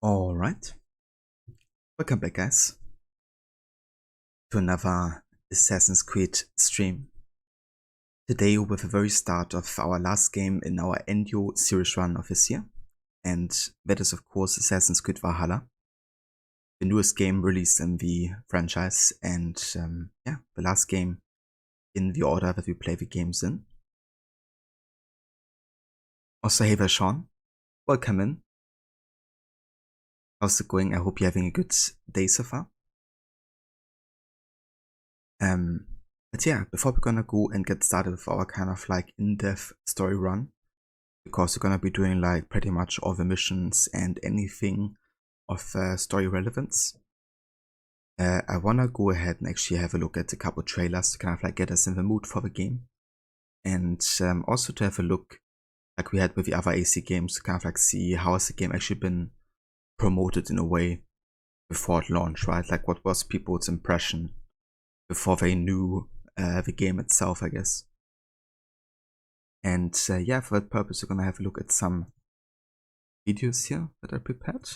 Alright, welcome back guys to another Assassin's Creed stream. Today with the very start of our last game in our Endio series run of this year, and that is of course Assassin's Creed Valhalla, the newest game released in the franchise and the last game in the order that we play the games in. Also hey there Sean, welcome in. How's it going? I hope you're having a good day so far. But yeah, before we're gonna go and get started with our kind of like in-depth story run, because we're gonna be doing like pretty much all the missions and anything of story relevance, I wanna go ahead and actually have a look at a couple trailers to kind of like get us in the mood for the game, and also to have a look like we had with the other AC games to kind of like see how has the game actually been promoted in a way before it launched, right? Like what was people's impression before they knew the game itself, I guess. And yeah, for that purpose we're gonna have a look at some videos here that I prepared.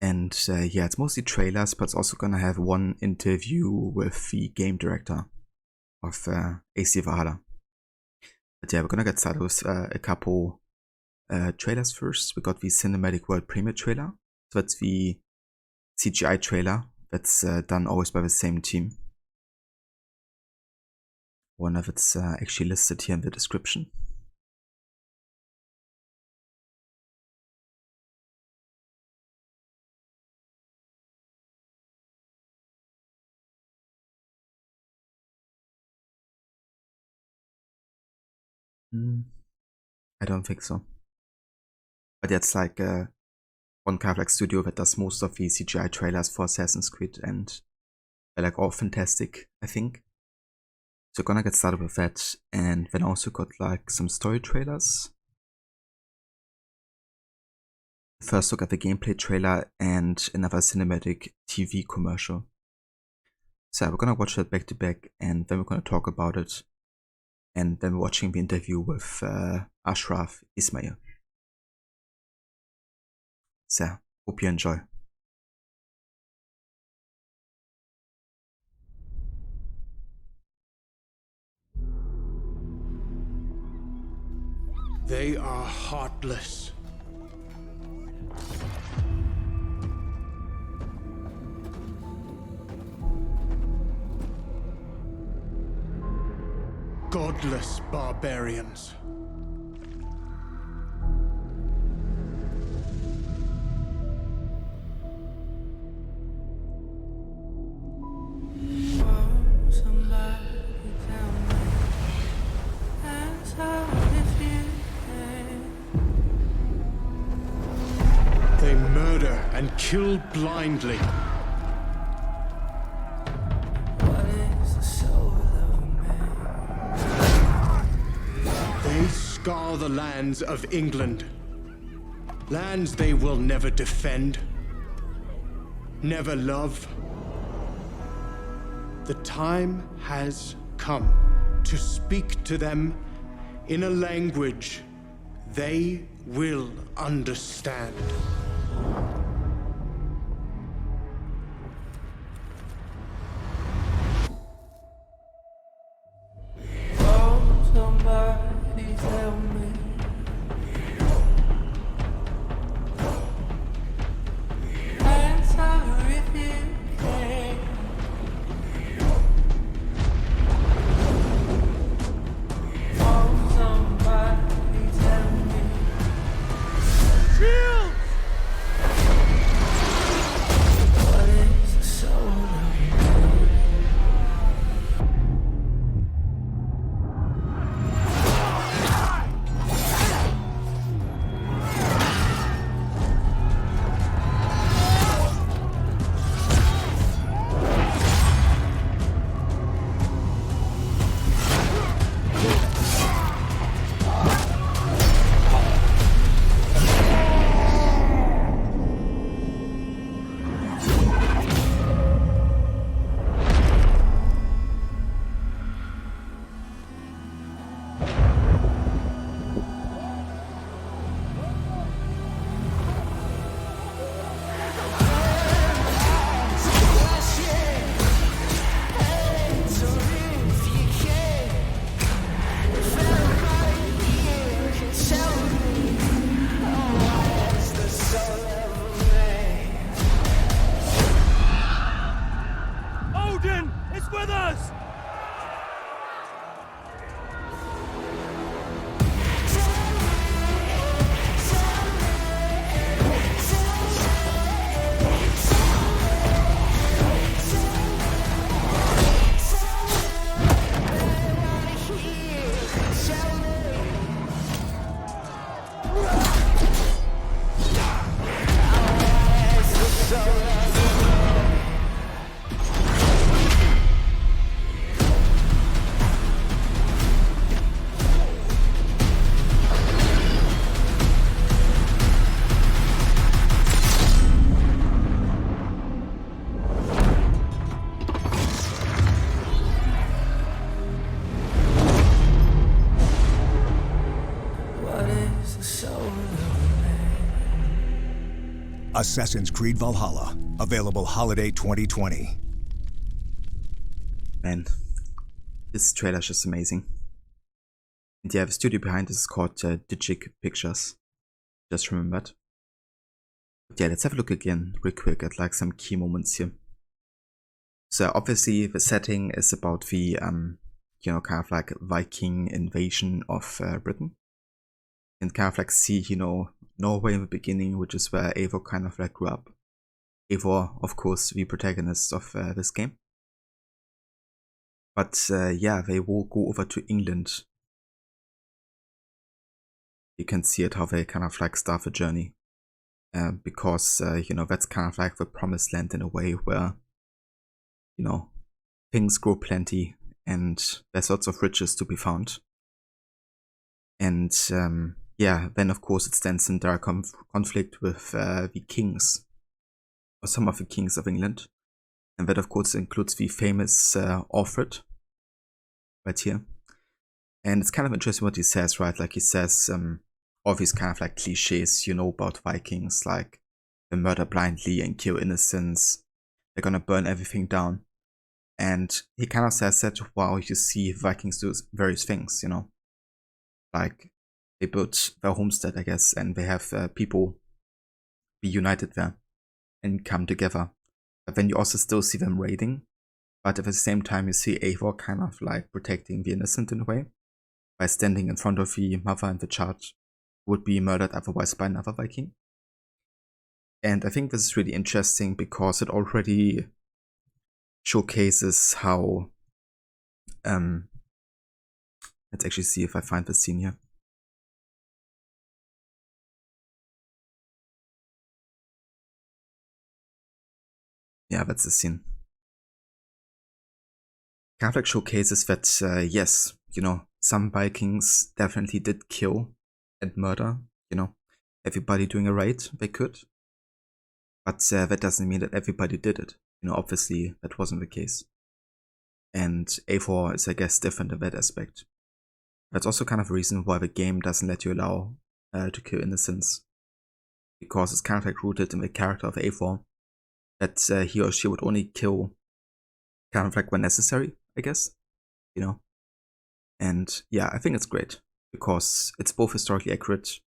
And yeah, it's mostly trailers, but it's also gonna have one interview with the game director of AC Valhalla. But yeah, we're gonna get started with a couple trailers first. We got the Cinematic World Premiere trailer. So that's the CGI trailer that's done always by the same team. One of it's actually listed here in the description. I don't think so. But yeah, it's like one kind of like studio that does most of the CGI trailers for Assassin's Creed, and they're like all fantastic, I think. So gonna get started with that, and then also got like some story trailers. First look at the gameplay trailer and another cinematic TV commercial. So we're gonna watch that back to back, and then we're gonna talk about it, and then watching the interview with Ashraf Ismail. So hope you enjoy. They are heartless. Godless barbarians. They murder and kill blindly. They scar the lands of England. Lands they will never defend, never love. The time has come to speak to them in a language they will understand. Somebody tell me. Answer if you can. Oh, somebody tell me. Shield! Assassin's Creed Valhalla, available holiday 2020. Man, this trailer is just amazing. And yeah, the studio behind this is called Digic Pictures. Just remembered. But yeah, let's have a look again real quick at like some key moments here. So obviously the setting is about the you know, kind of like Viking invasion of Britain. And kind of like see, you know, Norway in the beginning, which is where Eivor kind of like grew up. Eivor, of course, the protagonist of this game. But yeah, they will go over to England. You can see it how they kind of like start the journey. Because, you know, that's kind of like the promised land in a way where, you know, things grow plenty and there's lots of riches to be found. And yeah, then of course it stands in direct conflict with the kings, or some of the kings of England. And that of course includes the famous Alfred, right here. And it's kind of interesting what he says, right? Like he says all these kind of like cliches, you know, about Vikings, like they murder blindly and kill innocents, they're gonna burn everything down. And he kind of says that while you see Vikings do various things, you know, like they built their homestead, I guess, and they have people be united there and come together. But then you also still see them raiding, but at the same time you see Eivor kind of like protecting the innocent in a way by standing in front of the mother and the child who would be murdered otherwise by another Viking. And I think this is really interesting because it already showcases how let's actually see if I find the scene here. Yeah, that's the scene. Kind of like showcases that yes, you know, some Vikings definitely did kill and murder, you know, everybody doing a raid they could. But that doesn't mean that everybody did it. You know, obviously that wasn't the case. And Eivor is, I guess, different in that aspect. That's also kind of a reason why the game doesn't let you allow to kill innocents. Because it's kind of like rooted in the character of Eivor that he or she would only kill kind of like when necessary, I guess. You know? And yeah, I think it's great. Because it's both historically accurate,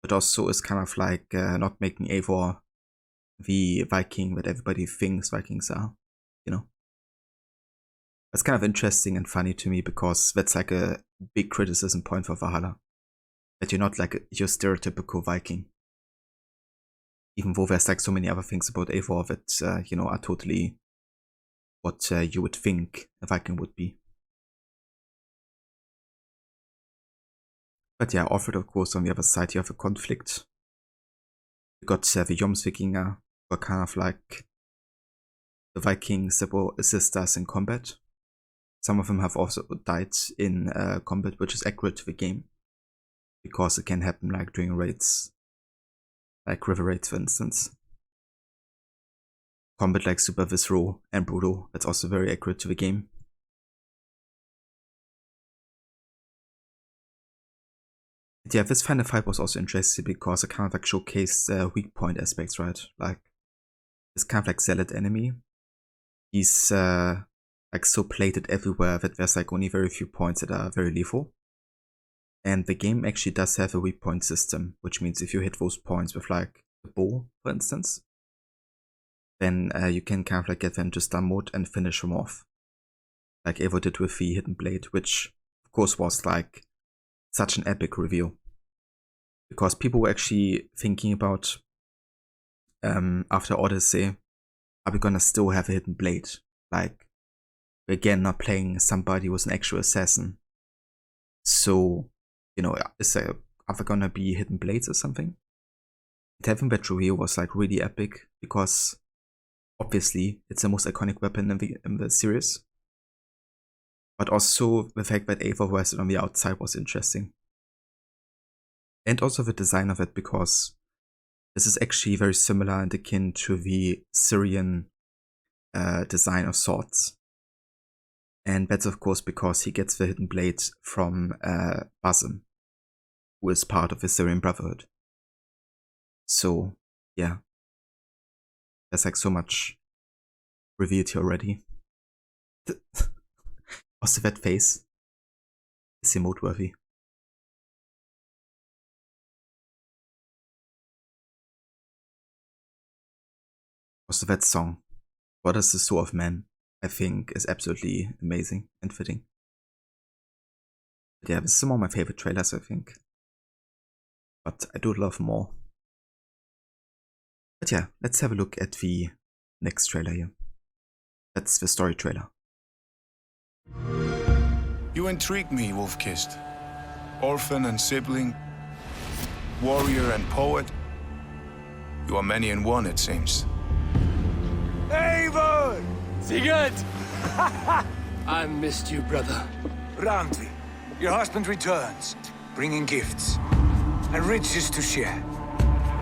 but also is kind of like not making Eivor the Viking that everybody thinks Vikings are, you know. That's kind of interesting and funny to me because that's like a big criticism point for Valhalla. That you're not like your stereotypical Viking. Even though there's like so many other things about Eivor that, you know, are totally what you would think a Viking would be. But yeah, Alfred, of course, on the other side, you have a conflict. You got the Jomsvikinger, who are kind of like the Vikings that will assist us in combat. Some of them have also died in combat, which is accurate to the game. Because it can happen like during raids. Like river raids, for instance. Combat like super visceral and brutal, that's also very accurate to the game. And yeah, this final fight was also interesting because it kind of like showcased weak point aspects, right? Like this kind of like zealot enemy. He's like so plated everywhere that there's like only very few points that are very lethal. And the game actually does have a weak point system, which means if you hit those points with like the bow, for instance, then you can kind of like get them to stun mode and finish them off. Like Eivor did with the Hidden Blade, which of course was like such an epic reveal. Because people were actually thinking about, after Odyssey, are we gonna still have a Hidden Blade? Like, we're again not playing somebody who's an actual assassin. So, you know, are there gonna be Hidden Blades or something? And having that reveal was like really epic because obviously it's the most iconic weapon in the series. But also the fact that Eivor wears it on the outside was interesting. And also the design of it, because this is actually very similar and akin to the Syrian design of swords. And that's of course because he gets the Hidden Blade from Basim, who is part of the Syrian Brotherhood. So, yeah. There's like so much revealed here already. Also, that face is emote worthy. Also, that song, What is the Soul of Man, I think is absolutely amazing and fitting. But yeah, this is some of my favorite trailers, I think. But I do love more. But yeah, let's have a look at the next trailer here. That's the story trailer. You intrigue me, Wolf-Kissed. Orphan and sibling, warrior and poet. You are many in one, it seems. Eivor! Sigurd! I missed you, brother. Randvi, your husband returns, bringing gifts and riches to share.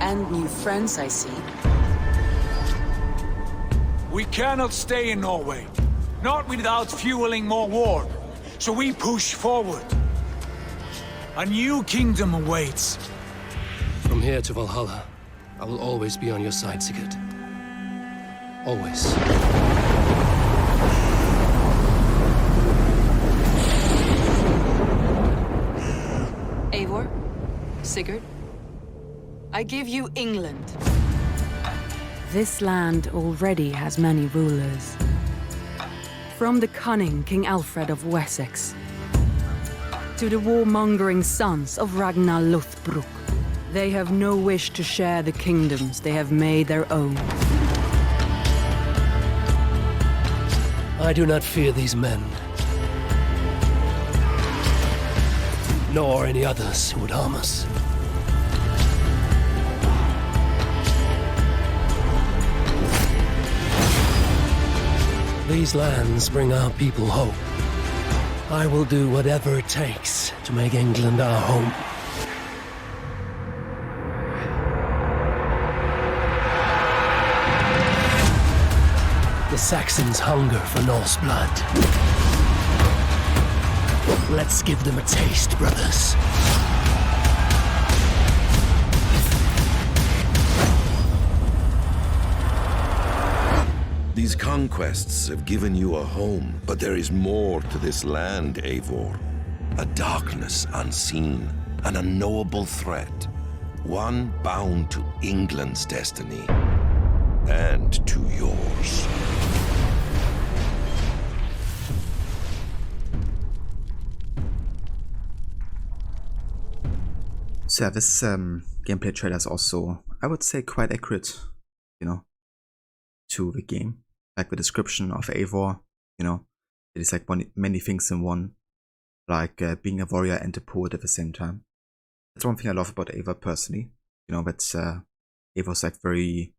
And new friends, I see. We cannot stay in Norway, not without fueling more war. So we push forward. A new kingdom awaits. From here to Valhalla, I will always be on your side, Sigurd. Always. Eivor, Sigurd, I give you England. This land already has many rulers. From the cunning King Alfred of Wessex to the warmongering sons of Ragnar Lothbrok, they have no wish to share the kingdoms they have made their own. I do not fear these men. Nor any others who would harm us. These lands bring our people hope. I will do whatever it takes to make England our home. The Saxons hunger for Norse blood. Let's give them a taste, brothers. These conquests have given you a home, but there is more to this land, Eivor. A darkness unseen, an unknowable threat. One bound to England's destiny, and to yours. So yeah, this gameplay trailer is also, I would say, quite accurate, you know, to the game. Like the description of Eivor, you know, it is like many things in one, like being a warrior and a poet at the same time. That's one thing I love about Eivor personally, you know, that Eivor's like very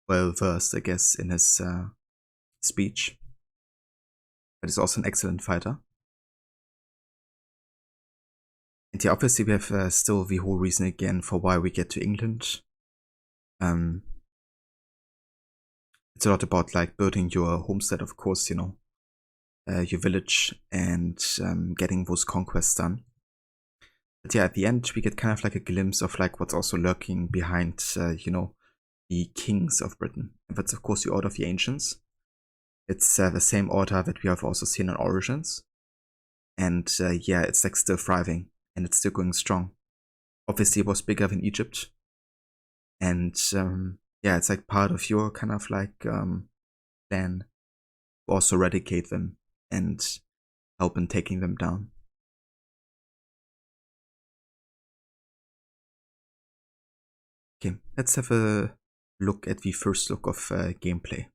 well versed, I guess, in his speech. But he's also an excellent fighter. And yeah, obviously we have still the whole reason again for why we get to England. It's a lot about like building your homestead, of course, you know, your village, and getting those conquests done. But yeah, at the end we get kind of like a glimpse of like what's also lurking behind, you know, the kings of Britain. And that's of course the Order of the Ancients. It's the same order that we have also seen in Origins. And yeah, it's like still thriving and it's still going strong. Obviously it was bigger than Egypt. And yeah, it's like part of your kind of like plan to also eradicate them and help in taking them down. Okay, let's have a look at the first look of gameplay.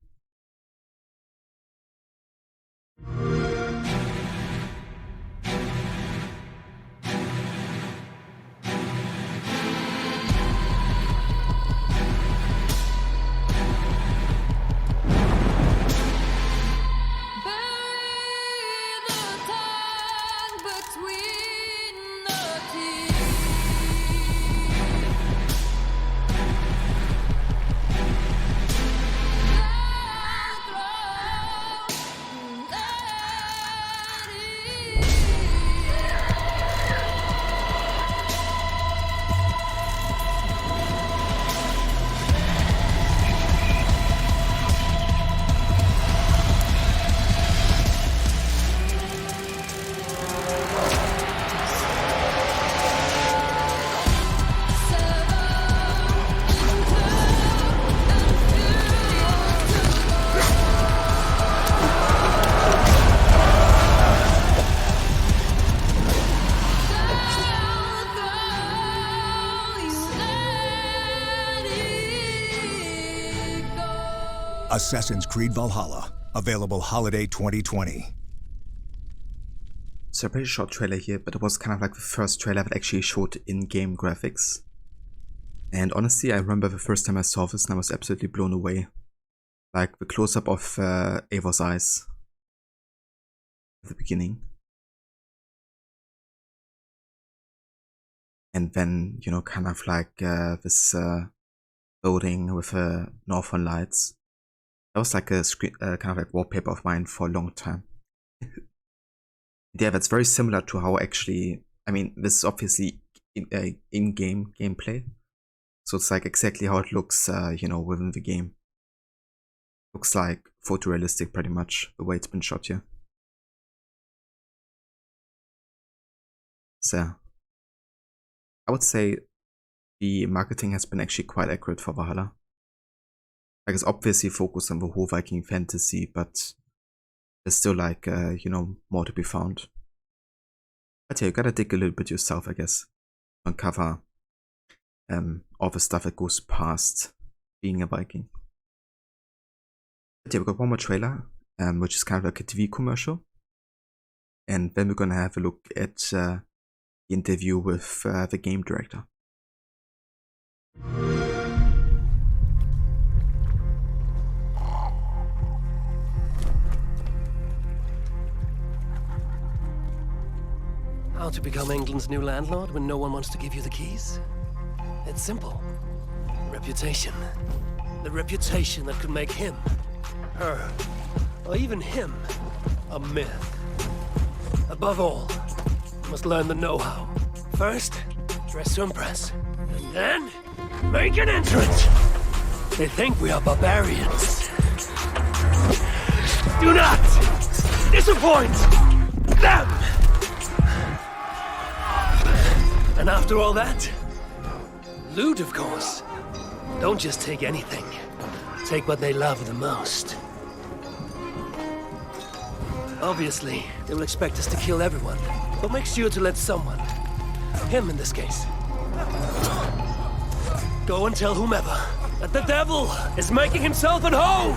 Assassin's Creed Valhalla, available holiday 2020. So a pretty short trailer here, but it was kind of like the first trailer that actually showed in-game graphics. And honestly, I remember the first time I saw this and I was absolutely blown away. Like the close-up of Eivor's eyes at the beginning. And then, you know, kind of like this building with northern lights. That was like a screen, kind of like wallpaper of mine for a long time. Yeah, that's very similar to how actually, I mean, this is obviously in-game gameplay. So it's like exactly how it looks, you know, within the game. Looks like photorealistic pretty much, the way it's been shot here. So, I would say the marketing has been actually quite accurate for Valhalla. Like, it's obviously focused on the whole Viking fantasy, but there's still like, you know, more to be found. But yeah, you gotta dig a little bit yourself, I guess. Uncover all the stuff that goes past being a Viking. But yeah, we got one more trailer, which is kind of like a TV commercial. And then we're gonna have a look at the interview with the game director. How to become England's new landlord when no one wants to give you the keys? It's simple. Reputation. The reputation that could make him, her, or even him, a myth. Above all, you must learn the know-how. First, dress to impress. And then, make an entrance! They think we are barbarians. Do not disappoint them! And after all that, loot, of course. Don't just take anything. Take what they love the most. Obviously, they will expect us to kill everyone, but make sure to let someone, him in this case, go and tell whomever that the devil is making himself at home!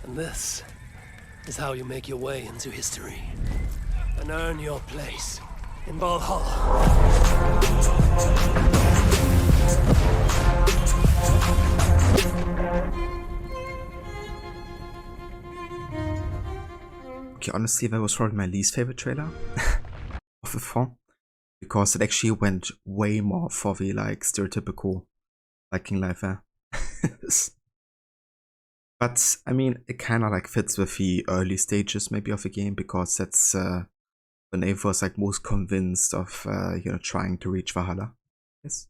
And this is how you make your way into history and earn your place in Valhalla. Okay, honestly, that was probably my least favorite trailer of the four, because it actually went way more for the like stereotypical Viking life there. But I mean, it kind of like fits with the early stages maybe of the game, because that's when Eivor was like most convinced of you know, trying to reach Valhalla. Yes.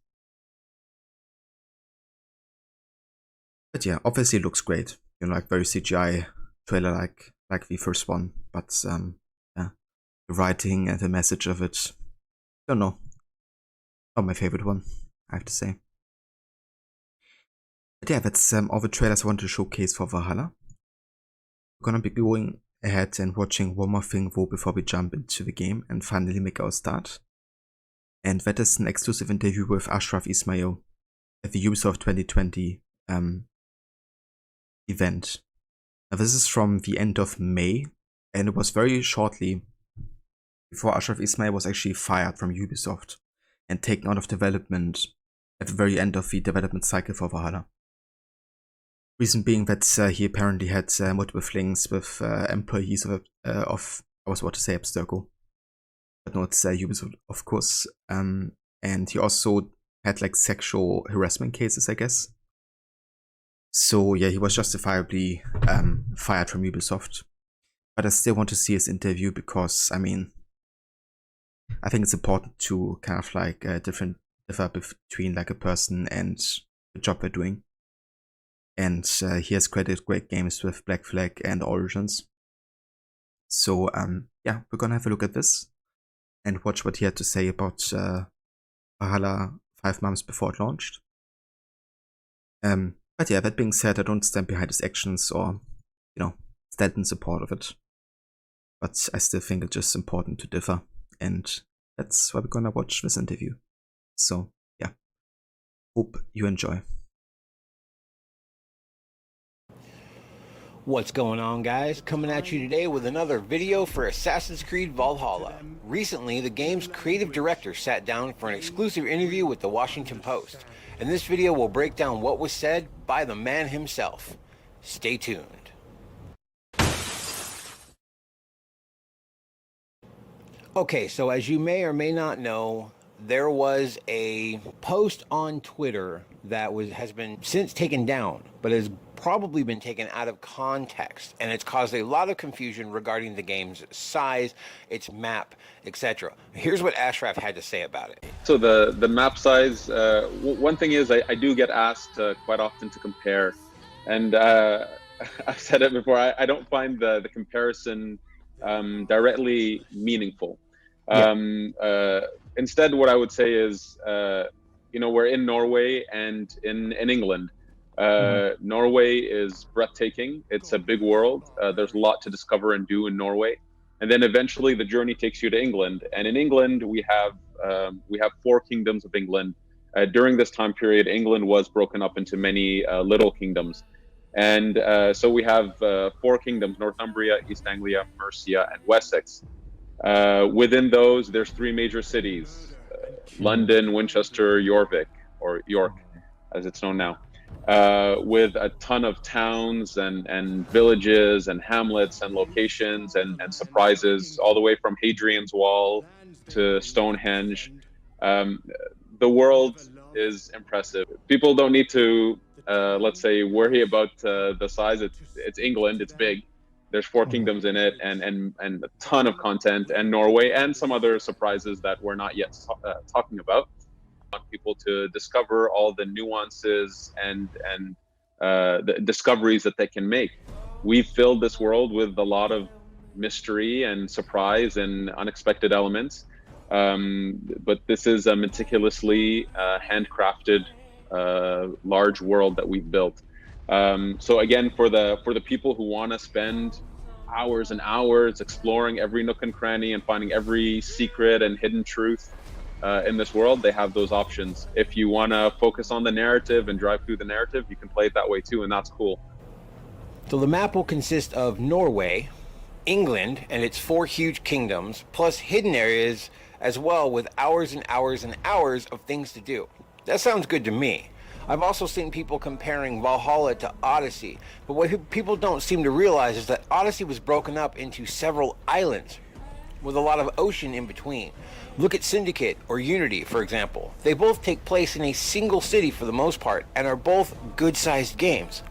But yeah, obviously it looks great. You know, like very CGI trailer like the first one. But yeah, the writing and the message of it, don't know. Not my favorite one, I have to say. But yeah, that's all the trailers I want to showcase for Valhalla. We're gonna be going ahead and watching one more thing though before we jump into the game and finally make our start. And that is an exclusive interview with Ashraf Ismail at the Ubisoft 2020 event. Now this is from the end of May, and it was very shortly before Ashraf Ismail was actually fired from Ubisoft and taken out of development at the very end of the development cycle for Valhalla. Reason being that he apparently had multiple flings with employees of I was about to say Abstergo, but no, it's Ubisoft, of course. And he also had like sexual harassment cases, I guess. So yeah, he was justifiably fired from Ubisoft. But I still want to see his interview because, I mean, I think it's important to kind of like differ between like a person and the job they're doing. And he has created great games with Black Flag and Origins. So yeah, we're gonna have a look at this and watch what he had to say about Valhalla 5 months before it launched. But yeah, that being said, I don't stand behind his actions or, you know, stand in support of it. But I still think it's just important to differ, and that's why we're gonna watch this interview. So yeah, hope you enjoy. What's going on, guys? Coming at you today with another video for Assassin's Creed Valhalla. Recently, the game's creative director sat down for an exclusive interview with the Washington Post, and this video will break down what was said by the man himself. Stay tuned. Okay, so as you may or may not know, there was a post on Twitter that has been since taken down, but has probably been taken out of context, and it's caused a lot of confusion regarding the game's size, its map, etc. Here's what Ashraf had to say about it. So the map size, one thing is I do get asked quite often to compare, and I've said it before, I don't find the comparison directly meaningful. Instead, what I would say is, we're in Norway and in England. Norway is breathtaking. It's a big world. There's a lot to discover and do in Norway. And then eventually the journey takes you to England. And in England, we have 4 kingdoms of England. During this time period, England was broken up into many little kingdoms. And so we have 4 kingdoms: Northumbria, East Anglia, Mercia, and Wessex. Within those, there's 3 major cities: London, Winchester, York, as it's known now, with a ton of towns and villages and hamlets and locations and surprises, all the way from Hadrian's Wall to Stonehenge. The world is impressive. People don't need to, let's say, worry about the size. It's England, it's big. There's 4 kingdoms in it, and a ton of content, and Norway, and some other surprises that we're not yet talking about. I want people to discover all the nuances and the discoveries that they can make. We've filled this world with a lot of mystery and surprise and unexpected elements, but this is a meticulously handcrafted large world that we've built. So again, for the people who want to spend hours and hours exploring every nook and cranny and finding every secret and hidden truth in this world, they have those options. If you want to focus on the narrative and drive through the narrative, you can play it that way too, and that's cool. So the map will consist of Norway, England, and its 4 huge kingdoms, plus hidden areas as well, with hours and hours and hours of things to do. That sounds good to me. I've also seen people comparing Valhalla to Odyssey, but what people don't seem to realize is that Odyssey was broken up into several islands with a lot of ocean in between. Look at Syndicate or Unity, for example. They both take place in a single city for the most part and are both good-sized games.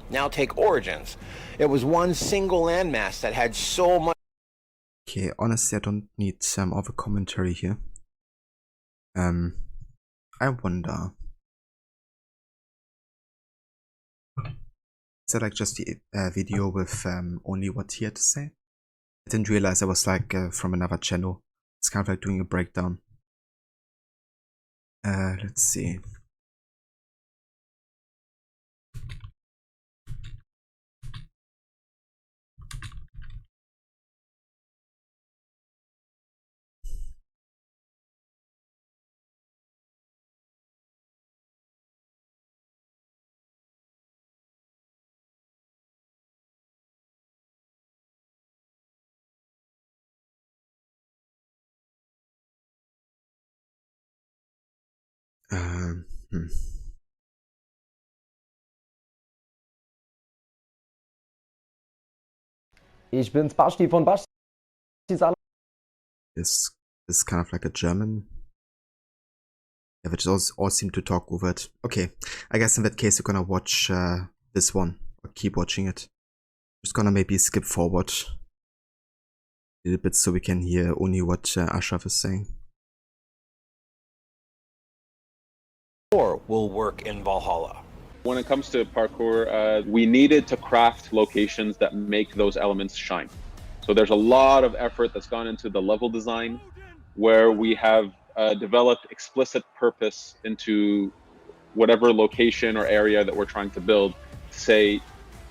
Now take Origins. It was one single landmass that had so much... Okay, honestly, I don't need some other commentary here. I wonder... Is that like just the video with only what he had to say? I didn't realize I was like from another channel. It's kind of like doing a breakdown. Let's see. Ich bin's Basti von Basti's This is kind of like a German. Yeah, which all seem to talk over it. Okay, I guess in that case we're gonna watch this one, or keep watching it. Just gonna maybe skip forward a little bit so we can hear only what Ashraf is saying. Will work in Valhalla. When it comes to parkour, we needed to craft locations that make those elements shine. So there's a lot of effort that's gone into the level design, where we have developed explicit purpose into whatever location or area that we're trying to build. To say,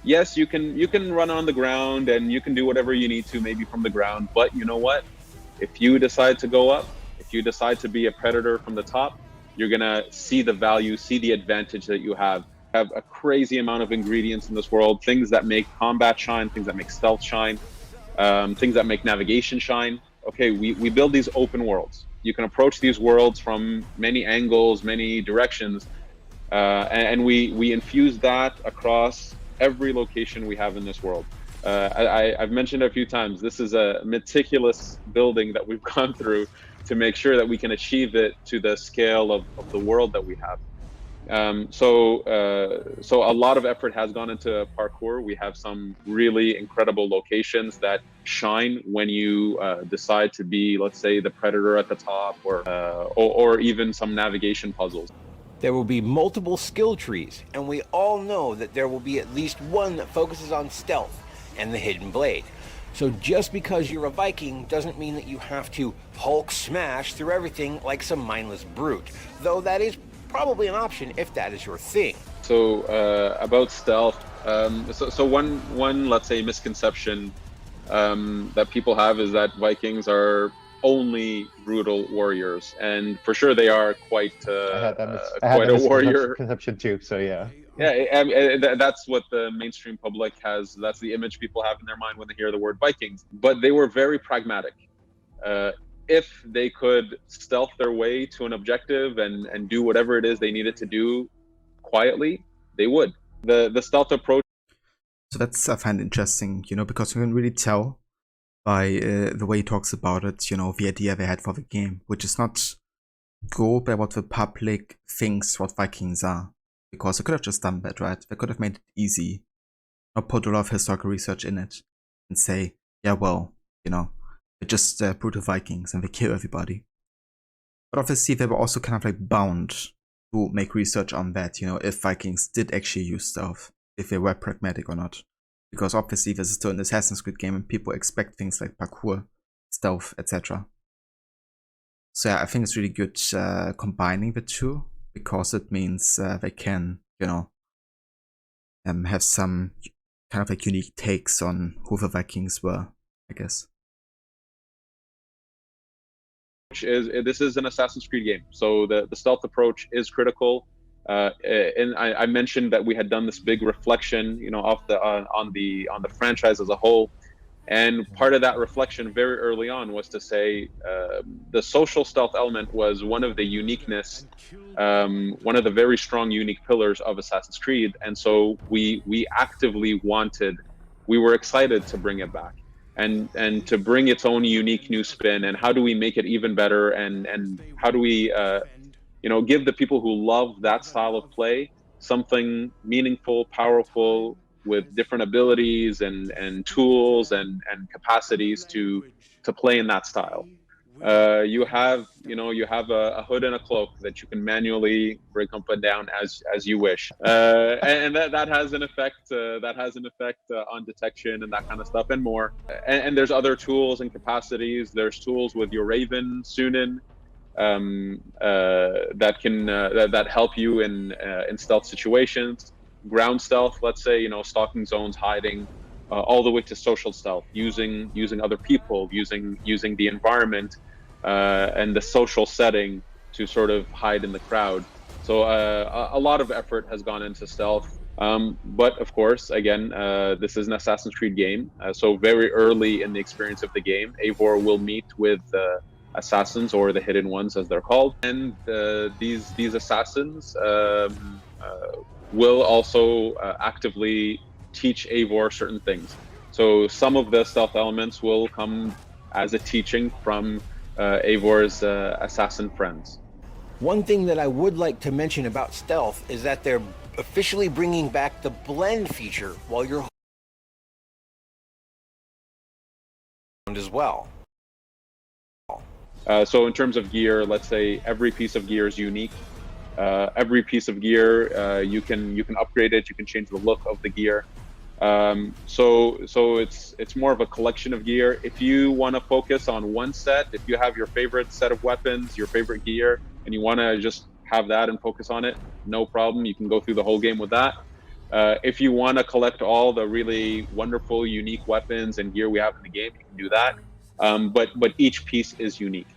yes, you can run on the ground and you can do whatever you need to, maybe from the ground, but you know what? If you decide to go up, if you decide to be a predator from the top, you're gonna see the value, see the advantage that you have. have a crazy amount of ingredients in this world, things that make combat shine, things that make stealth shine, things that make navigation shine. Okay, we build these open worlds. You can approach these worlds from many angles, many directions, and we infuse that across every location we have in this world. I've mentioned a few times, this is a meticulous building that we've gone through to make sure that we can achieve it to the scale of the world that we have. So a lot of effort has gone into parkour. We have some really incredible locations that shine when you decide to be, let's say, the predator at the top, or even some navigation puzzles. There will be multiple skill trees, and we all know that there will be at least one that focuses on stealth and the hidden blade. So just because you're a Viking doesn't mean that you have to Hulk smash through everything like some mindless brute, though that is probably an option if that is your thing. So about stealth, so one let's say misconception that people have is that Vikings are only brutal warriors, and for sure they are quite quite a warrior conception too. So yeah. Yeah, that's what the mainstream public has. That's the image people have in their mind when they hear the word Vikings. But they were very pragmatic. If they could stealth their way to an objective and do whatever it is they needed to do quietly, they would. The stealth approach. So that's, I find interesting, you know, because you can really tell by the way he talks about it, you know, the idea they had for the game, which is not go by what the public thinks what Vikings are. Because they could have just done that, right? They could have made it easy, not put a lot of historical research in it, and say, yeah, well, you know, they're just brutal Vikings and they kill everybody. But obviously they were also kind of like bound to make research on that, you know, if Vikings did actually use stealth, if they were pragmatic or not. Because obviously this is still an Assassin's Creed game and people expect things like parkour, stealth, etc. So yeah, I think it's really good combining the two, because it means they can, you know, have some kind of like unique takes on who the Vikings were, I guess. This is an Assassin's Creed game, so the stealth approach is critical. And I mentioned that we had done this big reflection, you know, off on the franchise as a whole. And part of that reflection very early on was to say the social stealth element was one of the uniqueness, one of the very strong unique pillars of Assassin's Creed. And so we actively we were excited to bring it back and to bring its own unique new spin. And how do we make it even better? And how do we, you know, give the people who love that style of play something meaningful, powerful, with different abilities and tools and capacities to play in that style. You have a hood and a cloak that you can manually bring up and down as you wish, and that has an effect. On detection and that kind of stuff and more. And there's other tools and capacities. There's tools with your Raven, Sunan, that can that help you in stealth situations. Ground stealth, let's say, you know, stalking zones, hiding, all the way to social stealth, using other people, using the environment and the social setting to sort of hide in the crowd. So a lot of effort has gone into stealth. But of course, again, this is an Assassin's Creed game. So very early in the experience of the game, Eivor will meet with assassins, or the hidden ones as they're called. And these assassins will also actively teach Eivor certain things. So some of the stealth elements will come as a teaching from Eivor's assassin friends. One thing that I would like to mention about stealth is that they're officially bringing back the blend feature while you're as well. So in terms of gear, let's say every piece of gear is unique. Every piece of gear, you can upgrade it. You can change the look of the gear. So it's more of a collection of gear. If you want to focus on one set, if you have your favorite set of weapons, your favorite gear, and you want to just have that and focus on it, no problem. You can go through the whole game with that. If you want to collect all the really wonderful, unique weapons and gear we have in the game, you can do that. But each piece is unique.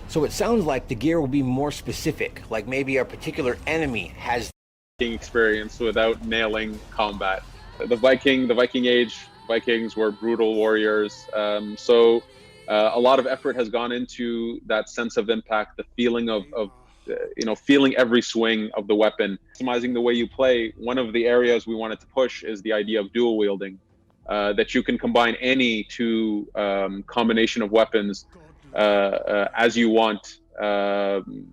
So it sounds like the gear will be more specific, like maybe a particular enemy has experience without nailing combat. The Viking Age, Vikings were brutal warriors. So a lot of effort has gone into that sense of impact, the feeling of feeling every swing of the weapon. Customizing the way you play, one of the areas we wanted to push is the idea of dual wielding, that you can combine any two combination of weapons as you want.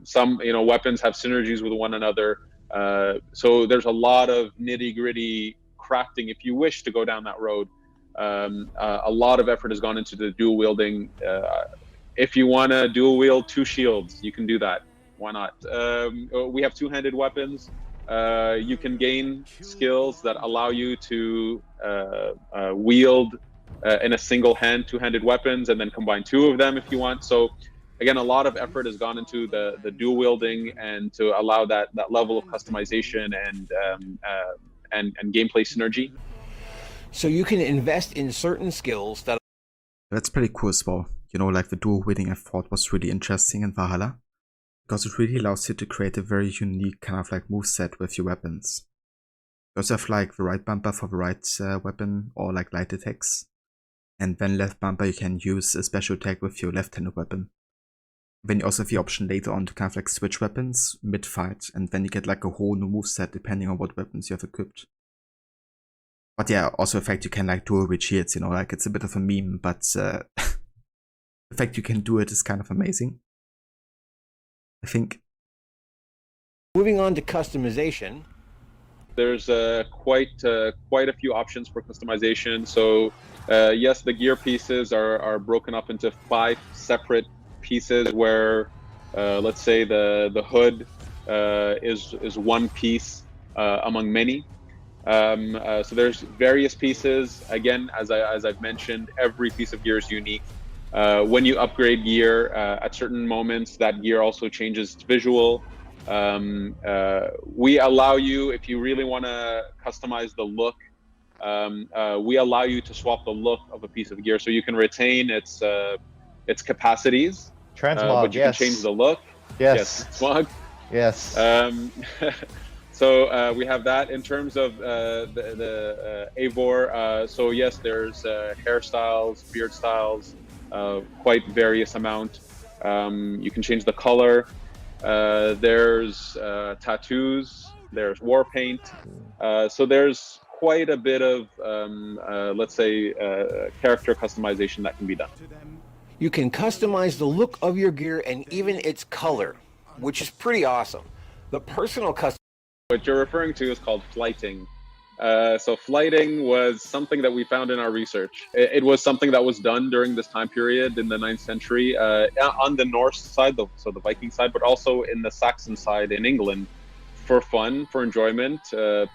Some weapons have synergies with one another. So there's a lot of nitty-gritty crafting if you wish to go down that road. A lot of effort has gone into the dual wielding. If you want to dual wield 2 shields, you can do that. Why not? We have 2-handed weapons. You can gain skills that allow you to wield in a single hand 2-handed weapons, and then combine 2 of them if you want. So again, a lot of effort has gone into the dual wielding, and to allow that level of customization and gameplay synergy. So you can invest in certain skills that... That's pretty cool as well. Like the dual wielding I thought was really interesting in Valhalla, because it really allows you to create a very unique kind of like moveset with your weapons. You also have like the right bumper for the right weapon, or like light attacks. And then left bumper you can use a special attack with your left-handed weapon. Then you also have the option later on to kind of like switch weapons mid-fight, and then you get like a whole new moveset depending on what weapons you have equipped. But yeah, also the fact you can like dual wield shields, like it's a bit of a meme, but the fact you can do it is kind of amazing, I think. Moving on to customization. There's quite a few options for customization. So yes, the gear pieces are broken up into 5 separate pieces, where let's say the hood is one piece among many. So there's various pieces. Again, as I've mentioned, every piece of gear is unique. When you upgrade gear, at certain moments, that gear also changes its visual. We allow you, if you really want to customize the look, we allow you to swap the look of a piece of gear, so you can retain its capacities, Transmog, but you can change the look. Yes. Smog. Yes. So we have that. In terms of the Eivor, so yes, there's hairstyles, beard styles, quite various amount. You can change the color. There's tattoos, there's war paint. So there's quite a bit of, let's say, character customization that can be done. You can customize the look of your gear and even its color, which is pretty awesome. The personal custom... What you're referring to is called flighting. So flighting was something that we found in our research. It was something that was done during this time period in the 9th century on the Norse side, so the Viking side, but also in the Saxon side in England. For fun, for enjoyment,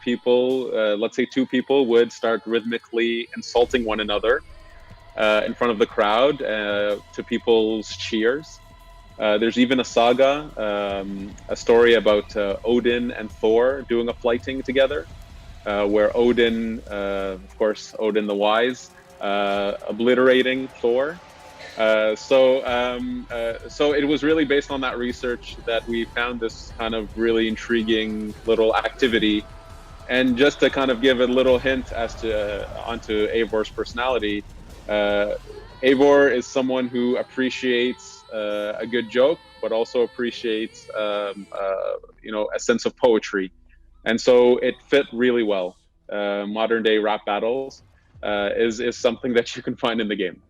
people, let's say 2 people, would start rhythmically insulting one another in front of the crowd to people's cheers. There's even a saga, a story about Odin and Thor doing a flighting together, where Odin, of course, Odin the Wise, obliterating Thor. So it was really based on that research that we found this kind of really intriguing little activity. And just to kind of give a little hint as to onto Eivor's personality, Eivor is someone who appreciates a good joke, but also appreciates a sense of poetry, and so it fit really well. Modern day rap battles is something that you can find in the game.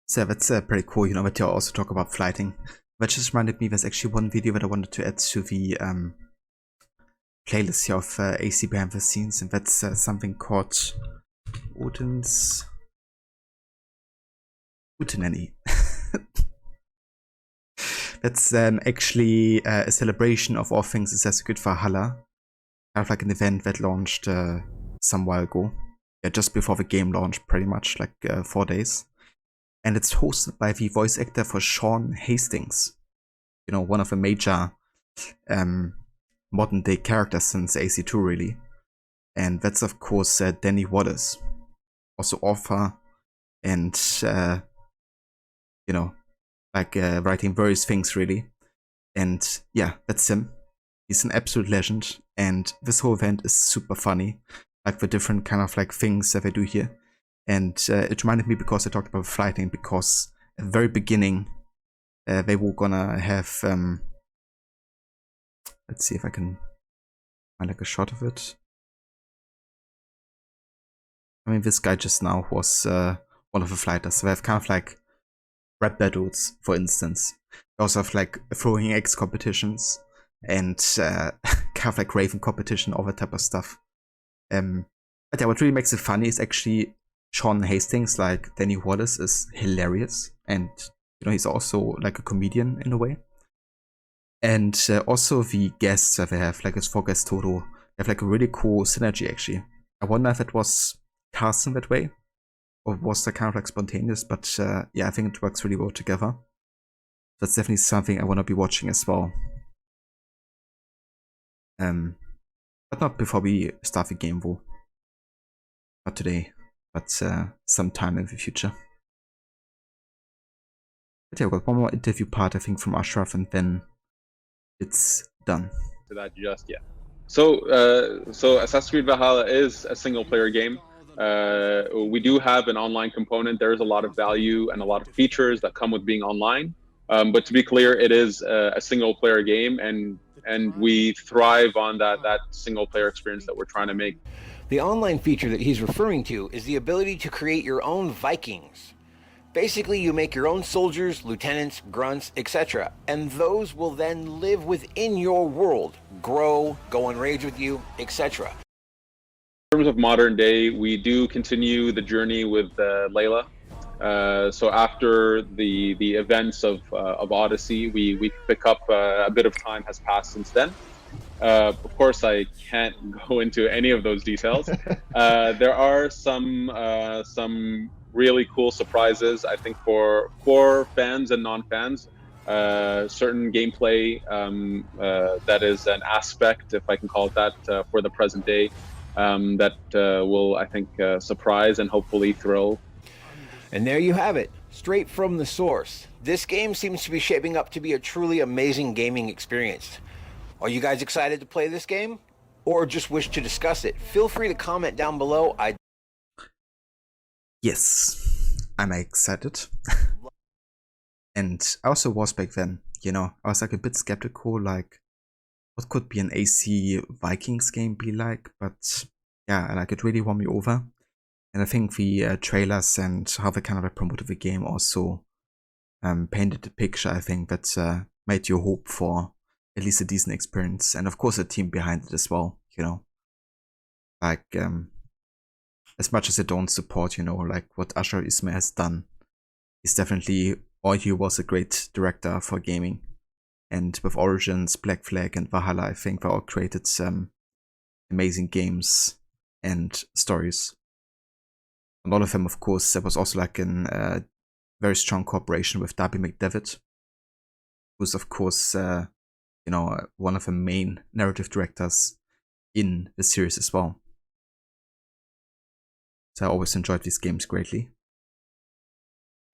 So that's pretty cool, that you also talk about flighting. That just reminded me, there's actually one video that I wanted to add to the playlist here of AC behind the scenes, and that's something called Odin's Utenani. That's actually a celebration of all things Assassin's Creed Valhalla. Kind of like an event that launched some while ago. Yeah, just before the game launched, pretty much, like 4 days. And it's hosted by the voice actor for Sean Hastings. One of the major modern day characters since AC2, really. And that's, of course, Danny Wallace. Also author and, writing various things, really. And yeah, that's him. He's an absolute legend, and this whole event is super funny, like the different kind of like things that they do here. And it reminded me because I talked about fighting, because at the very beginning they were gonna have let's see if I can find like a shot of it. I mean, this guy just now was one of the fighters. So they have kind of like rap battles, for instance. They also have like throwing eggs competitions and kind of like raving competition, all that type of stuff. But yeah, what really makes it funny is actually Sean Hastings, like Danny Wallace, is hilarious, and you know, he's also like a comedian in a way. And also the guests that they have, like his 4 guests total, they have like a really cool synergy actually. I wonder if it was cast in that way, or was that kind of like spontaneous, but yeah, I think it works really well together. That's definitely something I want to be watching as well. But not before we start the game though. Not today, but sometime in the future. But yeah, we've got one more interview part, I think, from Ashraf, and then it's done. To that just yet. So Assassin's Creed Valhalla is a single-player game. We do have an online component. There is a lot of value and a lot of features that come with being online. But to be clear, it is a single-player game, and we thrive on that single-player experience that we're trying to make. The online feature that he's referring to is the ability to create your own Vikings. Basically, you make your own soldiers, lieutenants, grunts, etc., and those will then live within your world, grow, go on raids with you, etc. In terms of modern day, we do continue the journey with Layla. So after the events of Odyssey, we pick up a bit of time has passed since then. Of course, I can't go into any of those details. There are some really cool surprises, I think, for fans and non-fans. Certain gameplay that is an aspect, if I can call it that, for the present day, that will, I think, surprise and hopefully thrill. And there you have it, straight from the source. This game seems to be shaping up to be a truly amazing gaming experience. Are you guys excited to play this game? Or just wish to discuss it? Feel free to comment down below. Yes, I'm excited. And I also was back then, you know, I was like a bit skeptical, like, what could be an AC Vikings game be like? But yeah, like, it really won me over. And I think the trailers and how they kind of promoted the game also painted the picture, I think, that made you hope for at least a decent experience. And of course, the team behind it as well, you know. Like, as much as I don't support, you know, like what Asher Ismail has done, he's definitely, or he was a great director for gaming. And with Origins, Black Flag, and Valhalla, I think they all created some amazing games and stories. And all of them, of course, there was also like a very strong cooperation with Darby McDevitt, who's of course, you know, one of the main narrative directors in the series as well. So I always enjoyed these games greatly.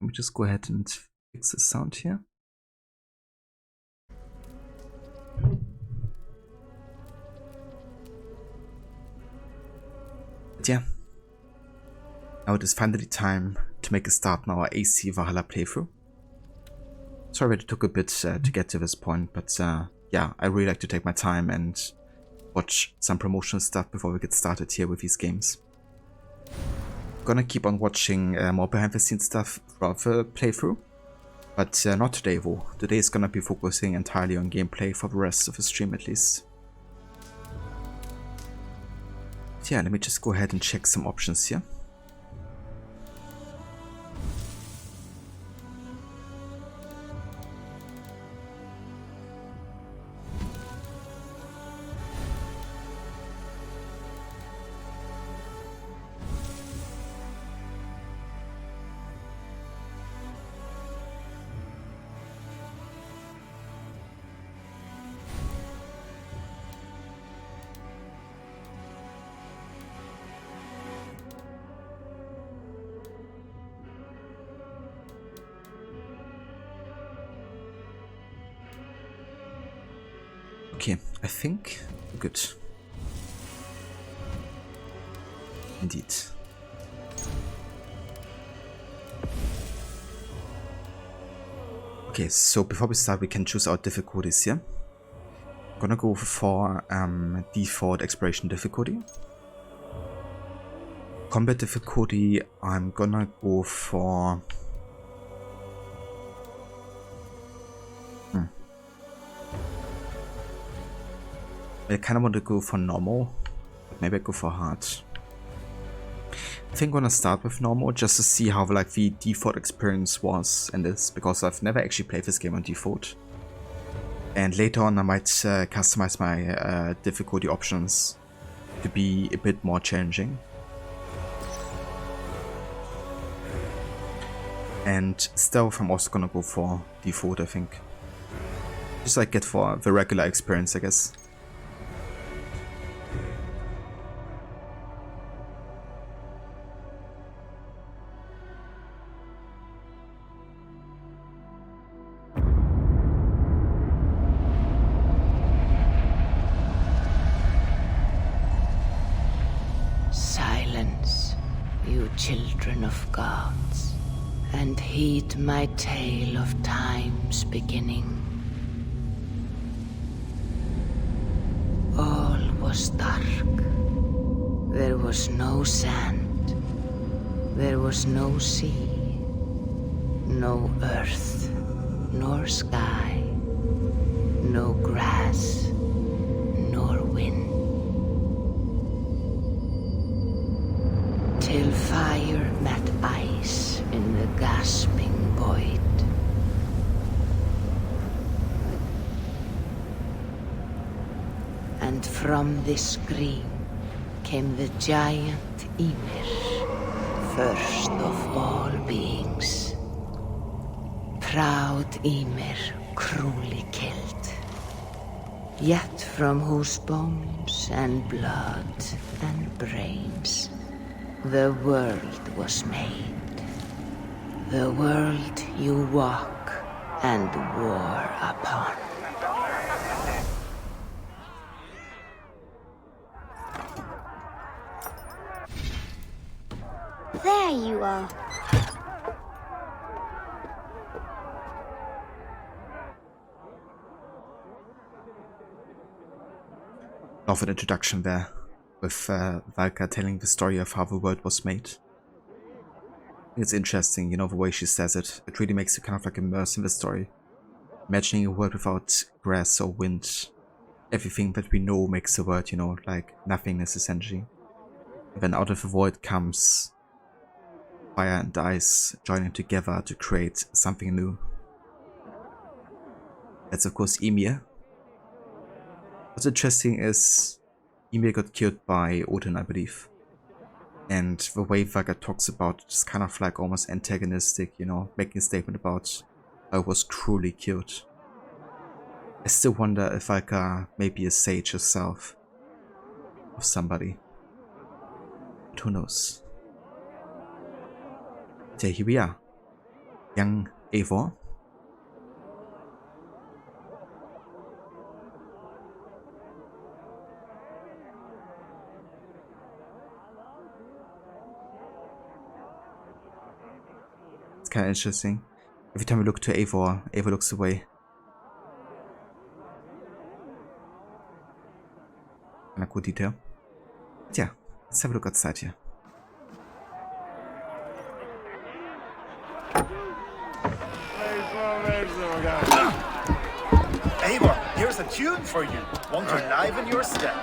Let me just go ahead and fix the sound here. But yeah, now it is finally time to make a start on our AC Valhalla playthrough. Sorry that it took a bit to get to this point, but yeah, I really like to take my time and watch some promotional stuff before we get started here with these games. Gonna keep on watching more behind the scenes stuff throughout the playthrough, but not today though. Today is gonna be focusing entirely on gameplay for the rest of the stream at least. But yeah, let me just go ahead and check some options here. Okay, I think we're good. Indeed. Okay, so before we start, we can choose our difficulties here. I'm gonna go for default exploration difficulty. Combat difficulty, I'm gonna go for... I kind of want to go for normal, but maybe I go for hard. I think I'm gonna start with normal just to see how like the default experience was in this, because I've never actually played this game on default. And later on I might customize my difficulty options to be a bit more challenging. And stealth I'm also gonna go for default, I think. Just like get for the regular experience, I guess. Silence, you children of gods, and heed my tale of time's beginning. All was dark. There was no sand. There was no sea. No earth, nor sky. No grass, nor wind. Till fire met ice in the gasping void. And from this scream came the giant Ymir, first of all beings. Proud Ymir, cruelly killed, yet from whose bones and blood and brains the world was made. The world you walk and war upon. There you are. Love an introduction there, with Valka telling the story of how the world was made. It's interesting, you know, the way she says it. It really makes you kind of like immerse in the story. Imagining a world without grass or wind. Everything that we know makes the world, you know, like nothingness essentially. And then out of the void comes fire and ice joining together to create something new. That's of course Ymir. What's interesting is Ymir got killed by Odin, I believe. And the way Valka talks about it is kind of like almost antagonistic, you know, making a statement about how it was cruelly killed. I still wonder if Valka may be a sage herself. Of somebody. But who knows? So here we are. Young Eivor. It's kind of interesting. Every time we look to Eivor, Eivor looks away. Kind of cool detail. But yeah, let's have a look outside here. Eivor, here's a tune for you. One to liven your step.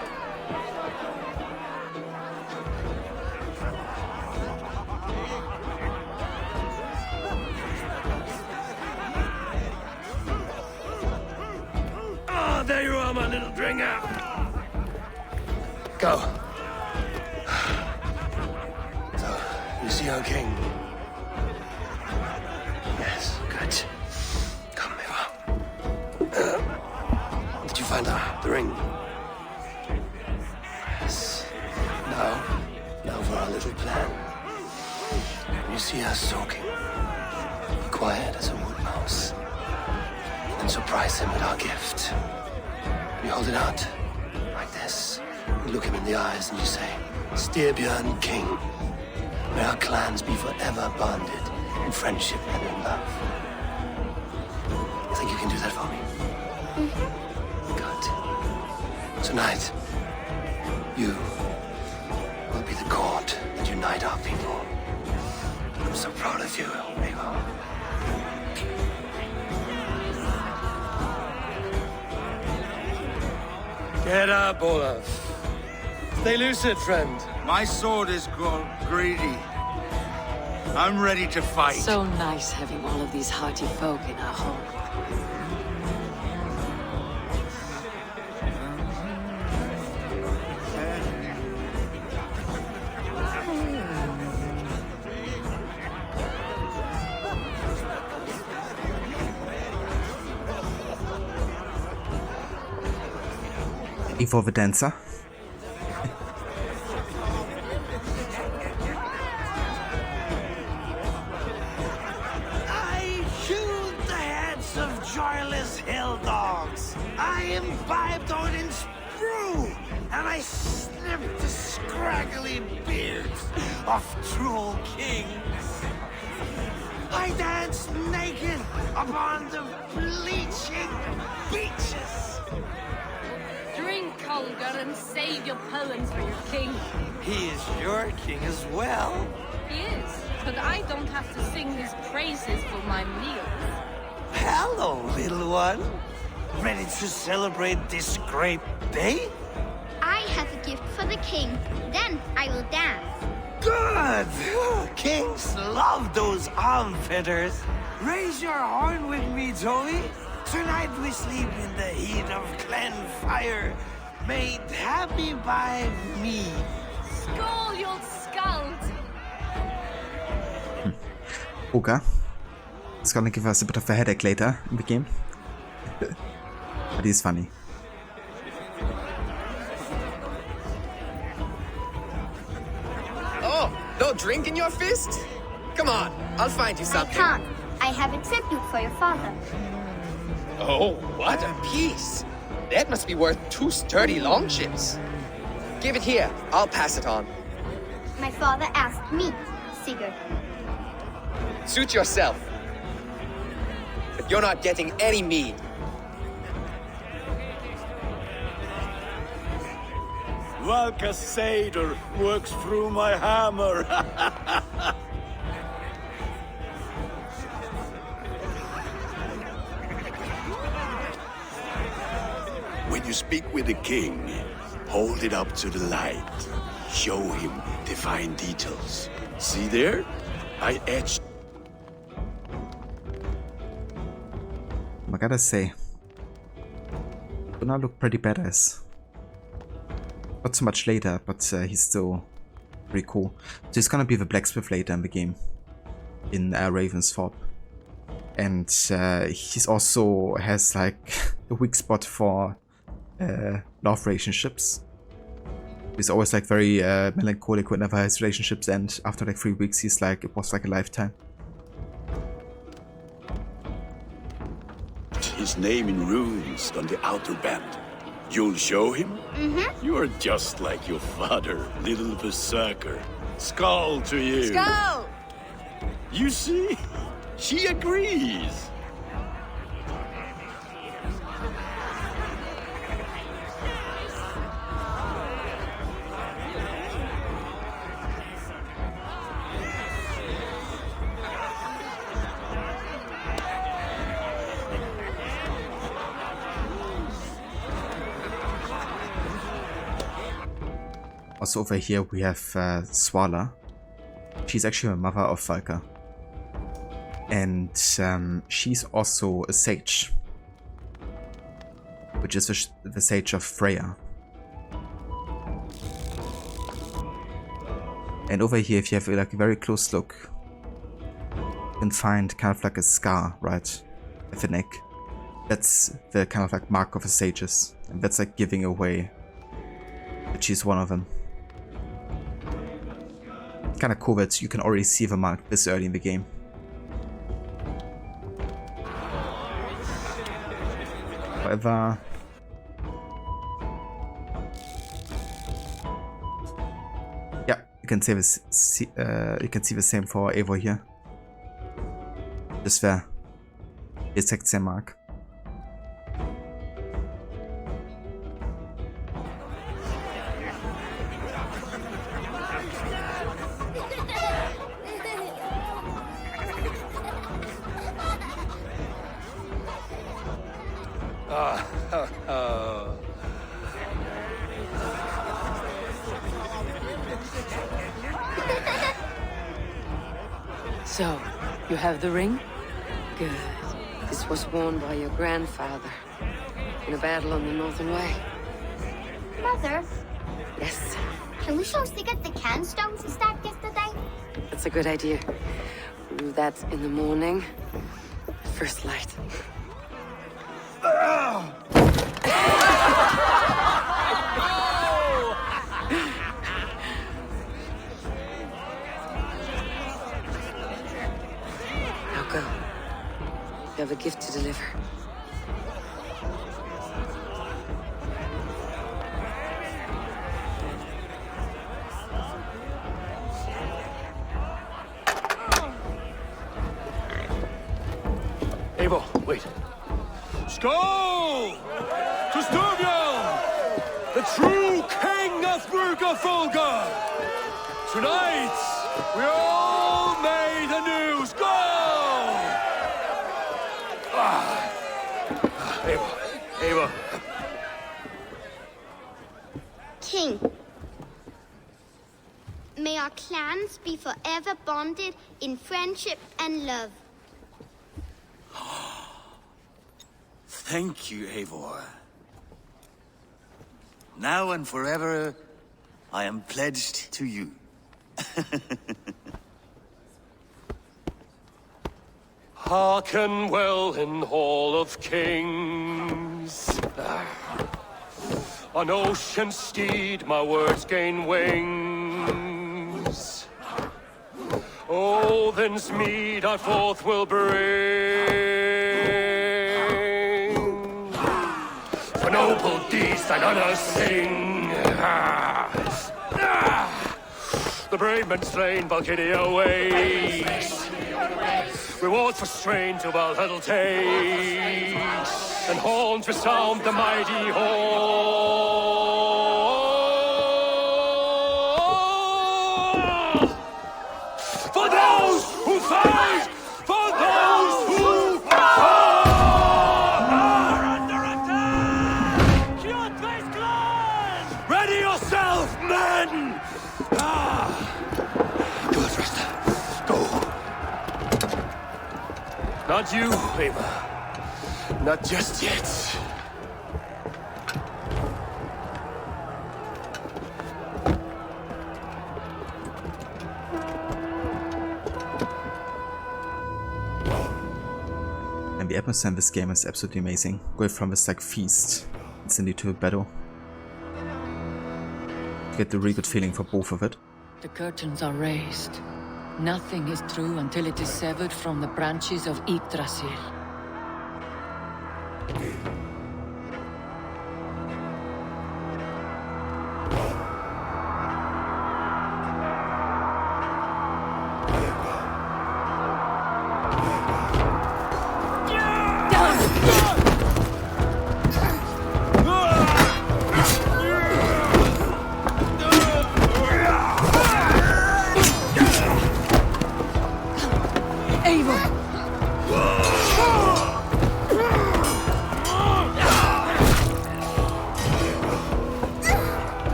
Ah, there you are, my little dringer. Go. So, you see our king? Yes, good. Come, Eivor. Did you find the ring? Yes. Now for our little plan. When you see us talking, be quiet as a wood mouse, and surprise him with our gift. You hold it out like this. You look him in the eyes and you say, Styrbjörn King, may our clans be forever bonded in friendship and in love. You think you can do that for me? Good. Tonight, you will be the cord that unite our people. I'm so proud of you, Eivor. Get up, Olaf. Stay lucid, friend. My sword is grown greedy. I'm ready to fight. So nice having all of these hearty folk in our home. Eivor the dancer. I chewed the heads of joyless hill dogs. I imbibed Odin's brew, and I snipped the scraggly beards of troll kings. I danced naked upon the bleaching beaches. Drink, Holger, and save your poems for your king. He is your king as well. He is, but I don't have to sing his praises for my meals. Hello, little one. Ready to celebrate this great day? I have a gift for the king. Then I will dance. Good! Kings love those arm feathers. Raise your horn with me, Joey. Tonight we sleep in the heat of clan fire, made happy by me. Skål, you skald! Okay. It's gonna give us a bit of a headache later in the game. But he's funny. Oh, no drink in your fist? Come on, I'll find you something. I can't. I have a tribute for your father. Oh, what a piece! That must be worth 2 sturdy longships. Give it here, I'll pass it on. My father asked me, Sigurd. Suit yourself. But you're not getting any mead. Valka Seder works through my hammer. When you speak with the king, hold it up to the light. Show him the fine details. See there? I etched. I gotta say, Gunnar looked pretty badass. Not so much later, but he's still pretty cool. So he's gonna be the blacksmith later in the game, in Ravensthorpe. And he's also has like a weak spot for love relationships. He's always like very melancholic whenever his relationships end. After like 3 weeks, he's like, it was like a lifetime. His name in runes on the outer band. You'll show him? Mm-hmm. You're just like your father, little berserker. Skull to you. Skull! You see? She agrees. Also over here we have Swala. She's actually the mother of Valka. And she's also a sage. Which is the sage of Freya. And over here, if you have like a very close look, you can find kind of like a scar, right, at the neck. That's the kind of like mark of the sages. And that's like giving away that she's one of them. Kind of cool that you can already see the mark this early in the game. However, can say this. You can see the same for Eivor here. Das wäre die exakt same mark. So, you have the ring? Good. This was worn by your grandfather in a battle on the Northern Way. Mother, Yes, can we show Sigurd the canstones he stacked yesterday? that's a good idea. We'll do that in the morning. First light. Now go. You have a gift to deliver. Eivor, wait. Skål! To Sturmjorn, the true king of Bruggerfolga! Tonight, we all made anew. Skål! Eivor, Eivor. King, may our clans be forever bonded in friendship and love. Thank you, Eivor. Now and forever, I am pledged to you. Hearken well in Hall of Kings. On ocean steed my words gain wings. Odin's mead I forth will bring. For noble deeds thine honors sing. The brave men slain Valkyria waits. Reward for strain to Valhalla takes. And horns resound the mighty hall. For those who fight! For those who fall! Are under attack! Kjotve's clan! Ready yourself, men! Go, Thrust. Go. Not you, Eivor. Not just yet. And the atmosphere in this game is absolutely amazing. Going from this like feast instantly to a battle. You get the really good feeling for both of it. The curtains are raised. Nothing is true until it is severed from the branches of Yggdrasil.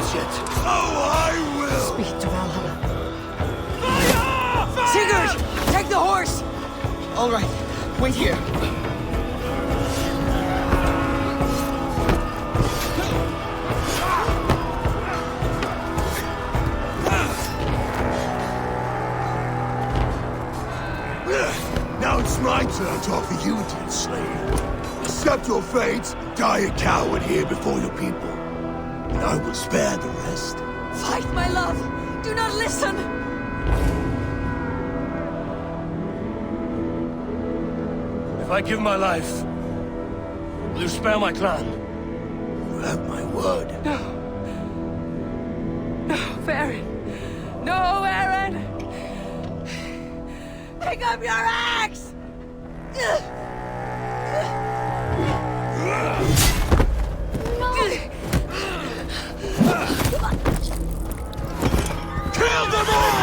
bullshit. Oh, I will! Speed to Valhalla. Sigurd! Take the horse! All right, wait here. Now it's my turn to offer you to enslave. Accept your fate, die a coward here before your people, and I will spare the rest. Fight, my love! Do not listen! If I give my life, will you spare my clan? You have my word. No. No, Aaron. No, Aaron! Pick up your axe! Kill them all!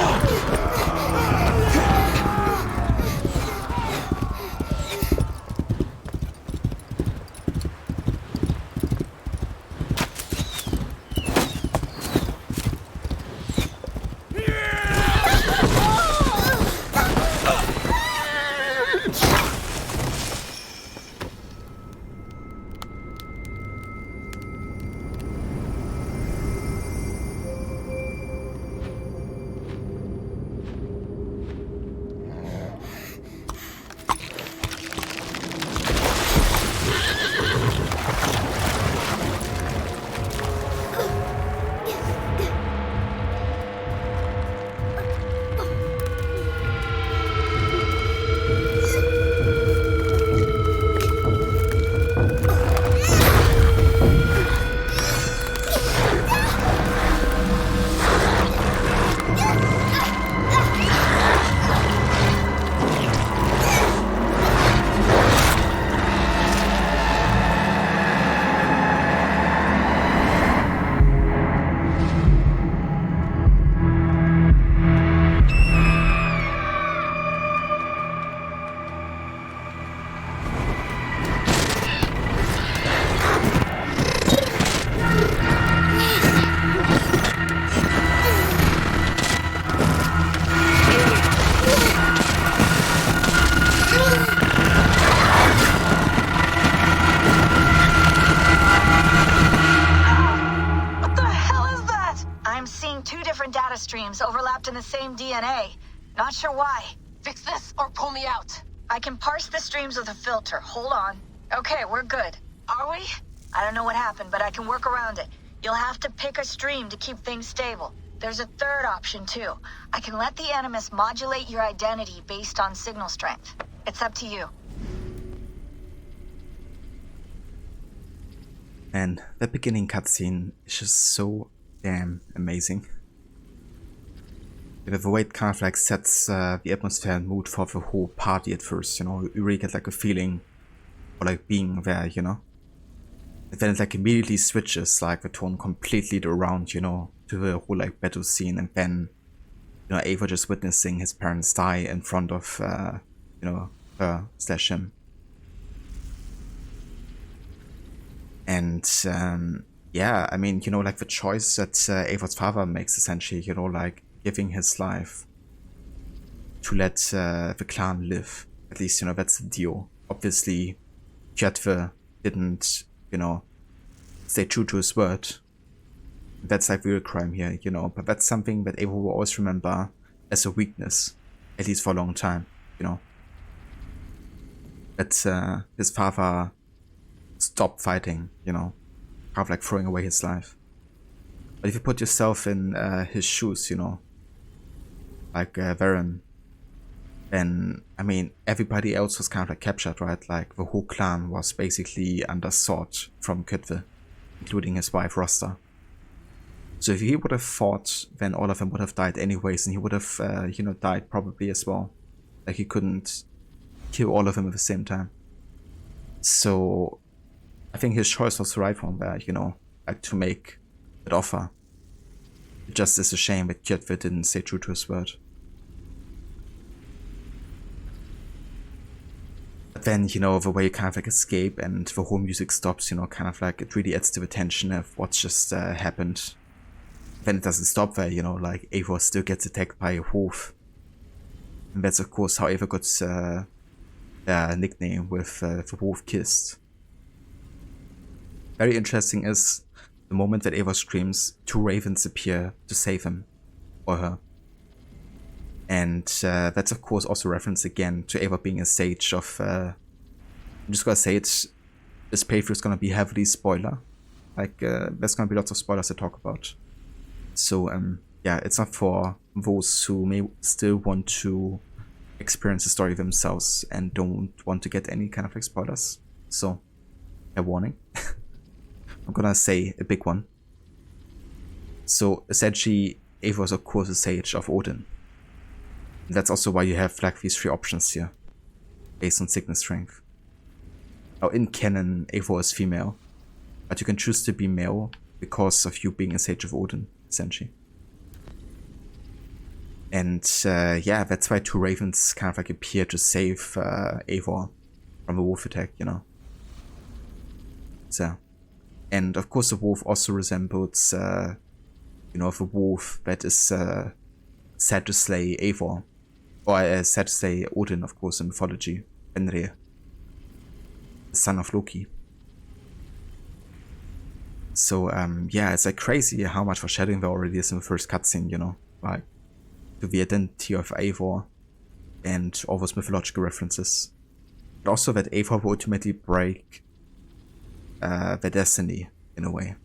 Streams overlapped in the same DNA. Not sure why. Fix this or pull me out. I can parse the streams with a filter. Hold on. Okay, we're good. Are we? I don't know what happened, but I can work around it. You'll have to pick a stream to keep things stable. There's a third option, too. I can let the Animus modulate your identity based on signal strength. It's up to you. And that beginning cutscene is just so damn amazing. The way it kind of like sets the atmosphere and mood for the whole party at first, you know, you really get like a feeling of like being there, you know. And then it like immediately switches like the tone completely around, you know, to the whole like battle scene, and then, you know, Eivor just witnessing his parents die in front of, you know, her / him. And yeah, I mean, you know, like the choice that Eivor's father makes essentially, you know, like giving his life to let the clan live. At least, you know, that's the deal. Obviously, Kjotve didn't, you know, stay true to his word. That's like real crime here, you know, but that's something that Eivor will always remember as a weakness, at least for a long time, you know. That his father stopped fighting, you know, kind of like throwing away his life. But if you put yourself in his shoes, you know, like Varen, then, I mean, everybody else was kind of like captured, right? Like, the whole clan was basically under sword from Kjotve, including his wife, Rosta. So if he would have fought, then all of them would have died anyways, and he would have, you know, died probably as well. Like, he couldn't kill all of them at the same time. So, I think his choice was the right one there, you know, like, to make that offer. It just is a shame that Kjotve didn't stay true to his word. But then, you know, the way you kind of like escape and the whole music stops, you know, kind of like it really adds to the tension of what's just happened. then it doesn't stop there, you know, like Eivor still gets attacked by a wolf. And that's of course how Eivor got their nickname with the wolf kissed. Very interesting is the moment that Eivor screams, 2 ravens appear to save him or her. And that's of course also reference again to Eivor being a sage of... I'm just gonna say it, this playthrough is gonna be heavily spoiler. Like, there's gonna be lots of spoilers to talk about. So, yeah, it's not for those who may still want to experience the story themselves and don't want to get any kind of like spoilers. So, a warning. I'm gonna say a big one. So, essentially, Eivor is of course a sage of Odin. And that's also why you have like these 3 options here, based on sickness strength. Now, in canon, Eivor is female, but you can choose to be male because of you being a sage of Odin, essentially. And yeah, that's why 2 ravens kind of like appear to save Eivor from a wolf attack, you know. So, and of course the wolf also resembles, you know, the wolf that is said to slay Eivor, or said to slay Odin, of course, in mythology, Fenrir, the son of Loki. So, yeah, it's like crazy how much foreshadowing there already is in the first cutscene, you know, like to the identity of Eivor and all those mythological references. But also that Eivor will ultimately break their destiny in a way.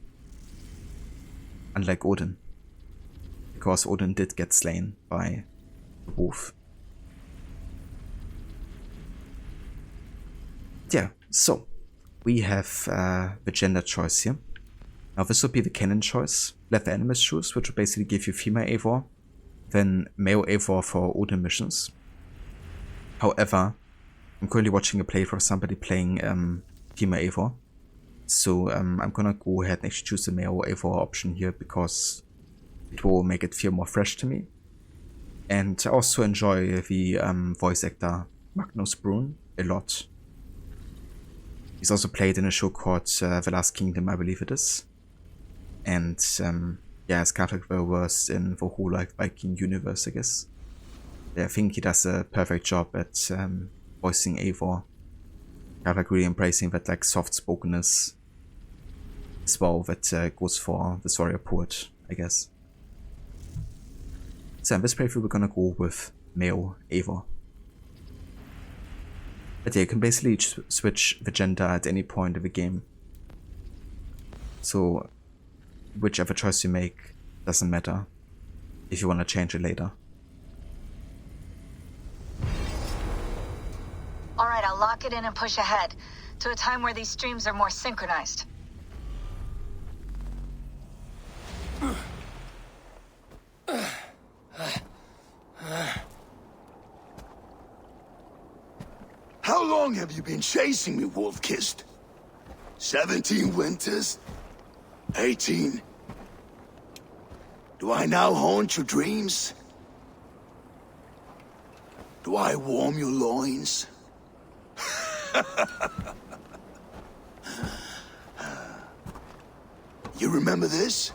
Unlike Odin. Because Odin did get slain by the wolf. Yeah, so we have the gender choice here. Now this would be the canon choice. Let the enemies choose, which would basically give you female Eivor, then male Eivor for Odin missions. However, I'm currently watching a playthrough of somebody playing female Eivor. So I'm gonna go ahead and actually choose the male Eivor option here because it will make it feel more fresh to me. And I also enjoy the voice actor Magnus Brun a lot. He's also played in a show called The Last Kingdom, I believe it is. And yeah, it's kind of like well versed in the whole like Viking universe, I guess. Yeah, I think he does a perfect job at voicing Eivor. Kind of like really embracing that like soft spokenness as well that goes for the warrior poet, I guess. So in this playthrough we're gonna go with male Eivor. But yeah, you can basically switch the gender at any point of the game. So whichever choice you make doesn't matter if you want to change it later. Alright, I'll lock it in and push ahead to a time where these streams are more synchronized. How long have you been chasing me, Wolf-Kissed? 17 winters? 18? Do I now haunt your dreams? Do I warm your loins? You remember this?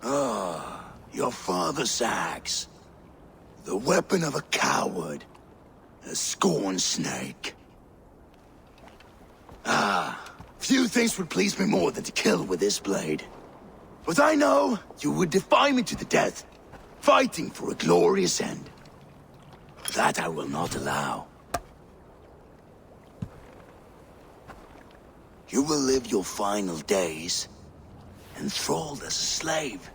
Ah, your father's axe. The weapon of a coward. A scorn snake. Ah, few things would please me more than to kill with this blade. But I know you would defy me to the death, fighting for a glorious end. That I will not allow. You will live your final days enthralled as a slave.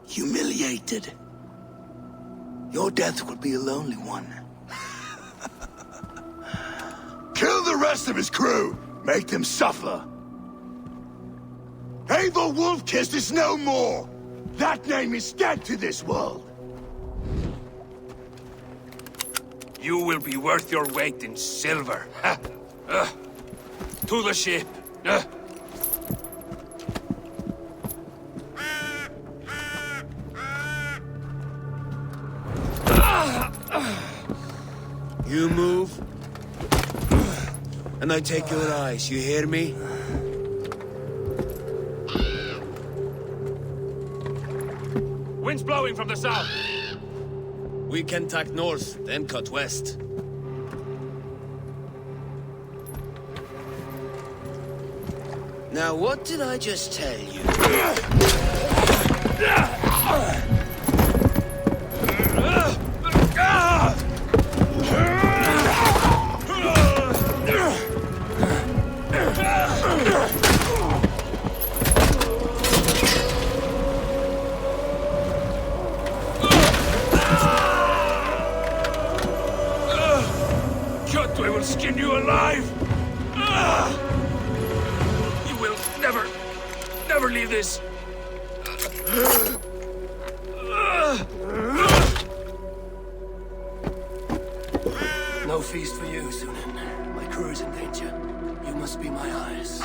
Humiliated. Your death will be a lonely one. Kill the rest of his crew! Make them suffer! Eivor Wolf-Kissed is no more! That name is dead to this world! You will be worth your weight in silver. To the ship. You move, and I take your eyes, you hear me? wind's blowing from the south. We can tack north, then cut west. Now, what did I just tell you? Kjotve will skin you alive! You will never leave this! No feast for you, Sunan. My crew is in danger. You must be my eyes.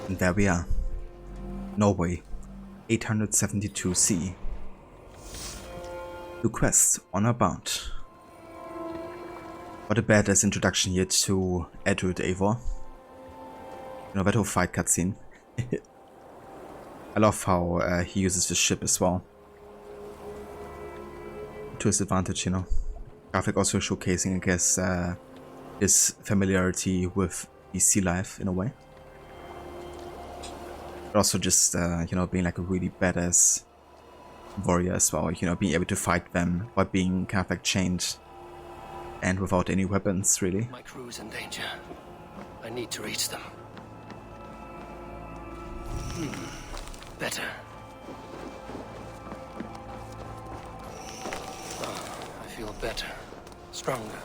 And there we are. Norway, 872C. New quest, Honor Bound. What a badass introduction here to Edward Eivor. You know, that whole fight cutscene. I love how he uses the ship as well. To his advantage, you know. Graphic also showcasing, I guess, his familiarity with the sea life in a way. But also just, you know, being like a really badass warrior as well. You know, being able to fight them while being kind of like chained and without any weapons, really. My crew is in danger. I need to reach them. Better. Oh, I feel better. Stronger.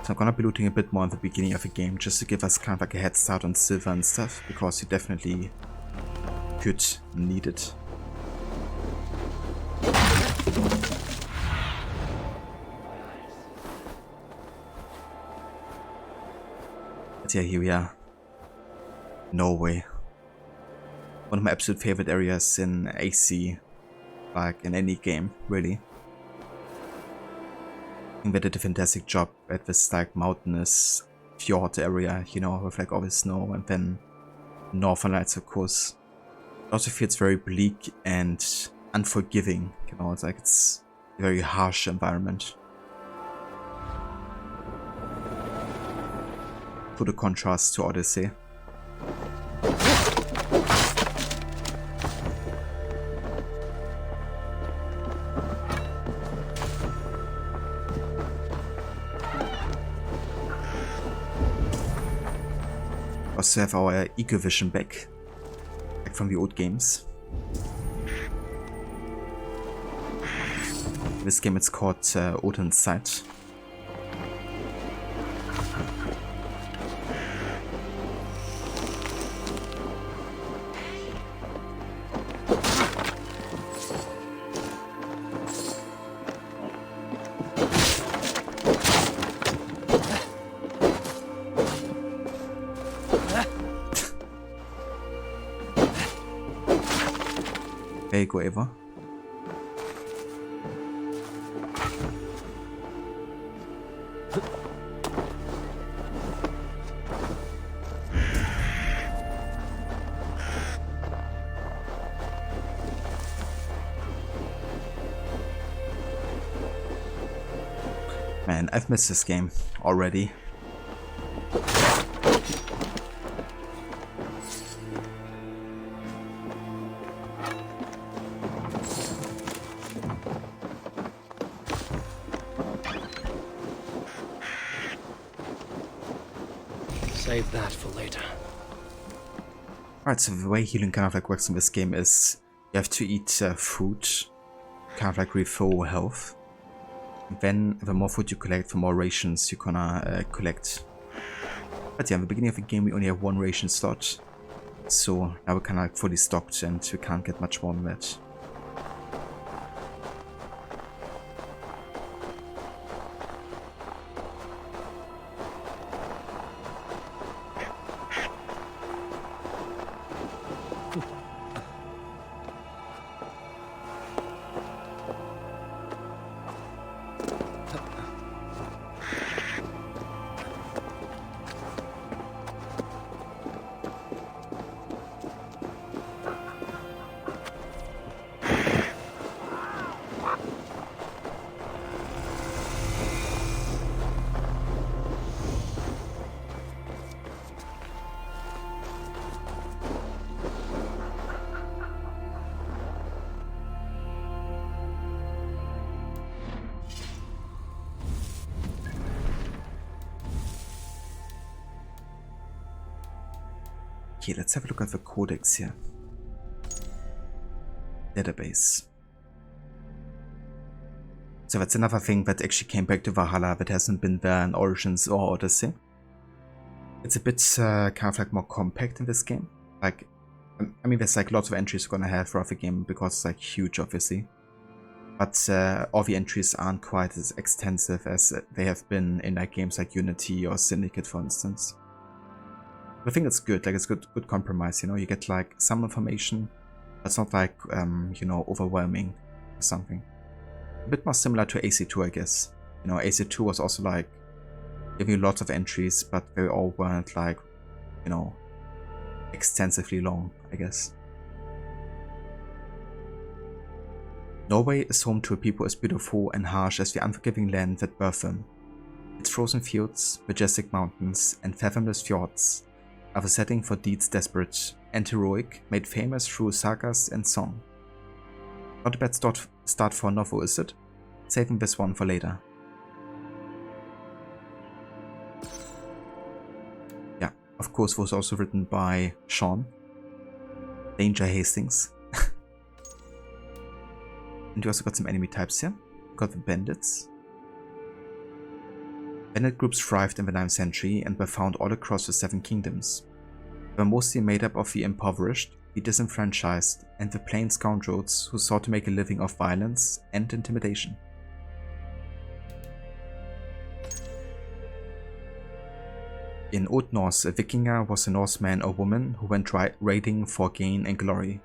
So I'm gonna be looting a bit more in the beginning of the game, just to give us kind of like a head start on silver and stuff, because you definitely could need it. But yeah, here we are. Norway. One of my absolute favorite areas in AC, like in any game, really. I think they did a fantastic job at this like mountainous fjord area, you know, with like all the snow, and then Northern Lights, of course. It also feels very bleak and unforgiving, you know, it's like it's a very harsh environment. To the contrast to Odyssey. Also have our Eco-Vision back from the old games. This game it's called Odin's Sight. There you go, Eva. Man, I've missed this game already. Save that for later. Alright, so the way healing kind of like works in this game is you have to eat food, kind of like refill health. And then the more food you collect, the more rations you're gonna collect. But yeah, in the beginning of the game we only have one ration slot. So now we're kind of like fully stocked and we can't get much more than that. Okay, let's have a look at the codex here. Database. So that's another thing that actually came back to Valhalla that hasn't been there in Origins or Odyssey. It's a bit kind of like more compact in this game. Like, I mean, there's like lots of entries you're gonna have throughout the game because it's like huge, obviously. But all the entries aren't quite as extensive as they have been in like games like Unity or Syndicate, for instance. I think it's good. Like, it's good compromise. You know, you get like some information, but it's not like you know, overwhelming or something. A bit more similar to AC2, I guess. You know, AC2 was also like giving you lots of entries, but they all weren't like, you know, extensively long, I guess. Norway is home to a people as beautiful and harsh as the unforgiving land that birthed them. Its frozen fields, majestic mountains, and fathomless fjords are the setting for deeds desperate and heroic, made famous through sagas and song. Not a bad start for a novel, is it? Saving this one for later. Yeah, of course, was also written by Sean. Danger Hastings. And you also got some enemy types here. You got the bandits. Bandit groups thrived in the 9th century and were found all across the 7 kingdoms. They were mostly made up of the impoverished, the disenfranchised, and the plain scoundrels who sought to make a living off violence and intimidation. In Old Norse, a Vikinger was a Norseman or woman who went raiding for gain and glory,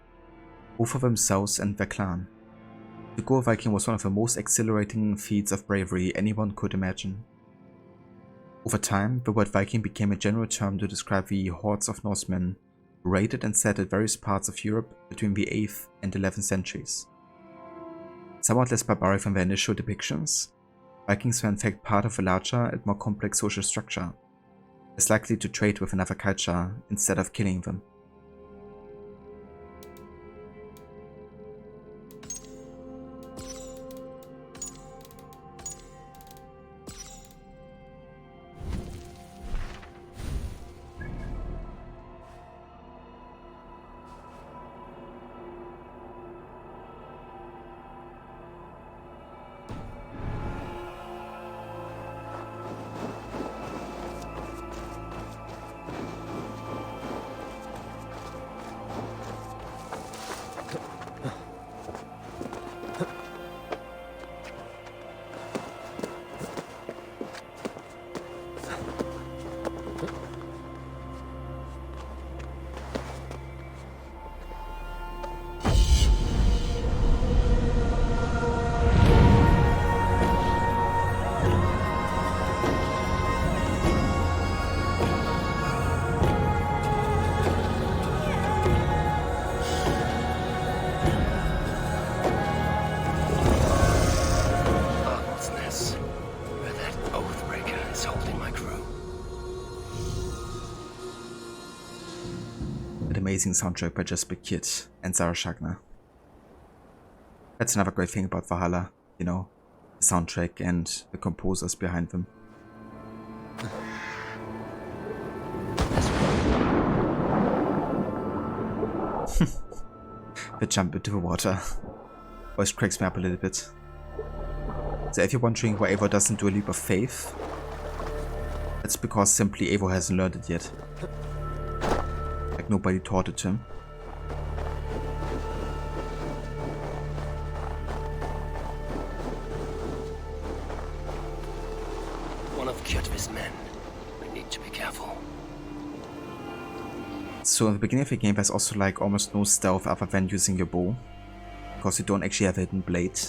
both for themselves and their clan. To go a Viking was one of the most exhilarating feats of bravery anyone could imagine. Over time, the word Viking became a general term to describe the hordes of Norsemen who raided and settled various parts of Europe between the 8th and 11th centuries. Somewhat less barbaric than their initial depictions, Vikings were in fact part of a larger and more complex social structure, less likely to trade with another culture instead of killing them. Amazing soundtrack by Jesper Kid and Sarah Schagner. That's another great thing about Valhalla, you know, the soundtrack and the composers behind them. The jump into the water always cracks me up a little bit. So if you're wondering why Eivor doesn't do a leap of faith, that's because simply Eivor hasn't learned it yet. Nobody taught it to him. One of Kjotve's men. I need to be careful. So in the beginning of the game there's also like almost no stealth other than using your bow, because you don't actually have a hidden blade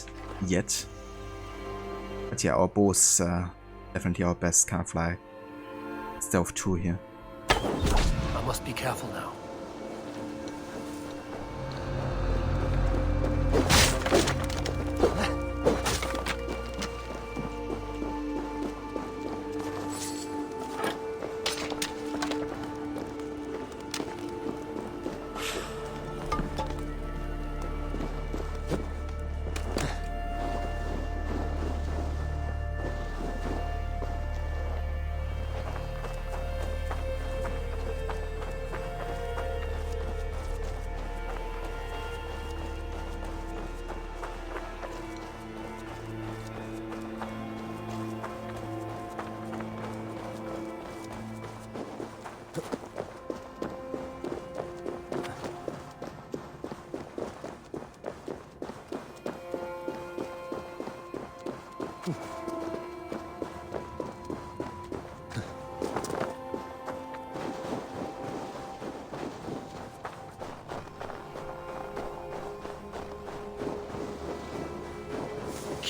yet. But yeah, our bow is definitely our best kind of like stealth tool here. I must be careful now.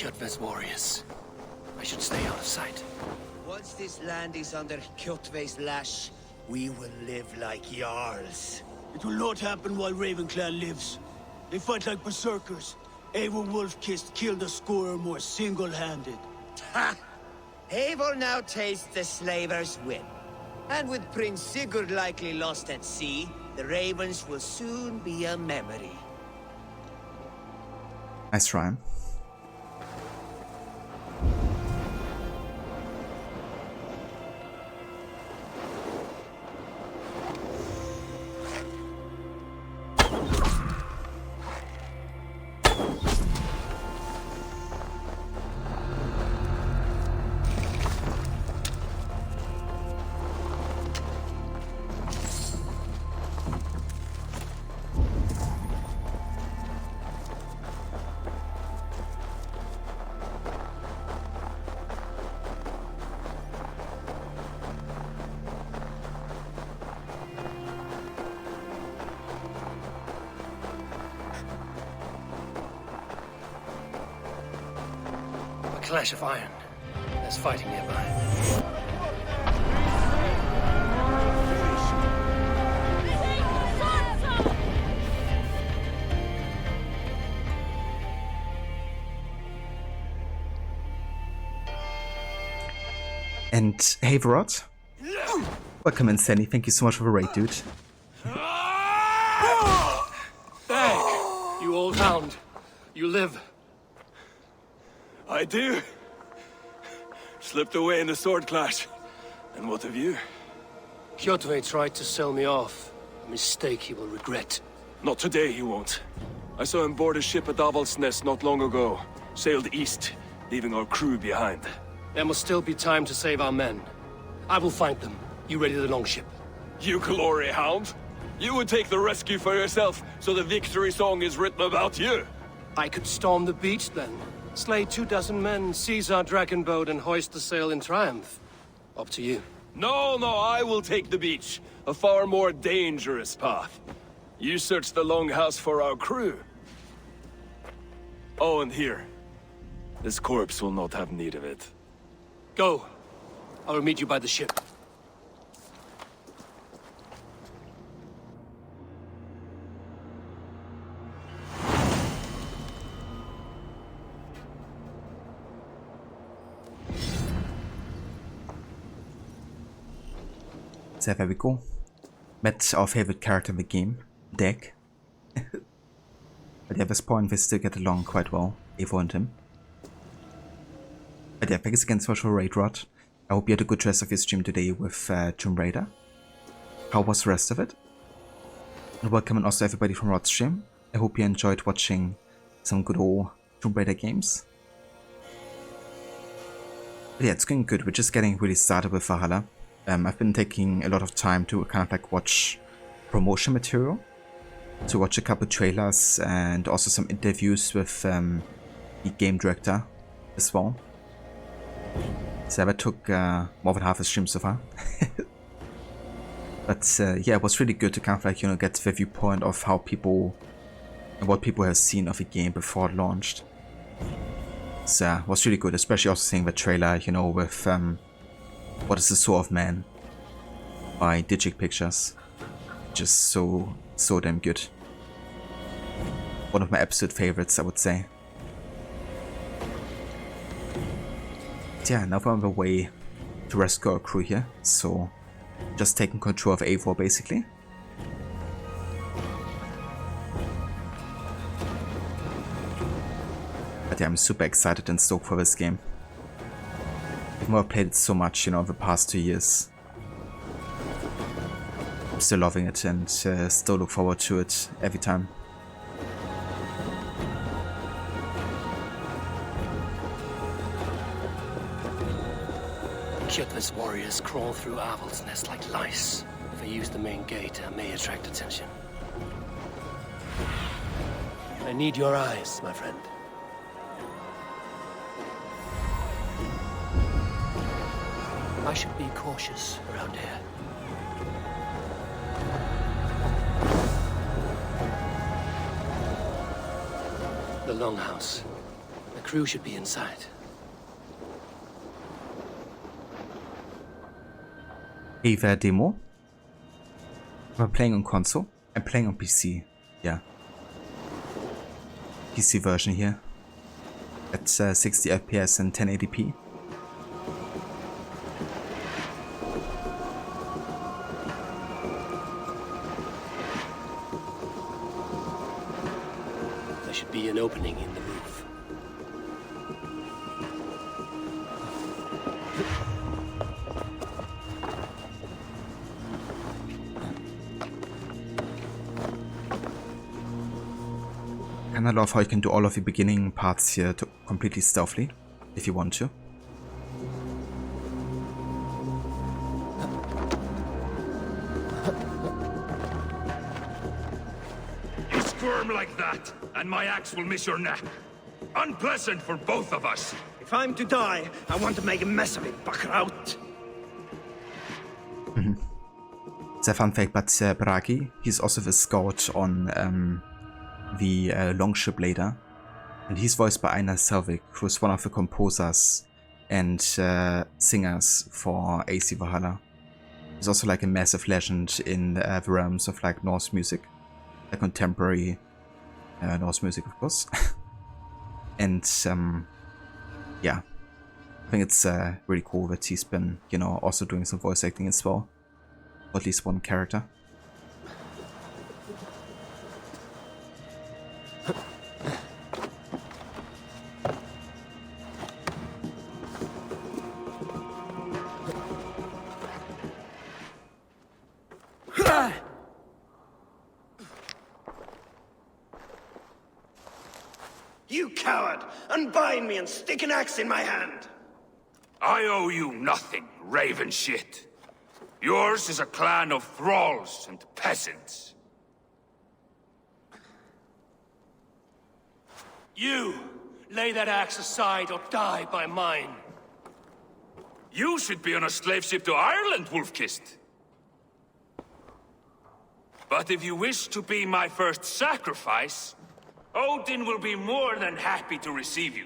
Kjotve's warriors. I should stay out of sight. Once this land is under Kjotve's lash, we will live like Jarls. It will not happen while Raven Clan lives. They fight like berserkers. Eivor Wolf-Kissed killed a score or more single-handed. Ha! Eivor now tastes the slaver's whip. And with Prince Sigurd likely lost at sea, the Ravens will soon be a memory. Nice rhyme. Clash of iron. There's fighting nearby. And hey, Varot. Welcome in, Sandy. Thank you so much for the raid, dude. Back, you old hound. You live. I do. Slipped away in the sword clash. And what of you? Kjotve tried to sell me off. A mistake he will regret. Not today, he won't. I saw him board a ship at Avaldsnes not long ago. Sailed east, leaving our crew behind. There must still be time to save our men. I will find them. You ready the longship? You glory hound? You would take the rescue for yourself, so the victory song is written about you. I could storm the beach then. Slay 24 men, seize our dragon boat, and hoist the sail in triumph. Up to you. No, I will take the beach. A far more dangerous path. You search the longhouse for our crew. Oh, and here. This corpse will not have need of it. Go. I will meet you by the ship. So there we go. Met our favorite character in the game, Deck. But at this point, they still get along quite well, Eivor and him. But yeah, thanks again so much for Raid Rod. I hope you had a good rest of your stream today with Tomb Raider. How was the rest of it? And welcome and also everybody from Rod's stream. I hope you enjoyed watching some good old Tomb Raider games. But yeah, it's going good. We're just getting really started with Valhalla. I've been taking a lot of time to kind of like watch promotion material, to watch a couple trailers and also some interviews with the game director as well. So that took more than half a stream so far. But yeah, it was really good to kind of like, you know, get the viewpoint of how people and what people have seen of the game before it launched. So it was really good, especially also seeing the trailer, you know, with What is the Soul of Man by Digic Pictures. Just so damn good. One of my absolute favorites, I would say. Yeah, now we're on the way to rescue our crew here, so just taking control of Eivor basically. But yeah, I'm super excited and stoked for this game. Even though I've played it so much, you know, over the past 2 years. I'm still loving it and still look forward to it every time. Kjotve's warriors crawl through Avaldsnes like lice. If they use the main gate, I may attract attention. I need your eyes, my friend. I should be cautious around here. The Longhouse. The crew should be inside. Hey, there demo. We're playing on console. I'm playing on PC. Yeah. PC version here. At 60 FPS and 1080p. There should be an opening in the roof. And I love how you can do all of the beginning parts here to completely stealthily, if you want to. You squirm like that, and my axe will miss your neck. Unpleasant for both of us. If I'm to die, I want to make a mess of it, Bakraut. It's a fun fact, but Bragi, he's also the scout on the longship later, and he's voiced by Einar Selvik, who's one of the composers and singers for AC Valhalla. He's also like a massive legend in the realms of like Norse music, like contemporary Norse music, of course. And yeah, I think it's really cool that he's been, you know, also doing some voice acting as well, or at least one character. You coward! Unbind me and stick an axe in my hand! I owe you nothing, raven shit. Yours is a clan of thralls and peasants. You! Lay that axe aside or die by mine. You should be on a slave ship to Ireland, Wolf-Kissed. But if you wish to be my first sacrifice, Odin will be more than happy to receive you.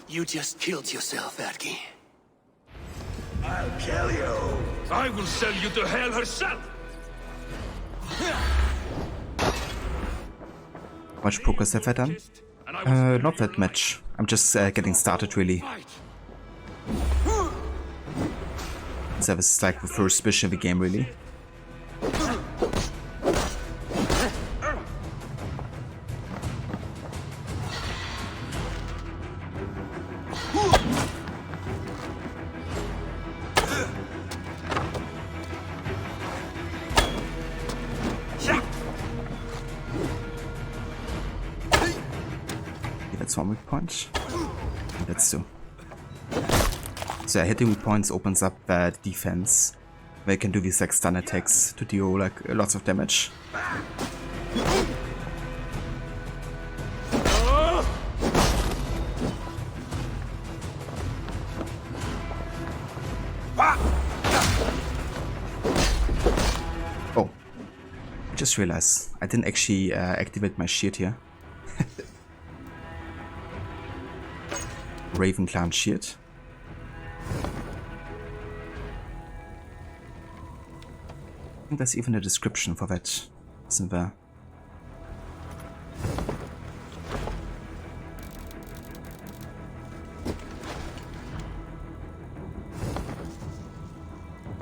You just killed yourself, Erki. I'll kill you! I will sell you to Hell herself! Much progress have I done? Not that much. I'm just getting started, really. So this is like the first mission of the game, really. That's one weak point. That's two. So hitting weak points opens up the defense, where you can do these like stun attacks to deal like lots of damage. Oh, I just realized I didn't actually activate my shield here. Raven Clan shield. I think there's even a description for that, isn't there?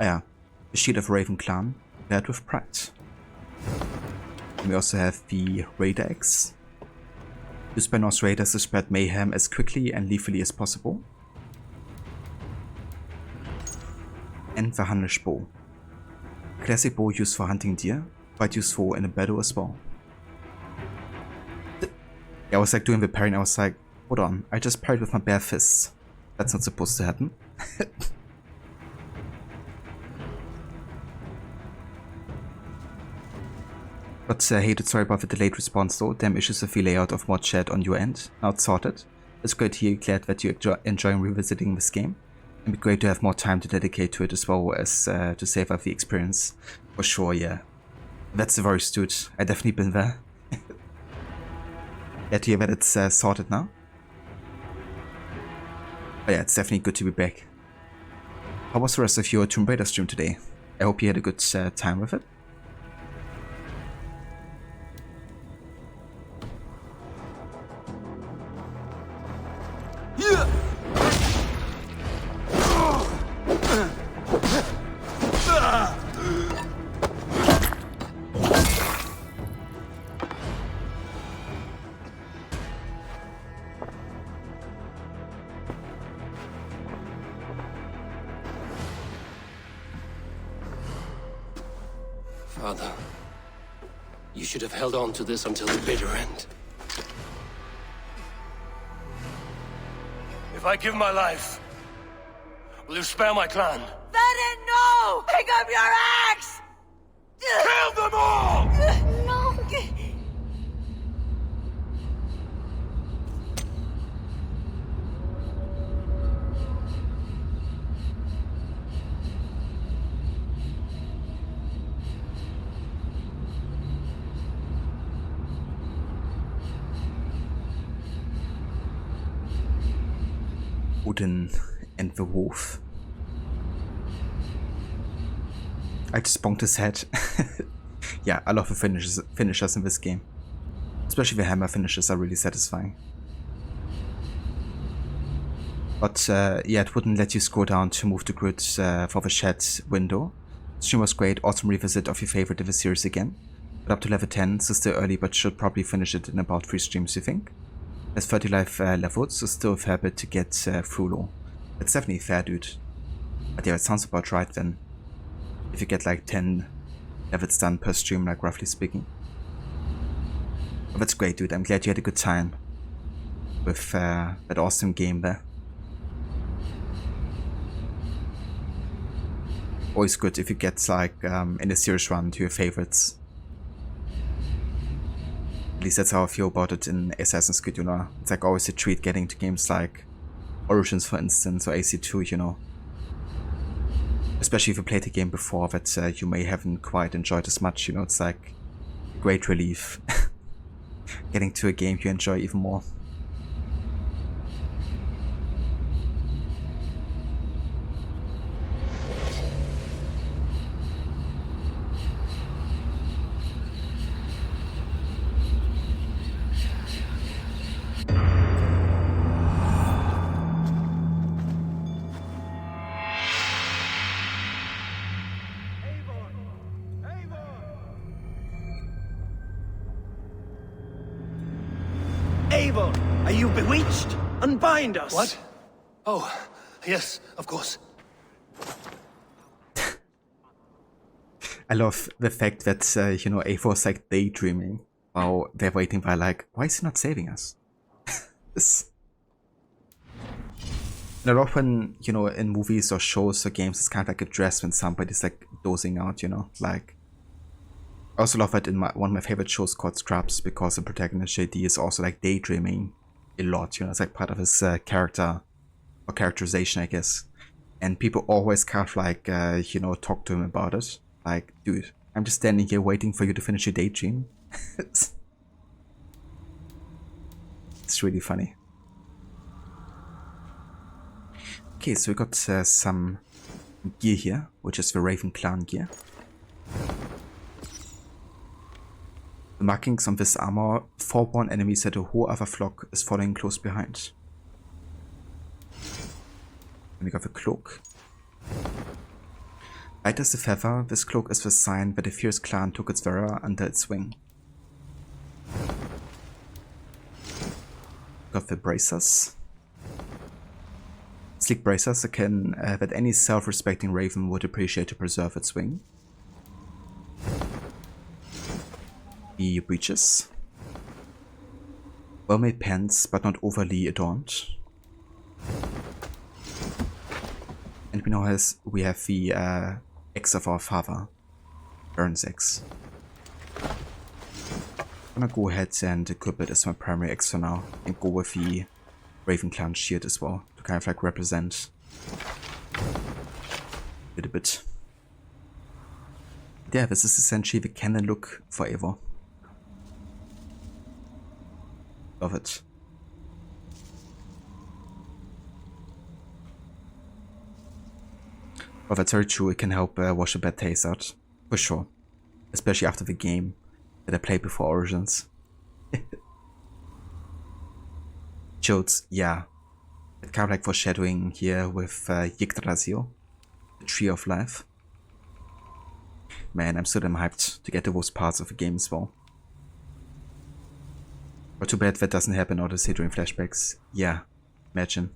Ah, yeah, the shield of Raven Clan, paired with pride. And we also have the Raider Axe, used by Norse raiders to spread mayhem as quickly and lethally as possible. And the Hannish bow. Classic bow used for hunting deer, quite useful in a battle as well. Yeah, I was like doing the parrying, I was like, hold on, I just parried with my bare fists. That's not supposed to happen. But hated sorry about the delayed response though, damn issues of the layout of mod chat on your end. Now it's sorted. It's great to hear, glad that you're enjoying revisiting this game. It'd be great to have more time to dedicate to it as well as to save up the experience. For sure, yeah. That's the very dude. I definitely been there. Glad to hear that it's sorted now. But yeah, it's definitely good to be back. How was the rest of your Tomb Raider stream today? I hope you had a good time with it. Father, you should have held on to this until the bitter end. If I give my life, will you spare my clan? Venom, no! Pick up your axe! Kill them all! No! Odin and the Wolf. I just bonked his head. Yeah, I love the finishers in this game. Especially the hammer finishes are really satisfying. But yeah, it wouldn't let you scroll down to move the grid for the chat window. Stream was great, awesome revisit of your favorite in the series again. But up to level 10, so still early, but should probably finish it in about 3 streams, you think? There's 30 life levels, so still a fair bit to get through though. It's definitely fair, dude. But yeah, it sounds about right then. If you get like 10 levels done per stream, like roughly speaking. But that's great, dude. I'm glad you had a good time with that awesome game there. Always good if you get like in a series run to your favorites. At least that's how I feel about it in Assassin's Creed, you know. It's like always a treat getting to games like Origins, for instance, or AC2, you know. Especially if you played the game before that you may haven't quite enjoyed as much, you know. It's like a great relief getting to a game you enjoy even more. Avon, are you bewitched? Unbind us! What? Oh, yes, of course. I love the fact that, you know, Eivor's like daydreaming while they're waiting by like, why is he not saving us? And I love when, you know, in movies or shows or games, it's kind of like addressed when somebody's like dozing out, you know, like. I also love that in one of my favorite shows called Scrubs, because the protagonist JD is also like daydreaming a lot, you know, it's like part of his character or characterization, I guess. And people always kind of like, you know, talk to him about it. Like, dude, I'm just standing here waiting for you to finish your daydream. It's really funny. Okay, so we got some gear here, which is the Raven Clan gear. The markings on this armor forewarn enemies that a whole other flock is following close behind. And we got the cloak. Light as a feather, this cloak is the sign that a fierce clan took its wearer under its wing. Got the bracers. Sleek bracers that any self-respecting raven would appreciate to preserve its wing. The breeches. Well-made pants, but not overly adorned. And we have the axe of our father, Baron's axe. I'm gonna go ahead and equip it as my primary axe for now, and go with the Raven Clan shield as well, to kind of like represent it a bit. Yeah, this is essentially the canon look for Eivor. Love it. But that's very true, it can help wash a bad taste out. For sure. Especially after the game that I played before Origins. Chills, yeah. It's kind of like foreshadowing here with Yggdrasil, the Tree of Life. Man, I'm so damn hyped to get to those parts of the game as well. But too bad that doesn't happen obviously during flashbacks. Yeah, imagine.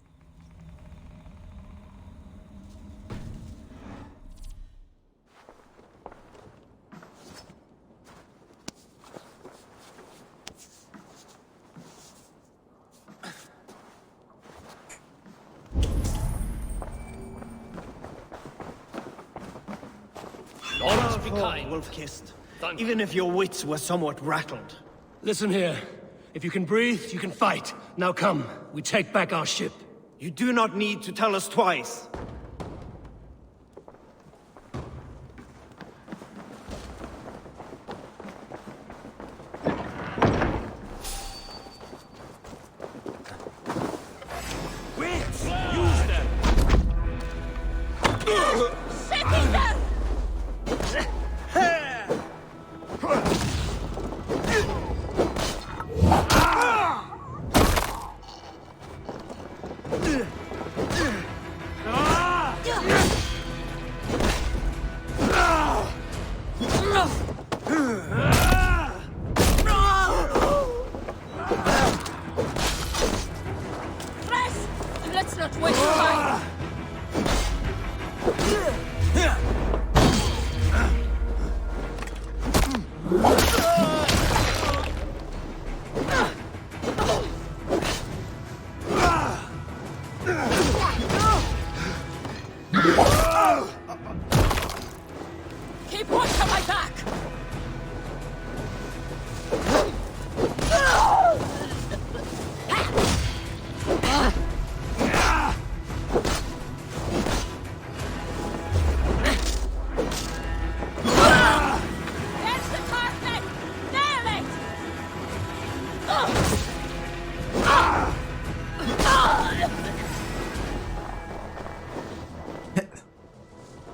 Wolf-kissed. Even if your wits were somewhat rattled. Listen here. If you can breathe, you can fight. Now come, we take back our ship. You do not need to tell us twice.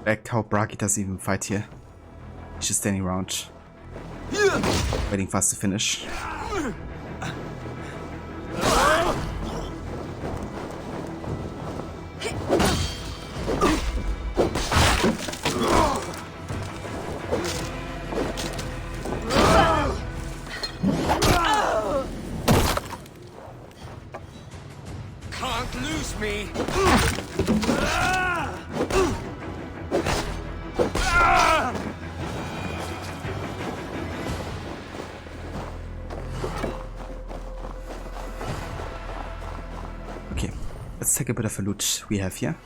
Like how Bragi doesn't even fight here. He's just standing around, waiting for us to finish. Can't lose me. Okay, let's take a bit of a loot we have here.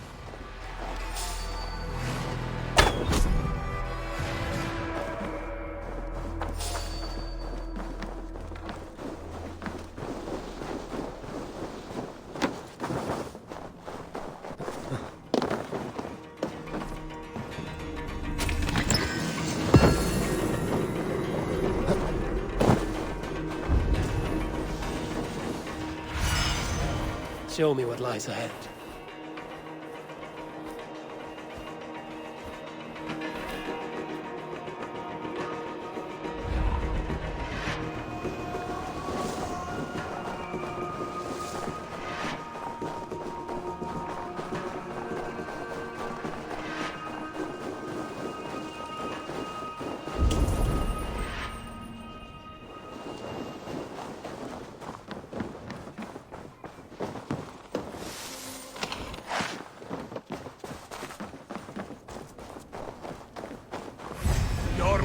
Show me what lies ahead.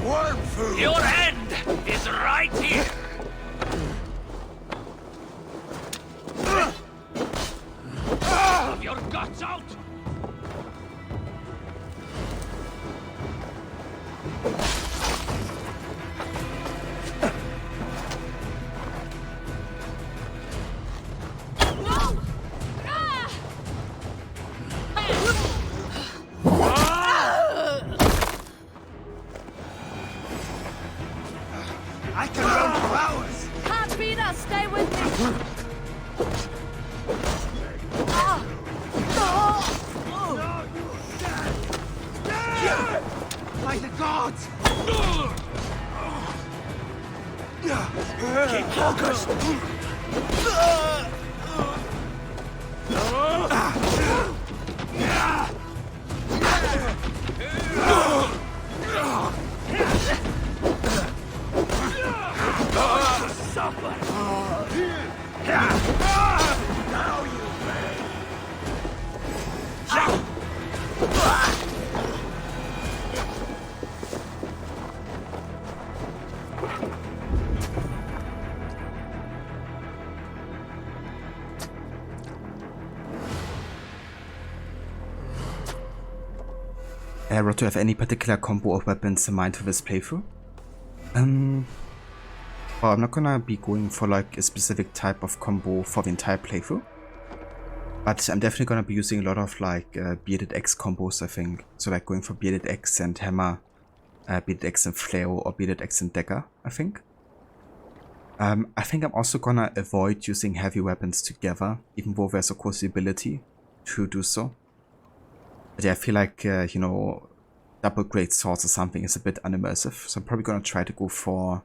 Worm food! Your end is right here! Have your guts out! I can run for hours. Can't beat us. Stay with me. By the gods! Keep focused! Suffer! Now you pay! Rod, do you have any particular combo of weapons in mind for this playthrough? Well, I'm not gonna be going for like a specific type of combo for the entire playthrough, but I'm definitely gonna be using a lot of like bearded X combos, I think. So like going for bearded X and hammer, bearded X and flail, or bearded X and dagger, I think. I think I'm also gonna avoid using heavy weapons together, even though there's of course the ability to do so. But yeah, I feel like, you know, double great swords or something is a bit unimmersive, so I'm probably gonna try to go for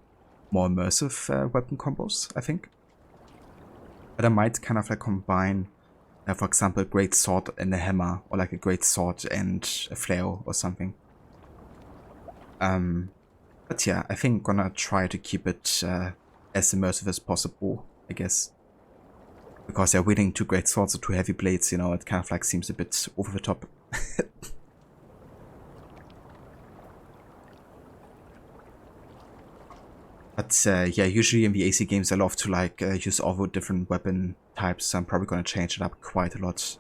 more immersive weapon combos, I think. But I might kind of like combine, for example, a great sword and a hammer, or like a great sword and a flail or something. But yeah, I think I'm gonna try to keep it as immersive as possible, I guess. Because they're wielding two great swords or two heavy blades, you know, it kind of like seems a bit over the top. But yeah, usually in the AC games I love to like use all the different weapon types, so I'm probably gonna change it up quite a lot.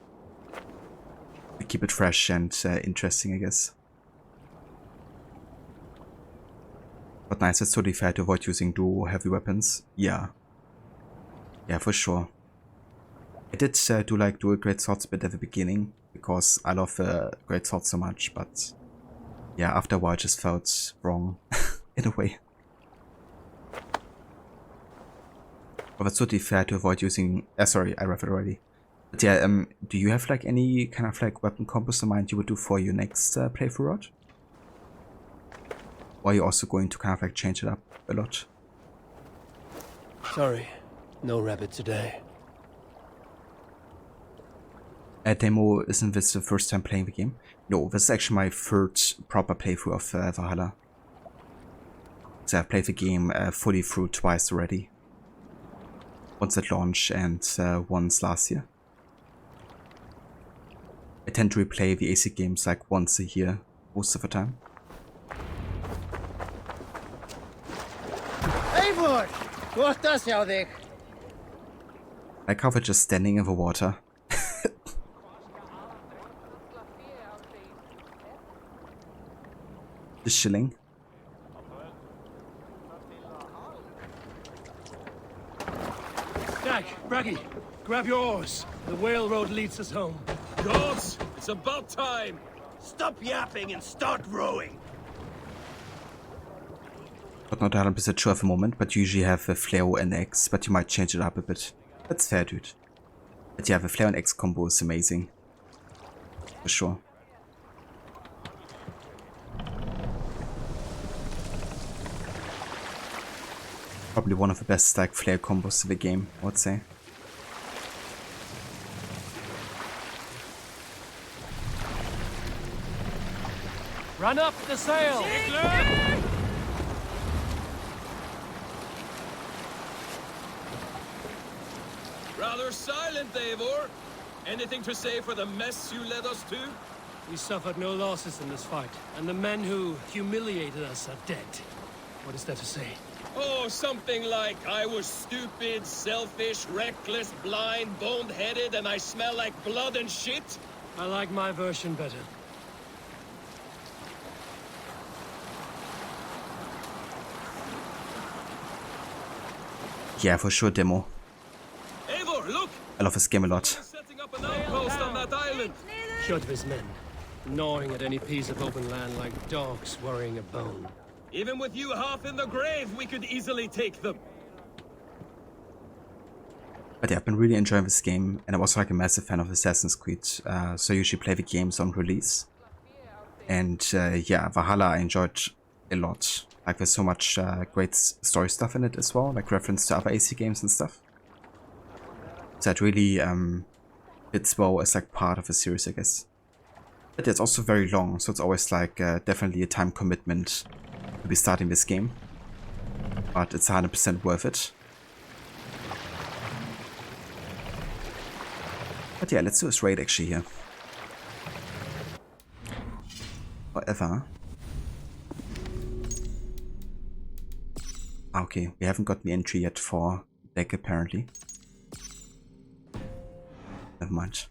To keep it fresh and interesting, I guess. But nice, it's totally fair to avoid using dual heavy weapons. Yeah. Yeah, for sure. I did do like dual great swords a bit at the beginning, because I love great swords so much, but yeah, after a while it just felt wrong, in a way. But it's totally fair to avoid using... sorry, I read it already. But yeah, do you have like any kind of like weapon combos in mind you would do for your next playthrough, Rod? Or are you also going to kind of like change it up a lot? Sorry, no rabbit today. Demo, isn't this the first time playing the game? No, this is actually my third proper playthrough of Valhalla. So I've played the game fully through twice already. Once at launch and once last year. I tend to replay the AC games like once a year, most of the time. Eivor! Gott að sjá þig! Like how they're just standing in the water. Just chilling. Dag, Braggy, grab your oars. The whale road leads us home. Gods, it's about time! Stop yapping and start rowing! But not 100% sure at the moment, but you usually have a flail and X, but you might change it up a bit. That's fair, dude. But yeah, the flail and X combo is amazing. For sure. Probably one of the best like flare combos in the game, I would say. Run up the sail! Rather silent, Eivor. Anything to say for the mess you led us to? We suffered no losses in this fight, and the men who humiliated us are dead. What is there to say? Oh, something like, I was stupid, selfish, reckless, blind, bone-headed, and I smell like blood and shit? I like my version better. Yeah, for sure, Demo. Eivor, look! I love this game a lot. Setting up an outpost on that island. Kjotve's men, gnawing at any piece of open land like dogs worrying a bone. Even with you half in the grave, we could easily take them. But yeah, I've been really enjoying this game, and I'm also like a massive fan of Assassin's Creed, so I usually play the games on release. And yeah, Valhalla I enjoyed a lot. Like there's so much great story stuff in it as well, like reference to other AC games and stuff. So it really fits well as like part of the series, I guess. But it's also very long, so it's always like definitely a time commitment to be starting this game. But it's 100% worth it. But yeah, let's do this raid actually here. However... Okay, we haven't got the entry yet for deck apparently. Never mind.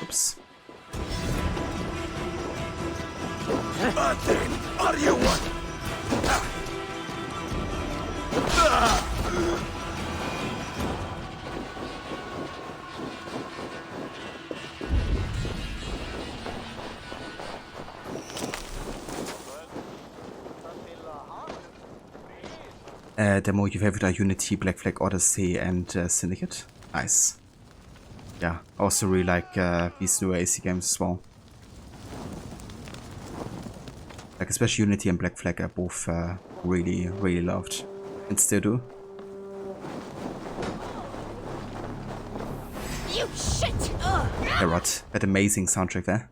Oops. What do you want? Demo, your favorite are Unity, Black Flag, Odyssey, and Syndicate. Nice. Yeah, I also really like these newer AC games as well. Like especially Unity and Black Flag I both really, really loved. And still do. You shit! Yeah, right. That amazing soundtrack there.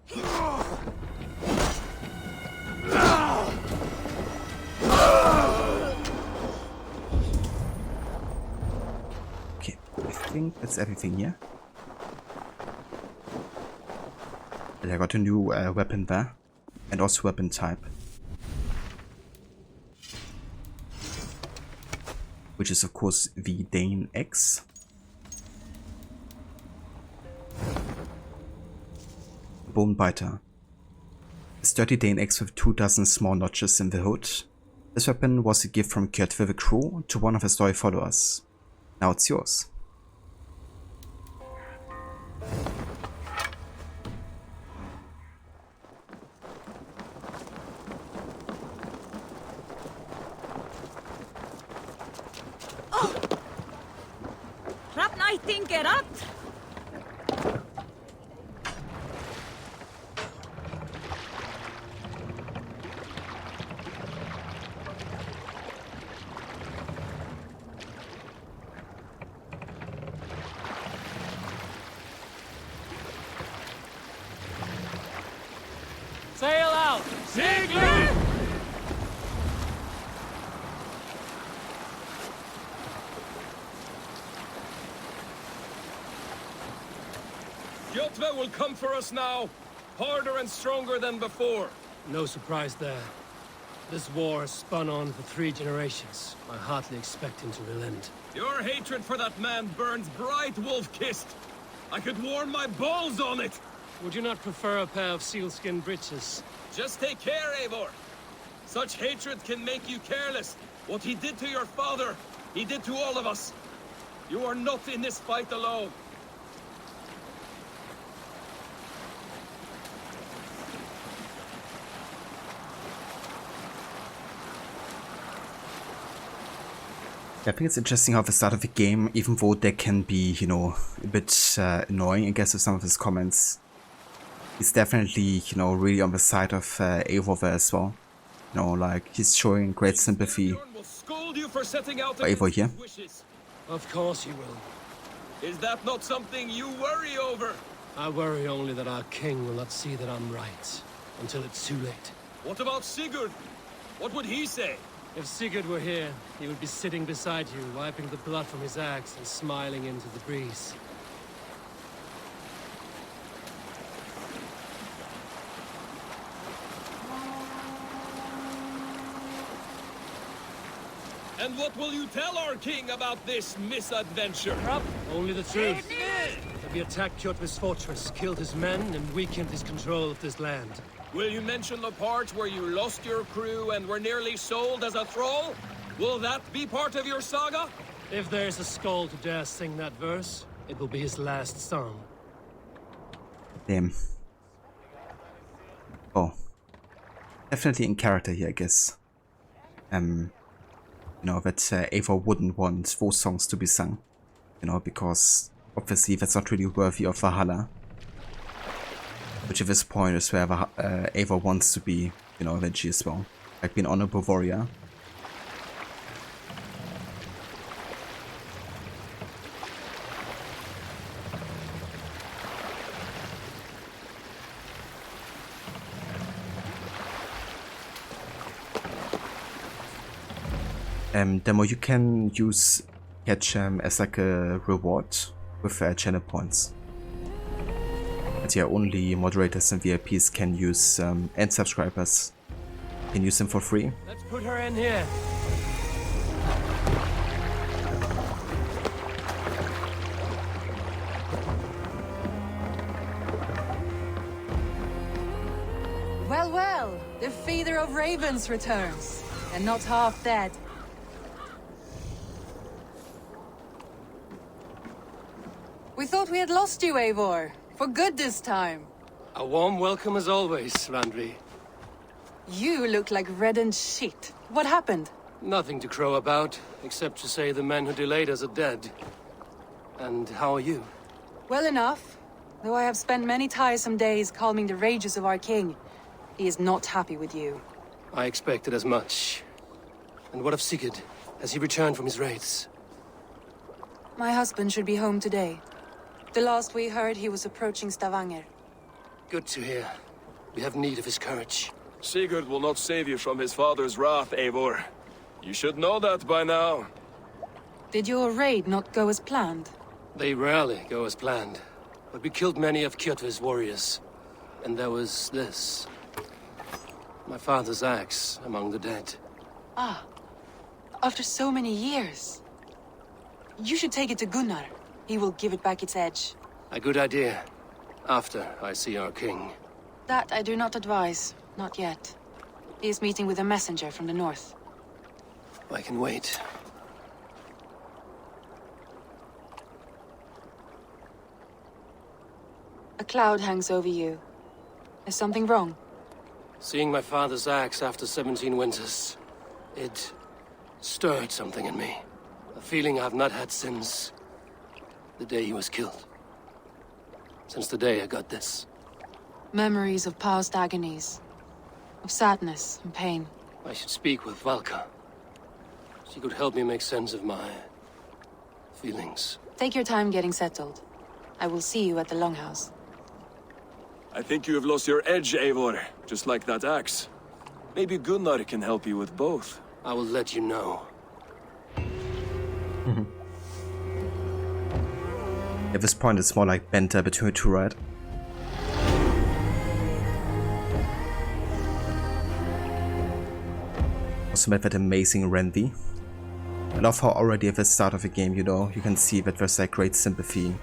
Okay, I think that's everything here. And I got a new weapon there. And also weapon type. Which is of course the Dane X. Bone Biter. A sturdy Dane X with 2 small notches in the hood. This weapon was a gift from Kurt with the crew to one of his loyal followers. Now it's yours. Get up! Sail out! Sigler! Jotve will come for us now, harder and stronger than before. No surprise there. This war has spun on for 3 generations. I hardly expect him to relent. Your hatred for that man burns bright, wolf-kissed. I could warm my balls on it. Would you not prefer a pair of sealskin breeches? Just take care, Eivor. Such hatred can make you careless. What he did to your father, he did to all of us. You are not in this fight alone. I think it's interesting how at the start of the game, even though there can be, you know, a bit annoying, I guess, with some of his comments, he's definitely, you know, really on the side of Eivor there as well. You know, like, he's showing great sympathy for Eivor here. Of course he will. Is that not something you worry over? I worry only that our king will not see that I'm right, until it's too late. What about Sigurd? What would he say? If Sigurd were here, he would be sitting beside you, wiping the blood from his axe and smiling into the breeze. And what will you tell our king about this misadventure? Only the truth. That we attacked Kjotve's fortress, killed his men, and weakened his control of this land. Will you mention the part where you lost your crew and were nearly sold as a thrall? Will that be part of your saga? If there's a skull to dare sing that verse, it will be his last song. Damn. Oh. Definitely in character here, I guess. You know, that Eivor wouldn't want those songs to be sung. You know, because obviously that's not really worthy of Valhalla. Which at this point is where Eivor wants to be, you know, eventually as well. Like being an honorable warrior. Demo, you can use catch as like a reward with channel points. But yeah, only moderators and VIPs can use, and subscribers can use them for free. Let's put her in here. Well, well, the feeder of ravens returns, and not half dead. We thought we had lost you, Eivor. For good this time. A warm welcome as always, Randvi. You look like reddened shit. What happened? Nothing to crow about, except to say the men who delayed us are dead. And how are you? Well enough. Though I have spent many tiresome days calming the rages of our king. He is not happy with you. I expected as much. And what of Sigurd? Has he returned from his raids? My husband should be home today. The last we heard, he was approaching Stavanger. Good to hear. We have need of his courage. Sigurd will not save you from his father's wrath, Eivor. You should know that by now. Did your raid not go as planned? They rarely go as planned. But we killed many of Kjotve's warriors. And there was this. My father's axe among the dead. Ah. After so many years. You should take it to Gunnar. He will give it back its edge. A good idea. After I see our king. That I do not advise. Not yet. He is meeting with a messenger from the north. I can wait. A cloud hangs over you. Is something wrong? Seeing my father's axe after 17 winters, it stirred something in me. A feeling I've not had since the day he was killed. Since the day I got this. Memories of past agonies. Of sadness and pain. I should speak with Valka. She could help me make sense of my feelings. Take your time getting settled. I will see you at the Longhouse. I think you have lost your edge, Eivor. Just like that axe. Maybe Gunnar can help you with both. I will let you know. At this point, it's more like banter between the two, right? Also met that amazing Randvi. I love how already at the start of the game, you know, you can see that there's like great sympathy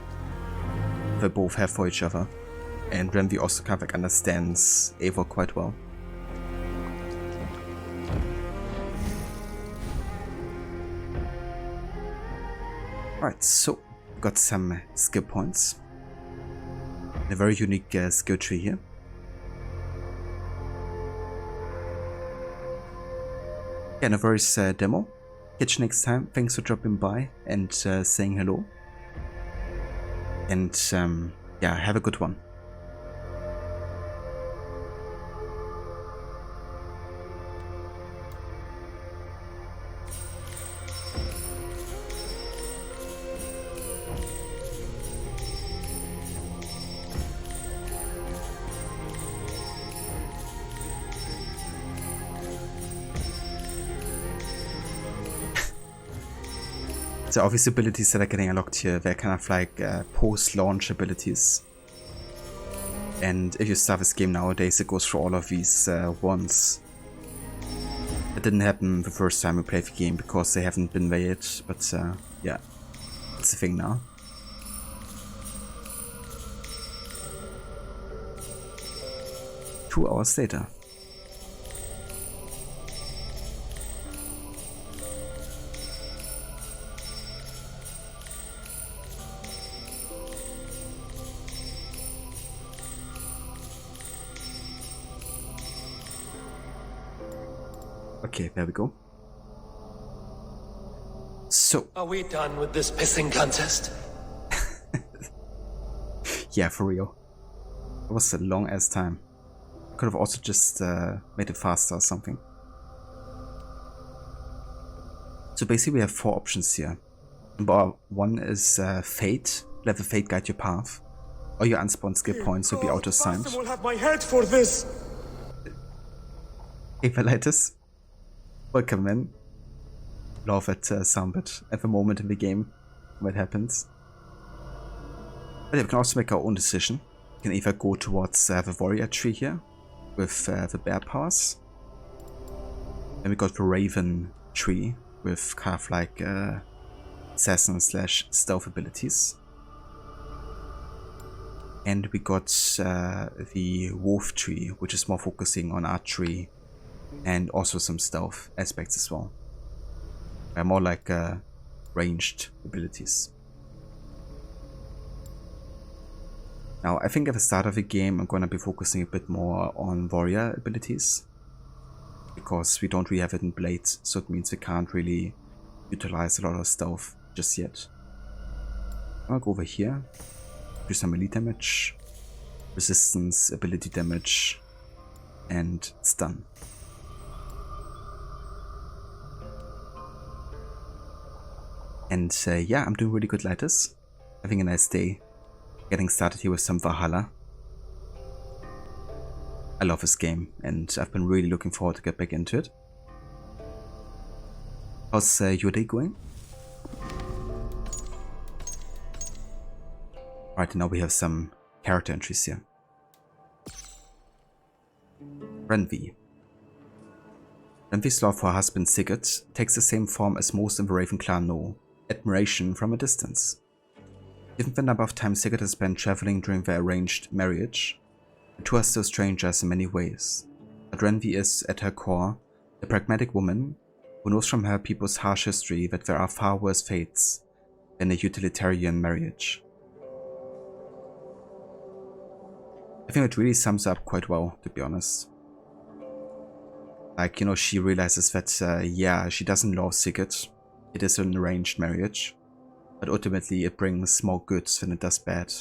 they both have for each other. And Randvi also kind of like understands Eivor quite well. Alright, so got some skill points. A very unique skill tree here. Yeah, and a very demo. Catch you next time. Thanks for dropping by and saying hello. And yeah, have a good one. So obviously abilities that are getting unlocked here, they're kind of like post-launch abilities. And if you start this game nowadays, it goes through all of these once. It didn't happen the first time we played the game because they haven't been there yet, but yeah, it's a thing now. Two hours later. Okay, there we go. So. Are we done with this pissing contest? Yeah, for real. It was a long ass time. Could have also just made it faster or something. So basically we have 4 options here. Number 1 is Fate. Let the Fate guide your path. Or your unspawned skill points will be auto-assigned. will have my head for this. Hey Velitis. Welcome in. Love that sound bit at the moment in the game when it happens. But yeah, we can also make our own decision. We can either go towards the warrior tree here with the bear powers. Then we got the raven tree with kind of like assassin / stealth abilities. And we got the wolf tree, which is more focusing on archery and also some stealth aspects as well. They're more like ranged abilities. Now, I think at the start of the game, I'm going to be focusing a bit more on warrior abilities, because we don't really have it in Blades, so it means we can't really utilize a lot of stealth just yet. I'll go over here, do some melee damage, resistance, ability damage, and stun. And yeah, I'm doing really good like this. Having a nice day. Getting started here with some Valhalla. I love this game and I've been really looking forward to get back into it. How's your day going? Right, now we have some character entries here. Renvi. Renvi's love for her husband Sigurd takes the same form as most in the Raven clan know. Admiration from a distance. Given the number of times Sigurd has spent traveling during their arranged marriage, the two are still strangers in many ways. But Renvi is, at her core, a pragmatic woman who knows from her people's harsh history that there are far worse fates than a utilitarian marriage. I think it really sums up quite well, to be honest. Like, you know, she realizes that, yeah, she doesn't love Sigurd. It is an arranged marriage, but ultimately it brings more goods than it does bad,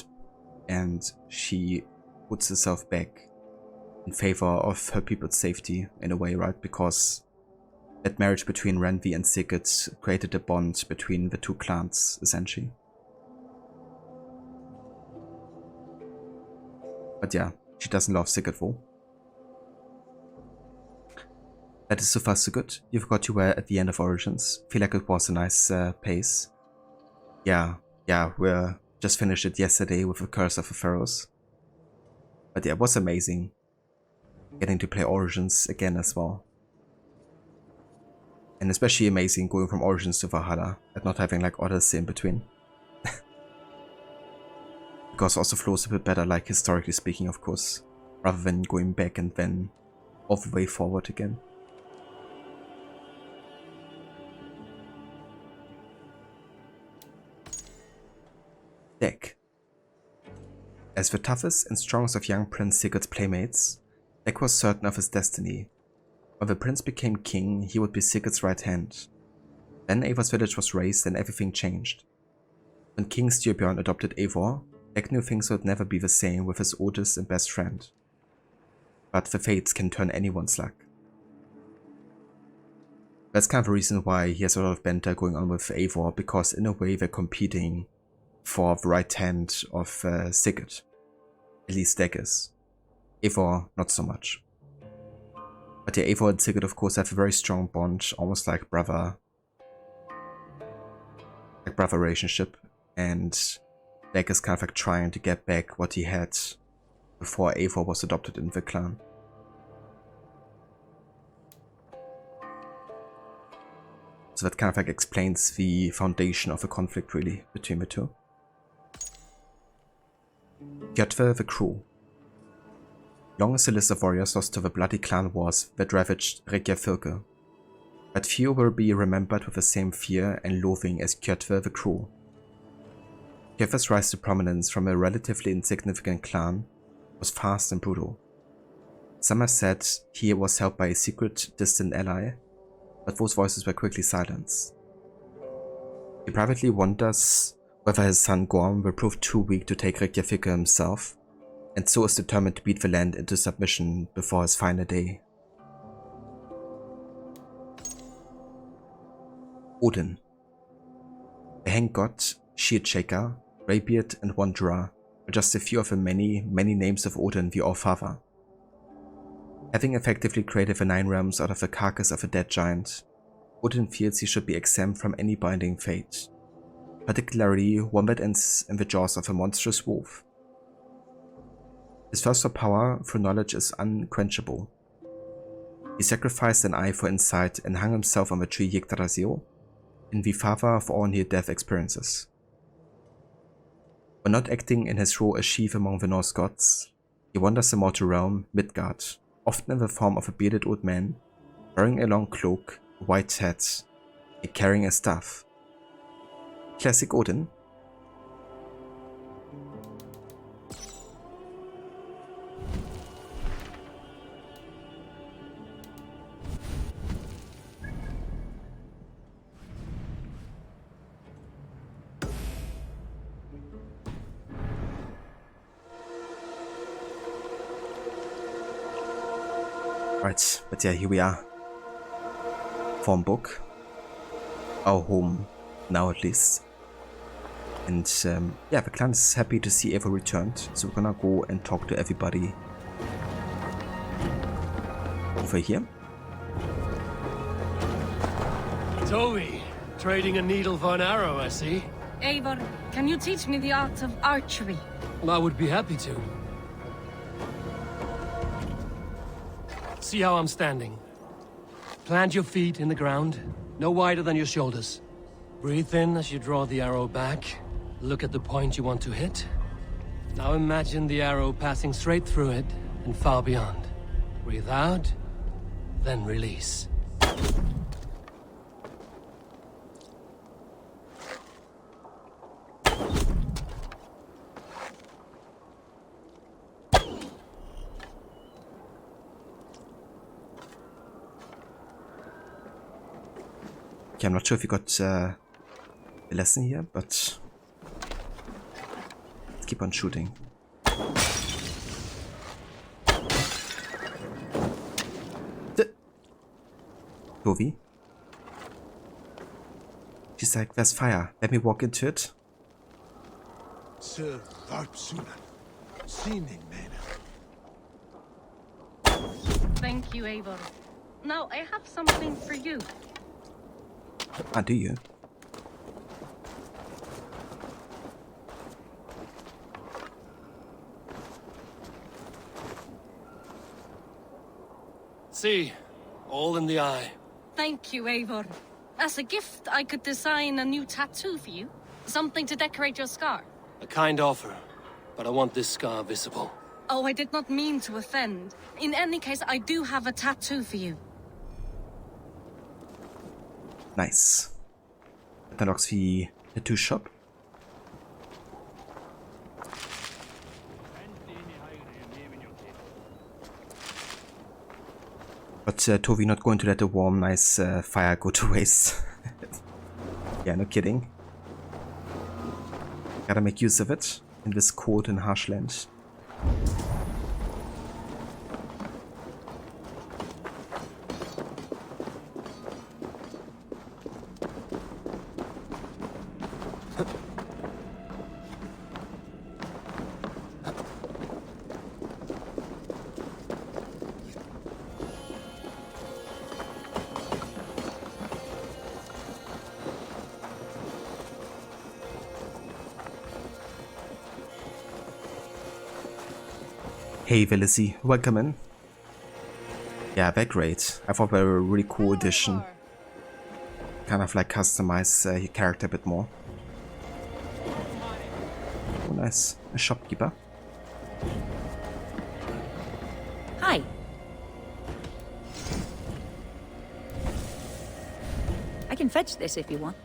and she puts herself back in favor of her people's safety in a way, right? Because that marriage between Renvi and Sigurd created a bond between the two clans, essentially. But yeah, she doesn't love Sigurd though. That is so far so good. You forgot you were at the end of Origins. Feel like it was a nice pace. Yeah, we just finished it yesterday with the Curse of the Pharaohs. But yeah, it was amazing getting to play Origins again as well. And especially amazing going from Origins to Valhalla and not having like Odyssey in between. Because it also flows a bit better, like historically speaking, of course, rather than going back and then all the way forward again. Deck. As the toughest and strongest of young Prince Sigurd's playmates, Deck was certain of his destiny. When the prince became king, he would be Sigurd's right hand. Then Eivor's village was razed and everything changed. When King Styrbjörn adopted Eivor, Deck knew things would never be the same with his oldest and best friend. But the fates can turn anyone's luck. That's kind of the reason why he has a lot of banter going on with Eivor, because in a way they're competing for the right hand of Sigurd. At least Deck is. Eivor, not so much. But yeah, Eivor and Sigurd of course have a very strong bond, almost like stepbrother relationship, and Black is kind of like trying to get back what he had before Eivor was adopted in the clan. So that kind of like explains the foundation of the conflict really between the two. Kjotve the Cruel. Long is the list of warriors lost to the bloody clan wars that ravaged Reykjavik, but few will be remembered with the same fear and loathing as Kjotve the Cruel. Kjotve's rise to prominence from a relatively insignificant clan was fast and brutal. Some have said he was helped by a secret, distant ally, but those voices were quickly silenced. He privately wonders whether his son Gorm will prove too weak to take Reykjavik himself, and so is determined to beat the land into submission before his final day. Odin. The hanged god, shield shaker, greybeard and wanderer are just a few of the many names of Odin the All-Father. Having effectively created the 9 realms out of the carcass of a dead giant, Odin feels he should be exempt from any binding fate, particularly one that ends in the jaws of a monstrous wolf. His thirst for power through knowledge is unquenchable. He sacrificed an eye for insight and hung himself on the tree Yggdrasil, in the father of all near-death experiences. When not acting in his role as chief among the Norse gods, he wanders the mortal realm, Midgard, often in the form of a bearded old man, wearing a long cloak, a white hat, and carrying a staff. Classic Odin. Right, but yeah, here we are. Form book. Our home, now at least. And yeah, the clan is happy to see Eivor returned, so we're gonna go and talk to everybody over here. Toby, trading a needle for an arrow, I see. Eivor, can you teach me the art of archery? I would be happy to. See how I'm standing. Plant your feet in the ground, no wider than your shoulders. Breathe in as you draw the arrow back. Look at the point you want to hit. Now imagine the arrow passing straight through it and far beyond. Breathe out, then release. Okay, I'm not sure if you got a lesson here, but let's keep on shooting. Tovi? She's like, there's fire. Let me walk into it. Sir Varpsunan, Sinin Mena. Thank you, Eivor. Now I have something for you. Ah, do you? See, all in the eye. Thank you, Eivor. As a gift, I could design a new tattoo for you. Something to decorate your scar. A kind offer, but I want this scar visible. Oh, I did not mean to offend. In any case, I do have a tattoo for you. Nice. Dann auch the tattoo shop. But Tovi not going to let the warm, nice fire go to waste. Yeah, no kidding. Gotta make use of it in this cold and harsh land. Hey Velisi, welcome in. Yeah, they're great. I thought they were a really cool addition. Kind of like customize your character a bit more. Oh, nice. A shopkeeper. Hi. I can fetch this if you want.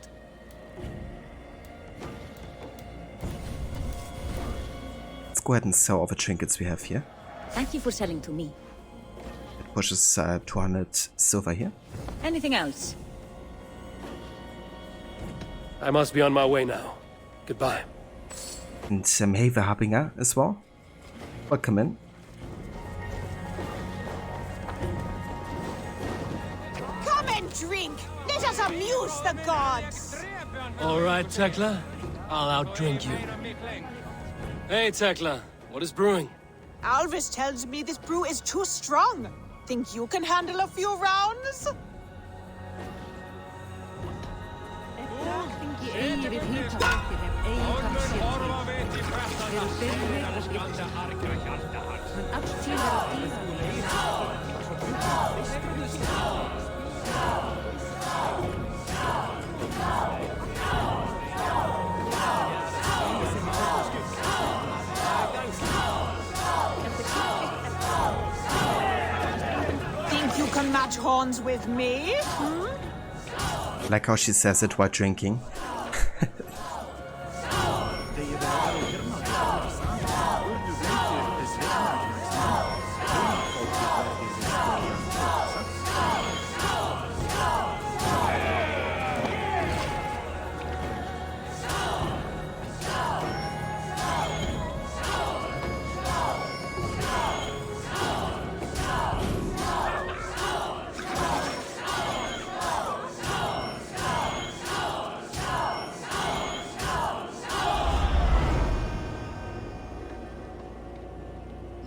Let's go ahead and sell all the trinkets we have here. Thank you for selling to me. It pushes 200 silver here. Anything else? I must be on my way now. Goodbye. And hey, the Harbinger as well. Welcome in. Come and drink. Let us amuse the gods. All right, Tekla. I'll outdrink you. Hey, Tekla. What is brewing? Alvis tells me this brew is too strong. Think you can handle a few rounds? Think you can match horns with me? Like how she says it while drinking.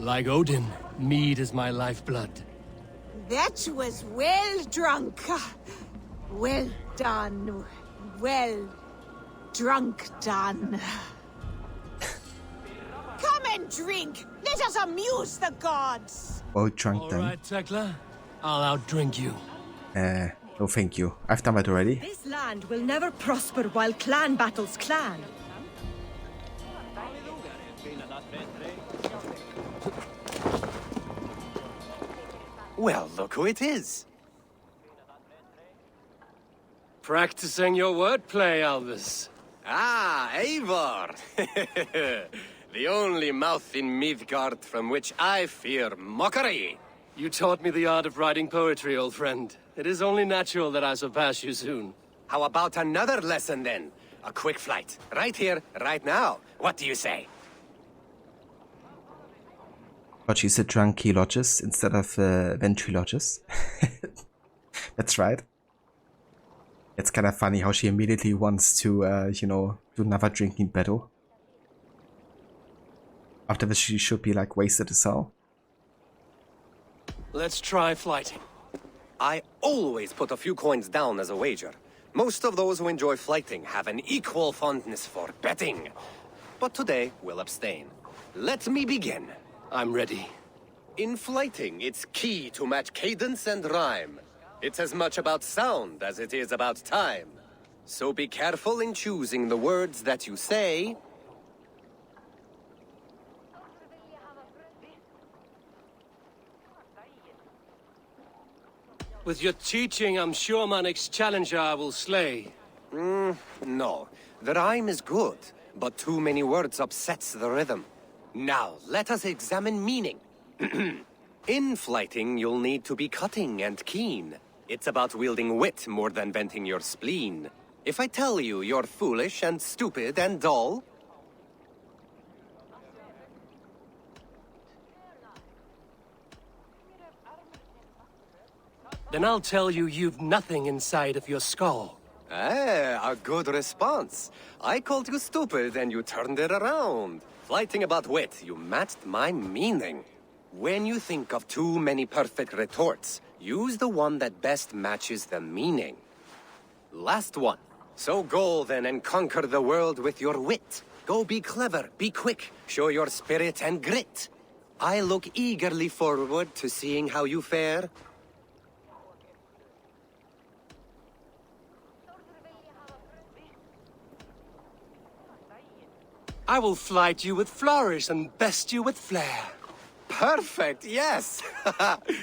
Like Odin, mead is my lifeblood. That was well drunk. Well done. Well drunk done. Come and drink. Let us amuse the gods. Well drunk then. All right, Tekla. I'll outdrink you. No thank you. I've done that already. This land will never prosper while clan battles clan. Well, look who it is. Practicing your wordplay, Alvis. Ah, Eivor! The only mouth in Midgard from which I fear mockery. You taught me the art of writing poetry, old friend. It is only natural that I surpass you soon. How about another lesson, then? A quick flight. Right here, right now. What do you say? But she said tranquilloges instead of ventriloges. That's right. It's kind of funny how she immediately wants to, you know, do another drinking battle. After this, she should be like wasted as hell. Let's try flighting. I always put a few coins down as a wager. Most of those who enjoy flighting have an equal fondness for betting. But today, we'll abstain. Let me begin. I'm ready. In flighting, it's key to match cadence and rhyme. It's as much about sound as it is about time. So be careful in choosing the words that you say. With your teaching, I'm sure my next challenger I will slay. No. The rhyme is good, but too many words upsets the rhythm. Now, let us examine meaning. In flighting, you'll need to be cutting and keen. It's about wielding wit more than venting your spleen. If I tell you you're foolish and stupid and dull... Then I'll tell you you've nothing inside of your skull. A good response. I called you stupid and you turned it around. Flighting about wit, you matched my meaning. When you think of too many perfect retorts, use the one that best matches the meaning. Last one. So go then and conquer the world with your wit. Go be clever, be quick, show your spirit and grit. I look eagerly forward to seeing how you fare. I will flight you with flourish and best you with flair. Perfect, yes!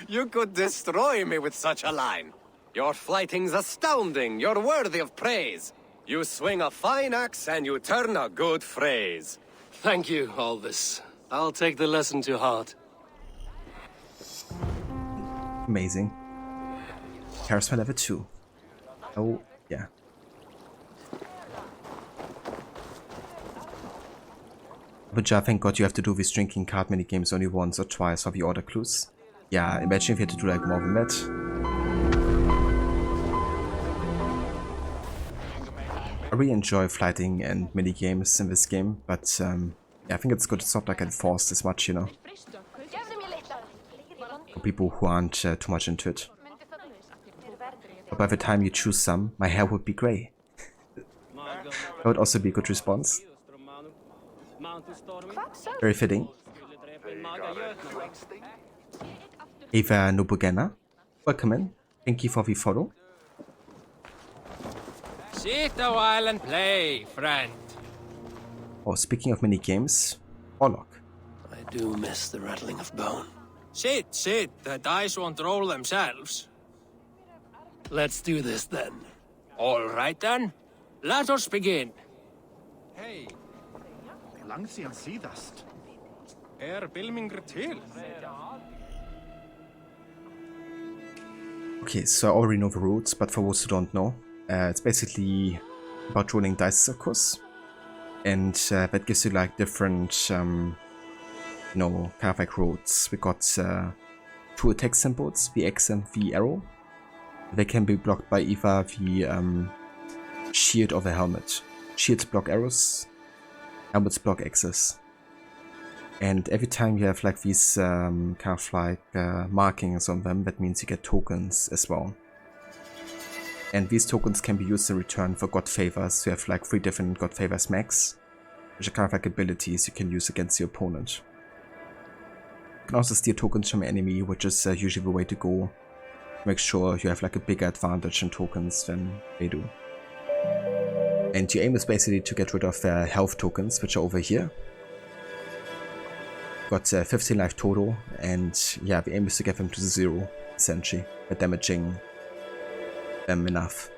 You could destroy me with such a line. Your flighting's astounding, you're worthy of praise. You swing a fine axe and you turn a good phrase. Thank you, Alvis. I'll take the lesson to heart. Amazing. Charisma level 2. Oh, yeah. But yeah, thank God you have to do these drinking card minigames only once or twice for the order clues. Yeah, imagine if you had to do like more than that. I really enjoy flighting and minigames in this game, but yeah, I think it's good it's not like enforced as much, you know. For people who aren't too much into it. But by the time you choose some, my hair would be grey. That would also be a good response. Very fitting. Eva Nobugena, welcome in. Thank you for the follow. Sit a while and play, friend. Oh, speaking of mini games, Warlock. I do miss the rattling of bone. Sit. The dice won't roll themselves. Let's do this then. All right then. Let us begin. Hey. Lang siden sidast. Bilminger till. Okay, so I already know the rules, but for those who don't know, it's basically about rolling dice, of course. And that gives you like different, you know, kind of like roles. We got 2 attack symbols, the X and the arrow. They can be blocked by either the shield or the helmet. Shields block arrows, helmets block X's. And every time you have like these kind of like markings on them, that means you get tokens as well. And these tokens can be used in return for God Favors. So you have like 3 different God Favors max, which are kind of like abilities you can use against your opponent. You can also steal tokens from an enemy, which is usually the way to go. Make sure you have like a bigger advantage in tokens than they do. And your aim is basically to get rid of their health tokens, which are over here. Got 15 life total, and yeah, the aim is to get them to 0, essentially, by damaging them enough.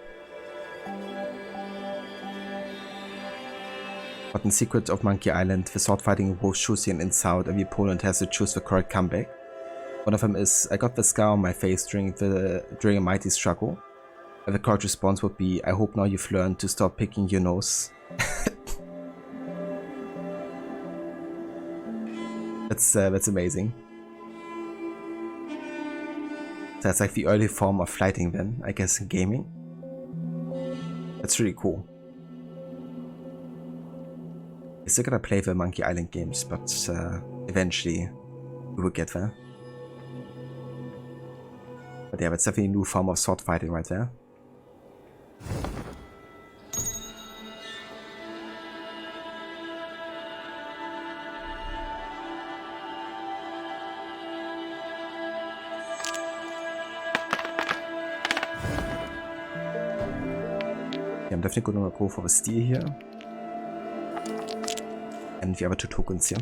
But in Secret of Monkey Island, the sword fighting involves choosing an insult, and the opponent has to choose the correct comeback. One of them is, I got the scar on my face during a mighty struggle. And the correct response would be, I hope now you've learned to stop picking your nose. That's amazing. That's like the early form of fighting then, I guess, in gaming. That's really cool. I'm still gonna play the Monkey Island games, but eventually we will get there. But yeah, that's definitely a new form of sword fighting right there. I'm definitely gonna go for the steel here. And the other 2 tokens here.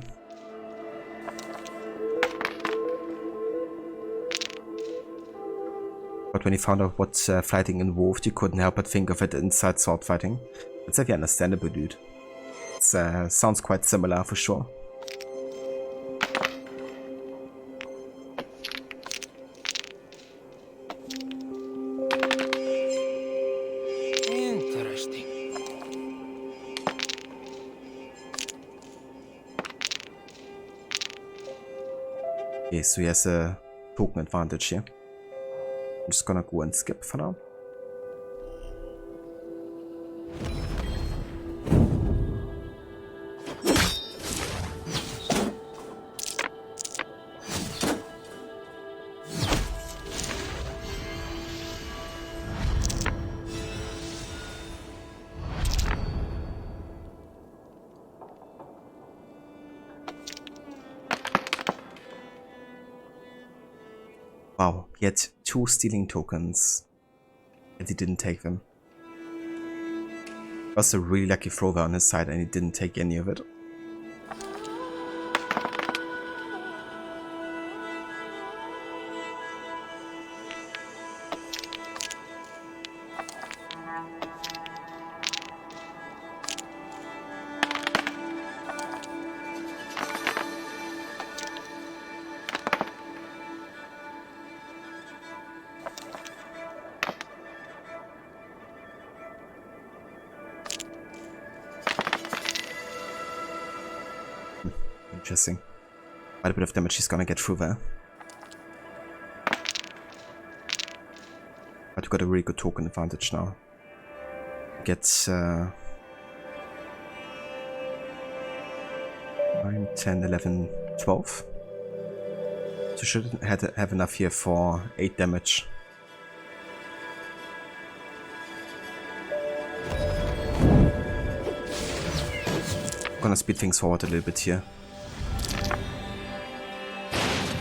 But when he found out what fighting involved, you couldn't help but think of it inside sword fighting. It's actually understandable, dude. It sounds quite similar for sure. Okay, so he has a token advantage here. I'm just gonna go and skip for now. Wow, he had 2 stealing tokens, and he didn't take them. It was a really lucky throw on his side, and he didn't take any of it. Interesting. Quite a bit of damage he's gonna get through there. But we got a really good token advantage now. Gets 9, 10, 11, 12. So shouldn't have enough here for 8 damage. Gonna speed things forward a little bit here.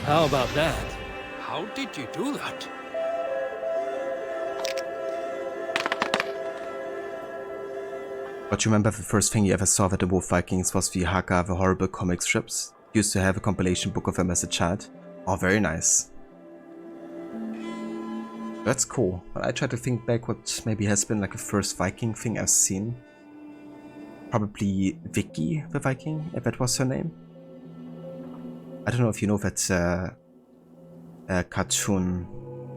How about that? How did you do that? But you remember the first thing you ever saw with the Wolf Vikings was the Haka, the horrible comic strips? Used to have a compilation book of them as a child. Oh, very nice. That's cool. But I try to think back what maybe has been like a first Viking thing I've seen. Probably Vicky the Viking, if that was her name. I don't know if you know that cartoon,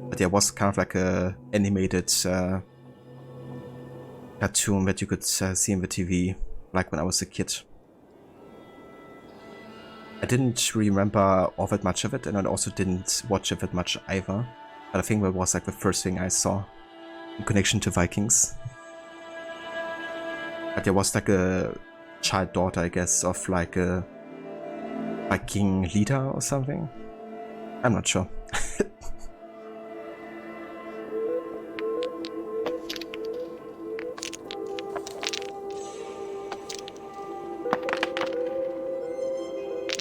but there was kind of like a animated cartoon that you could see on the TV, like when I was a kid. I didn't really remember all that much of it, and I also didn't watch it that much either. But I think that was like the first thing I saw in connection to Vikings. But there was like a child daughter, I guess, of like a Viking leader or something. I'm not sure.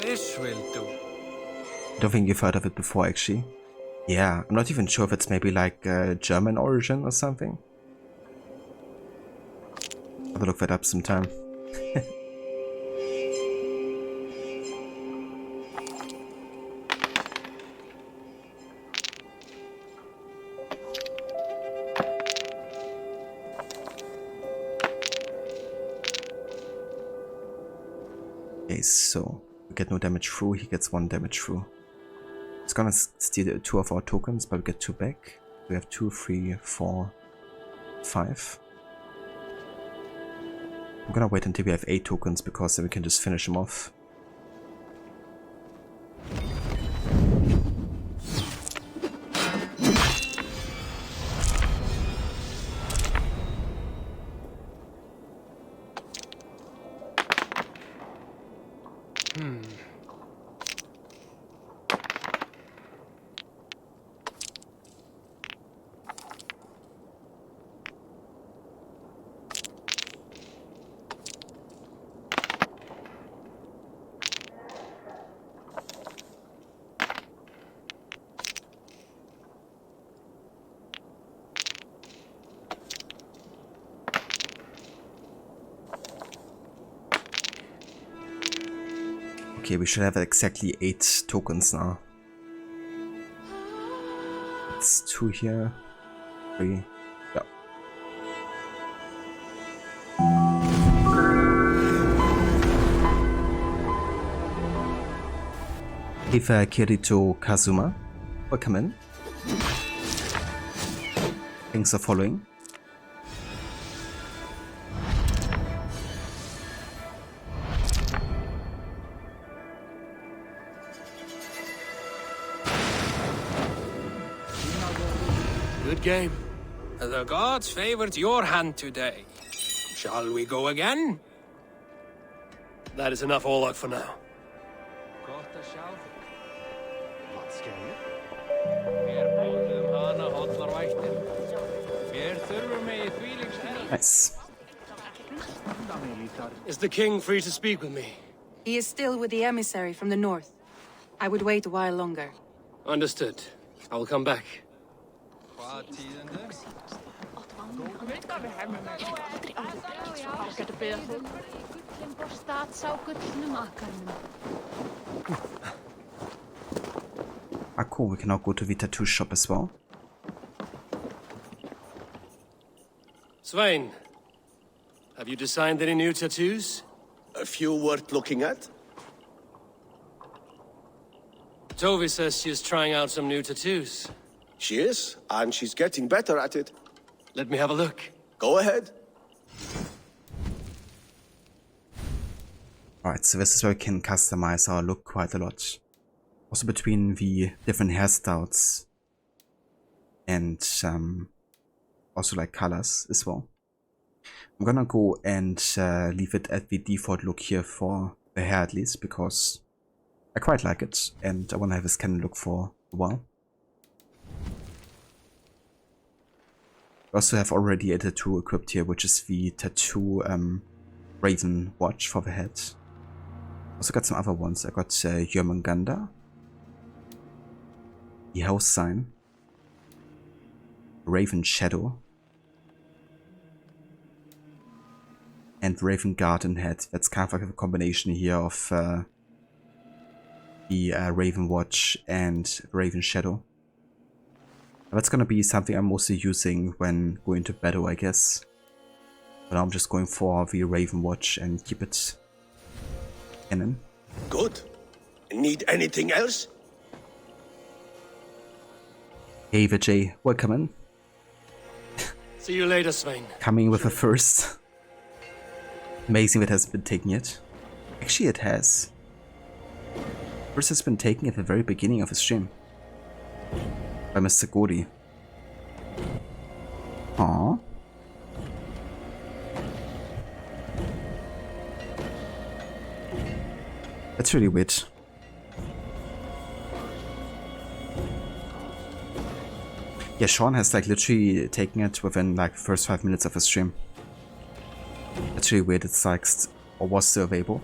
This will do. I don't think you've heard of it before, actually. Yeah, I'm not even sure if it's maybe like German origin or something. I'll look that up sometime. Okay, so we get no damage through, he gets 1 damage through. It's gonna steal 2 of our tokens, but we get 2 back. We have 2, 3, 4, 5. I'm gonna wait until we have 8 tokens, because then we can just finish them off. Okay, we should have exactly 8 tokens now. It's 2 here, 3, yeah. Eva Kirito Kazuma, welcome in. Thanks for following. Good game. The gods favored your hand today. Shall we go again? That is enough all out for now. Nice. Is the king free to speak with me? He is still with the emissary from the north. I would wait a while longer. Understood. I will come back. Ah, cool. We can now go to the tattoo shop as well. Svein, have you designed any new tattoos? A few worth looking at? Tovi says she's trying out some new tattoos. She is, and she's getting better at it. Let me have a look. Go ahead. Alright, so this is where we can customize our look quite a lot. Also between the different hairstyles and also like colors as well. I'm gonna go and leave it at the default look here for the hair at least, because I quite like it and I wanna have this kind of look for a while. I also have already a tattoo equipped here, which is the tattoo Raven watch for the head. Also got some other ones. I got Jörmungandr, the house sign, Raven Shadow, and Raven Garden head. That's kind of like a combination here of the Raven watch and Raven Shadow. That's gonna be something I'm mostly using when going to battle, I guess. But now I'm just going for the Raven watch and keep it canon. Good. Need anything else? Hey Vijay, welcome in. See you later, Svein. Coming with a first. Amazing that hasn't been taken yet. Actually it has. First has been taken at the very beginning of the stream. By Mr. Godi. Aww. That's really weird. Yeah, Sean has like literally taken it within like the first 5 minutes of the stream. That's really weird. It's like or was still available.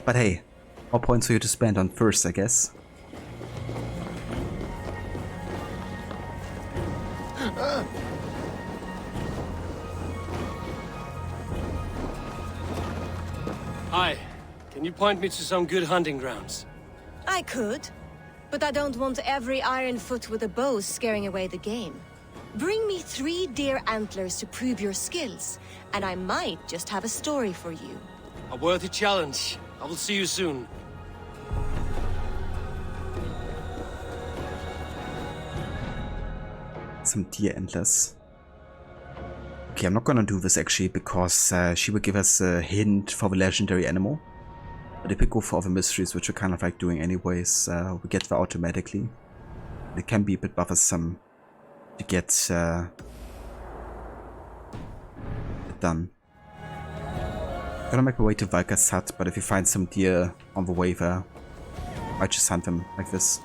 But hey, more points for you to spend on first, I guess. Hi, can you point me to some good hunting grounds? I could, but I don't want every Ironfoot with a bow scaring away the game. Bring me 3 deer antlers to prove your skills, and I might just have a story for you. A worthy challenge. I will see you soon. Some deer antlers. Okay, I'm not gonna do this actually, because she will give us a hint for the legendary animal. But if we go for other mysteries, which we're kind of like doing anyways, we get that automatically. It can be a bit bothersome to get it done. Gonna make my way to Valka's hut, but if you find some deer on the way there, I might just hunt them like this.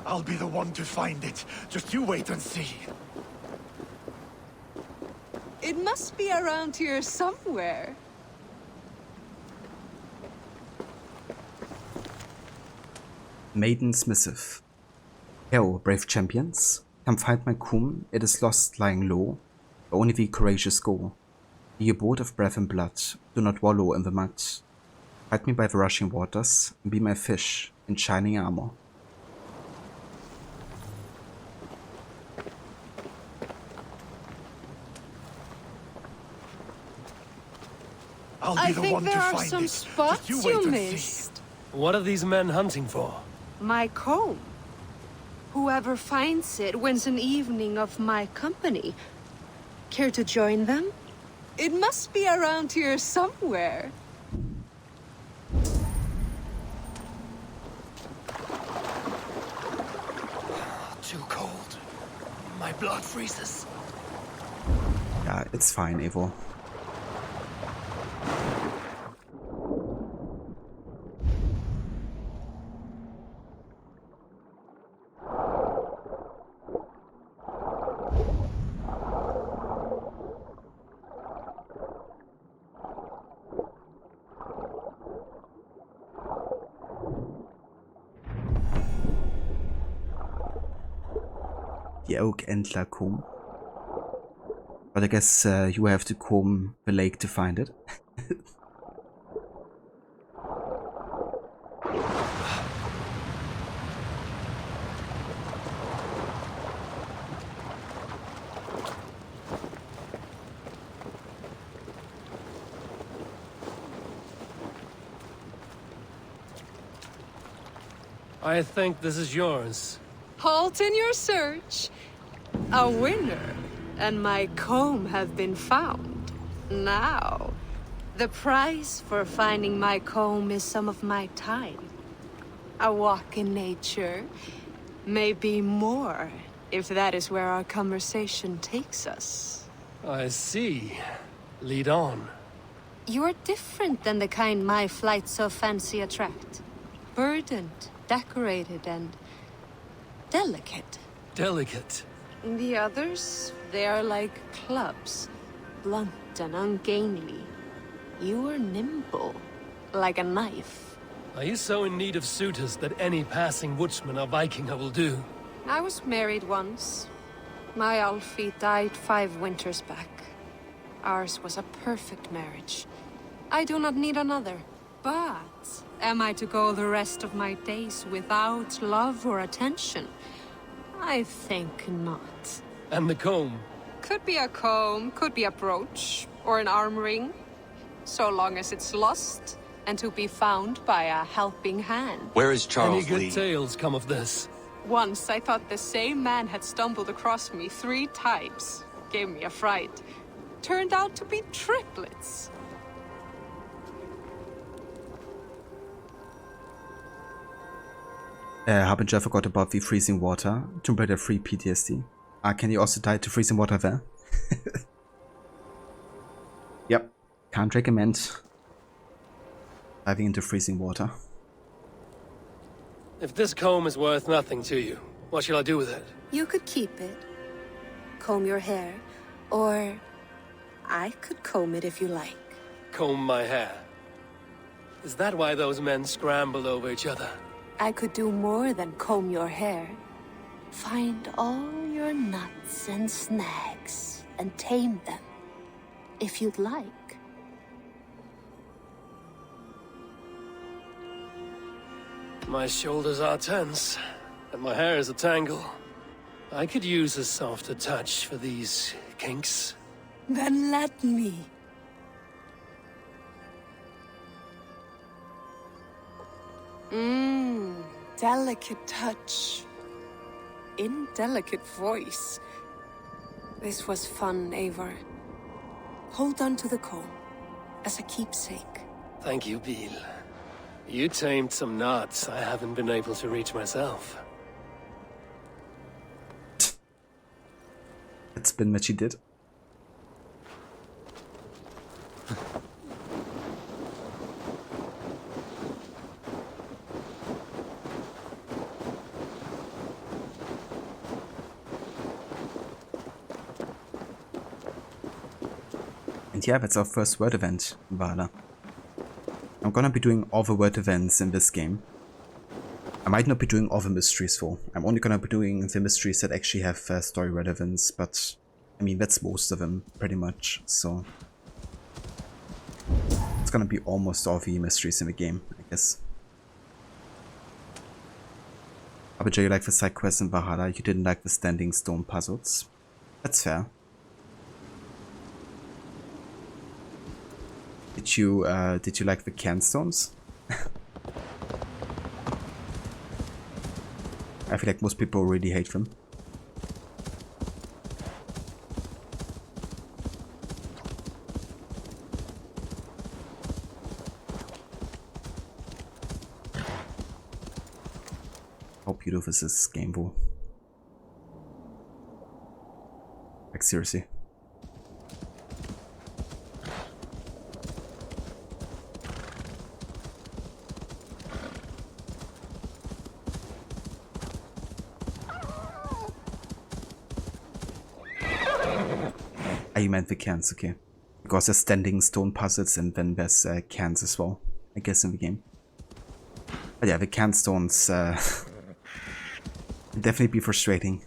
I'll be the one to find it. Just you wait and see. must be around here somewhere. Maiden's Missive. Hail, brave champions. Come find my comb, it is lost lying low. Only the courageous go. Be a boat of breath and blood, do not wallow in the mud. Hide me by the rushing waters, and be my fish in shining armor. I think there are some spots you missed. What are these men hunting for? My comb. Whoever finds it wins an evening of my company. Care to join them? It must be around here somewhere. Too cold. My blood freezes. Yeah, it's fine, Evo. The Oak Antler comb. But I guess you have to comb the lake to find it. I think this is yours. Halt in your search. A winner and my comb have been found. Now, the price for finding my comb is some of my time. A walk in nature, maybe more, if that is where our conversation takes us. I see. Lead on. You're different than the kind my flights of fancy attract. Burdened, decorated, and delicate. Delicate? The others, they are like clubs, blunt and ungainly. You are nimble, like a knife. Are you so in need of suitors that any passing woodsman or Vikinger will do? I was married once. My Alfie died 5 winters back. Ours was a perfect marriage. I do not need another. But am I to go the rest of my days without love or attention? I think not. And the comb? Could be a comb, could be a brooch, or an arm ring. So long as it's lost, and to be found by a helping hand. Where is Charles Lee? Any good tales come of this? Once I thought the same man had stumbled across me 3 times. Gave me a fright. Turned out to be triplets. Haven't you forgot about the freezing water? Tomb Raider 3 PTSD. Can you also die to freezing water there? Yep, can't recommend diving into freezing water. If this comb is worth nothing to you, what shall I do with it? You could keep it. Comb your hair. Or I could comb it if you like. Comb my hair? Is that why those men scrambled over each other? I could do more than comb your hair. Find all your nuts and snags and tame them, if you'd like. My shoulders are tense, and my hair is a tangle. I could use a softer touch for these kinks. Then let me. Delicate touch. Indelicate voice. This was fun, Eivor. Hold on to the comb, as a keepsake. Thank you, Bill. You tamed some knots I haven't been able to reach myself. It's been what she did. And yeah, that's our first word event in Valhalla. I'm gonna be doing all the word events in this game. I might not be doing all the mysteries though. I'm only gonna be doing the mysteries that actually have story relevance, but I mean that's most of them pretty much, so it's gonna be almost all the mysteries in the game, I guess. I bet you like the side quests in Valhalla, you didn't like the standing stone puzzles. That's fair. Did you like the cairnstones? I feel like most people really hate them. How beautiful is this game though? Like seriously. You meant the cairns, okay. Because there's standing stone puzzles and then there's cairns as well, I guess, in the game. But yeah, the cairnstones definitely be frustrating.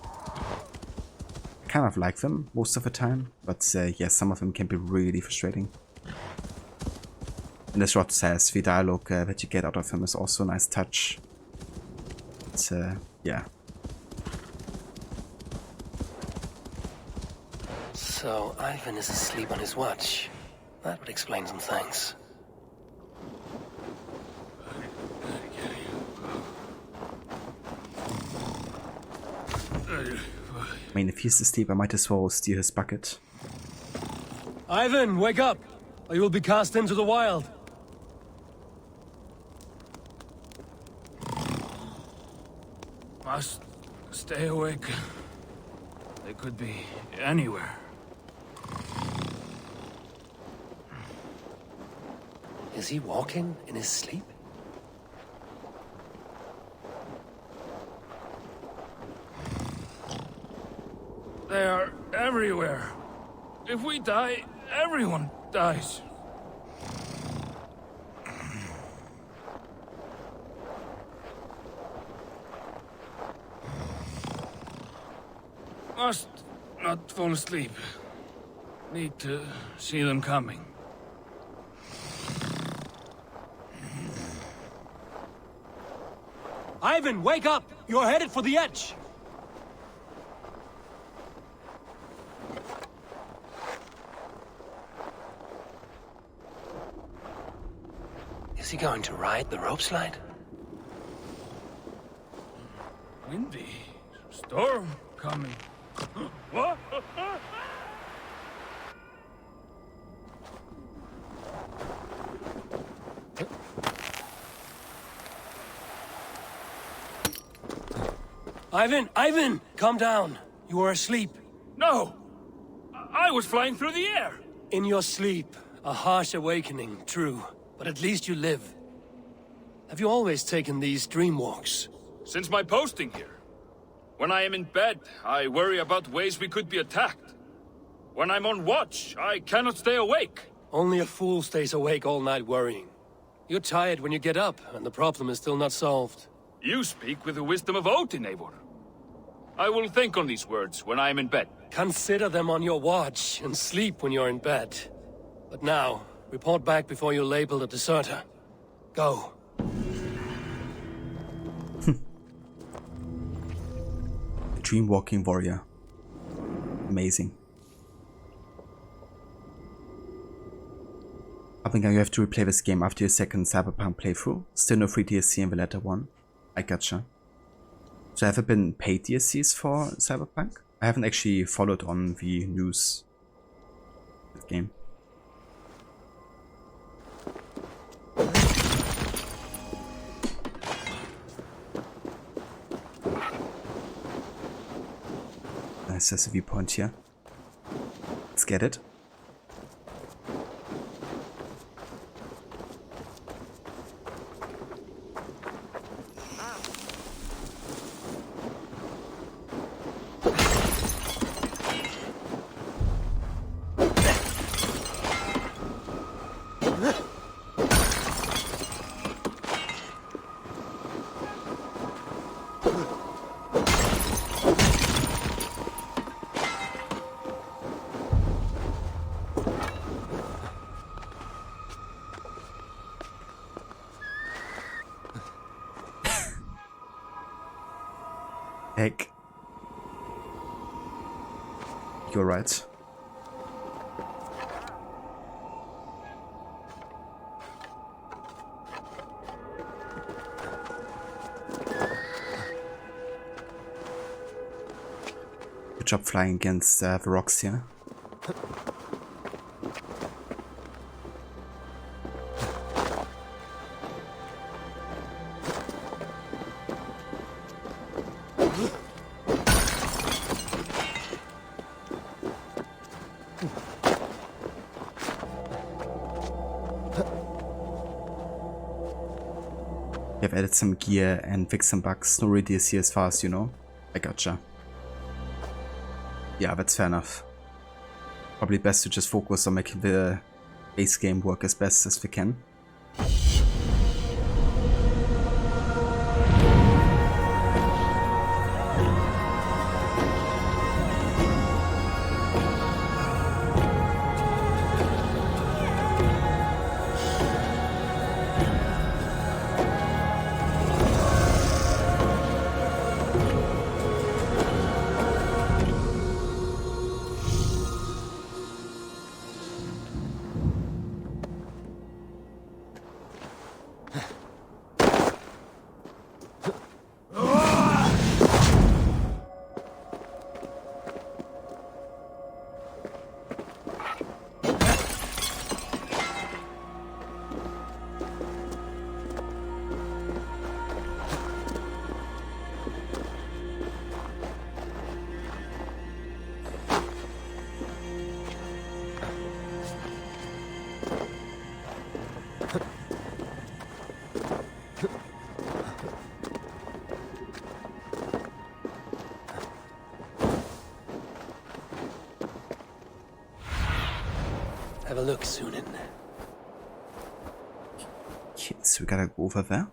I kind of like them most of the time, but yeah, some of them can be really frustrating. And as Rod says, the dialogue that you get out of them is also a nice touch. But yeah. So, Ivan is asleep on his watch. That would explain some things. I mean, if he's asleep, I might as well steal his bucket. Ivan, wake up! Or you will be cast into the wild. Must stay awake. They could be anywhere. Is he walking in his sleep? They are everywhere. If we die, everyone dies. Must not fall asleep. Need to see them coming. Ivan, wake up! You're headed for the edge! Is he going to ride the rope slide? Windy. Storm coming. What? Ivan, calm down. You are asleep. No! I was flying through the air! In your sleep, a harsh awakening, true. But at least you live. Have you always taken these dream walks? Since my posting here. When I am in bed, I worry about ways we could be attacked. When I'm on watch, I cannot stay awake. Only a fool stays awake all night worrying. You're tired when you get up, and the problem is still not solved. You speak with the wisdom of Odin, Eivor. I will think on these words when I am in bed. Consider them on your watch, and sleep when you're in bed. But now, report back before you're labeled a deserter. Go. Dreamwalking warrior. Amazing. I think you have to replay this game after your second Cyberpunk playthrough. Still no free DLC in the latter one. I gotcha. So have there been paid DLCs for Cyberpunk? I haven't actually followed on the news of the game. Nice, there's a viewpoint here. Let's get it. heck? You're right. Good job flying against the rocks here. I've added some gear and fixed some bugs. No radius here as fast, you know. I gotcha. Yeah, that's fair enough. Probably best to just focus on making the base game work as best as we can. Have a look, Sunan. Okay, so we gotta go over there.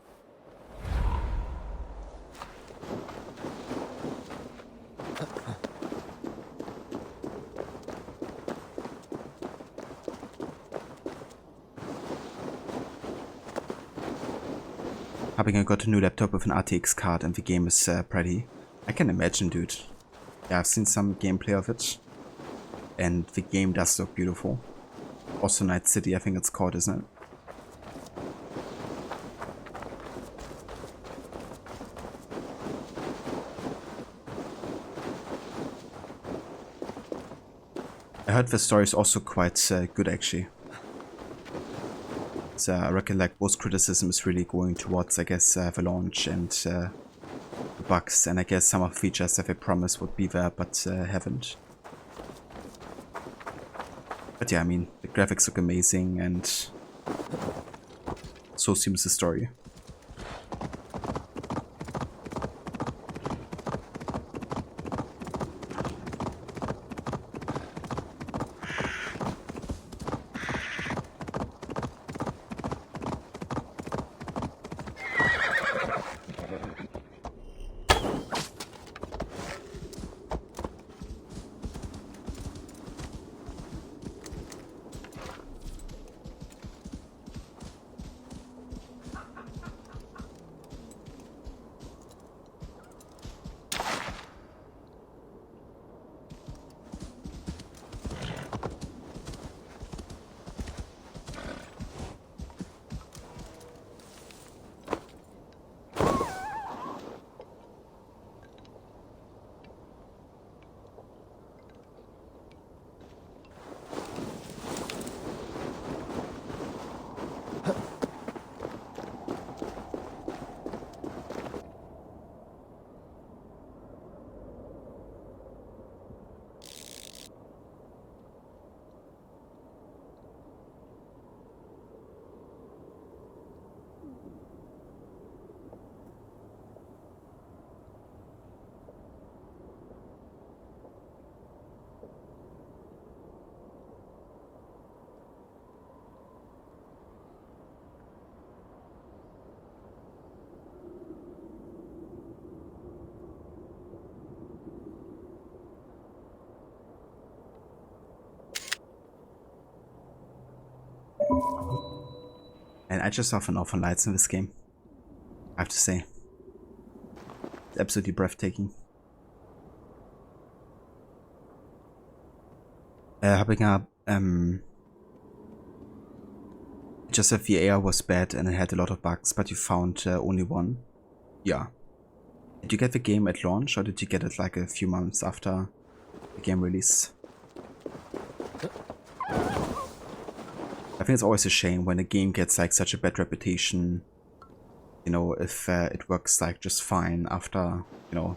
Having got a new laptop with an RTX card and the game is pretty. I can imagine, dude. Yeah, I've seen some gameplay of it. And the game does look beautiful. Also Night City, I think it's called, isn't it? I heard the story is also quite good, actually. So I reckon like most criticism is really going towards, I guess, the launch and the bugs, and I guess some of the features that they promised would be there, but haven't. But yeah, I mean, the graphics look amazing, and so seems the story. And I just have an awful lights in this game, I have to say. It's absolutely breathtaking. Having a just if the AI was bad and it had a lot of bugs, but you found only one. Yeah. Did you get the game at launch, or did you get it like a few months after the game release? I think it's always a shame when a game gets like such a bad reputation. You know, if it works like just fine after, you know,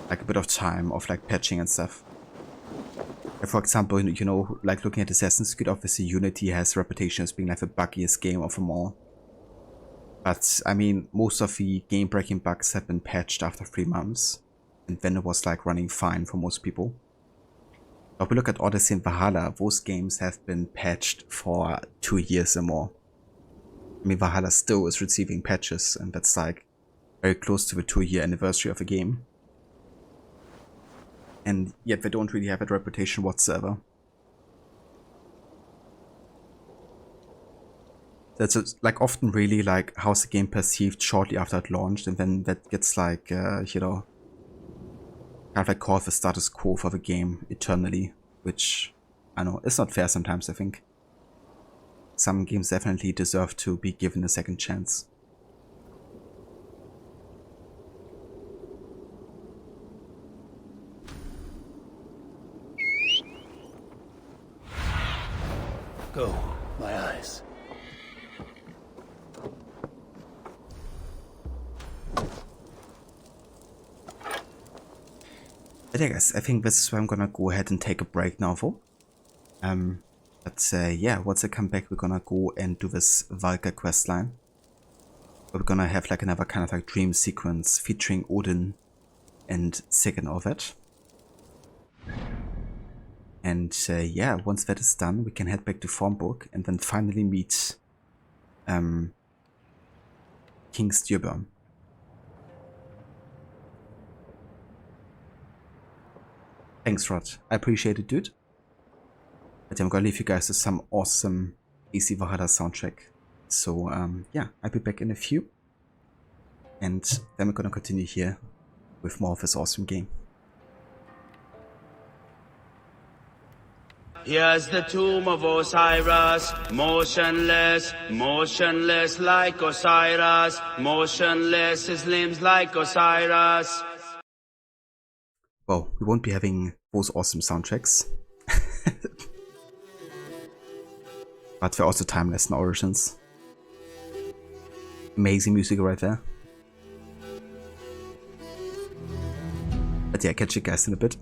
like a bit of time of like patching and stuff. For example, you know, like looking at Assassin's Creed, obviously Unity has a reputation as being like the buggiest game of them all. But I mean, most of the game-breaking bugs have been patched after 3 months, and then it was like running fine for most people. But we look at Odyssey and Valhalla, those games have been patched for 2 years or more. I mean, Valhalla still is receiving patches, and that's like very close to the 2-year anniversary of the game. And yet they don't really have a reputation whatsoever. That's like often really like how's the game perceived shortly after it launched, and then that gets like, you know, kind of like called the status quo for the game eternally, which I know is not fair sometimes, I think. Some games definitely deserve to be given a second chance. Go, my eyes. But yeah, guys, I think this is where I'm gonna go ahead and take a break now for. But yeah, once I come back, we're gonna go and do this Valka questline. We're gonna have like another kind of like dream sequence featuring Odin and Sigurd and all that. And yeah, once that is done, we can head back to Formburg and then finally meet King Styrbjörn. Thanks, Rod. I appreciate it, dude. But I'm gonna leave you guys with some awesome AC Valhalla soundtrack. So yeah, I'll be back in a few. And then we're gonna continue here with more of this awesome game. Here's the tomb of Osiris, motionless, motionless like Osiris, motionless, his limbs like Osiris. Well, we won't be having those awesome soundtracks. But they're also timeless in Origins. Amazing music right there. But yeah, catch you guys in a bit.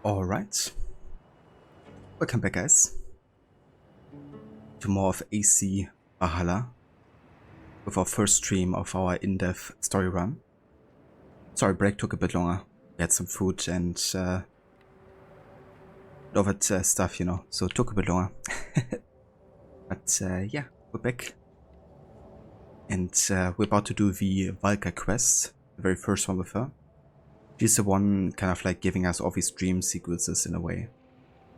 Alright. Welcome back, guys, to more of AC Valhalla with our first stream of our in-depth story run. Sorry, break took a bit longer. We had some food and all that stuff, you know, so it took a bit longer. But yeah, we're back. And we're about to do the Valka quest, the very first one with her. She's the one kind of like giving us all these dream sequences in a way.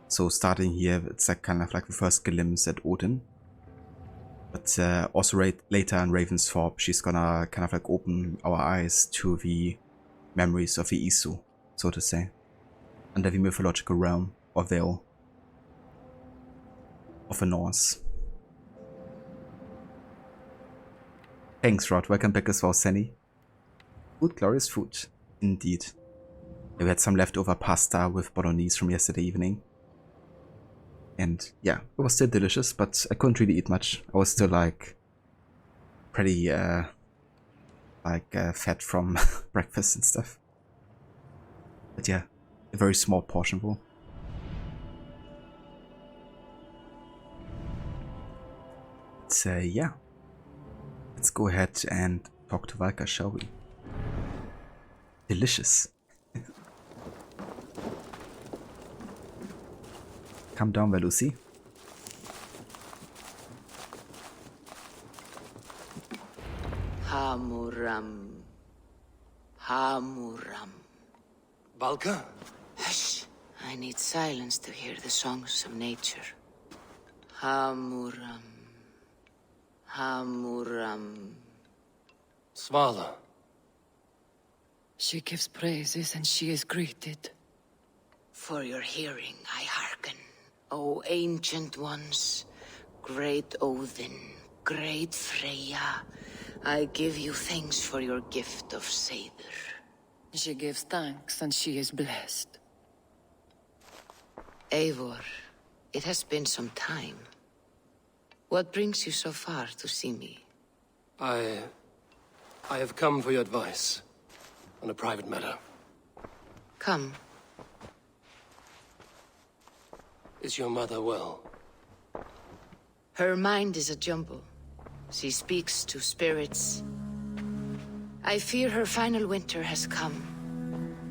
So starting here, it's like kind of like the first glimpse at Odin. But also later in Ravensthorpe, she's gonna kind of like open our eyes to the memories of the Isu, so to say. Under the mythological realm, or Vale, of the Norse. Thanks, Rod. Welcome back as well, Senny. Food, glorious food. Indeed. We had some leftover pasta with bolognese from yesterday evening. And yeah, it was still delicious, but I couldn't really eat much. I was still like pretty fat from breakfast and stuff. But yeah, a very small portionful. So yeah, let's go ahead and talk to Valka, shall we? Delicious. Come down, Lucy. Hamuram. Hamuram. Valka? Hush. I need silence to hear the songs of nature. Hamuram. Hamuram. Svala. She gives praises and she is greeted. For your hearing I hearken, O ancient ones, great Odin, great Freya. I give you thanks for your gift of Seder. She gives thanks and she is blessed. Eivor, it has been some time. What brings you so far to see me? I have come for your advice on a private matter. Come. Is your mother well? Her mind is a jumble. She speaks to spirits. I fear her final winter has come,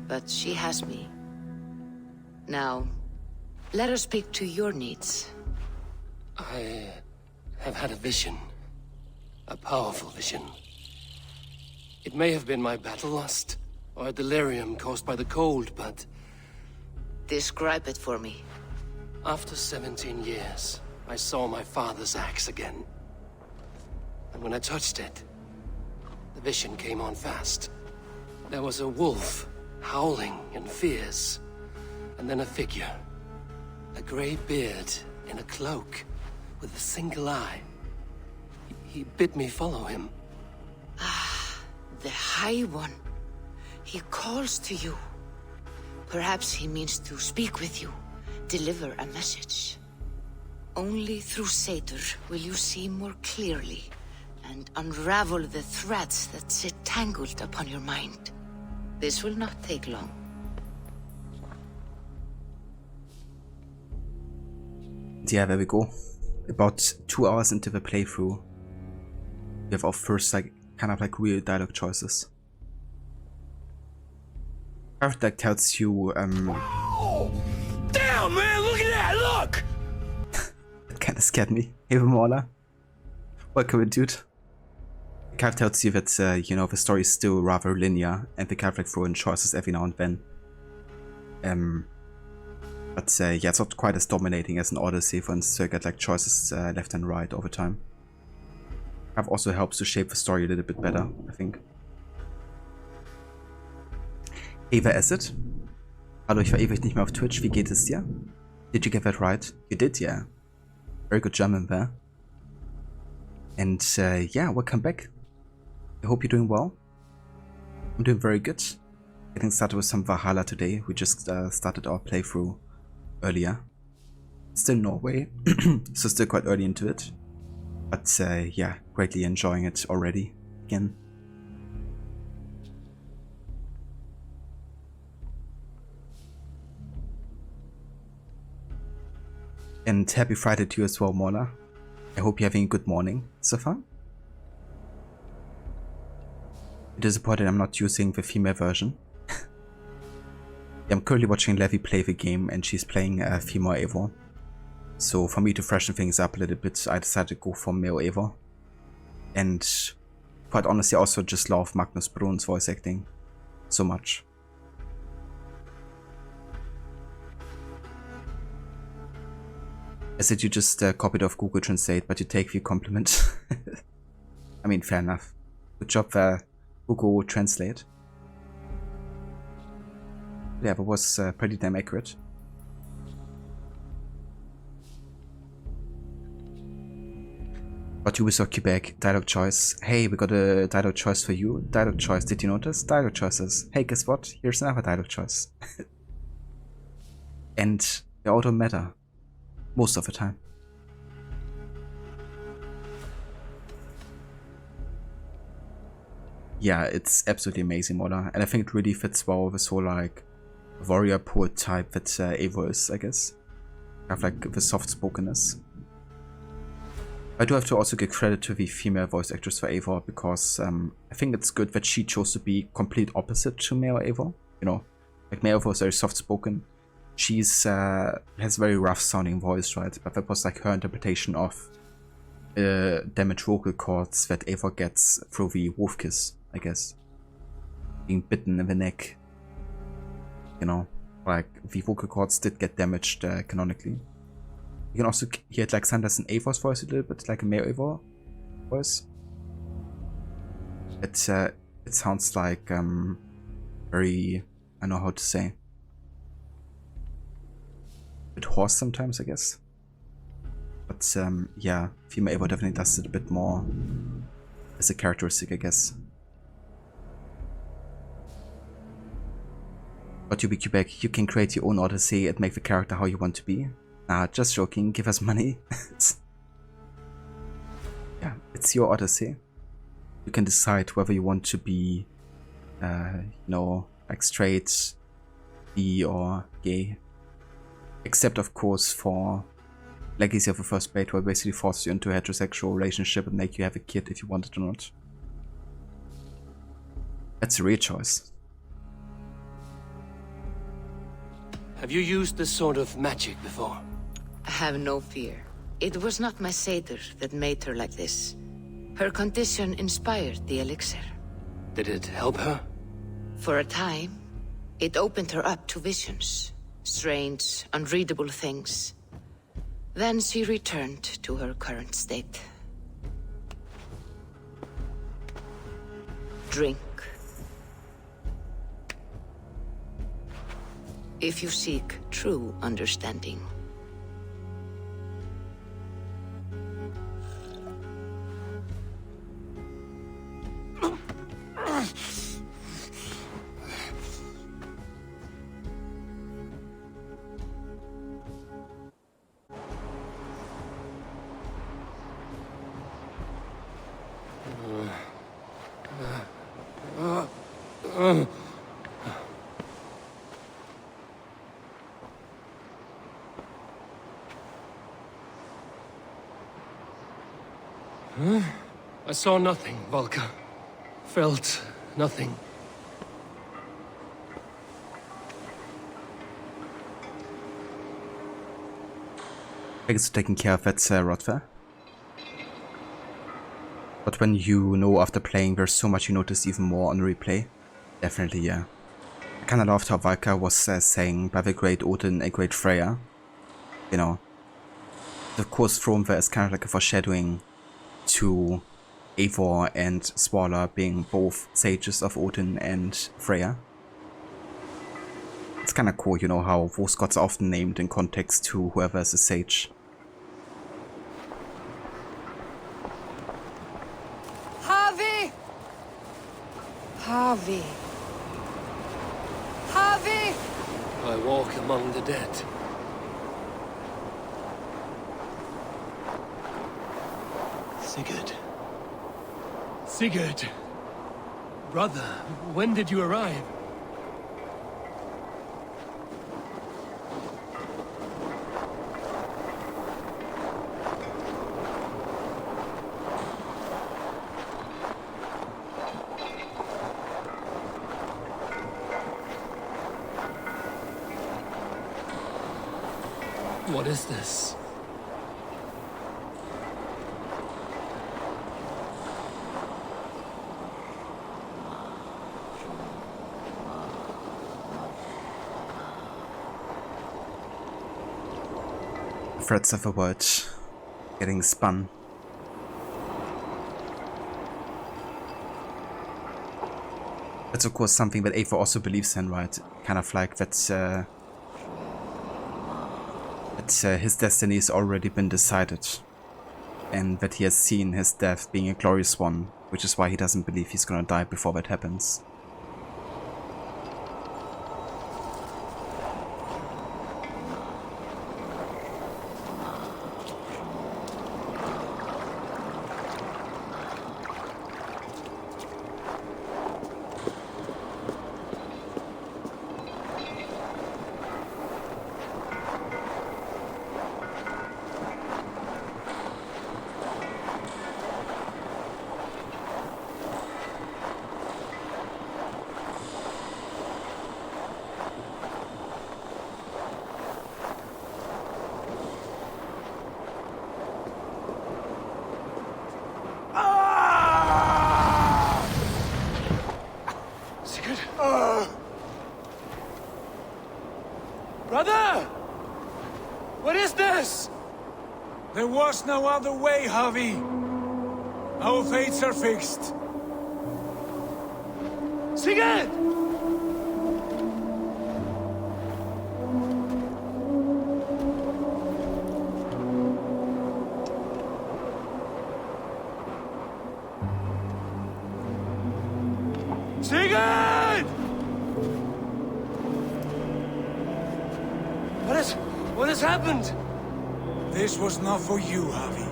but she has me. Now, let her speak to your needs. I have had a vision. A powerful vision. It may have been my battle lust, or a delirium caused by the cold, but... Describe it for me. After 17 years, I saw my father's axe again. And when I touched it, the vision came on fast. There was a wolf, howling and fierce. And then a figure. A grey beard in a cloak, with a single eye. He bid me follow him. Ah, the High One. He calls to you. Perhaps he means to speak with you. Deliver a message. Only through Seder will you see more clearly and unravel the threads that sit tangled upon your mind. This will not take long. Yeah, there we go. About 2 hours into the playthrough, we have our first like kind of like real dialogue choices. That tells you Damn, man, look at that, look! That kinda scared me. Hey, Mauler. Welcome, dude. It kind of tells you that, you know, the story is still rather linear, and they kind of like throw in choices every now and then. But yeah, it's not quite as dominating as an Odyssey, for instance, so you get like choices left and right over time. Kind of also helps to shape the story a little bit better, I think. Eva Acid. Hallo, ich war ewig nicht mehr auf Twitch. Wie geht es dir? Did you get that right? You did, yeah. Very good German there. And yeah, welcome back. I hope you're doing well. I'm doing very good. Getting started with some Valhalla today. We just started our playthrough earlier. Still Norway, so still quite early into it. But yeah, greatly enjoying it already again. And happy Friday to you as well, Mola. I hope you're having a good morning so far. I'm disappointed I'm not using the female version. I'm currently watching Levi play the game and she's playing female Eivor. So for me to freshen things up a little bit, I decided to go for male Eivor. And quite honestly, I also just love Magnus Brun's voice acting so much. I said you just copied off Google Translate, but you take the compliment. I mean, fair enough. Good job there, Google Translate. Yeah, that was pretty damn accurate. But Ubisoft Quebec, dialogue choice. Hey, we got a dialogue choice for you. Dialogue choice, did you notice? Dialogue choices. Hey, guess what? Here's another dialogue choice. And they all don't matter. Most of the time. Yeah, it's absolutely amazing, Mola. And I think it really fits well with this whole, like, warrior poet type that Eivor is, I guess. Kind of like the soft spokenness. I do have to also give credit to the female voice actress for Eivor because I think it's good that she chose to be complete opposite to male Eivor. You know, like male Eivor is very soft spoken. She's has a very rough sounding voice, right? But that was like her interpretation of damaged vocal cords that Eivor gets through the wolf kiss, I guess. Being bitten in the neck. You know, like the vocal cords did get damaged canonically. You can also hear it like sometimes in Eivor's voice a little bit, like a male Eivor voice. It sounds like very, I don't know how to say. A bit hoarse sometimes, I guess. But yeah, female Eivor definitely does it a bit more as a characteristic, I guess. But you be Quebec, you can create your own Odyssey and make the character how you want to be. Nah, just joking, give us money. Yeah, it's your Odyssey. You can decide whether you want to be, you know, like straight, bi, or gay. Except, of course, for Legacy of the First Blade, where it basically forces you into a heterosexual relationship and make you have a kid if you want it or not. That's a real choice. Have you used this sort of magic before? Have no fear. It was not my satyr that made her like this. Her condition inspired the elixir. Did it help her? For a time, it opened her up to visions. Strange, unreadable things. Then she returned to her current state. Drink. If you seek true understanding. I saw nothing, Volka. Felt nothing. Thanks for taking care of that, Rodfer. But when you know after playing there's so much you notice even more on replay, definitely, yeah. I kinda loved how Valka was saying by the great Odin and great Freya. You know, of course Thromver is kind of like a foreshadowing to Eivor and Svala being both sages of Odin and Freya. It's kinda cool, you know, how those gods are often named in context to whoever is a sage. Harvey! Harvey. Harvey! I walk among the dead. Sigurd. Sigurd! Brother, when did you arrive? What is this? Threads of a word getting spun. That's of course something that Eivor also believes in, right? Kind of like that his destiny has already been decided, and that he has seen his death being a glorious one, which is why he doesn't believe he's gonna die before that happens. Brother! What is this? There was no other way, Javi. Our fates are fixed. Sigurd! Sigurd! What has happened? This was not for you, Javi.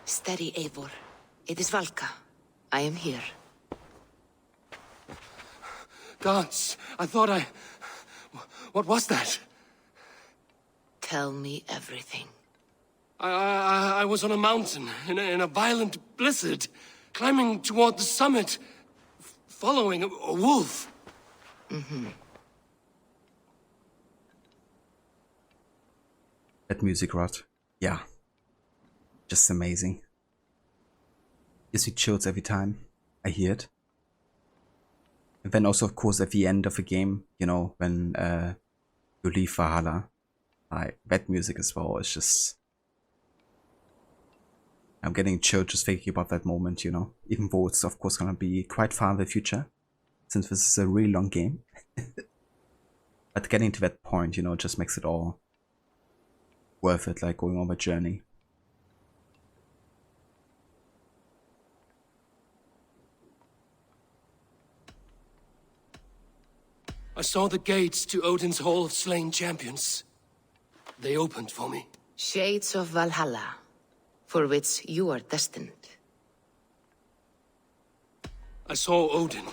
Steady, Eivor. It is Valka. I am here. Gods, I thought I... What was that? Tell me everything. I was on a mountain in a violent blizzard, climbing toward the summit, following a wolf. Mm-hmm. That music, Rod. Yeah. Just amazing. Gives me chills every time I hear it. And then also, of course, at the end of a game, you know, when you leave Valhalla, that music as well is just... I'm getting chilled just thinking about that moment, you know. Even though it's, of course, gonna be quite far in the future, since this is a really long game. But getting to that point, you know, just makes it all worth it, like going on the journey. I saw the gates to Odin's Hall of Slain Champions. They opened for me. Shades of Valhalla, for which you are destined. I saw Odin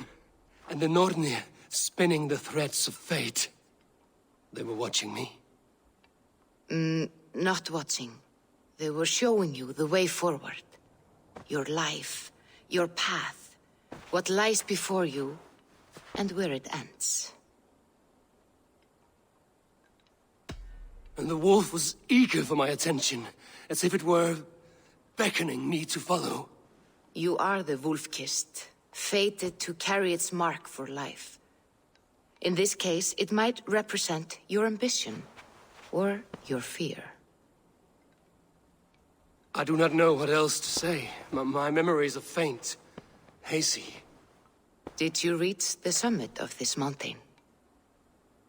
and the Nornir spinning the threads of fate. They were watching me. Not watching. They were showing you the way forward. Your life, your path, what lies before you, and where it ends. And the wolf was eager for my attention, as if it were beckoning me to follow. You are the wolf-kissed, fated to carry its mark for life. In this case, it might represent your ambition, or your fear. I do not know what else to say. My memories are faint, hazy. Did you reach the summit of this mountain?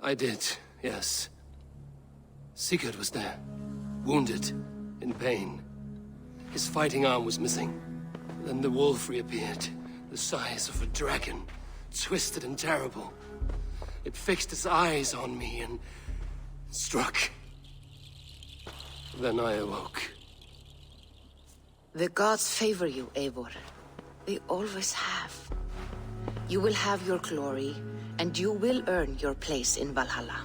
I did, yes. Sigurd was there, wounded, in pain. His fighting arm was missing. Then the wolf reappeared, the size of a dragon, twisted and terrible. It fixed its eyes on me and struck. Then I awoke. The gods favor you, Eivor. They always have. You will have your glory, and you will earn your place in Valhalla.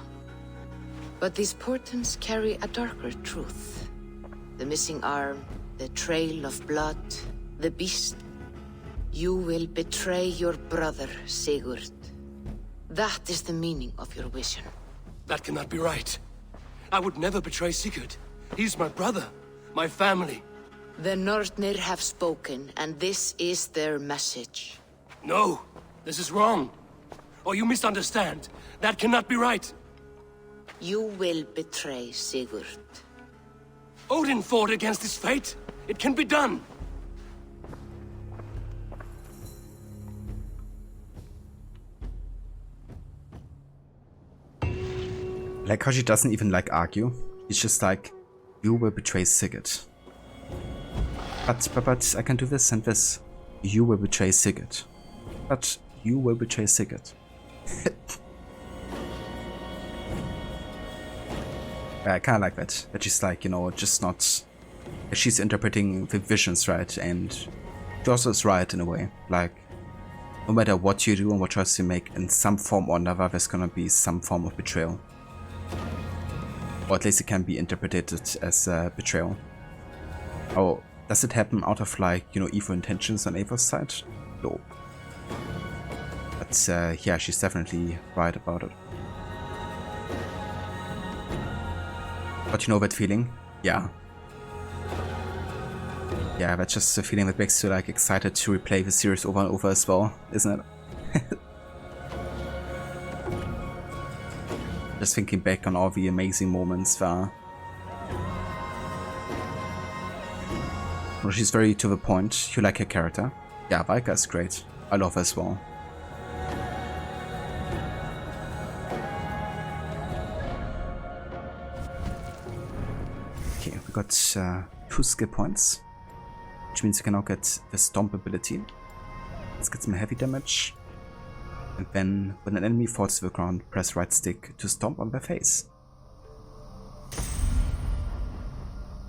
But these portents carry a darker truth. The missing arm, the trail of blood, the beast. You will betray your brother, Sigurd. That is the meaning of your vision. That cannot be right. I would never betray Sigurd. He's my brother, my family. The Nordnir have spoken, and this is their message. No, this is wrong. Or you misunderstand. That cannot be right. You will betray Sigurd. Odin fought against his fate. It can be done. Like how she doesn't even like argue. She's just like, you will betray Sigurd. But I can do this and this. You will betray Sigurd. But you will betray Sigurd. I kinda like that. That she's like, you know, just not... She's interpreting the visions right, and she also is right in a way. Like, no matter what you do and what choice you make, in some form or another, there's gonna be some form of betrayal. Or at least it can be interpreted as betrayal. Oh, does it happen out of, like, you know, evil intentions on Eivor's side? No. But yeah, she's definitely right about it. But you know that feeling? Yeah. Yeah, that's just a feeling that makes you, like, excited to replay the series over and over as well, isn't it? Just thinking back on all the amazing moments there. Well, she's very to the point. You like her character? Yeah, Valka is great. I love her as well. Okay, we got 2 skill points, which means you can now get the Stomp ability. Let's get some heavy damage. And then, when an enemy falls to the ground, press right stick to stomp on their face.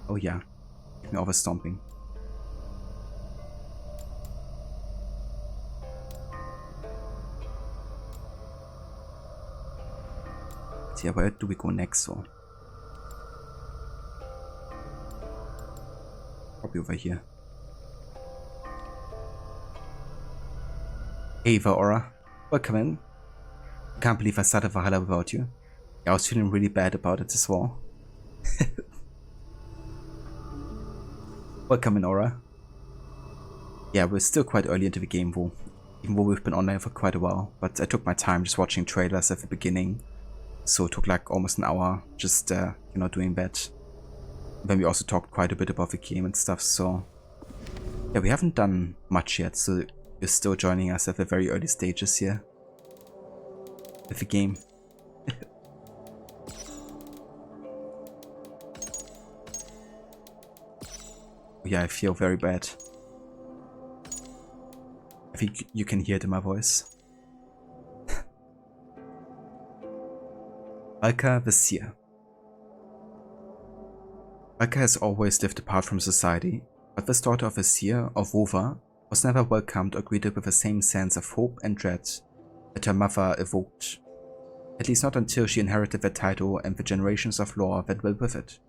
Oh yeah, give me all the stomping. But yeah, where do we go next, so? Probably over here. Ava Aura. Welcome in. I can't believe I started Valhalla without you. Yeah, I was feeling really bad about it as well. Welcome in, Aura. Yeah, we're still quite early into the game though. Even though we've been online for quite a while. But I took my time just watching trailers at the beginning. So it took like almost an hour just, you know, doing that. Then we also talked quite a bit about the game and stuff, so... Yeah, we haven't done much yet, so... You're still joining us at the very early stages here with the game. Yeah, I feel very bad. I think you can hear it in my voice. Valka the Seer. Valka has always lived apart from society, but this daughter of a seer, of Vova, was never welcomed or greeted with the same sense of hope and dread that her mother evoked. At least not until she inherited the title and the generations of lore that went with it.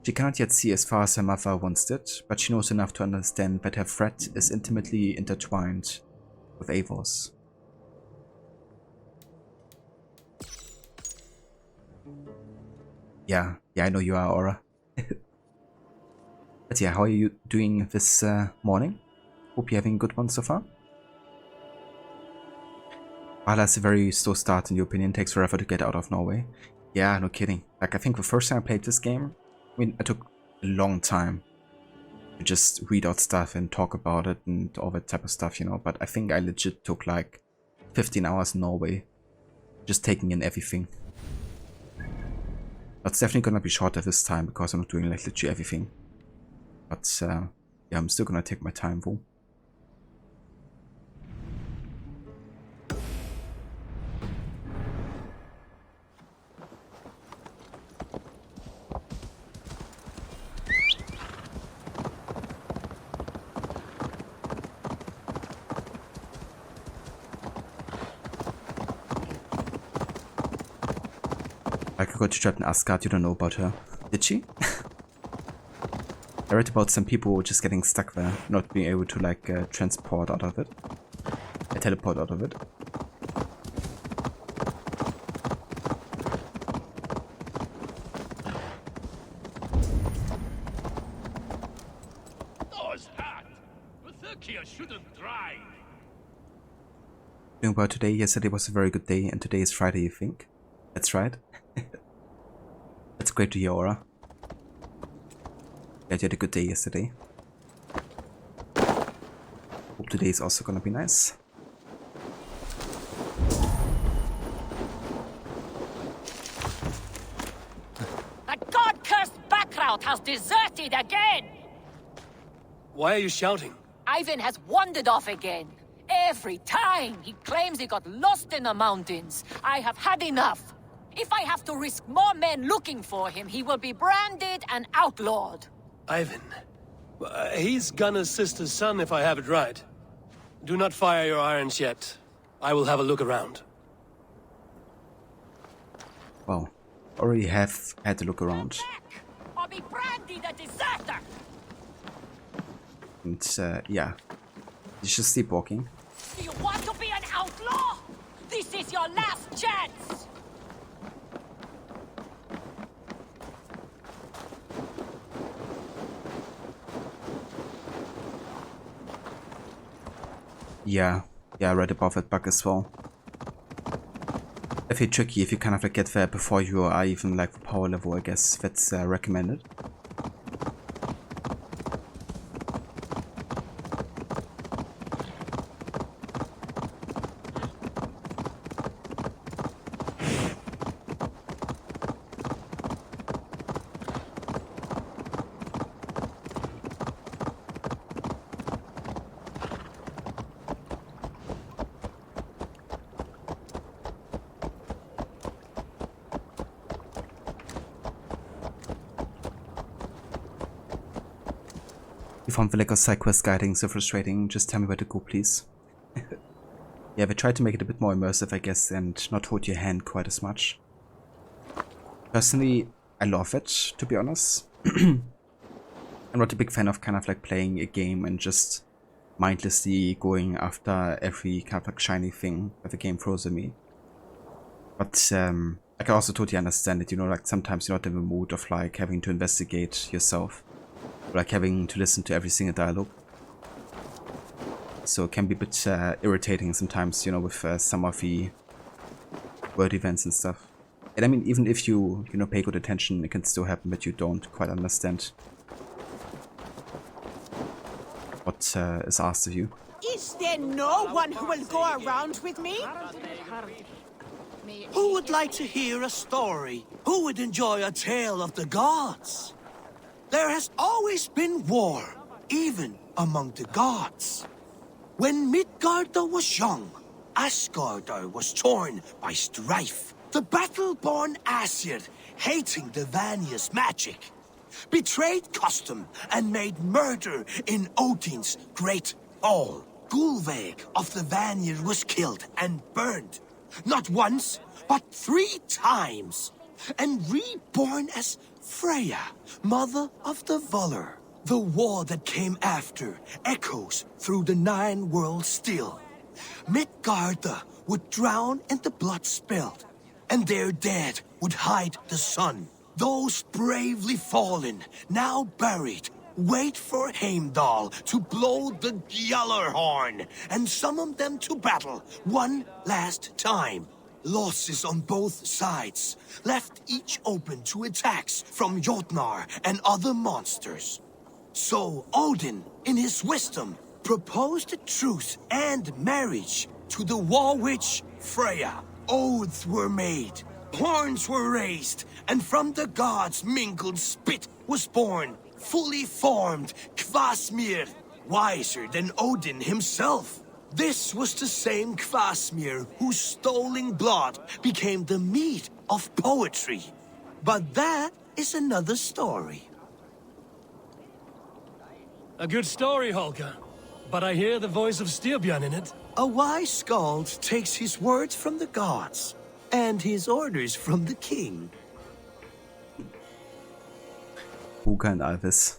She cannot yet see as far as her mother once did, but she knows enough to understand that her threat is intimately intertwined with Eivor's. Yeah, I know you are, Aura. But yeah, how are you doing this morning? Hope you're having a good one so far. Valhalla's a very slow start in your opinion, takes forever to get out of Norway. Yeah, no kidding. Like, I think the first time I played this game, I mean, it took a long time to just read out stuff and talk about it and all that type of stuff, you know, but I think I legit took like 15 hours in Norway, just taking in everything. But it's definitely gonna be shorter this time because I'm not doing like literally everything. But yeah, I'm still gonna take my time though. got trapped in Asgard. You don't know about her, did she? I read about some people just getting stuck there, not being able to like transport out of it, teleport out of it. Doing about today. Yesterday was a very good day, and today is Friday, you think? That's right. That's great to hear, Aura. Yeah, you had a good day yesterday. Hope today is also gonna be nice. That god-cursed backrout has deserted again! Why are you shouting? Ivan has wandered off again. Every time he claims he got lost in the mountains. I have had enough. If I have to risk more men looking for him, he will be branded and outlawed. Ivan. He's Gunner's sister's son, if I have it right. Do not fire your irons yet. I will have a look around. Well, already have had to look around. Or be branded a deserter! And yeah, he's just sleepwalking. Do you want to be an outlaw? This is your last chance! Yeah, I read about that bug as well. Definitely tricky if you kind of like get there before you are even like the power level, I guess that's recommended. You found the lack of side quest guiding so frustrating. Just tell me where to go, please. Yeah, they tried to make it a bit more immersive, I guess, and not hold your hand quite as much. Personally, I love it, to be honest. I'm not a big fan of kind of like playing a game and just mindlessly going after every kind of like shiny thing that the game throws at me. But I can also totally understand it, you know, like sometimes you're not in the mood of like having to investigate yourself. Like having to listen to every single dialogue. So it can be a bit irritating sometimes, you know, with some of the word events and stuff. And I mean, even if you know, pay good attention, it can still happen that you don't quite understand what is asked of you. Is there no one who will go around with me? Who would like to hear a story? Who would enjoy a tale of the gods? There has always been war, even among the gods. When Midgarda was young, Asgardr was torn by strife. The battle-born Aesir, hating the Vanir's magic, betrayed custom and made murder in Odin's great hall. Gulveig of the Vanir was killed and burned, not once, but 3 times, and reborn as Freya, mother of the Volur. The war that came after echoes through the 9 worlds still. Midgarda would drown in the blood spilled, and their dead would hide the sun. Those bravely fallen, now buried, wait for Heimdall to blow the Gjallarhorn and summon them to battle one last time. Losses on both sides left each open to attacks from Jotnar and other monsters. So Odin, in his wisdom, proposed a truce and marriage to the war witch Freya. Oaths were made, horns were raised, and from the gods' mingled spit was born, fully formed Kvasmir, wiser than Odin himself. This was the same Kvasmir whose stolen blood became the meat of poetry. But that is another story. A good story, Holger. But I hear the voice of Styrbjörn in it. A wise skald takes his words from the gods, and his orders from the king. Puka and Alvis.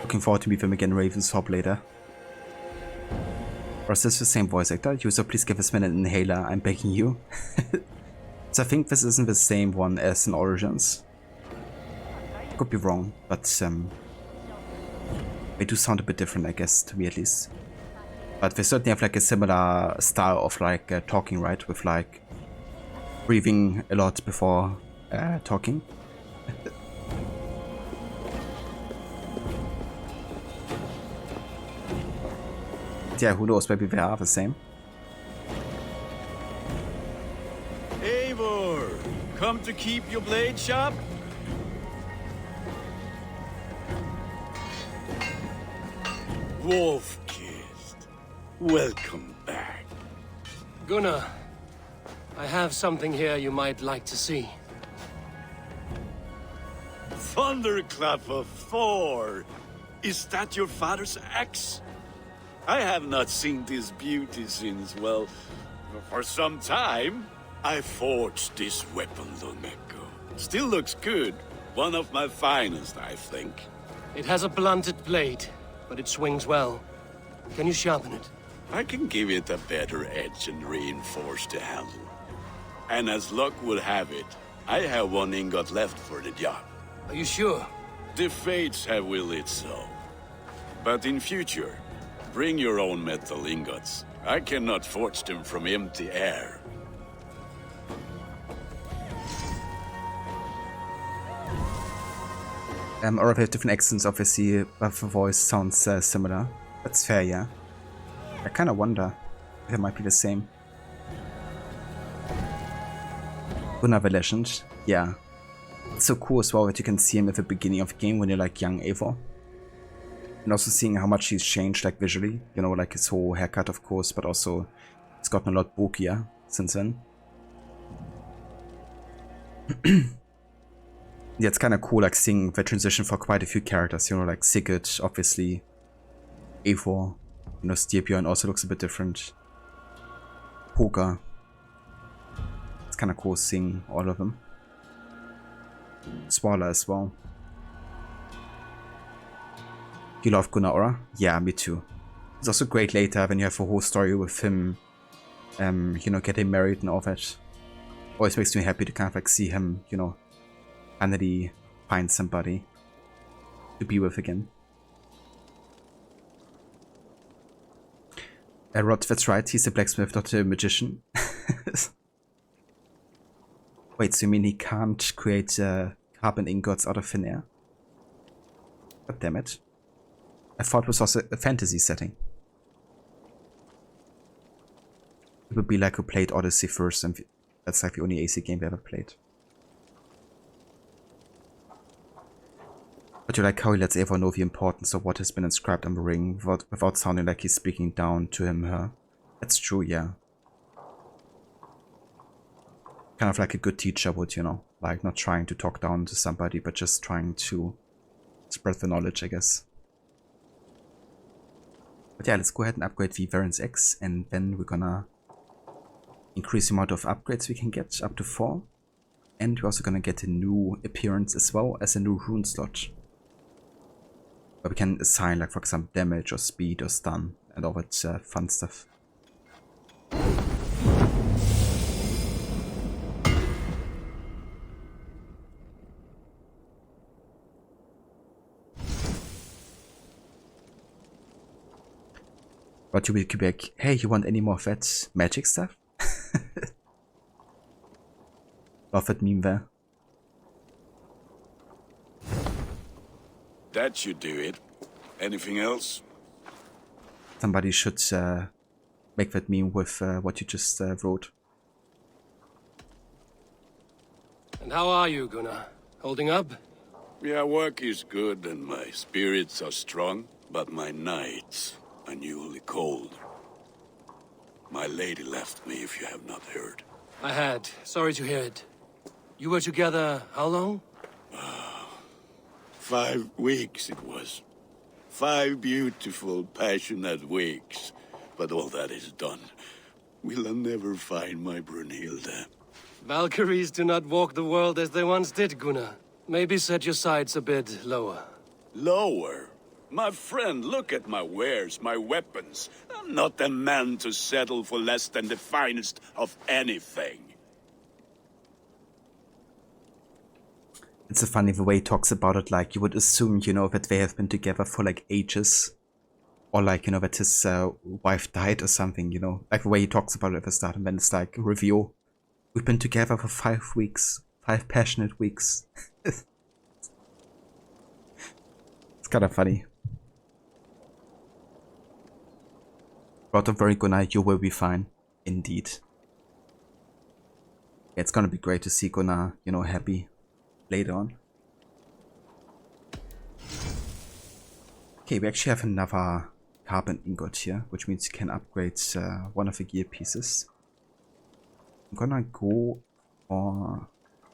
Looking forward to meet them again in Ravensthorpe later. Or is this the same voice actor? User, please give this man an inhaler, I'm begging you. So I think this isn't the same one as in Origins. Could be wrong, but they do sound a bit different, I guess, to me at least. But they certainly have like a similar style of like talking, right? With like breathing a lot before talking. Yeah, who knows, maybe they are the same. Eivor, come to keep your blade sharp? Wolf-kissed, welcome back. Gunnar, I have something here you might like to see. Thunderclap of Thor! Is that your father's axe? I have not seen this beauty since, well, for some time. I forged this weapon long ago. Still looks good. One of my finest, I think. It has a blunted blade, but it swings well. Can you sharpen it? I can give it a better edge and reinforce the handle. And as luck would have it, I have one ingot left for the job. Are you sure? The fates have willed it so. But in future, bring your own metal ingots. I cannot forge them from empty air. Or if they have different accents, obviously, but the voice sounds similar. That's fair, yeah. I kind of wonder if it might be the same. Another legend, yeah. It's so cool as well that you can see him at the beginning of the game when you're like young Eivor. And also seeing how much he's changed, like visually. You know, like his whole haircut, of course, but also he's gotten a lot bulkier since then. Yeah, it's kind of cool, like seeing the transition for quite a few characters. You know, like Sigurd, obviously, Eivor, you know, Styrbjörn also looks a bit different. Puka. It's kind of cool seeing all of them. Swala as well. You love Gunnar Aura? Yeah, me too. It's also great later when you have a whole story with him, you know, getting married and all that. Always makes me happy to kind of like see him, you know, finally find somebody to be with again. Rod, that's right, he's a blacksmith, not a magician. Wait, so you mean he can't create carbon ingots out of thin air? God damn it. I thought it was also a fantasy setting. It would be like who played Odyssey first, and that's like the only AC game we ever played. But you like how he lets Eivor know the importance of what has been inscribed on the ring without sounding like he's speaking down to him, her. That's true, yeah. Kind of like a good teacher would, you know, like not trying to talk down to somebody, but just trying to spread the knowledge, I guess. But yeah, let's go ahead and upgrade the Variance X, and then we're gonna increase the amount of upgrades we can get up to 4. And we're also gonna get a new appearance as well as a new rune slot. Where we can assign, like, for example, damage or speed or stun and all that fun stuff. But you will be like, hey, you want any more of that magic stuff? Love that meme there. That should do it. Anything else? Somebody should make that meme with what you just wrote. And how are you, Gunnar? Holding up? Yeah, work is good and my spirits are strong, but my nights are newly cold. My lady left me, if you have not heard. I had. Sorry to hear it. You were together how long? 5 weeks it was. 5 beautiful, passionate weeks. But all that is done. Will I never find my Brunhilde? Valkyries do not walk the world as they once did, Gunnar. Maybe set your sights a bit lower. Lower? My friend, look at my wares, my weapons. I'm not a man to settle for less than the finest of anything. It's a funny the way he talks about it, like you would assume, you know, that they have been together for like ages. Or like, you know, that his wife died or something, you know. Like the way he talks about it at the start, and then it's like, review. We've been together for 5 weeks. 5 passionate weeks. It's kind of funny. But don't worry, Gunnar, you will be fine. Indeed. Yeah, it's gonna be great to see Gunnar, you know, happy later on. Okay, we actually have another carbon ingot here, which means you can upgrade one of the gear pieces. I'm gonna go for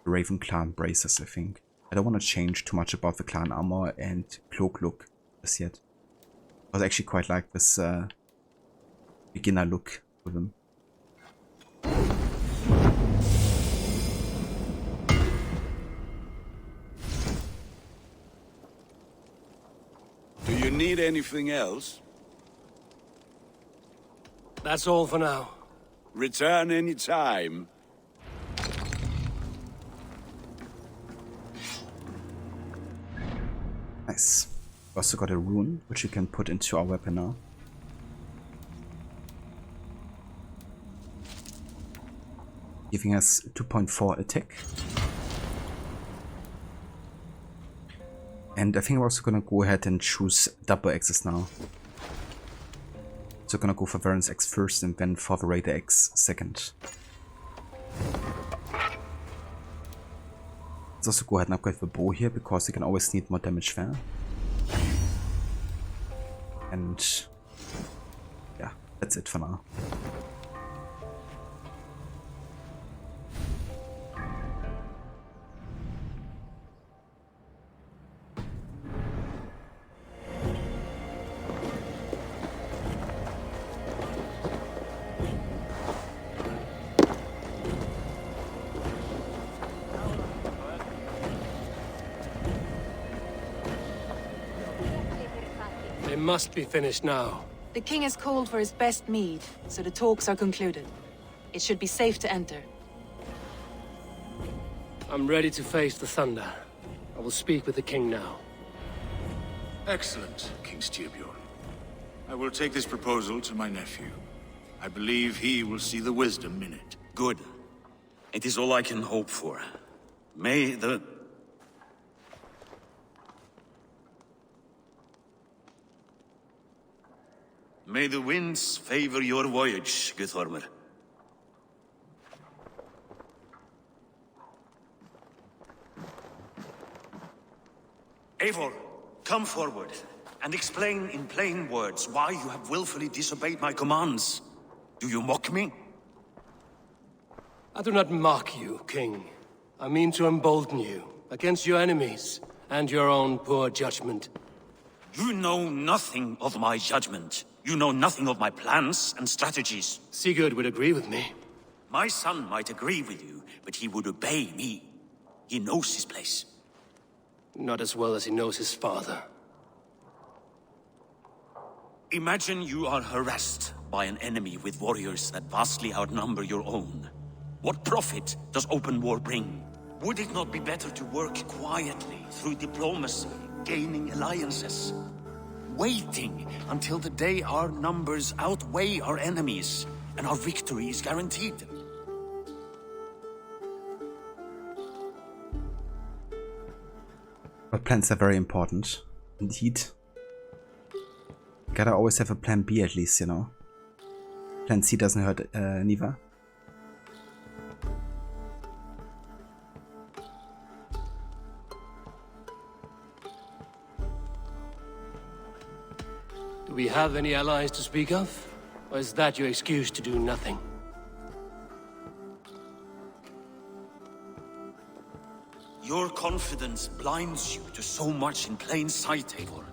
the Raven Clan bracers, I think. I don't want to change too much about the clan armor and cloak look as yet. I actually quite like this beginner look with them. Do you need anything else? That's all for now. Return any time. Nice. We also got a rune, which you can put into our weapon now. Giving us 2.4 attack. And I think we're also gonna go ahead and choose double axes now. So gonna go for Varen's Axe first and then for the Raider Axe second. Let's also go ahead and upgrade the bow here, because you can always need more damage there. And yeah, that's it for now. They must be finished now. The king has called for his best mead, so the talks are concluded. It should be safe to enter. I'm ready to face the thunder. I will speak with the king now. Excellent, King Styrbjorn. I will take this proposal to my nephew. I believe he will see the wisdom in it. Good. It is all I can hope for. May the... May the winds favor your voyage, Guthormer. Eivor, come forward and explain in plain words why you have willfully disobeyed my commands. Do you mock me? I do not mock you, King. I mean to embolden you against your enemies and your own poor judgment. You know nothing of my judgment. You know nothing of my plans and strategies. Sigurd would agree with me. My son might agree with you, but he would obey me. He knows his place. Not as well as he knows his father. Imagine you are harassed by an enemy with warriors that vastly outnumber your own. What profit does open war bring? Would it not be better to work quietly through diplomacy, gaining alliances? Waiting until the day our numbers outweigh our enemies and our victory is guaranteed. But plans are very important. Indeed. Gotta always have a plan B at least, you know. Plan C doesn't hurt neither. Do we have any allies to speak of? Or is that your excuse to do nothing? Your confidence blinds you to so much in plain sight, Eivor.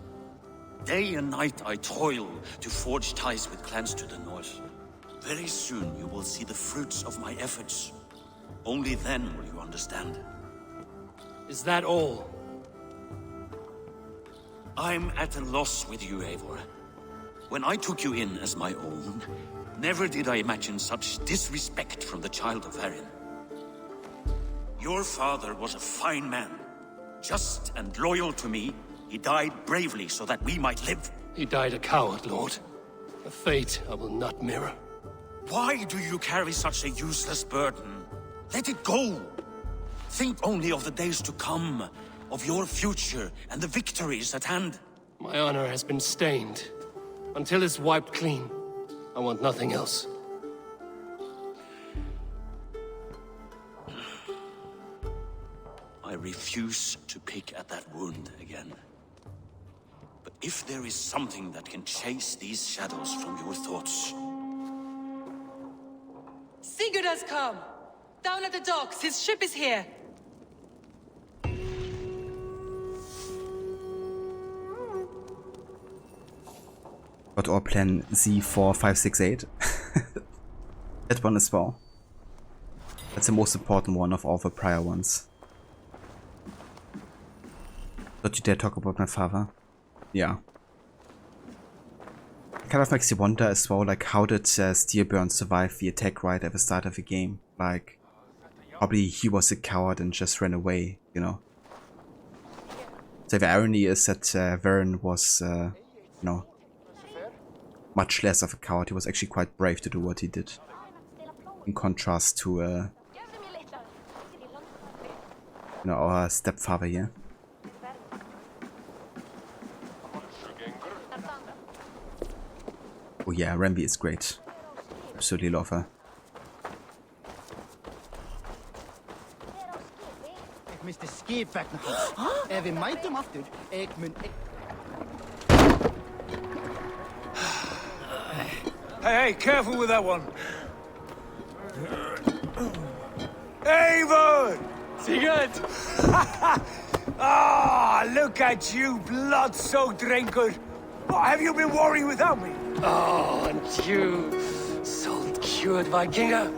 Day and night I toil to forge ties with clans to the north. Very soon you will see the fruits of my efforts. Only then will you understand. Is that all? I'm at a loss with you, Eivor. When I took you in as my own, never did I imagine such disrespect from the child of Varin. Your father was a fine man. Just and loyal to me, he died bravely so that we might live. He died a coward, Lord. A fate I will not mirror. Why do you carry such a useless burden? Let it go! Think only of the days to come, of your future and the victories at hand. My honor has been stained. Until it's wiped clean, I want nothing else. I refuse to pick at that wound again. But if there is something that can chase these shadows from your thoughts... Sigurd has come! Down at the docks, his ship is here! Got our plan Z4568. That one as well. That's the most important one of all the prior ones. Don't you dare talk about my father? Yeah. Kind of makes you wonder as well, like, how did Steerburn survive the attack right at the start of the game? Like, probably he was a coward and just ran away, you know? So the irony is that Varin was, you know, much less of a coward. He was actually quite brave to do what he did. In contrast to, you know, our stepfather here. Oh yeah, Rambi is great. Absolutely love her. Ik mis de skipback nog. We might hem afdoen. Ik moet... Hey, careful with that one. Eivor! Sigurd! Ah, look at you, blood-soaked drinker. What, have you been worrying without me? Oh, and you, salt-cured Vikinger.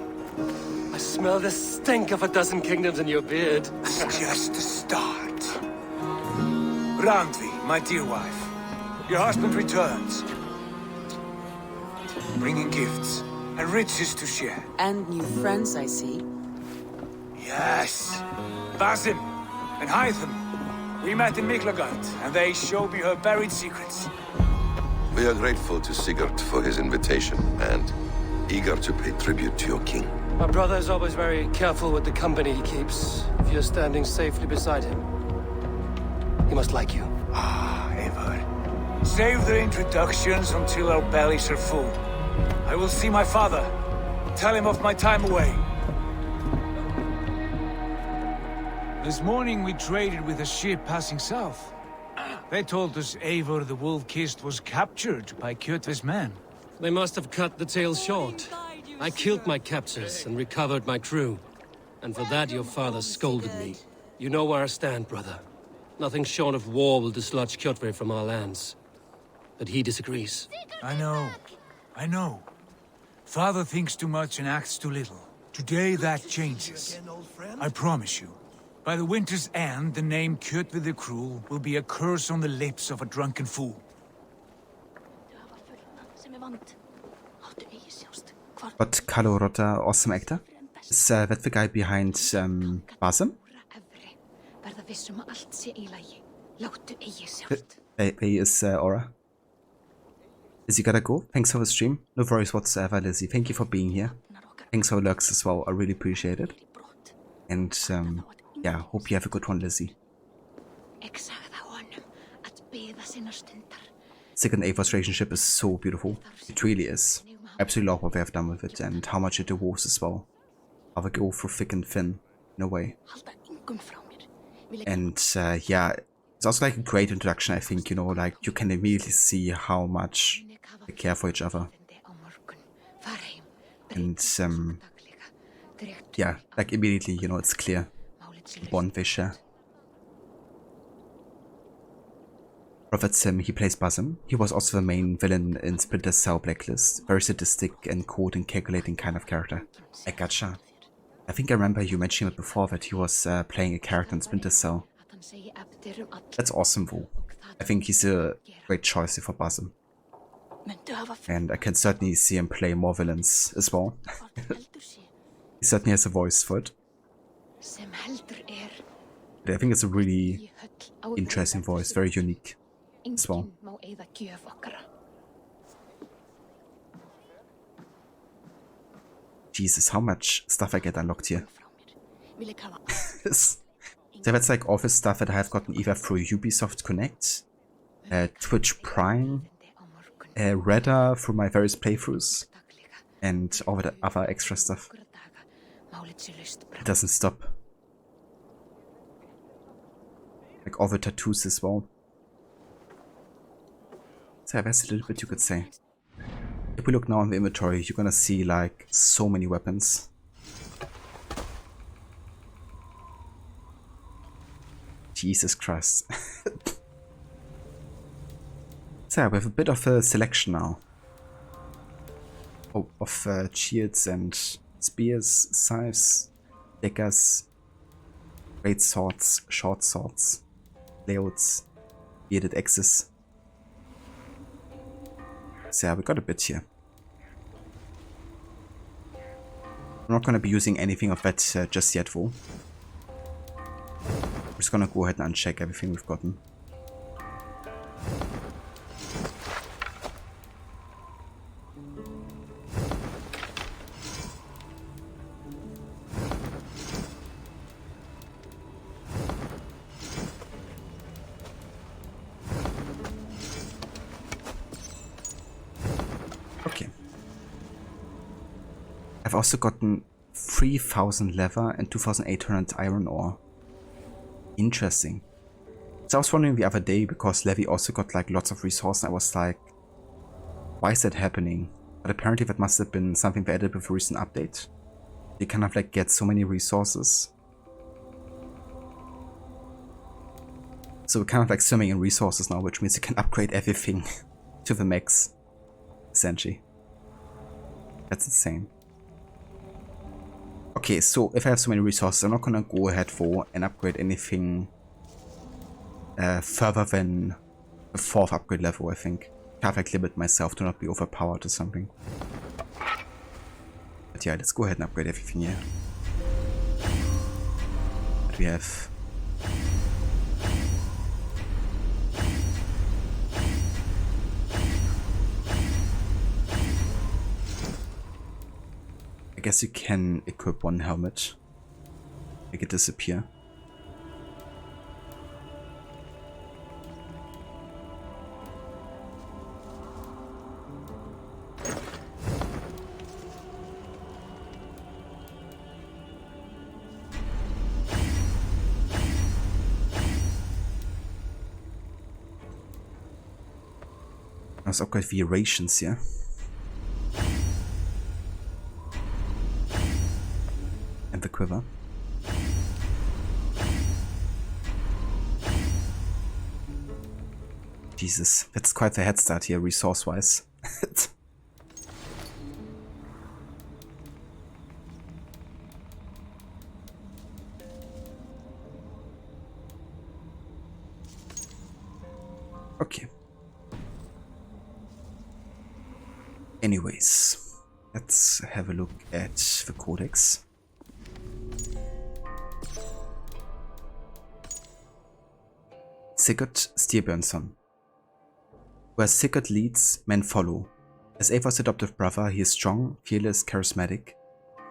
I smell the stink of a dozen kingdoms in your beard. It's just the start. Randvi, my dear wife, your husband returns. Bringing gifts and riches to share. And new friends, I see. Yes. Basim and Hytham. We met in Miklagard, and they showed me her buried secrets. We are grateful to Sigurd for his invitation, and eager to pay tribute to your king. My brother is always very careful with the company he keeps. If you're standing safely beside him, he must like you. Ah, Eivor. Save the introductions until our bellies are full. I will see my father. Tell him of my time away. This morning we traded with a ship passing south. They told us Eivor the Wolf-Kissed was captured by Kjotve's men. They must have cut the tale short. I killed my captors and recovered my crew. And for that your father scolded me. You know where I stand, brother. Nothing short of war will dislodge Kjotve from our lands. But he disagrees. I know. Father thinks too much and acts too little. Today that changes. I promise you. By the winter's end, the name Kjotve the Cruel will be a curse on the lips of a drunken fool. But Carlo Rota, awesome actor. Is that the guy behind Basim? He is Aura. Lizzie gotta go. Thanks for the stream. No worries whatsoever, Lizzie. Thank you for being here. Thanks for lurks as well. I really appreciate it. And yeah, hope you have a good one, Lizzie. Sig and Ava's relationship is so beautiful. It really is. I absolutely love what they have done with it and how much it evolves as well. How they go through thick and thin, in a way. And yeah, it's also like a great introduction, I think, you know, like you can immediately see how much they care for each other. And yeah, like immediately, you know, it's clear the bond they share. Prophet Sim, he plays Basim. He was also the main villain in Splinter Cell Blacklist. Very sadistic and cold and calculating kind of character. I gotcha. I think I remember you mentioning it before that he was playing a character in Splinter Cell. That's awesome, though. I think he's a great choice for Basim. And I can certainly see him play more villains as well. He certainly has a voice for it. But I think it's a really interesting voice, very unique as well. Jesus, how much stuff I get unlocked here. So that's like all the stuff that I have gotten either through Ubisoft Connect, Twitch Prime, Redda through my various playthroughs, and all the other extra stuff. It doesn't stop. Like all the tattoos as well. So that's a little bit you could say. If we look now in the inventory, you're gonna see like so many weapons. Jesus Christ. So we have a bit of a selection now. Of shields and spears, scythes, daggers, great swords, short swords, leots, bearded axes. So yeah, we got a bit here. I'm not gonna be using anything of that just yet though. I'm just gonna go ahead and uncheck everything we've gotten. Okay. I've also gotten 3000 leather and 2800 iron ore. Interesting. So I was wondering the other day, because Levi also got like lots of resources, and I was like, why is that happening? But apparently that must have been something they added with a recent update. They kind of like get so many resources. So we're kind of like swimming in resources now, which means you can upgrade everything to the max, essentially. That's insane. Okay, so if I have so many resources, I'm not gonna go ahead for and upgrade anything further than the 4th upgrade level, I think. Kind of like limit myself to not be overpowered or something. But yeah, let's go ahead and upgrade everything here. What we have? I guess you can equip one helmet, make it disappear. Let's upgrade the rations here. And the quiver. Jesus, that's quite the head start here, resource-wise. Okay. Anyways, let's have a look at the codex. Sigurd Styrbjörnsson. Where Sigurd leads, men follow. As Eivor's adoptive brother, he is strong, fearless, charismatic.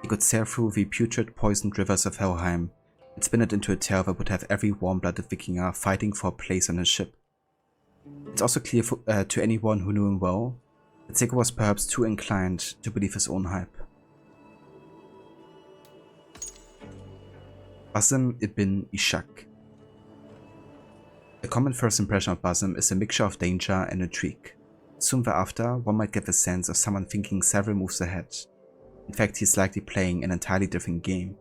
He could sail through the putrid, poisoned rivers of Helheim and spin it into a tale that would have every warm-blooded Vikinger fighting for a place on his ship. It's also clear to anyone who knew him well that Sigurd was perhaps too inclined to believe his own hype. Basim ibn Ishak. The common first impression of Basim is a mixture of danger and intrigue. Soon thereafter, one might get the sense of someone thinking several moves ahead. In fact, he's likely playing an entirely different game.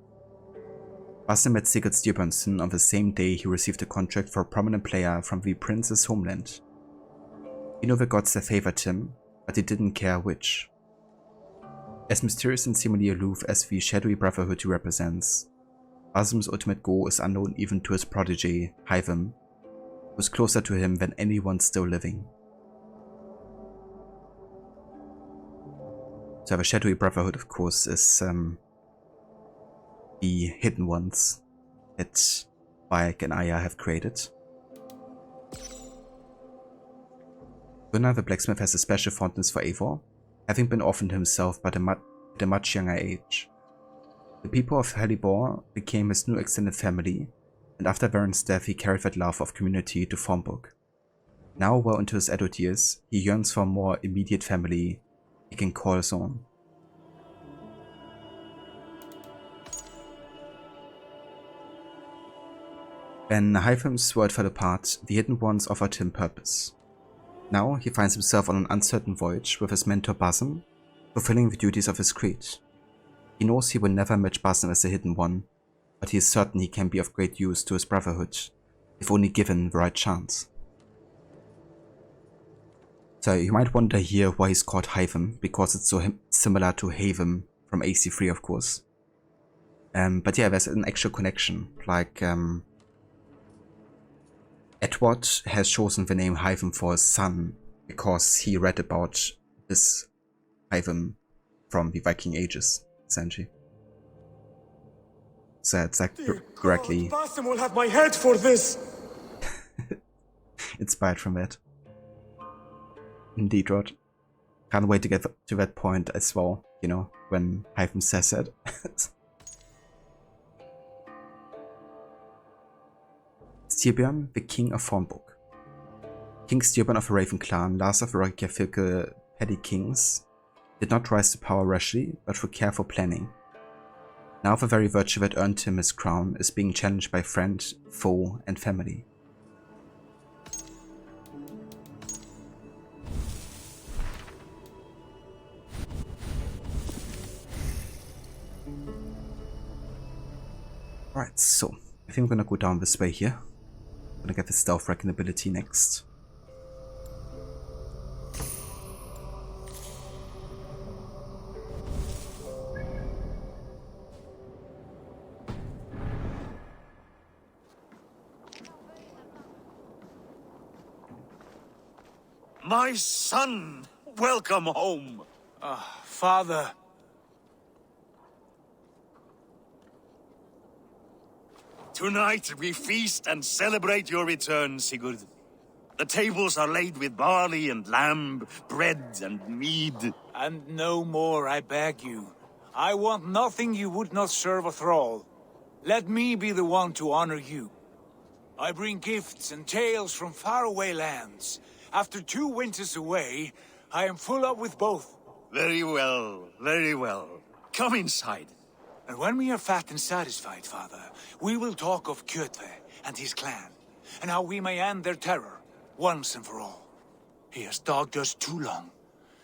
Basim met Sigurd Styrbjörnsson on the same day he received a contract for a prominent player from the prince's homeland. He knew the gods that favored him, but he didn't care which. As mysterious and seemingly aloof as the shadowy brotherhood he represents, Basim's ultimate goal is unknown even to his protege, Hyvam, who is closer to him than anyone still living. So the shadowy brotherhood, of course, is the hidden ones that Bayek and Aya have created. Gunnar the blacksmith has a special fondness for Eivor, having been orphaned himself at a much younger age. The people of Hellebor became his new extended family, and after Varen's death he carried that love of community to Formbuk. Now, well into his adult years, he yearns for a more immediate family he can call his own. When Hytham's world fell apart, the Hidden Ones offered him purpose. Now he finds himself on an uncertain voyage with his mentor Basim, fulfilling the duties of his creed. He knows he will never match Basim as the Hidden One, but he is certain he can be of great use to his brotherhood, if only given the right chance. So you might wonder here why he's called Hyvam, because it's so similar to Haven from AC3 of course. But yeah, there's an actual connection, like Edward has chosen the name Hyvam for his son because he read about this Hyvam from the Viking Ages, essentially. So it's like directly Basim will have my head for this. inspired from that. Indeed, Rod. Can't wait to get to that point as well, you know, when Hyvam says it. Styrbjörn, the King of Formbuk. King Styrbjörn of the Raven clan, last of the Reykjavik petty kings, did not rise to power rashly, but through careful planning. Now the very virtue that earned him his crown is being challenged by friend, foe, and family. Alright, so I think we're gonna go down this way here. I'm gonna get the stealth wrecking ability next. My son! Welcome home! Father. Tonight we feast and celebrate your return, Sigurd. The tables are laid with barley and lamb, bread and mead. And no more, I beg you. I want nothing you would not serve a thrall. Let me be the one to honor you. I bring gifts and tales from faraway lands. After 2 winters away, I am full up with both. Very well, very well. Come inside. And when we are fat and satisfied, Father, we will talk of Kjotve and his clan, and how we may end their terror, once and for all. He has dogged us too long,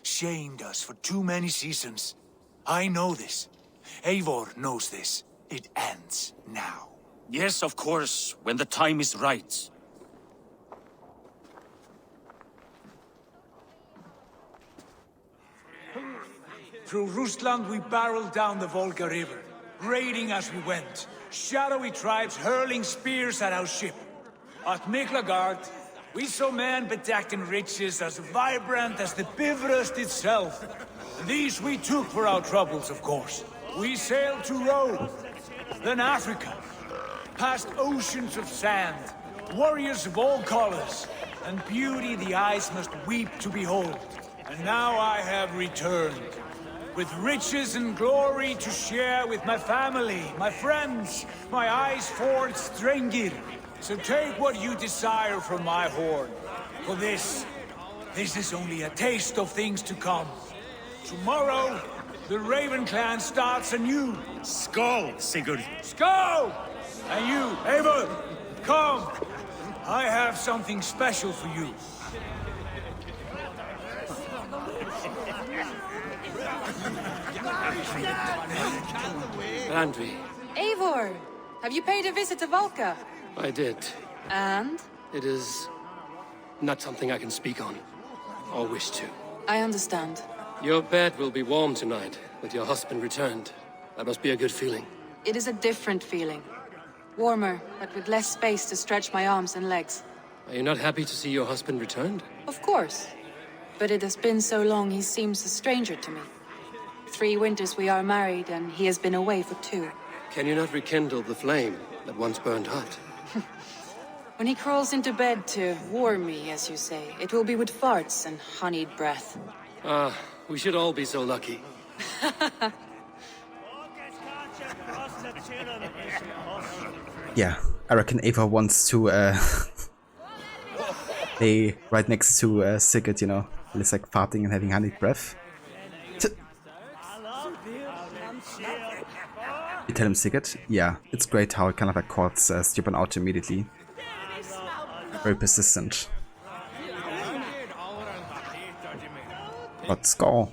shamed us for too many seasons. I know this. Eivor knows this. It ends now. Yes, of course, when the time is right. Through Rusland we barreled down the Volga River, raiding as we went. Shadowy tribes hurling spears at our ship. At Miklagard, we saw men bedecked in riches as vibrant as the Bifrost itself. These we took for our troubles, of course. We sailed to Rome, then Africa, past oceans of sand, warriors of all colors, and beauty the eyes must weep to behold. And now I have returned, with riches and glory to share with my family, my friends, my eyes-forged Strengir. So take what you desire from my hoard. For this is only a taste of things to come. Tomorrow, the Raven clan starts anew. Skål, Sigurd. Skål! And you, Eivor, come. I have something special for you. Andri, Eivor, have you paid a visit to Valka? I did. And? It is not something I can speak on, or wish to. I understand. Your bed will be warm tonight, But your husband returned. That must be a good feeling. It is a different feeling. Warmer, but with less space to stretch my arms and legs. Are you not happy to see your husband returned? Of course. But it has been so long he seems a stranger to me. 3 winters we are married, and he has been away for 2. Can you not rekindle the flame that once burned hot? When he crawls into bed to warm me, as you say, it will be with farts and honeyed breath. Ah, we should all be so lucky. Yeah, I reckon Ava wants to lay right next to Sigurd, you know, it's like farting and having honeyed breath. You tell him Sigurd? Yeah, it's great how it kind of like calls Stupid out immediately. Very persistent. But score.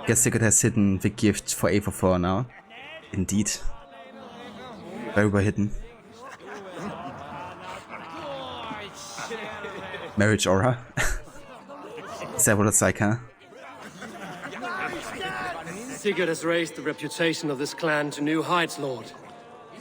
Guess Sigurd has hidden the gift for Ava for her now. Indeed. Very well hidden. Marriage aura. Is that what it's like, huh? Sigurd has raised the reputation of this clan to new heights, Lord.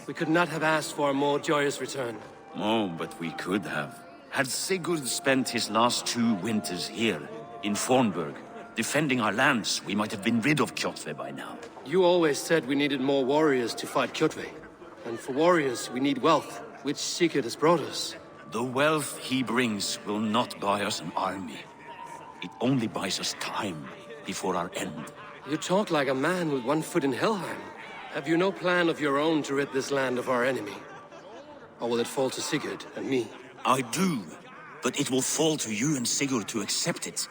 We could not have asked for a more joyous return. Oh, but we could have. Had Sigurd spent his last 2 winters here, in Fornburg, defending our lands, we might have been rid of Kjotve by now. You always said we needed more warriors to fight Kjotve. And for warriors, we need wealth, which Sigurd has brought us. The wealth he brings will not buy us an army. It only buys us time before our end. You talk like a man with 1 foot in Helheim. Have you no plan of your own to rid this land of our enemy? Or will it fall to Sigurd and me? I do, but it will fall to you and Sigurd to accept it.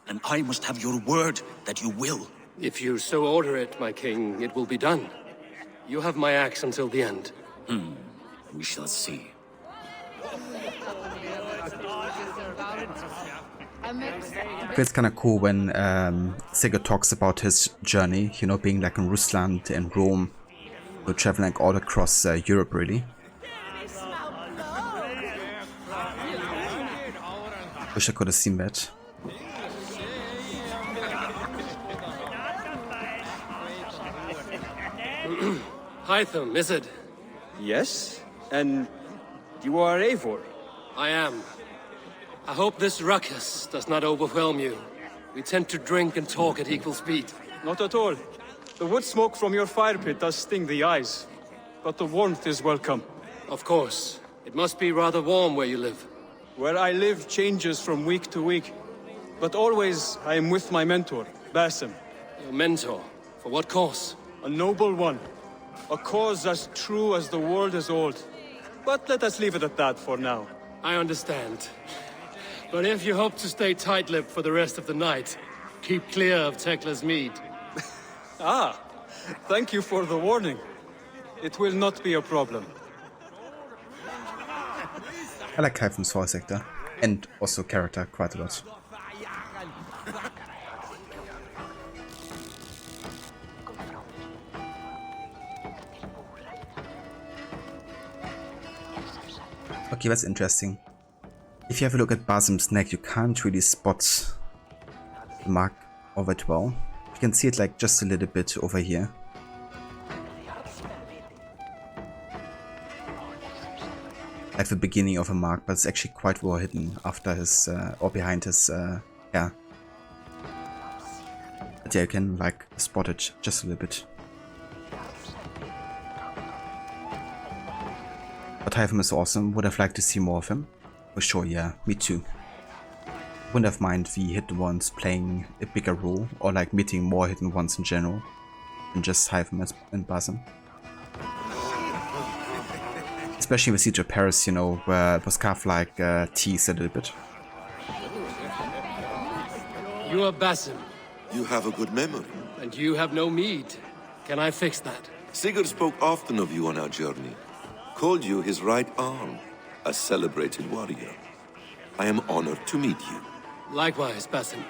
And I must have your word that you will. If you so order it, my king, it will be done. You have my axe until the end. We shall see. It's kind of cool when Sigurd talks about his journey, you know, being like in Rusland and Rome, or traveling like all across Europe, really. Wish I could have seen that. Hytham, is it? Yes? And you are Eivor? I am. I hope this ruckus does not overwhelm you. We tend to drink and talk at equal speed. Not at all. The wood smoke from your fire pit does sting the eyes, but the warmth is welcome. Of course. It must be rather warm where you live. Where I live changes from week to week, but always I am with my mentor, Basim. Your mentor? For what cause? A noble one. A cause as true as the world is old. But let us leave it at that for now. I understand. But if you hope to stay tight-lipped for the rest of the night, keep clear of Tekla's mead. Ah, thank you for the warning. It will not be a problem. I like Hytham's voice actor, and also character quite a lot. Okay, that's interesting. If you have a look at Basim's neck, you can't really spot the mark of it well. You can see it like just a little bit over here. Like the beginning of a mark, but it's actually quite well hidden after his, or behind his, hair. But yeah, you can like spot it just a little bit. But Hytham is awesome. Would have liked to see more of him. For sure, yeah, me too. Wouldn't have mind the hidden ones playing a bigger role, or like meeting more hidden ones in general, than just Hytham and Basim. Especially with Siege of Paris, you know, where it was kind of like teased a little bit. You are Basim. You have a good memory. And you have no mead. Can I fix that? Sigurd spoke often of you on our journey. Called you his right arm, a celebrated warrior. I am honored to meet you. Likewise, Basim.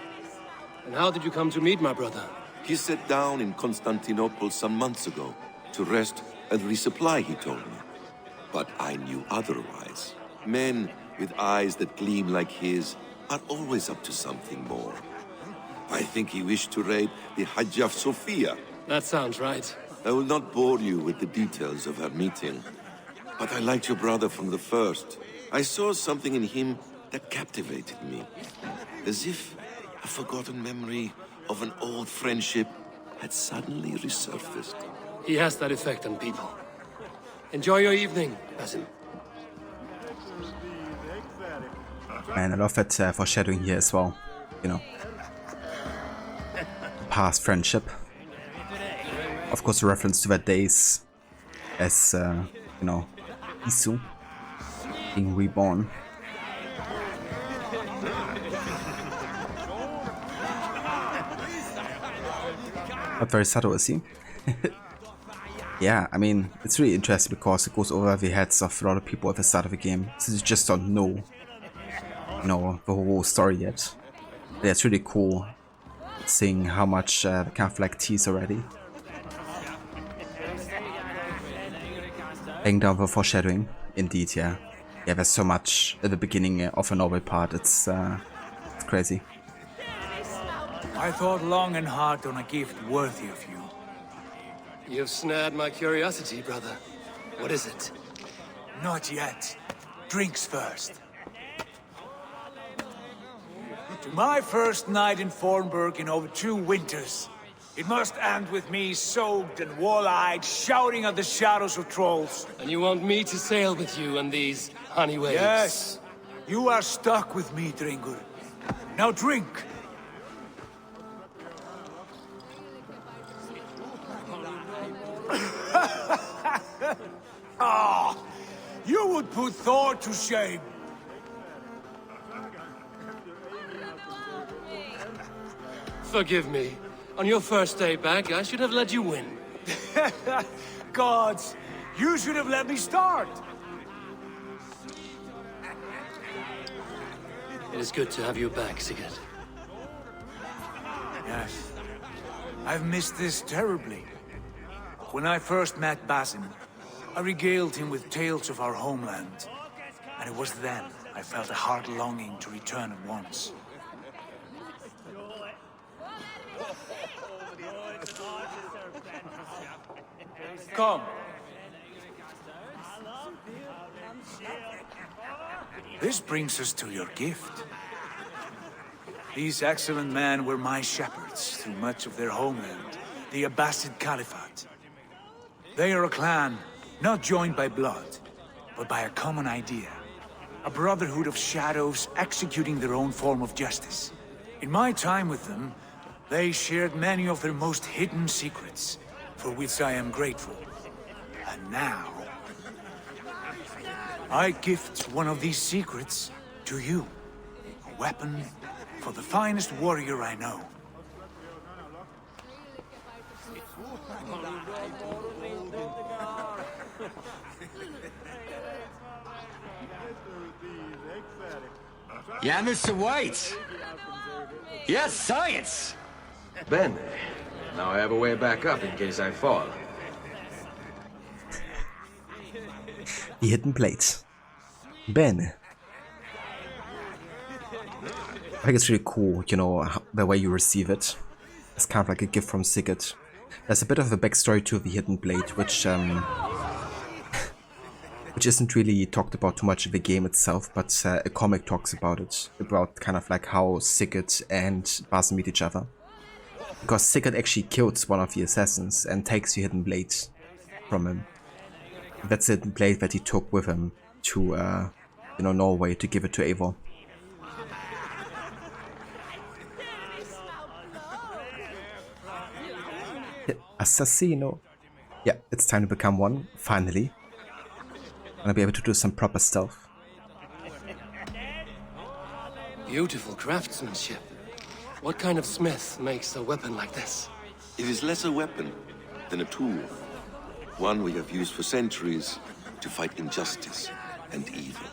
And how did you come to meet my brother? He sat down in Constantinople some months ago to rest and resupply, he told me. But I knew otherwise. Men with eyes that gleam like his are always up to something more. I think he wished to raid the Hagia Sophia. That sounds right. I will not bore you with the details of her meeting. But I liked your brother from the first. I saw something in him that captivated me. As if a forgotten memory of an old friendship had suddenly resurfaced. He has that effect on people. Enjoy your evening, Basim. And I love that foreshadowing here as well, you know. Past friendship. Of course, a reference to that days as, you know, Isu being reborn. Not very subtle, is he? Yeah, I mean, it's really interesting because it goes over the heads of a lot of people at the start of the game, since you just don't know, you know, the whole story yet. But yeah, it's really cool seeing how much they kind of like tease already. Laying down the foreshadowing, indeed, yeah. Yeah, there's so much at the beginning of a novel part, it's crazy. I thought long and hard on a gift worthy of you. You've snared my curiosity, brother. What is it? Not yet. Drinks first. To my first night in Fornburg in over 2 winters. It must end with me soaked and wall-eyed, shouting at the shadows of trolls. And you want me to sail with you on these honey waves? Yes. You are stuck with me, Dringur. Now drink. Ah, you would put Thor to shame. Forgive me. On your first day back, I should have let you win. Gods, you should have let me start. It is good to have you back, Sigurd. Yes. I've missed this terribly. When I first met Basim, I regaled him with tales of our homeland. And it was then I felt a heart longing to return at once. Come. This brings us to your gift. These excellent men were my shepherds through much of their homeland, the Abbasid Caliphate. They are a clan, not joined by blood, but by a common idea. A brotherhood of shadows executing their own form of justice. In my time with them, they shared many of their most hidden secrets, for which I am grateful. And now, I gift one of these secrets to you. A weapon for the finest warrior I know. Yeah, Mr. White! Yes, science! Bene. Now I have a way back up in case I fall. The hidden plate. Bene. I think it's really cool, you know, the way you receive it. It's kind of like a gift from Sigurd. There's a bit of a backstory to the hidden blade, which isn't really talked about too much in the game itself, but a comic talks about it, about kind of like how Sigurd and Basim meet each other. Because Sigurd actually kills one of the assassins and takes the hidden blade from him. That's the hidden blade that he took with him to, you know, Norway to give it to Eivor. Assassino. Yeah, it's time to become one, finally. Gonna be able to do some proper stealth. Beautiful craftsmanship. What kind of smith makes a weapon like this? It is less a weapon than a tool. One we have used for centuries to fight injustice and evil.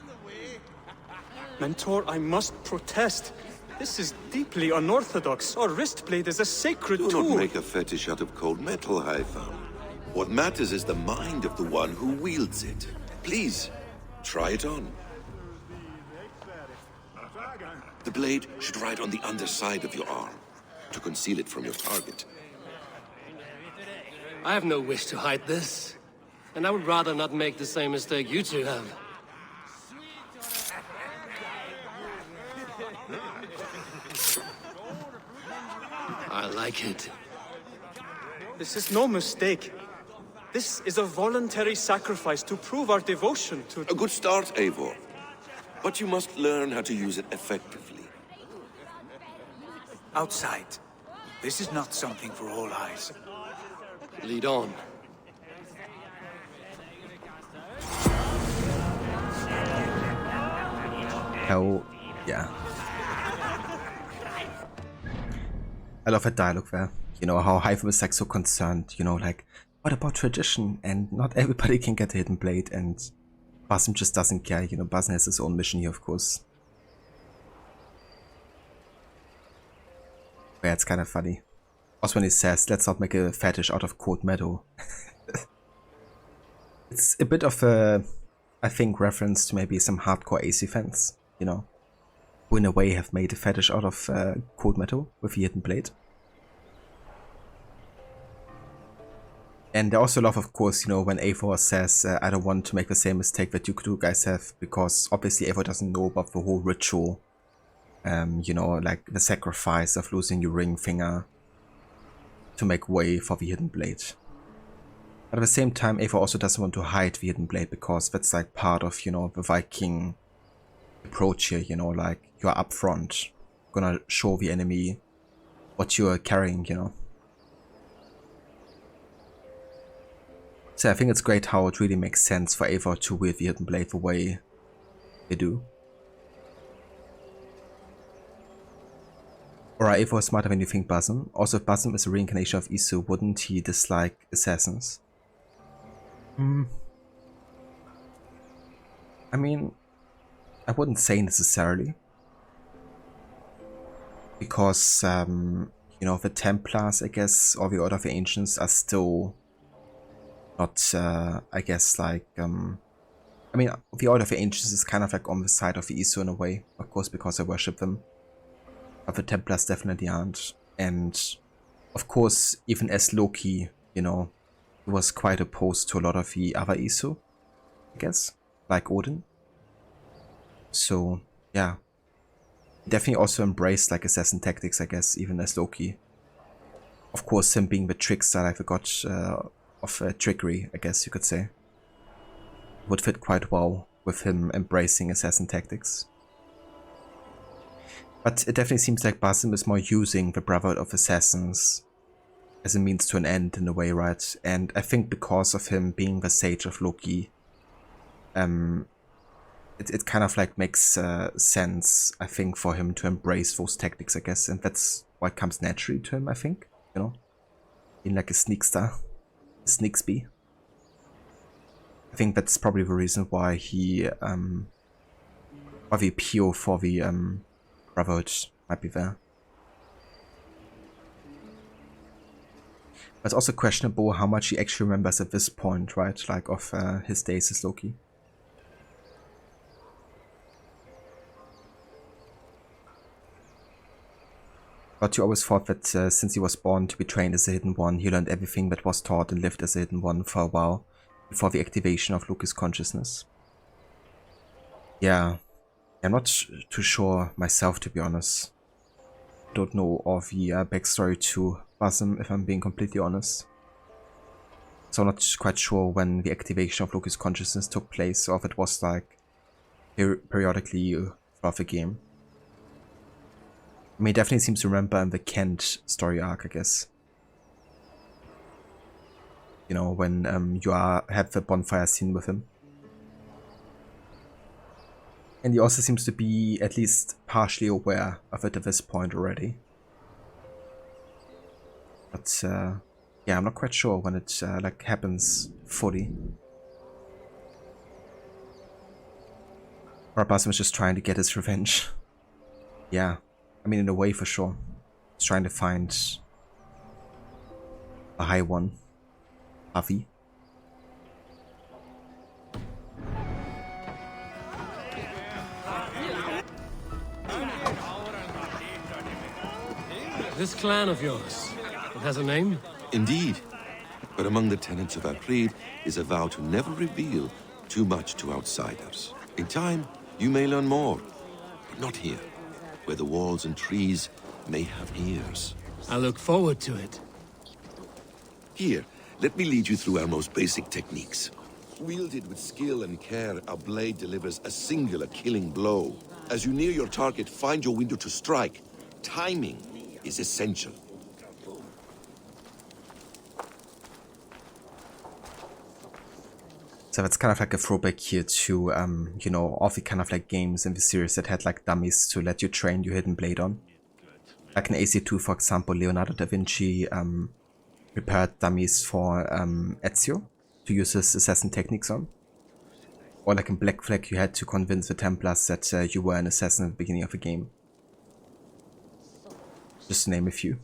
Mentor, I must protest. This is deeply unorthodox. Our wrist blade is a sacred Do tool. not make a fetish out of cold metal, Haitham. What matters is the mind of the one who wields it. Please, try it on. The blade should ride on the underside of your arm. to conceal it from your target. I have no wish to hide this. And I would rather not make the same mistake you two have. I like it. This is no mistake. This is a voluntary sacrifice to prove our devotion to... A good start, Eivor. But you must learn how to use it effectively. Outside. This is not something for all eyes. Lead on. Hell, yeah. I love that dialogue there. You know, how Hyphen is like so concerned, you know, like, what about tradition? And not everybody can get a hidden blade, and Basim just doesn't care, you know, Basim has his own mission here, of course. Yeah, it's kind of funny. Also when he says, let's not make a fetish out of Cold Meadow. It's a bit of a, I think, reference to maybe some hardcore AC fans, you know, who in a way have made a fetish out of Cold Meadow with the hidden blade. And I also love, of course, you know, when Eivor says, I don't want to make the same mistake that you two guys have, because obviously Eivor doesn't know about the whole ritual. You know, like the sacrifice of losing your ring finger to make way for the hidden blade. But at the same time, Eivor also doesn't want to hide the hidden blade, because that's like part of, you know, the Viking approach here, you know, like you're up front, gonna show the enemy what you're carrying, you know. So I think it's great how it really makes sense for Eivor to wield the hidden blade the way they do. Alright, Eivor is smarter than you think, Basim. Also, if Basim is a reincarnation of Isu, wouldn't he dislike assassins? I mean, I wouldn't say necessarily. Because, you know, the Templars, I guess, or the Order of the Ancients are still not, I guess, like, I mean, the Order of the Ancients is kind of like on the side of the Isu in a way, of course, because I worship them. But the Templars definitely aren't. And, of course, even as Loki, you know, he was quite opposed to a lot of the other Isu, I guess, like Odin. So, yeah. Definitely also embraced, like, assassin tactics, I guess, even as Loki. Of course, him being the trickster, like the god of trickery, I guess you could say, would fit quite well with him embracing assassin tactics. But it definitely seems like Basim is more using the Brotherhood of Assassins as a means to an end in a way, right? And I think because of him being the sage of Loki, it kind of like makes sense, I think, for him to embrace those tactics, I guess. And that's why it comes naturally to him, I think, you know? Being like a sneakster, a sneaksby. I think that's probably the reason why he, why the appeal for the Brotherhood might be there. But it's also questionable how much he actually remembers at this point, right? Like of his days as Loki. But you always thought that since he was born to be trained as a Hidden One, he learned everything that was taught and lived as a Hidden One for a while before the activation of Loki's consciousness. Yeah. I'm not too sure myself, to be honest. Don't know all the backstory to Basim, if I'm being completely honest. So I'm not quite sure when the activation of Loki's consciousness took place, or if it was like periodically throughout the game. I mean, it definitely seems to remember in the Kent story arc, I guess. You know, when you have the bonfire scene with him. And he also seems to be at least partially aware of it at this point already. But yeah, I'm not quite sure when it like happens fully. Or Basim is just trying to get his revenge. Yeah, I mean, in a way, for sure. He's trying to find a high one, Avi. This clan of yours, it has a name? Indeed. But among the tenets of our creed is a vow to never reveal too much to outsiders. In time, you may learn more, but not here, where the walls and trees may have ears. I look forward to it. Here, let me lead you through our most basic techniques. Wielded with skill and care, our blade delivers a singular killing blow. As you near your target, find your window to strike. Timing is essential. So that's kind of like a throwback here to, you know, all the kind of like games in the series that had like dummies to let you train your hidden blade on. Like in AC2, for example, Leonardo da Vinci prepared dummies for Ezio to use his assassin techniques on. Or like in Black Flag, you had to convince the Templars that you were an assassin at the beginning of the game. Just to name a few.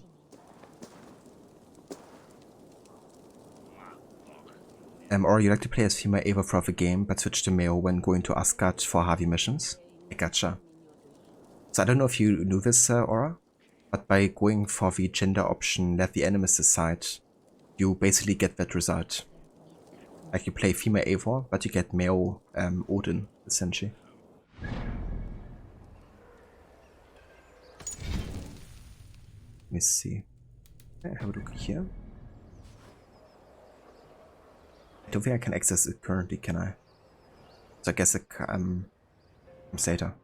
Or you like to play as female Ava throughout the game, but switch to male when going to Asgard for Harvey missions? I gotcha. So I don't know if you knew this, Aura, but by going for the gender option, let the enemies decide, you basically get that result. Like you play female Eivor, but you get male Odin, essentially. Let me see. Okay, have a look here. I don't think I can access it currently, can I? So I guess I'm later.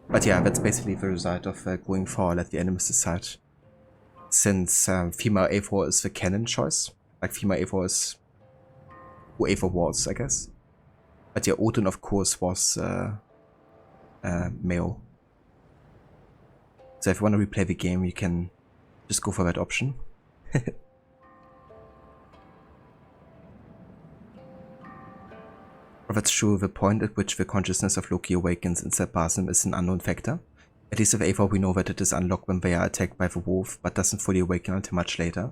But yeah, that's basically the result of going for let the enemies decide. Since female Eivor is the canon choice, like female Eivor is who Eivor was, I guess. But yeah, Odin of course was male. So if you want to replay the game, you can just go for that option. But that's true, the point at which the consciousness of Loki awakens inside Basim is an unknown factor. At least with Eivor we know that it is unlocked when they are attacked by the wolf, but doesn't fully awaken until much later.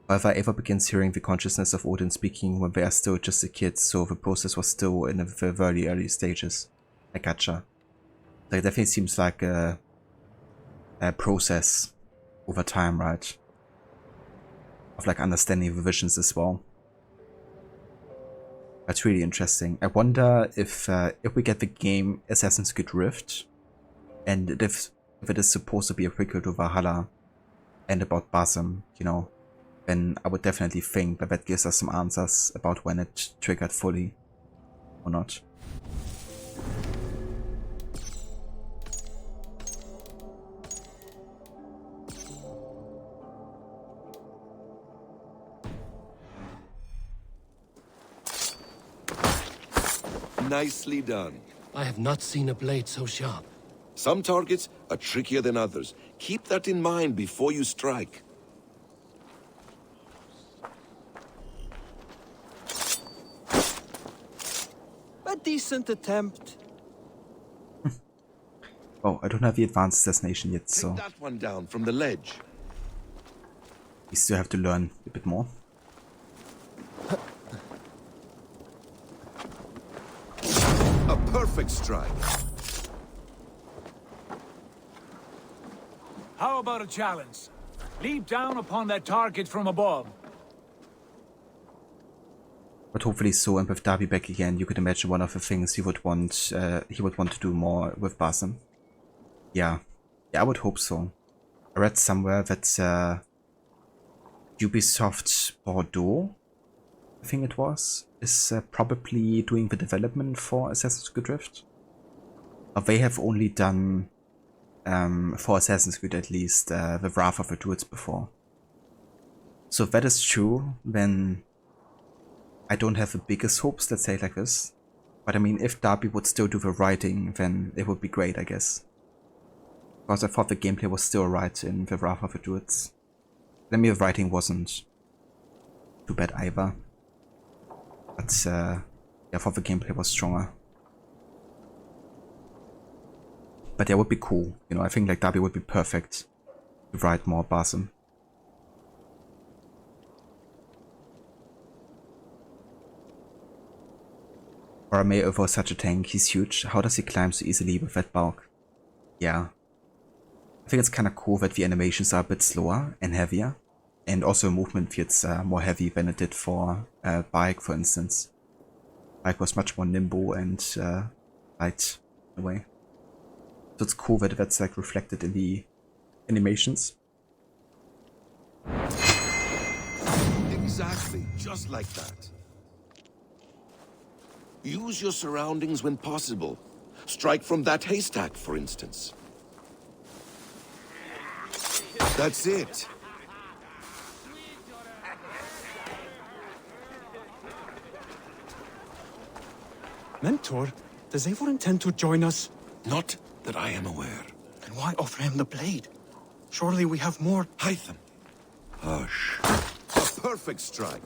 However, Eivor begins hearing the consciousness of Odin speaking when they are still just a kid, so the process was still in the very early stages. I gotcha. So it definitely seems like a process over time, right? Of like understanding the visions as well. That's really interesting. I wonder if we get the game Assassin's Creed Rift, and if it is supposed to be a prequel to Valhalla and about Basim, you know, then I would definitely think that that gives us some answers about when it triggered fully or not. Nicely done. I have not seen a blade so sharp. Some targets are trickier than others. Keep that in mind before you strike. A decent attempt. Oh, I don't have the advanced assassination yet, so Take that one down from the ledge. we still have to learn a bit more. A perfect strike. How about a challenge? Leap down upon that target from above. But hopefully so, and with Darby back again, you could imagine one of the things he would want to do more with Basim. Yeah, I would hope so. I read somewhere that Ubisoft Bordeaux, I think it was, is probably doing the development for Assassin's Creed Rift. Or they have only done, for Assassin's Creed at least, the Wrath of the Druids before. So if that is true, then I don't have the biggest hopes, let's say it like this. But I mean, if Darby would still do the writing, then it would be great, I guess. Because I thought the gameplay was still right in the Wrath of the Druids. I mean, the writing wasn't too bad either. But yeah, I thought the gameplay was stronger. But that would be cool, you know, I think like Darby would be perfect to write more Basim. Or may over such a tank, he's huge. How does he climb so easily with that bulk? Yeah. I think it's kind of cool that the animations are a bit slower and heavier, and also movement feels more heavy than it did for Bike, for instance. Bike was much more nimble and light in a way. So it's cool that that's like reflected in the animations. Exactly, just like that. Use your surroundings when possible. Strike from that haystack, for instance. That's it. Mentor, does Eivor intend to join us? Not that I am aware. Then why offer him the blade? Surely we have more. Hytham. Hush. A perfect strike.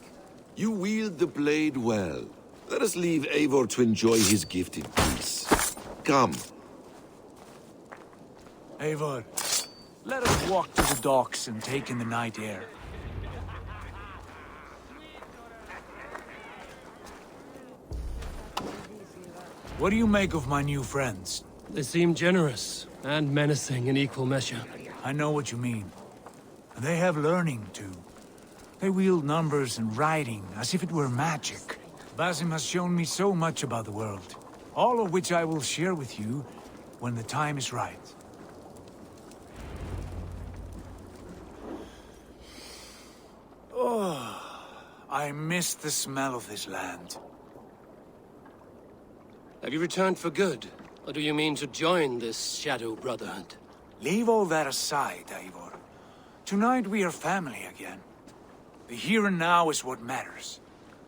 You wield the blade well. Let us leave Eivor to enjoy his gift in peace. Come. Eivor, let us walk to the docks and take in the night air. What do you make of my new friends? They seem generous and menacing in equal measure. I know what you mean. And they have learning, too. They wield numbers and writing as if it were magic. Basim has shown me so much about the world, all of which I will share with you when the time is right. Oh, I miss the smell of this land. Have you returned for good? Or do you mean to join this Shadow Brotherhood? Leave all that aside, Eivor. Tonight we are family again. The here and now is what matters.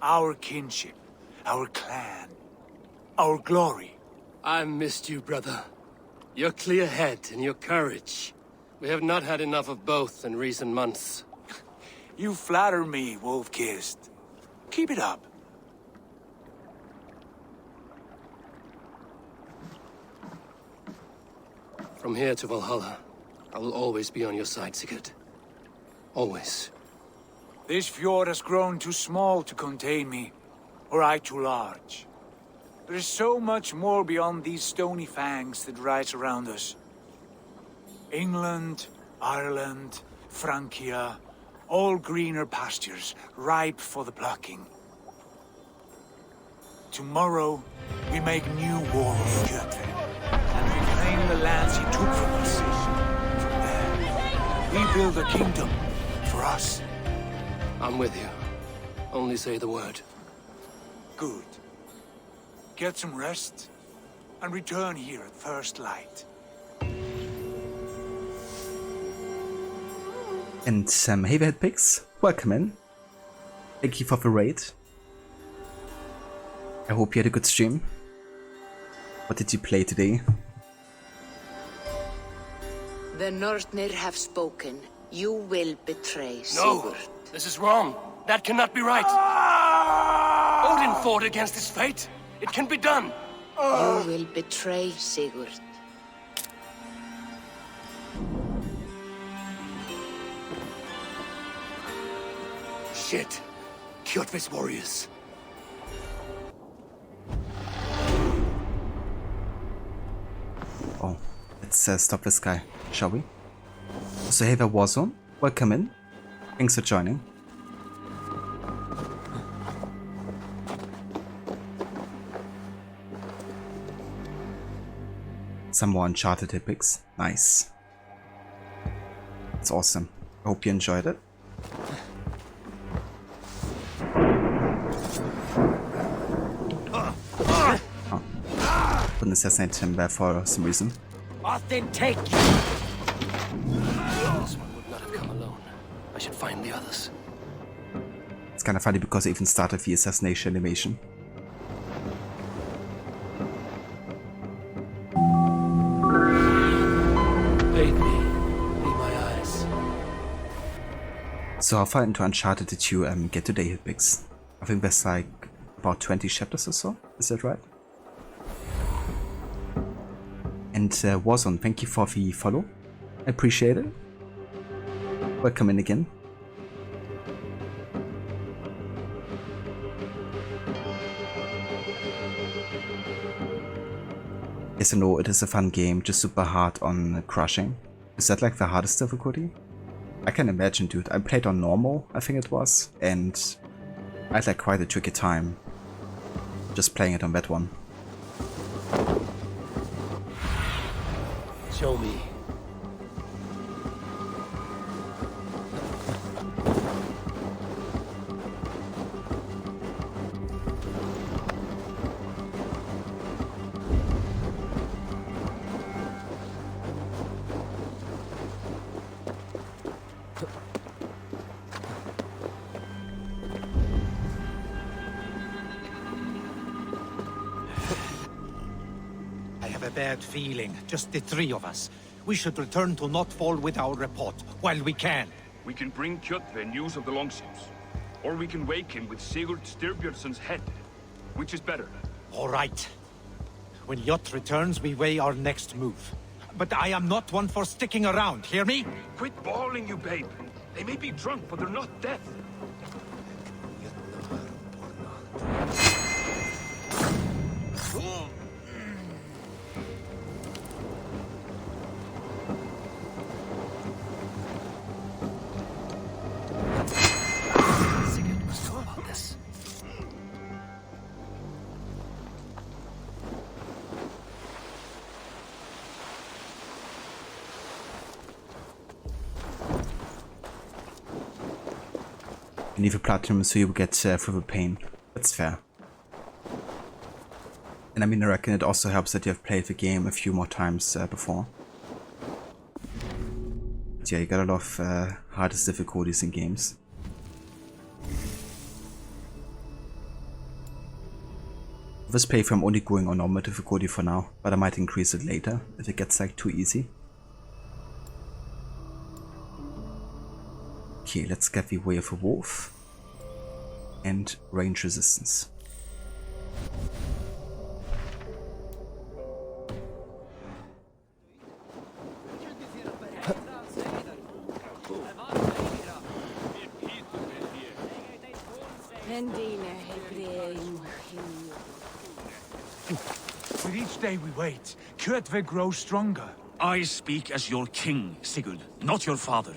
Our kinship, our clan, our glory. I missed you, brother. Your clear head and your courage. We have not had enough of both in recent months. You flatter me, Wolf-Kissed. Keep it up. From here to Valhalla, I will always be on your side, Sigurd. Always. This fjord has grown too small to contain me, or I too large. There is so much more beyond these stony fangs that rise around us. England, Ireland, Francia, all greener pastures, ripe for the plucking. Tomorrow, we make new war with Kjotve, and reclaim the lands he took from us. From there, we build a kingdom for us. I'm with you. Only say the word. Good. Get some rest, and return here at first light. And hey there, Pigs. Welcome in. Thank you for the raid. I hope you had a good stream. What did you play today? The Northnir have spoken. You will betray No! Sigurd. This is wrong. That cannot be right. Odin fought against his fate. It can be done. You will betray Sigurd. Shit. Kjotve's warriors. Oh, let's stop this guy, shall we? So hey there, Warzone. Welcome in. Thanks for joining. Some more Uncharted epics. Nice. It's awesome. I hope you enjoyed it. Oh. Couldn't assassinate him there for some reason. Authentic. This one would not have come alone. I should find the others. It's kind of funny because I even started the assassination animation. Bathe me. Be my eyes. So how far into Uncharted did you get today, Hitpix? I think there's like about 20 chapters or so, is that right? And Warzone, thank you for the follow. I appreciate it. Welcome in again. Yes, I know it is a fun game, just super hard on crushing. Is that like the hardest difficulty? I can imagine, dude. I played on normal, I think it was, and I had like quite a tricky time just playing it on that one. Show me. Bad feeling, just the three of us. We should return to Notfall with our report, while we can. We can bring Kjotve news of the longships. Or we can wake him with Sigurd Styrbjörnsson's head. Which is better? All right. When Jot returns, we weigh our next move. But I am not one for sticking around, hear me? Quit bawling, you babe. They may be drunk, but they're not dead. You need the platinum so you will get through the pain. That's fair. And I mean, I reckon it also helps that you have played the game a few more times before. But yeah, you got a lot of hardest difficulties in games. This playthrough I'm only going on normal difficulty for now, but I might increase it later if it gets like too easy. Okay, let's get the Way of a Wolf and range resistance. With each day we wait, Kjotve grows stronger. I speak as your king, Sigurd, not your father.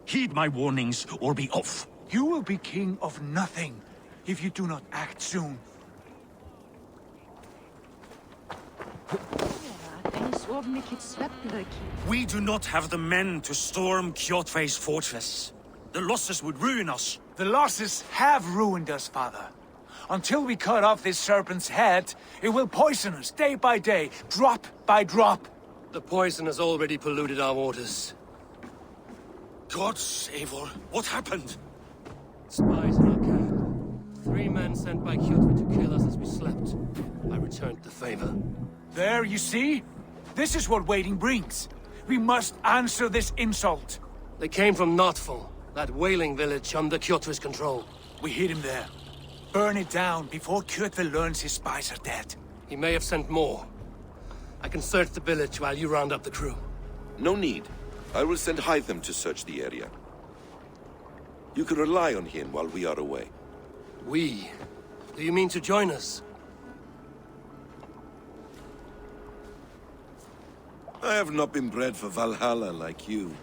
Heed my warnings or be off. You will be king of nothing if you do not act soon. We do not have the men to storm Kjotve's fortress. The losses would ruin us. The losses have ruined us, father. Until we cut off this serpent's head, it will poison us day by day, drop by drop. The poison has already polluted our waters. God save her. What happened? Spies in our camp. 3 men sent by Kjotve to kill us as we slept. I returned the favor. There, you see? This is what waiting brings. We must answer this insult. They came from Notfall, that whaling village under Kjotve's control. We hid him there. Burn it down before Kjotve learns his spies are dead. He may have sent more. I can search the village while you round up the crew. No need. I will send Hytham to search the area. You can rely on him while we are away. We? Do you mean to join us? I have not been bred for Valhalla like you,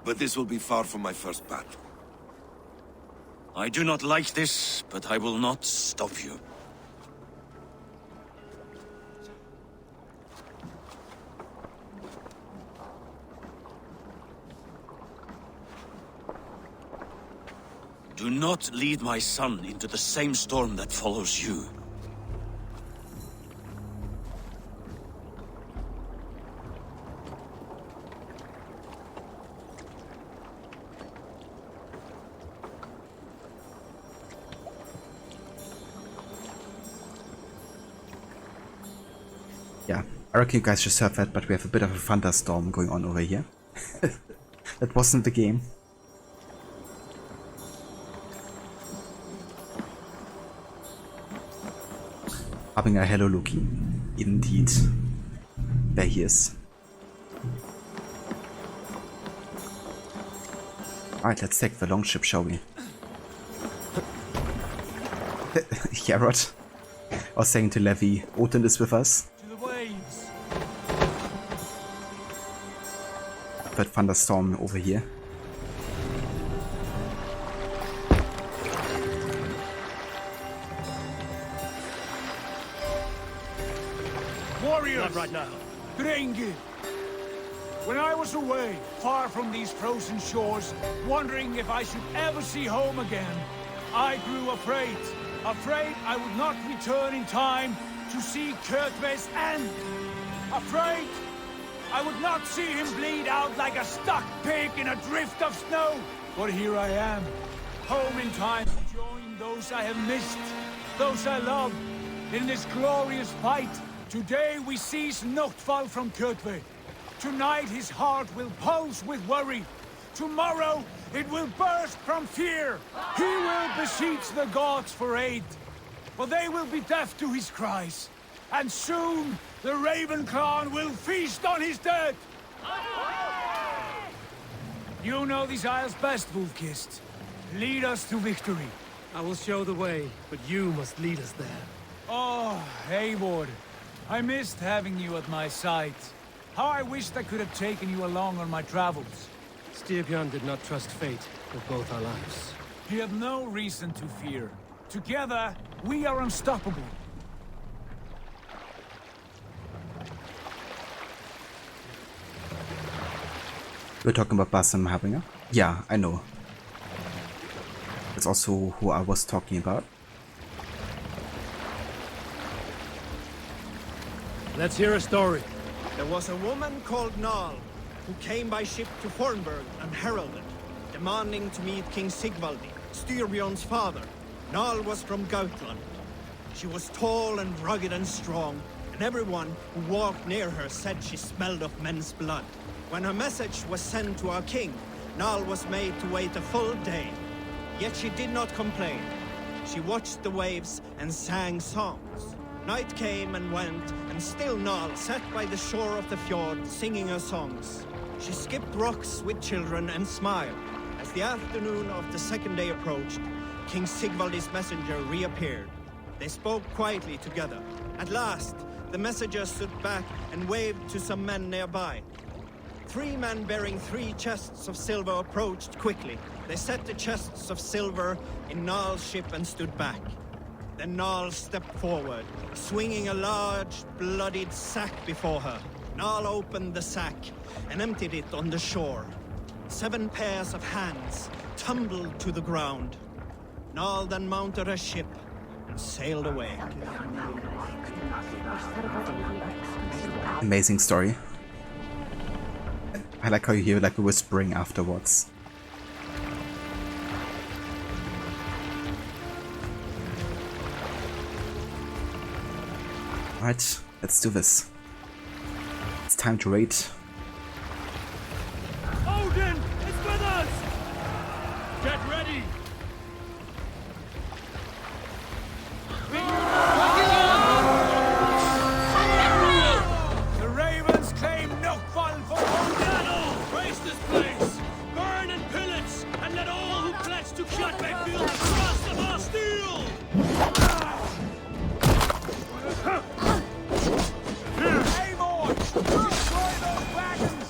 but this will be far from my first battle. I do not like this, but I will not stop you. Do not lead my son into the same storm that follows you. Yeah, I reckon you guys just heard that, but we have a bit of a thunderstorm going on over here. That wasn't the game. Having a hello Loki. Indeed. There he is. Alright, let's take the longship, shall we? Jarrod. I was saying to Levi, Odin is with us. To the waves. that thunderstorm over here. Warriors! Not right now. Drengir! When I was away, far from these frozen shores, wondering if I should ever see home again, I grew afraid. Afraid I would not return in time to see Kjotve's end. Afraid I would not see him bleed out like a stuck pig in a drift of snow. But here I am, home in time to join those I have missed, those I love, in this glorious fight. Today we seize Notval from Kjotve. Tonight his heart will pulse with worry. Tomorrow it will burst from fear. He will beseech the gods for aid. For they will be deaf to his cries. And soon the Raven clan will feast on his dead. You know these isles best, Wolfkist. Lead us to victory. I will show the way, but you must lead us there. Oh, Eivor. I missed having you at my side. How I wished I could have taken you along on my travels. Styrbjörn did not trust fate with both our lives. You have no reason to fear. Together, we are unstoppable. We're talking about Basim Habinger? Yeah, I know. That's also who I was talking about. Let's hear a story. There was a woman called Nal, who came by ship to Fornburg and heralded, demanding to meet King Sigvaldi, Styrbjörn's father. Nal was from Gautland. She was tall and rugged and strong, and everyone who walked near her said she smelled of men's blood. When her message was sent to our king, Nal was made to wait a full day. Yet she did not complain. She watched the waves and sang songs. Night came and went, and still Nal sat by the shore of the fjord singing her songs. She skipped rocks with children and smiled. As the afternoon of the second day approached, King Sigvaldi's messenger reappeared. They spoke quietly together. At last, the messenger stood back and waved to some men nearby. 3 men bearing 3 chests of silver approached quickly. They set the chests of silver in Nal's ship and stood back. Then Nal stepped forward, swinging a large, bloodied sack before her. Nal opened the sack and emptied it on the shore. 7 pairs of hands tumbled to the ground. Nal then mounted her ship and sailed away. Amazing story. I like how you hear like a whispering afterwards. Alright, let's do this. It's time to raid. Odin is with us! Get ready! The Ravens claim Notval for Odin! Raise this place! Burn and pillage! And let all who pledge to Kjotve feel the thrust of our steel! Eivor! Destroy those wagons!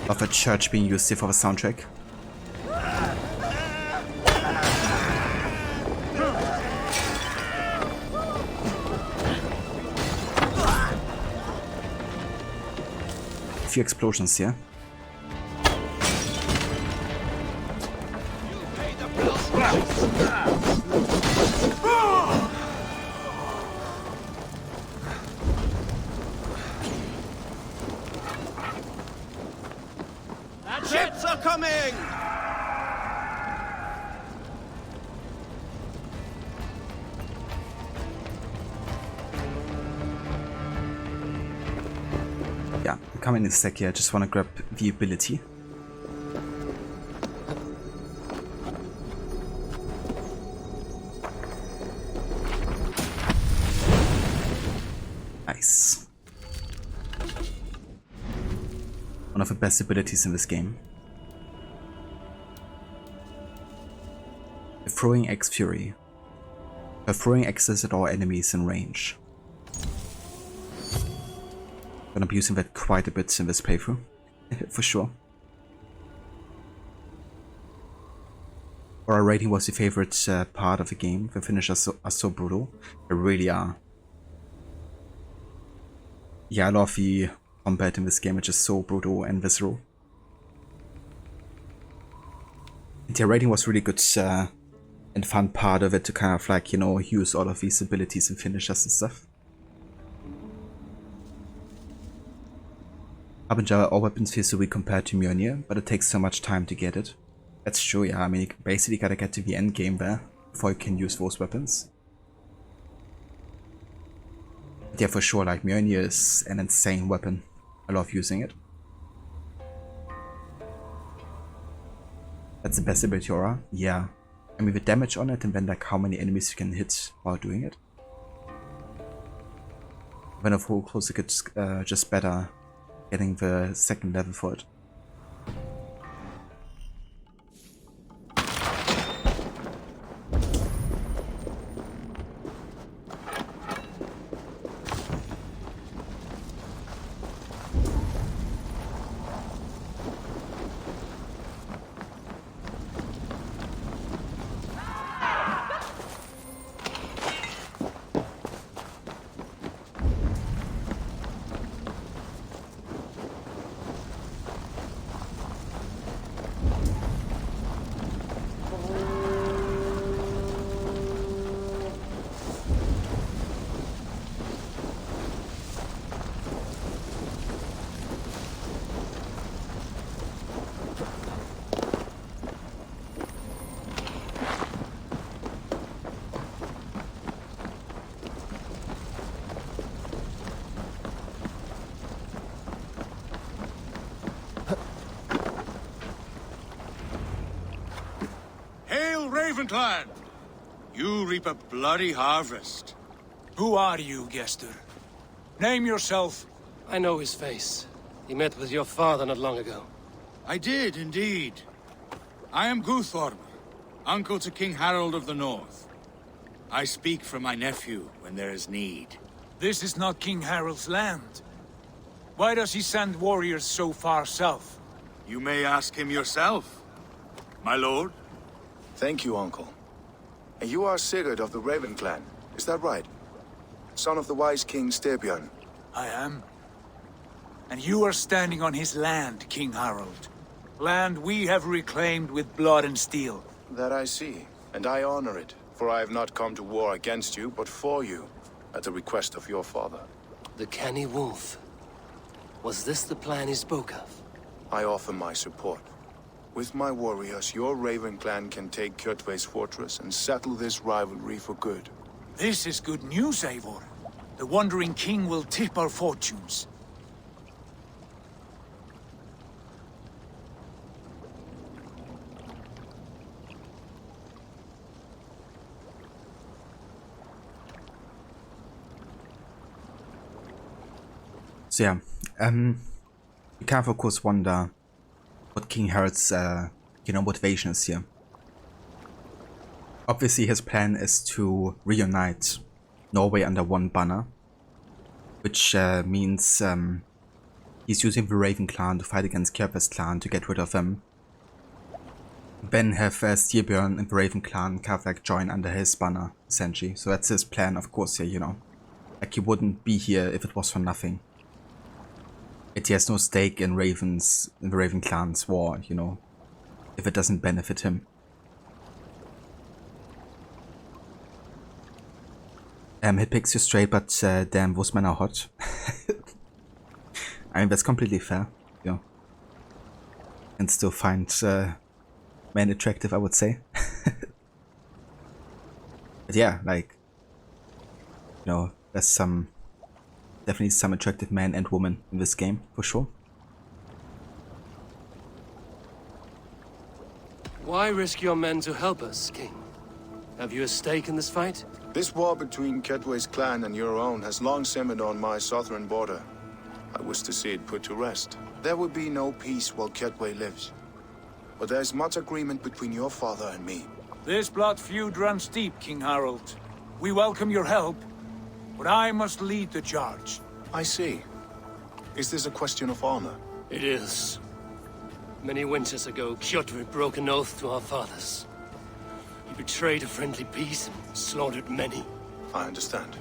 Of a church being used here for the soundtrack. A few explosions here. ships are coming! Yeah, I'm coming in a sec here. I just want to grab the ability. Nice. One of the best abilities in this game. The Throwing Axe Fury. Her throwing axes at all enemies in range. Gonna be using that quite a bit in this playthrough, for sure. Our rating was the favorite part of the game. The finishes are so brutal. They really are. Yeah, I love the combat in this game, it's just so brutal and visceral. And the rating was really good and fun part of it to kind of like, you know, use all of these abilities and finishes and stuff. Harbinger, all weapons feel so weak compared to Mjolnir, but it takes so much time to get it. That's true, yeah, I mean, you basically gotta get to the end game there before you can use those weapons. But yeah, for sure, like, Mjolnir is an insane weapon. I love using it. That's the best ability aura? Yeah. I mean, the damage on it and then like how many enemies you can hit while doing it. When of course it gets just better getting the second level for it. Ravenclan! You reap a bloody harvest. Who are you, Gester? Name yourself. I know his face. He met with your father not long ago. I did, indeed. I am Guthorm, uncle to King Harold of the North. I speak for my nephew when there is need. This is not King Harold's land. Why does he send warriors so far south? You may ask him yourself, my lord. Thank you, uncle. And you are Sigurd of the Raven clan, is that right? Son of the wise King Styrbjörn. I am. And you are standing on his land, King Harold. Land we have reclaimed with blood and steel. That I see, and I honor it, for I have not come to war against you, but for you, at the request of your father. The canny wolf. Was this the plan he spoke of? I offer my support. With my warriors, your Raven clan can take Kjotve's fortress and settle this rivalry for good. This is good news, Eivor. The Wandering King will tip our fortunes. So yeah, you can of course wonder what King Harold's, motivation is here. Obviously his plan is to reunite Norway under one banner, which means he's using the Raven clan to fight against Kjotve's clan to get rid of them. Then have Styrbjörn and the Raven clan kind of like join under his banner, essentially. So that's his plan, of course, here, you know. Like, he wouldn't be here if it was for nothing. Yet he has no stake in the Raven clan's war, you know, if it doesn't benefit him. He picks you straight, but damn, those men are hot. I mean, that's completely fair, you know. and still find men attractive, I would say. But yeah, like, you know, there's definitely some attractive men and women in this game, for sure. Why risk your men to help us, King? Have you a stake in this fight? This war between Kedway's clan and your own has long simmered on my southern border. I wish to see it put to rest. There will be no peace while Kedway lives. But there's much agreement between your father and me. This blood feud runs deep, King Harold. We welcome your help, but I must lead the charge. I see. Is this a question of honor? It is. Many winters ago, Kjotve broke an oath to our fathers. He betrayed a friendly peace and slaughtered many. I understand.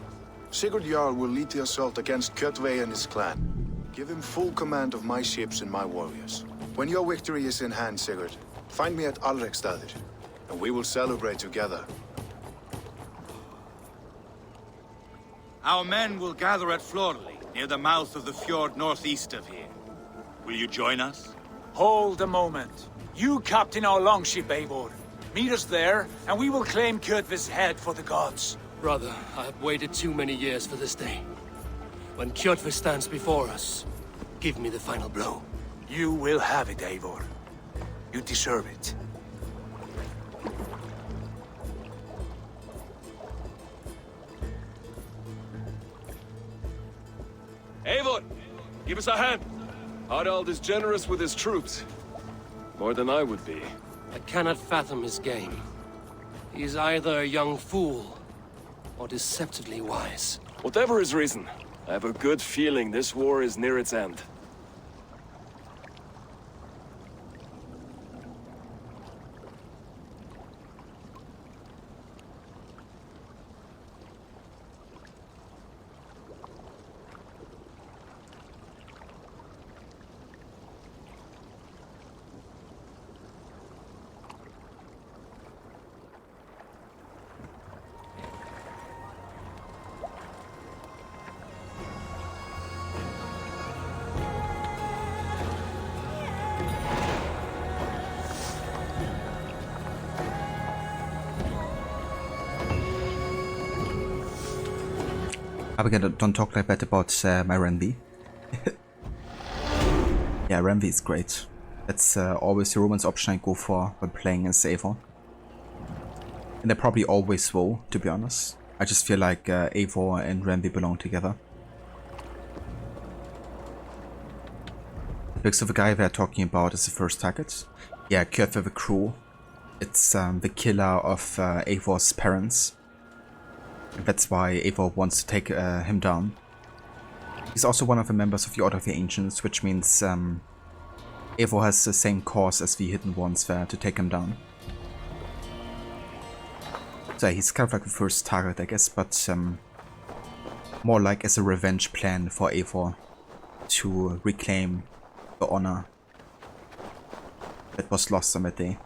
Sigurd Jarl will lead the assault against Kjotve and his clan. Give him full command of my ships and my warriors. When your victory is in hand, Sigurd, find me at Alrekstadir, and we will celebrate together. Our men will gather at Florley, near the mouth of the fjord northeast of here. Will you join us? Hold a moment. You captain our longship, Eivor. Meet us there, and we will claim Kjotve's head for the gods. Brother, I have waited too many years for this day. When Kjotve stands before us, give me the final blow. You will have it, Eivor. You deserve it. Eivor, give us a hand. Harald is generous with his troops. More than I would be. I cannot fathom his game. He is either a young fool, or deceptively wise. Whatever his reason, I have a good feeling this war is near its end. Again, don't talk like that about my Renvi. Yeah, Renvi is great. That's always the romance option I go for when playing as Eivor. And I probably always will, to be honest. I just feel like Eivor and Renvi belong together. Because of the guy we're talking about is the first target. Yeah, Kjotve the Cruel. It's the killer of Eivor's parents. That's why Eivor wants to take him down. He's also one of the members of the Order of the Ancients, which means Eivor has the same cause as the Hidden Ones there to take him down. So yeah, he's kind of like the first target, I guess, but more like as a revenge plan for Eivor to reclaim the honor that was lost on that day.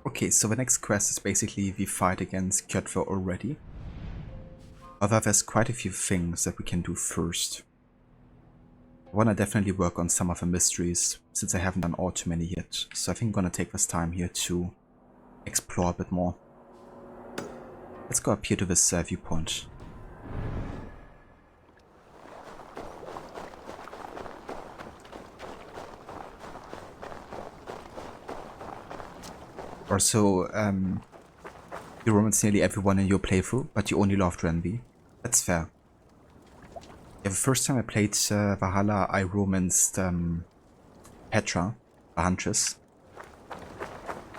Okay, so the next quest is basically the fight against Kjotve already. Although there's quite a few things that we can do first. I wanna definitely work on some of the mysteries, since I haven't done all too many yet. So I think I'm gonna take this time here to explore a bit more. Let's go up here to this viewpoint. Also, you romance nearly everyone in your playthrough, but you only loved Renvi. That's fair. Yeah, the first time I played Valhalla, I romanced Petra, the Huntress.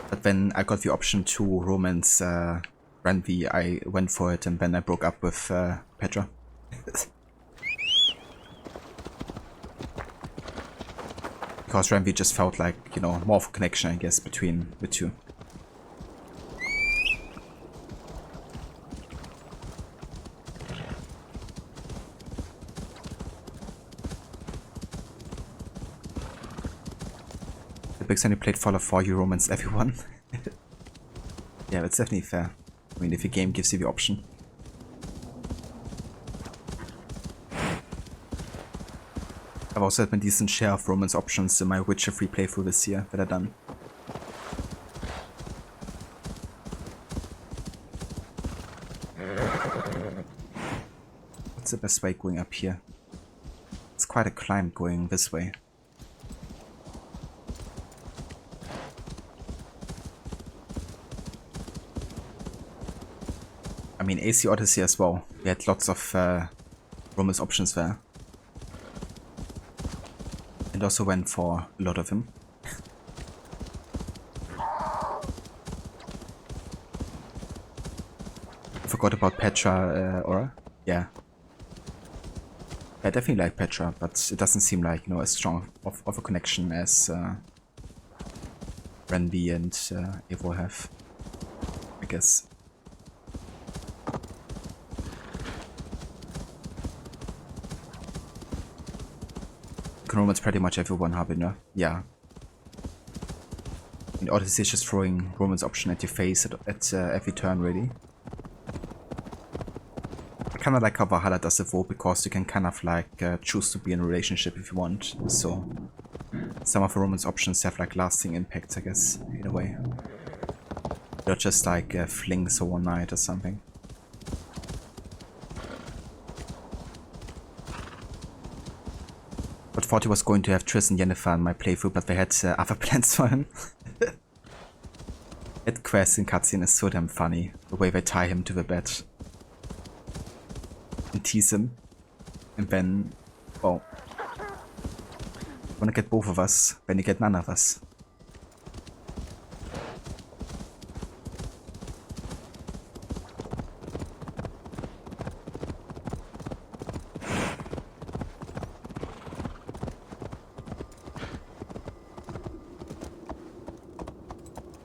But then I got the option to romance Renvi, I went for it, and then I broke up with Petra. Because Renvi just felt like, you know, more of a connection, I guess, between the two. Big Sandy played Fallout 4, you romance everyone. Yeah, that's definitely fair. I mean, if your game gives you the option. I've also had a decent share of romance options in my Witcher 3 playthrough this year that I've done. What's the best way going up here? It's quite a climb going this way. I mean, AC Odyssey as well. We had lots of romance options there. And also went for a lot of them. Forgot about Petra, Aura. Yeah. I definitely like Petra, but it doesn't seem like, you know, as strong of a connection as Renby and Eivor have, I guess. Can romance pretty much everyone, Harbinger. Yeah. And Odyssey is just throwing romance option at your face at every turn, really. I kind of like how Valhalla does it though, because you can kind of like choose to be in a relationship if you want. So some of the romance options have like lasting impacts, I guess, in a way. They're just like flings for one night or something. But thought he was going to have Triss and Yennefer in my playthrough, but they had other plans for him. That quest in cutscene is so damn funny, the way they tie him to the bed. And tease him. And then, well, wanna get both of us, then you get none of us.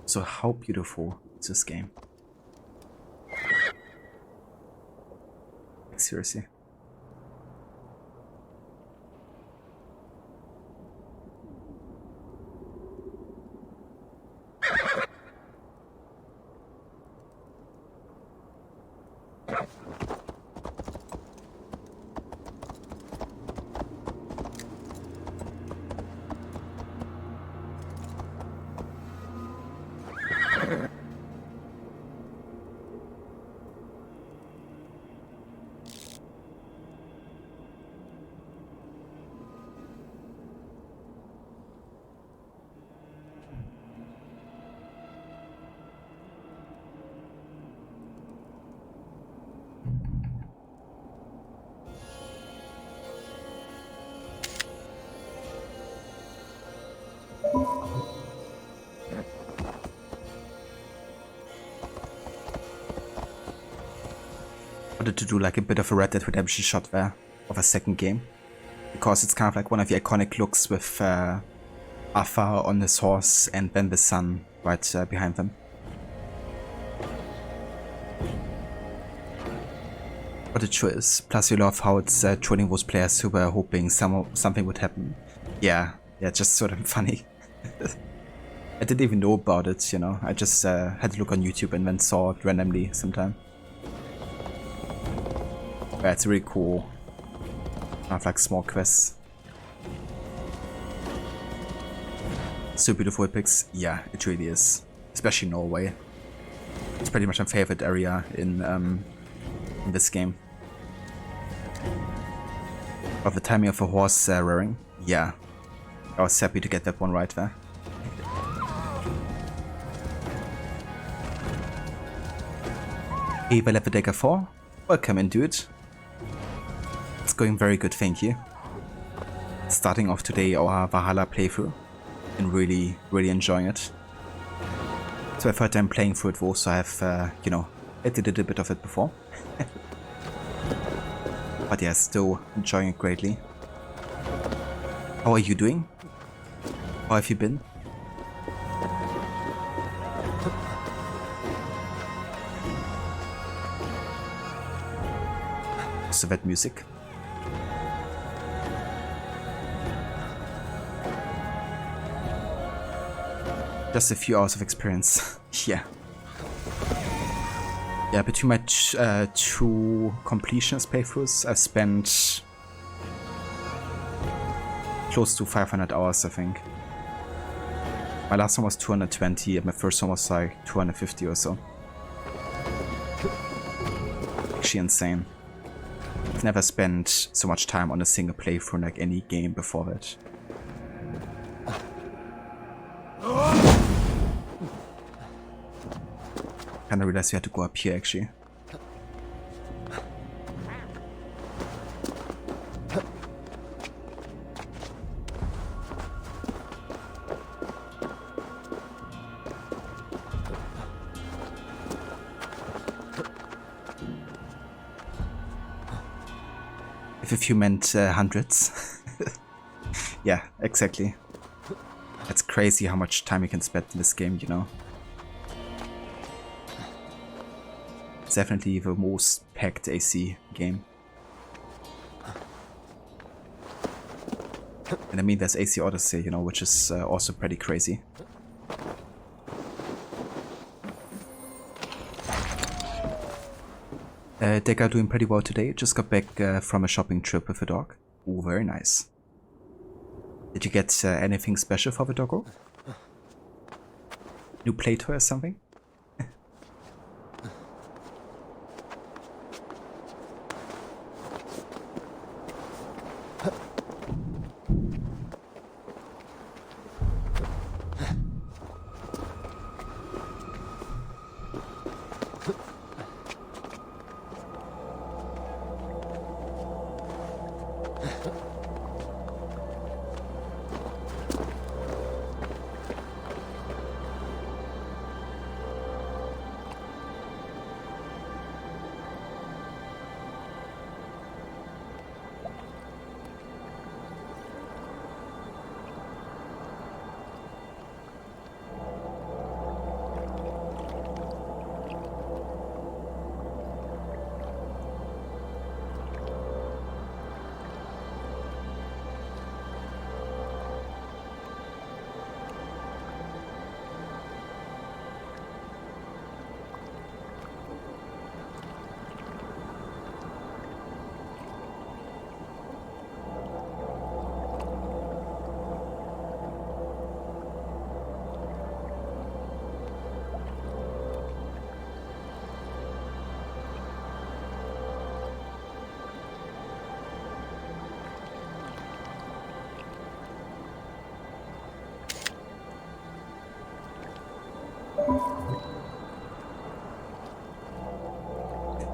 So how beautiful is this game? Like, seriously. Wanted to do like a bit of a Red Dead Redemption shot there of a second game, because it's kind of like one of the iconic looks with Arthur on his horse and then the sun right behind them. But it sure is. Plus you love how it's trolling those players who were hoping something would happen. Yeah, just sort of funny. I didn't even know about it, you know. I just had to look on YouTube and then saw it randomly sometime. Yeah, it's really cool. I have like small quests. So beautiful it picks. Yeah, it really is. Especially Norway. It's pretty much my favorite area in this game. Of the timing of a horse rearing. Yeah. I was happy to get that one right there. Hey, Valhalla 4. Welcome in, dude. It's going very good, thank you. Starting off today our Valhalla playthrough and really enjoying it. So my third time playing through it though, so I've, you know, I did a bit of it before. But yeah, still enjoying it greatly. How are you doing? How have you been? So that music. Just a few hours of experience. Yeah. Yeah, between my two completionist playthroughs, I've spent close to 500 hours, I think. My last one was 220, and my first one was like 250 or so. Actually insane. I've never spent so much time on a single playthrough in like any game before that. Kinda realized we had to go up here actually. If you meant hundreds. Yeah, exactly. It's crazy how much time you can spend in this game, you know. It's definitely the most packed AC game. And I mean there's AC Odyssey, you know, which is also pretty crazy. Deca doing pretty well today. Just got back from a shopping trip with the dog. Ooh, very nice. Did you get anything special for the doggo? New play toy or something?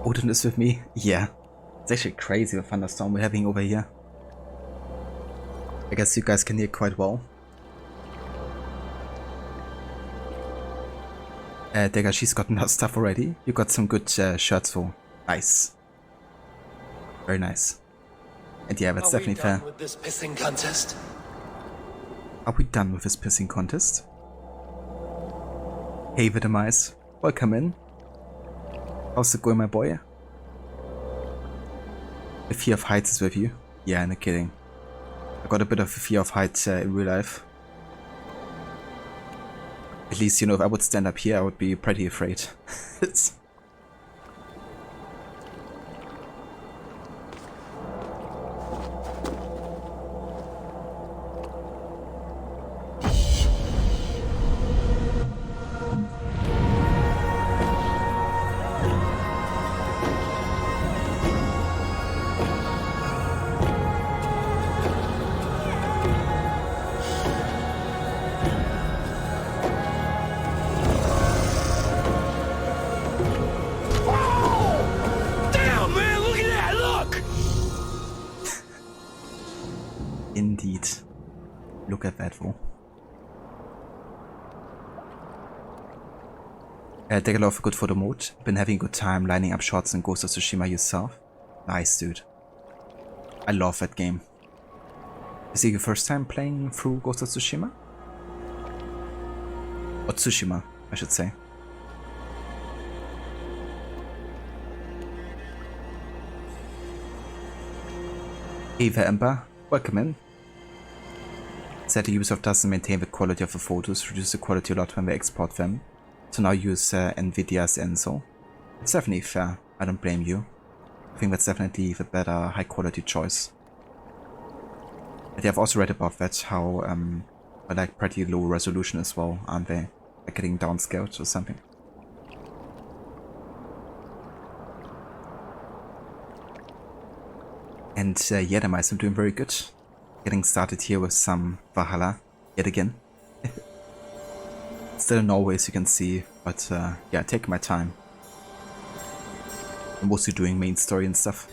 Odin is with me? Yeah. It's actually crazy the thunderstorm we're having over here. I guess you guys can hear quite well. Dagger, she's gotten her stuff already. You got some good shirts for. Nice. Very nice. And yeah, that's definitely fair. With this pissing contest? Are we done with this pissing contest? Hey Vitamize, welcome in. How's it going, my boy? The fear of heights is with you? Yeah, no kidding. I got a bit of a fear of heights in real life. At least, you know, if I would stand up here, I would be pretty afraid. Indeed. Look at that, fool. Take a lot of good photo mode. Been having a good time lining up shots in Ghost of Tsushima yourself. Nice, dude. I love that game. Is it your first time playing through Ghost of Tsushima? Or Tsushima, I should say. Hey there, Ember. Welcome in. Sadly, Ubisoft doesn't maintain the quality of the photos, reduce the quality a lot when they export them. So now use Nvidia's Enso. It's definitely fair, I don't blame you. I think that's definitely the better high quality choice. I've also read about that, how I like pretty low resolution as well, aren't they? Like getting downscaled or something. And yeah, the mice, I'm doing very good. Getting started here with some Valhalla yet again. Still in Norway, as you can see, but yeah, taking my time. I'm mostly doing main story and stuff.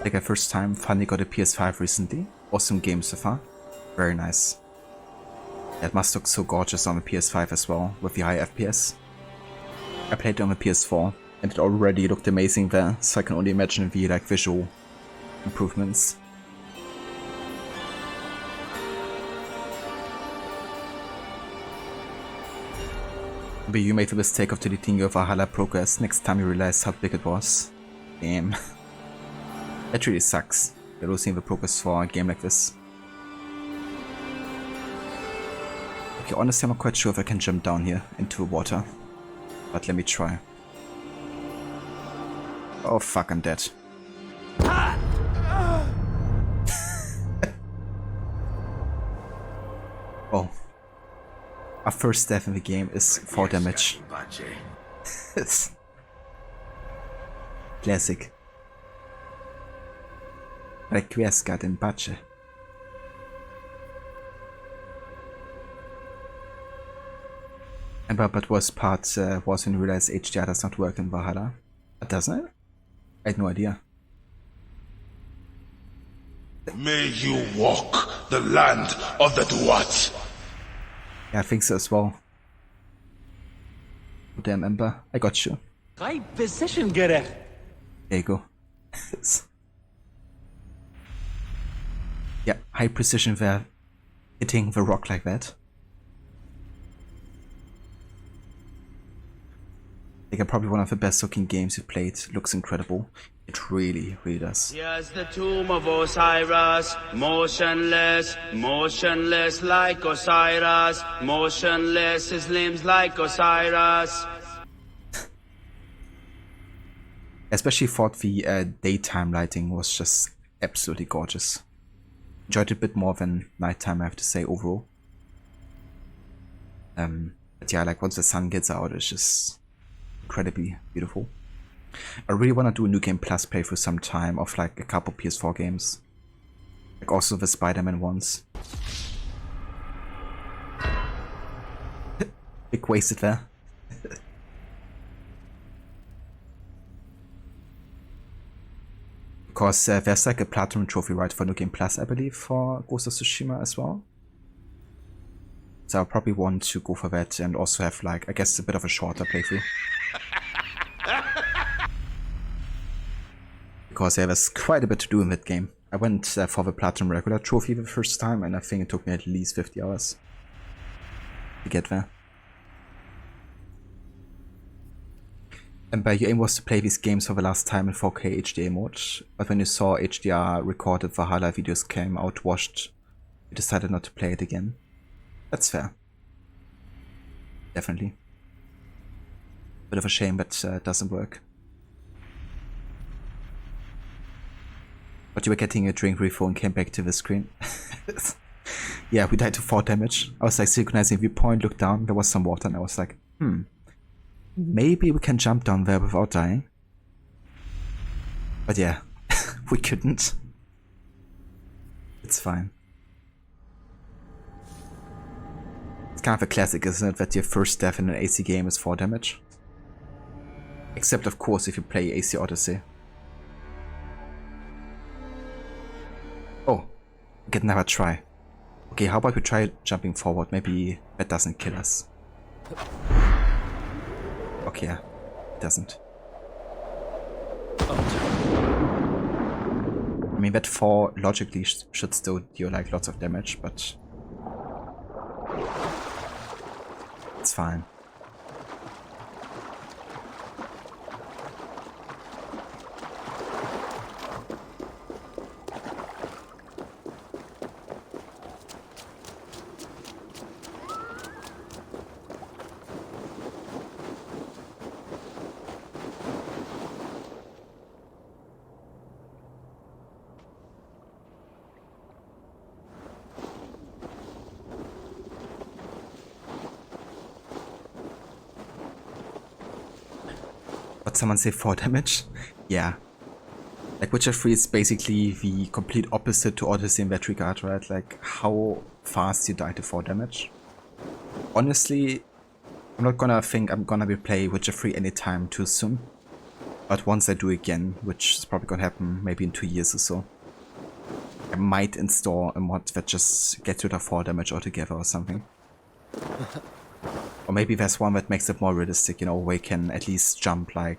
Like my first time, finally got a PS5 recently. Awesome game so far. Very nice. Yeah, it must look so gorgeous on the PS5 as well, with the high FPS. I played it on the PS4, and it already looked amazing there, so I can only imagine the like visual improvements. But you made the mistake of deleting your Valhalla progress next time you realized how big it was. Damn. That really sucks. You're losing the progress for a game like this. Okay, honestly I'm not quite sure if I can jump down here into the water. But let me try. Oh fuck, I'm dead. Oh. Our first death in the game is 4 damage. Classic. Requiescat in pace. But worst part was when you realize HDR does not work in Valhalla. Doesn't it? I had no idea. May you walk the land of the Duat. Yeah, I think so as well. Damn Ember, I got you. High precision, Gerech. There you go. Yeah, high precision there, hitting the rock like that. I think probably one of the best looking games you've played. Looks incredible. It really, really does. Here's the tomb of Osiris, motionless, motionless like Osiris, motionless, his limbs like Osiris. Especially thought the daytime lighting was just absolutely gorgeous. Enjoyed it a bit more than nighttime, I have to say, overall. But yeah, like once the sun gets out, it's just incredibly beautiful. I really want to do a New Game Plus playthrough sometime of like a couple PS4 games. Like also the Spider-Man ones. Big wasted there. Because there's like a Platinum Trophy right for New Game Plus, I believe, for Ghost of Tsushima as well. So I'll probably want to go for that and also have like, I guess, a bit of a shorter playthrough. Because yeah, there's quite a bit to do in that game. I went for the Platinum Regular Trophy the first time and I think it took me at least 50 hours to get there. And your aim was to play these games for the last time in 4K HDR mode, but when you saw HDR recorded Valhalla videos came out washed, you decided not to play it again. That's fair. Definitely. Bit of a shame that it doesn't work. But you were getting a drink refill and came back to the screen. Yeah, we died to 4 damage. I was like synchronizing viewpoint, looked down, there was some water and I was like, maybe we can jump down there without dying. But yeah, we couldn't. It's fine. It's kind of a classic, isn't it, that your first death in an AC game is 4 damage? Except of course if you play AC Odyssey. Oh, we get another try. Okay, how about we try jumping forward? Maybe that doesn't kill us. Okay, yeah, it doesn't. I mean, that 4 logically should still deal like lots of damage, but it's fine. What, someone say 4 damage? Yeah. Like, Witcher 3 is basically the complete opposite to Odyssey in that regard, right? Like, how fast you die to 4 damage. Honestly, I'm not gonna think I'm gonna replay Witcher 3 anytime too soon. But once I do again, which is probably gonna happen maybe in 2 years or so, I might install a mod that just gets rid of 4 damage altogether or something. Or maybe there's one that makes it more realistic, you know, where you can at least jump like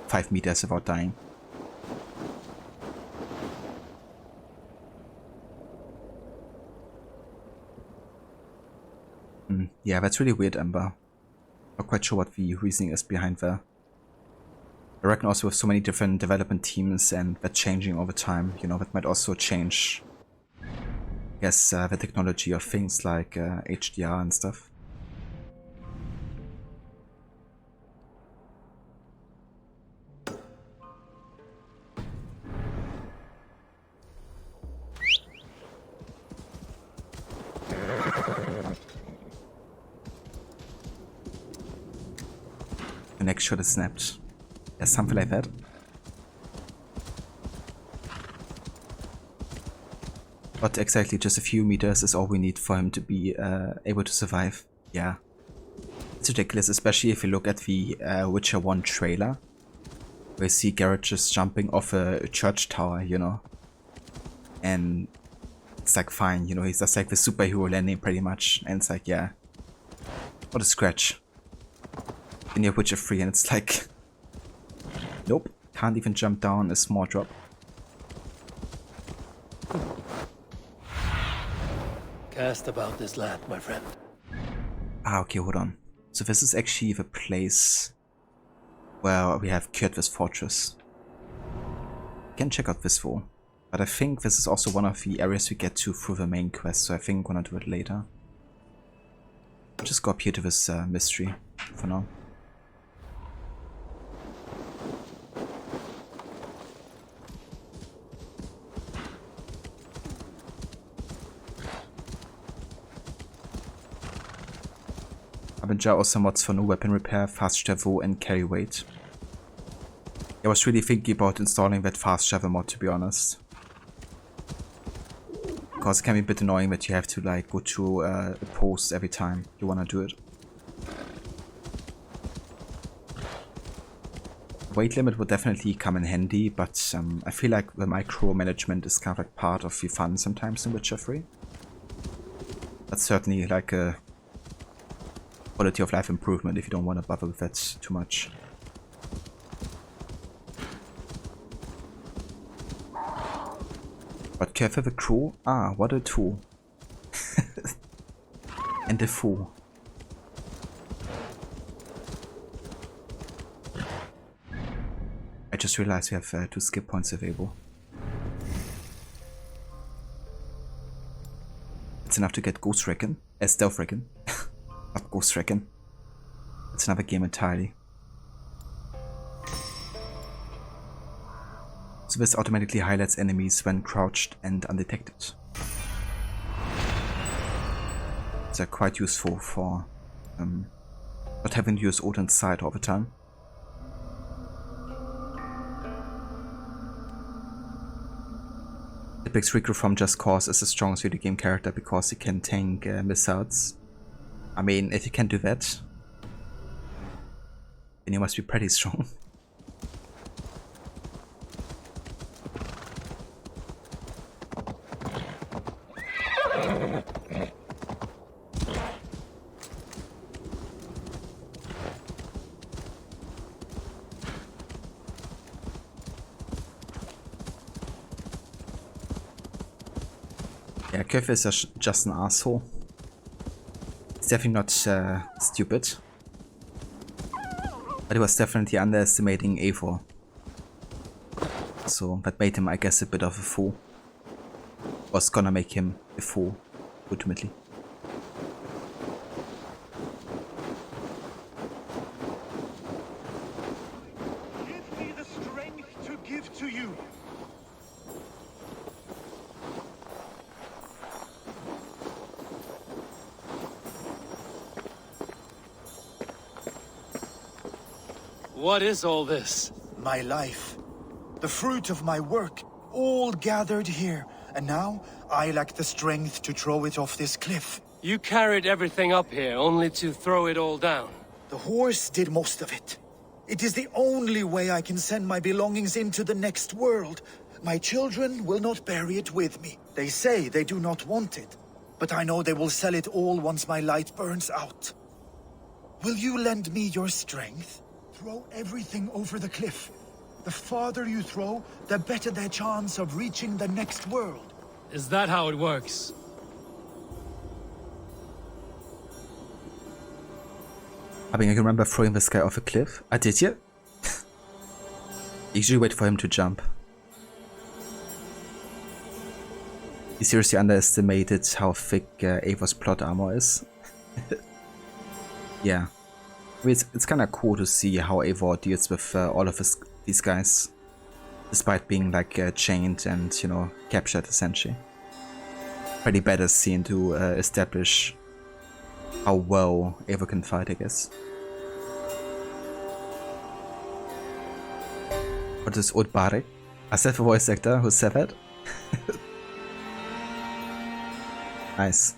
5 meters without dying. Yeah, that's really weird, Ember. Not quite sure what the reasoning is behind there. I reckon also with so many different development teams and that changing over time, you know, that might also change, I guess, the technology of things like HDR and stuff. The next shot is snapped. Yeah, something like that. But exactly just a few meters is all we need for him to be able to survive. Yeah. It's ridiculous, especially if you look at the Witcher 1 trailer. Where you see Geralt just jumping off a church tower, you know. And it's like fine, you know, he's just like the superhero landing pretty much. And it's like, yeah. What a scratch. In your Witcher 3 and it's like... Nope, can't even jump down a small drop. Cast about this land, my friend. Ah, okay, hold on. So this is actually the place where we have Kjotve's fortress. You can check out this though. But I think this is also one of the areas we get to through the main quest, so I think I'm gonna do it later. I'll just go up here to this mystery for now. Avenger also mods for new weapon repair, fast travel and carry weight. I was really thinking about installing that fast travel mod, to be honest. Because it can be a bit annoying that you have to like go to a post every time you wanna do it. Weight limit would definitely come in handy, but I feel like the micromanagement is kind of like part of the fun sometimes in Witcher 3. That's certainly like a quality of life improvement if you don't want to bother with that too much. But careful the crew. Ah, what a tool. And a fool. I just realized we have 2 skip points available. It's enough to get Ghost Recon. Stealth Recon. Not Ghost Recon. It's another game entirely. So this automatically highlights enemies when crouched and undetected. They're quite useful for not having to use Odin's sight all the time. It makes Riku from Just Cause as the strongest video game character because he can tank missiles. I mean, if you can do that, then you must be pretty strong. Yeah, Kjotve is just an asshole. He's definitely not stupid. But he was definitely underestimating Eivor. So that made him, I guess, a bit of a fool. Was gonna make him a fool, ultimately. Give me the strength to give to you. What is all this? My life. The fruit of my work. All gathered here. And now, I lack the strength to throw it off this cliff. You carried everything up here, only to throw it all down. The horse did most of it. It is the only way I can send my belongings into the next world. My children will not bury it with me. They say they do not want it. But I know they will sell it all once my light burns out. Will you lend me your strength? Throw everything over the cliff. The farther you throw, the better their chance of reaching the next world. Is that how it works? I mean, I can remember throwing this guy off a cliff. I did you? Usually wait for him to jump. You seriously underestimated how thick Eivor's plot armor is. Yeah. I mean, it's kind of cool to see how Eivor deals with all of these guys. Despite being like chained and, you know, captured essentially. Pretty better scene to establish how well Eivor can fight, I guess. What is Odbare? Is that the voice actor who said that? Nice.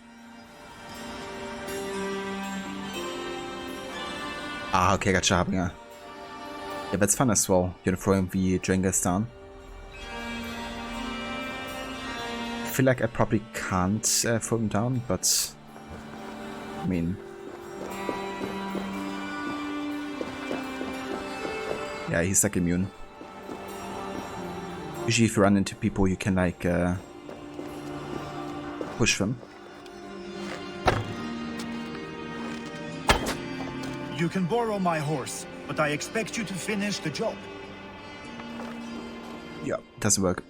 Ah, okay, gotcha. Yeah, that's fun as well. You're throwing the Dringers down. I feel like I probably can't throw him down, but I mean, yeah, he's like immune. Usually, if you run into people, you can like push them. You can borrow my horse, but I expect you to finish the job. Yeah, doesn't work.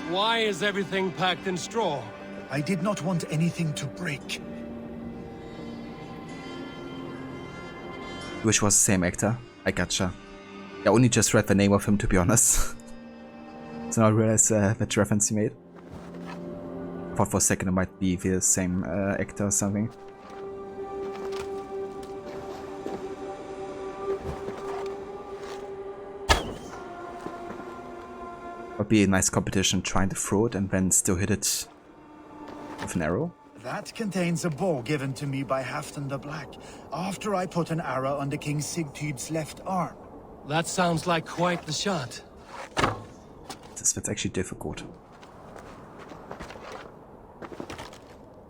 Why is everything packed in straw? I did not want anything to break. Which was the same actor. I gotcha. I only just read the name of him, to be honest. So now I realize that reference he made. Thought for a second it might be the same actor or something. Would be a nice competition trying to throw it and then still hit it with an arrow. That contains a bow given to me by Halfdan the Black, after I put an arrow under King Sigtyd's left arm. That sounds like quite the shot. That's actually difficult.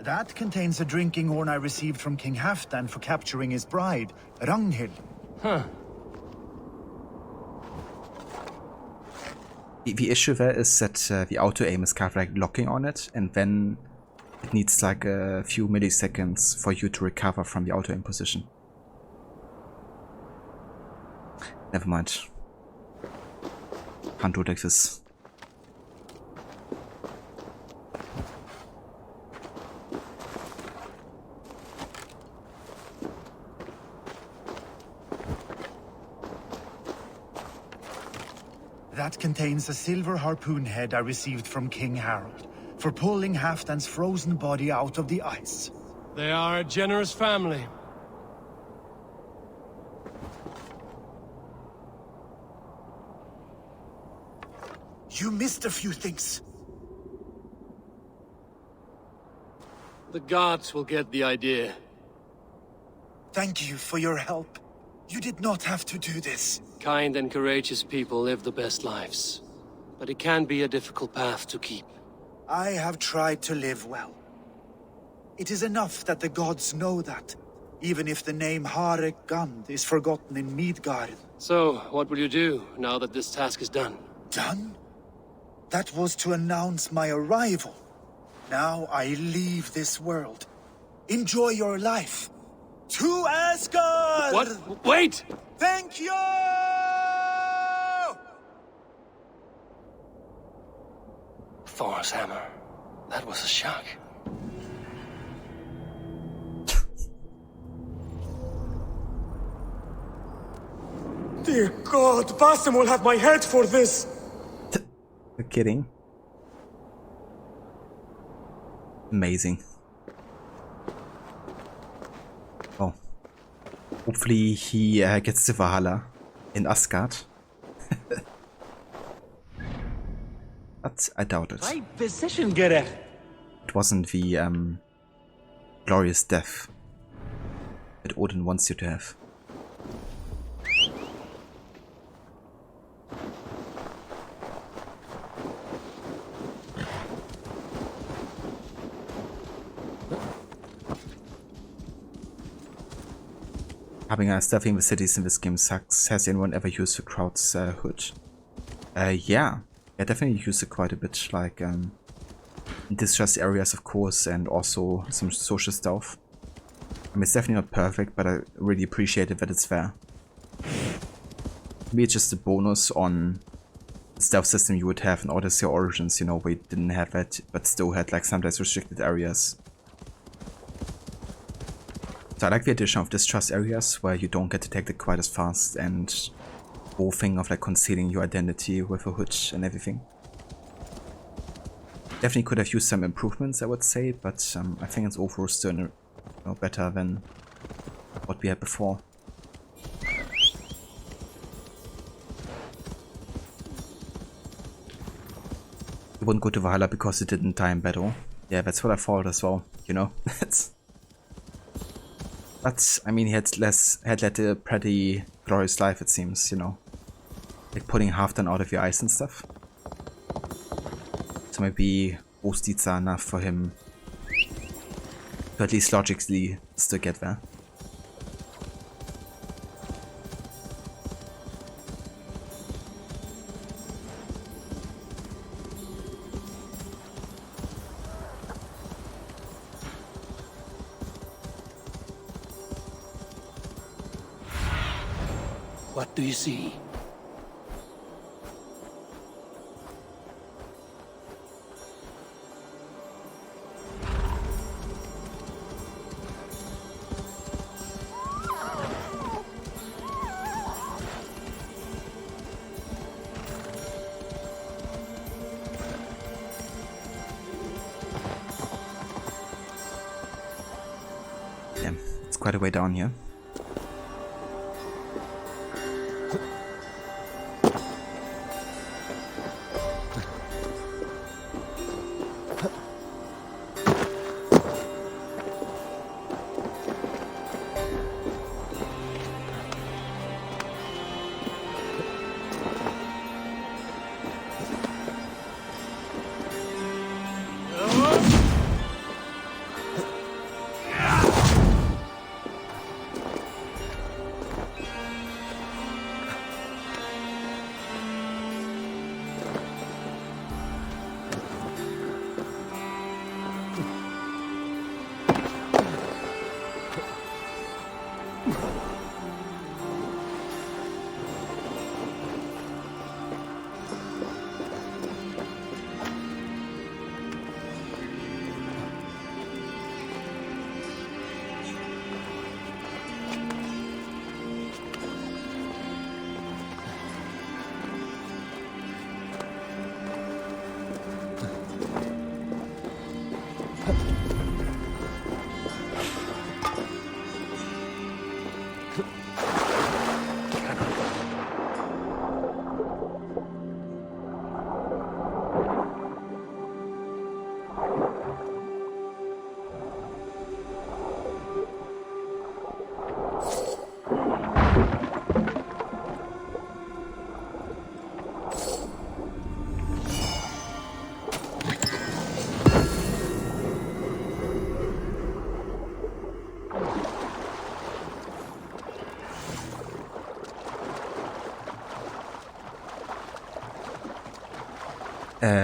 That contains a drinking horn I received from King Halfdan for capturing his bride, Ragnhild. Huh. The issue there is that the auto-aim is kind of like locking on it, and then it needs like a few milliseconds for you to recover from the auto-aim position. Never mind. Can't do it like this. That contains a silver harpoon head I received from King Harald, for pulling Halfdan's frozen body out of the ice. They are a generous family. You missed a few things. The gods will get the idea. Thank you for your help. You did not have to do this. Kind and courageous people live the best lives. But it can be a difficult path to keep. I have tried to live well. It is enough that the gods know that, even if the name Harek Gand is forgotten in Midgard. So, what will you do, now that this task is done? Done? That was to announce my arrival. Now I leave this world. Enjoy your life. To Asgard! What? Wait! Thank you! Thor's hammer. That was a shock. Dear God, Basim will have my head for this! You're kidding. Amazing. Oh. Hopefully he gets to Valhalla in Asgard. But I doubt it. It wasn't the glorious death that Odin wants you to have. Having a stealthing in the cities in this game sucks. Has anyone ever used the crowd's hood? Yeah. I definitely use it quite a bit, like in distressed areas of course, and also some social stuff. I mean, it's definitely not perfect, but I really appreciate it that it's there. Maybe it's just a bonus on the stealth system you would have in Odyssey Origins, you know, where you didn't have that, but still had like sometimes restricted areas. So I like the addition of distrust areas where you don't get detected quite as fast, and the whole thing of like concealing your identity with a hood and everything. Definitely could have used some improvements, I would say, but I think it's overall still, you know, better than what we had before. You wouldn't go to Valhalla because you didn't die in battle. Yeah, that's what I thought as well, you know. But I mean, he had led a pretty glorious life, it seems, you know, like putting Halfdan out of your eyes and stuff. So maybe those deeds are enough for him to at least logically still get there. What do you see? Yeah, it's quite a way down here.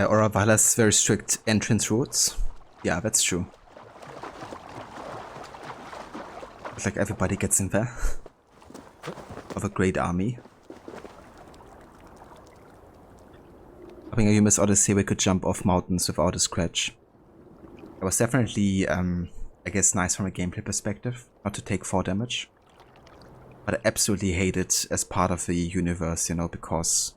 Or Valhalla's very strict entrance routes. Yeah, that's true. It's like everybody gets in there. Of a great army. I think you miss Odyssey, we could jump off mountains without a scratch. It was definitely, I guess, nice from a gameplay perspective, not to take 4 damage. But I absolutely hate it as part of the universe, you know, because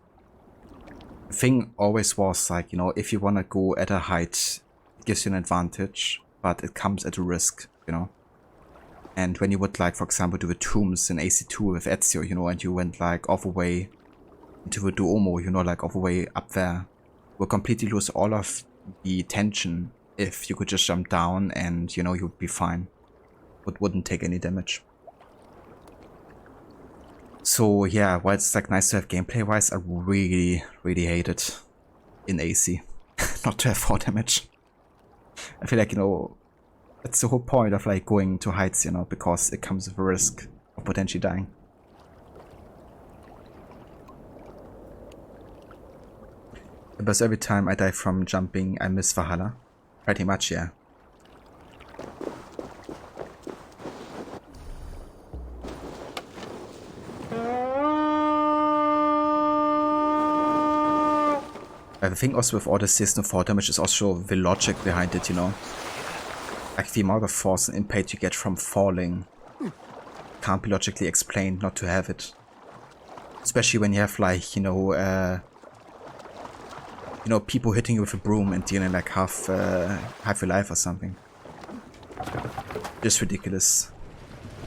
the thing always was like, you know, if you want to go at a height, it gives you an advantage, but it comes at a risk, you know. And when you would like, for example, do the tombs in AC2 with Ezio, you know, and you went like all the way into the Duomo, you know, like all the way up there, you would completely lose all of the tension if you could just jump down and, you know, you'd be fine. It wouldn't take any damage. So yeah, while it's like nice to have gameplay wise, I really hate it in AC not to have 4 damage. I feel like, you know, that's the whole point of like going to heights, you know, because it comes with a risk of potentially dying. Because every time I die from jumping, I miss Valhalla. Pretty much, yeah. The thing also with all the season 4 damage is also the logic behind it, you know. Like the amount of force and impact you get from falling can't be logically explained not to have it. Especially when you have like, you know, people hitting you with a broom and dealing like half your life or something. Just ridiculous.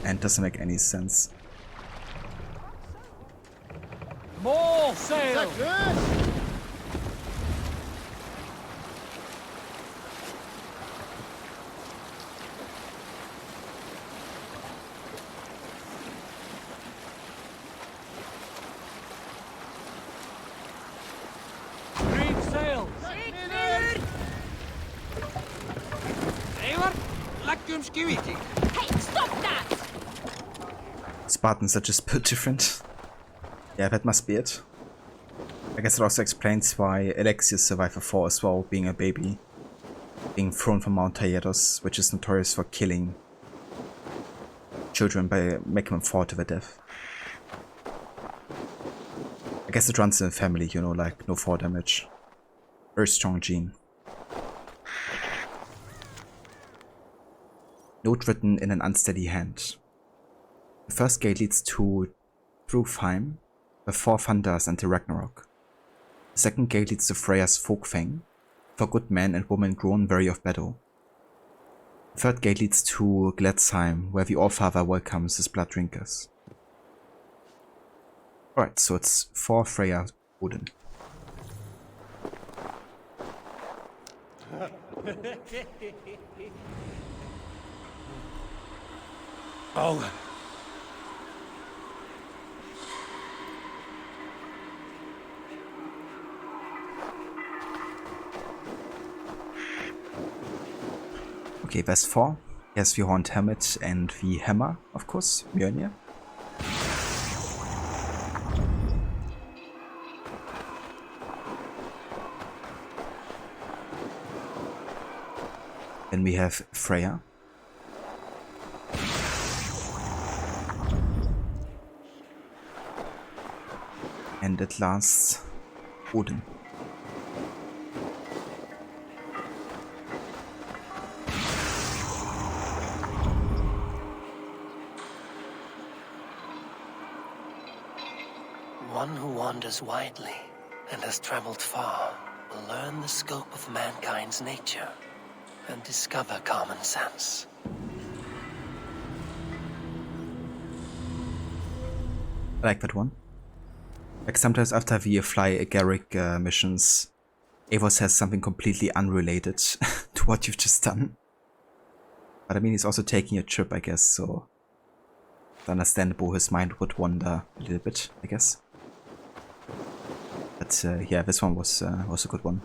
And doesn't make any sense. More sail! Hey, stop that! Spartans are just built different. Yeah, that must be it. I guess it also explains why Alexius survived the fall as well, being a baby. Being thrown from Mount Taygetus, which is notorious for killing children by making them fall to their death. I guess it runs in the family, you know, like no fall damage. Very strong gene. Note written in an unsteady hand. The first gate leads to Trufheim, the Four Thunders and the Ragnarok. The second gate leads to Freya's Folkfang, for good men and women grown weary of battle. The third gate leads to Gladsheim, where the Allfather welcomes his blood drinkers. Alright, so it's for Freya Odin. Oh. Okay, there's 4. Here's the Horned Helmet and the Hammer, of course, Mjolnir. Then we have Freya. And at last, Odin. One who wanders widely and has traveled far will learn the scope of mankind's nature and discover common sense. I like that one. Like sometimes after the Fly Garrick missions, Eivor says something completely unrelated to what you've just done. But I mean, he's also taking a trip, I guess, so it's understandable his mind would wander a little bit, I guess. But yeah, this one was a good one.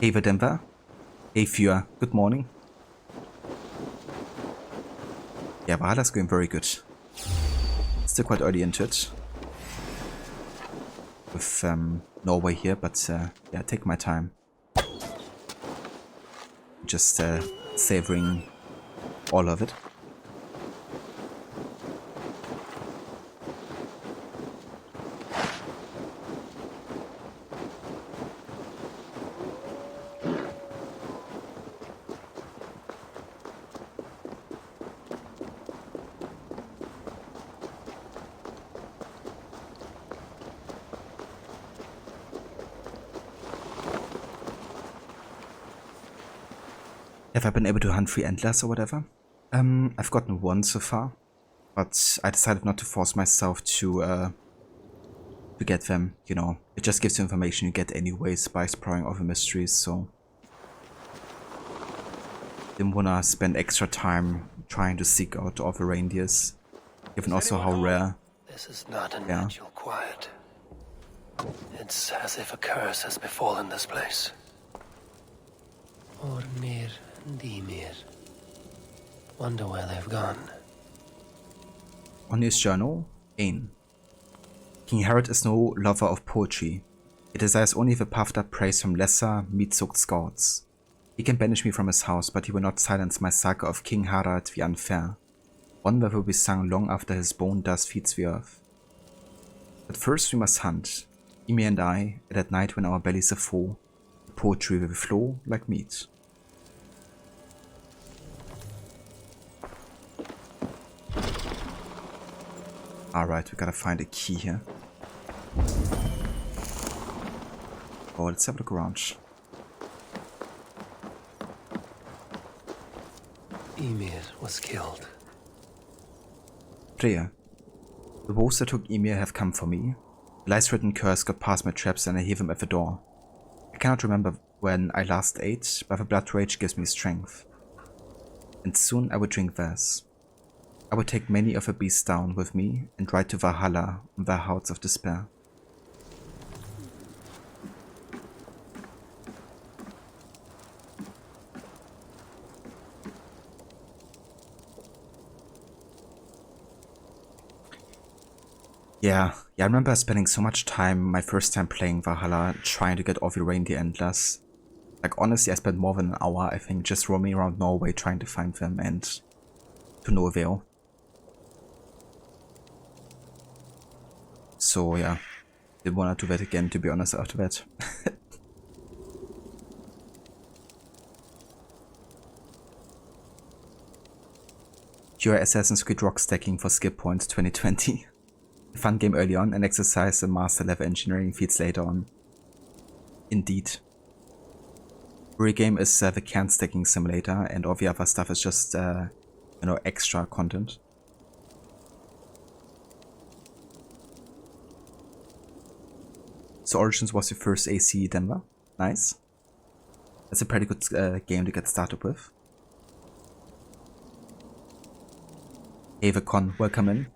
Hey Denver. Hey Fjord, good morning. Yeah, Valhalla's going very good. Still quite early into it. With Norway here, but yeah, take my time. Just savoring all of it. Have I been able to hunt 3 antlers or whatever? I've gotten 1 so far, but I decided not to force myself to get them, you know. It just gives you information you get anyways by exploring other mysteries, so didn't wanna spend extra time trying to seek out other reindeers, given also how rare. This is not a natural quiet. It's as if a curse has befallen this place. Ornir and Ymir. Wonder where they've gone. On his journal, Ain. King Herod is no lover of poetry. He desires only the puffed up praise from lesser, meat-soaked gods. He can banish me from his house, but he will not silence my saga of King Harald the Unfair, one that will be sung long after his bone dust feeds the earth. But first we must hunt, Ymir and I, and at night when our bellies are full, the poetry will flow like meat. Alright, we gotta find a key here. Oh, let's have a look around. Ymir was killed. Freya. The wolves that took Ymir have come for me. The lice-ridden curse got past my traps and I hear them at the door. I cannot remember when I last ate, but the blood rage gives me strength. And soon I will drink theirs. I will take many of the beasts down with me and ride to Valhalla on their hearts of despair. Yeah, I remember spending so much time my first time playing Valhalla trying to get all the reindeer antlers. Like honestly, I spent more than an hour, I think, just roaming around Norway trying to find them, and to no avail. So yeah, didn't wanna do that again, to be honest, after that. Your Assassin's Creed Rock Stacking for Skip Points 2020. A fun game early on and exercise and master level engineering feats later on. Indeed. Every game is the can stacking simulator, and all the other stuff is just, you know, extra content. So Origins was your first AC Denver. Nice. That's a pretty good game to get started with. Hey, the con, welcome in.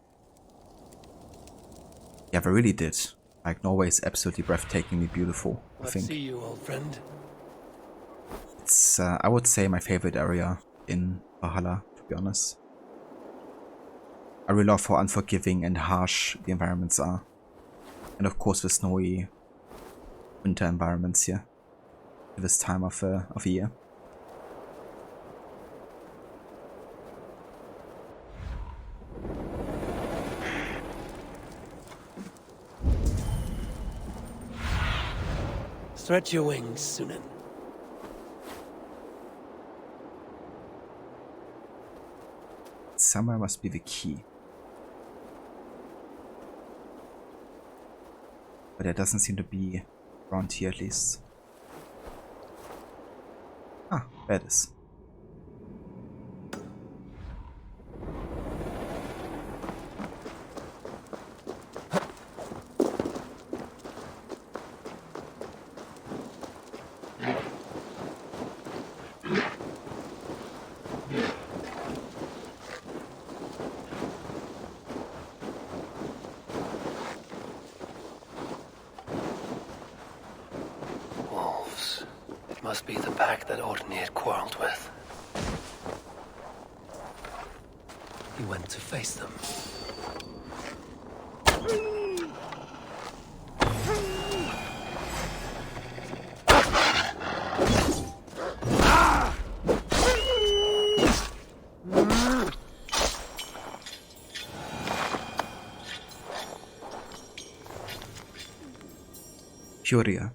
Yeah, they really did. Like, Norway is absolutely breathtakingly beautiful, I think. See you, old friend. It's, I would say, my favorite area in Valhalla, to be honest. I really love how unforgiving and harsh the environments are. And of course the snowy winter environments here at this time of year. Stretch your wings, Sunan. Somewhere must be the key. But there doesn't seem to be around here at least. Ah, there it is. Wolves. It must be the pack that Ornir quarreled with. He went to face them. Furia.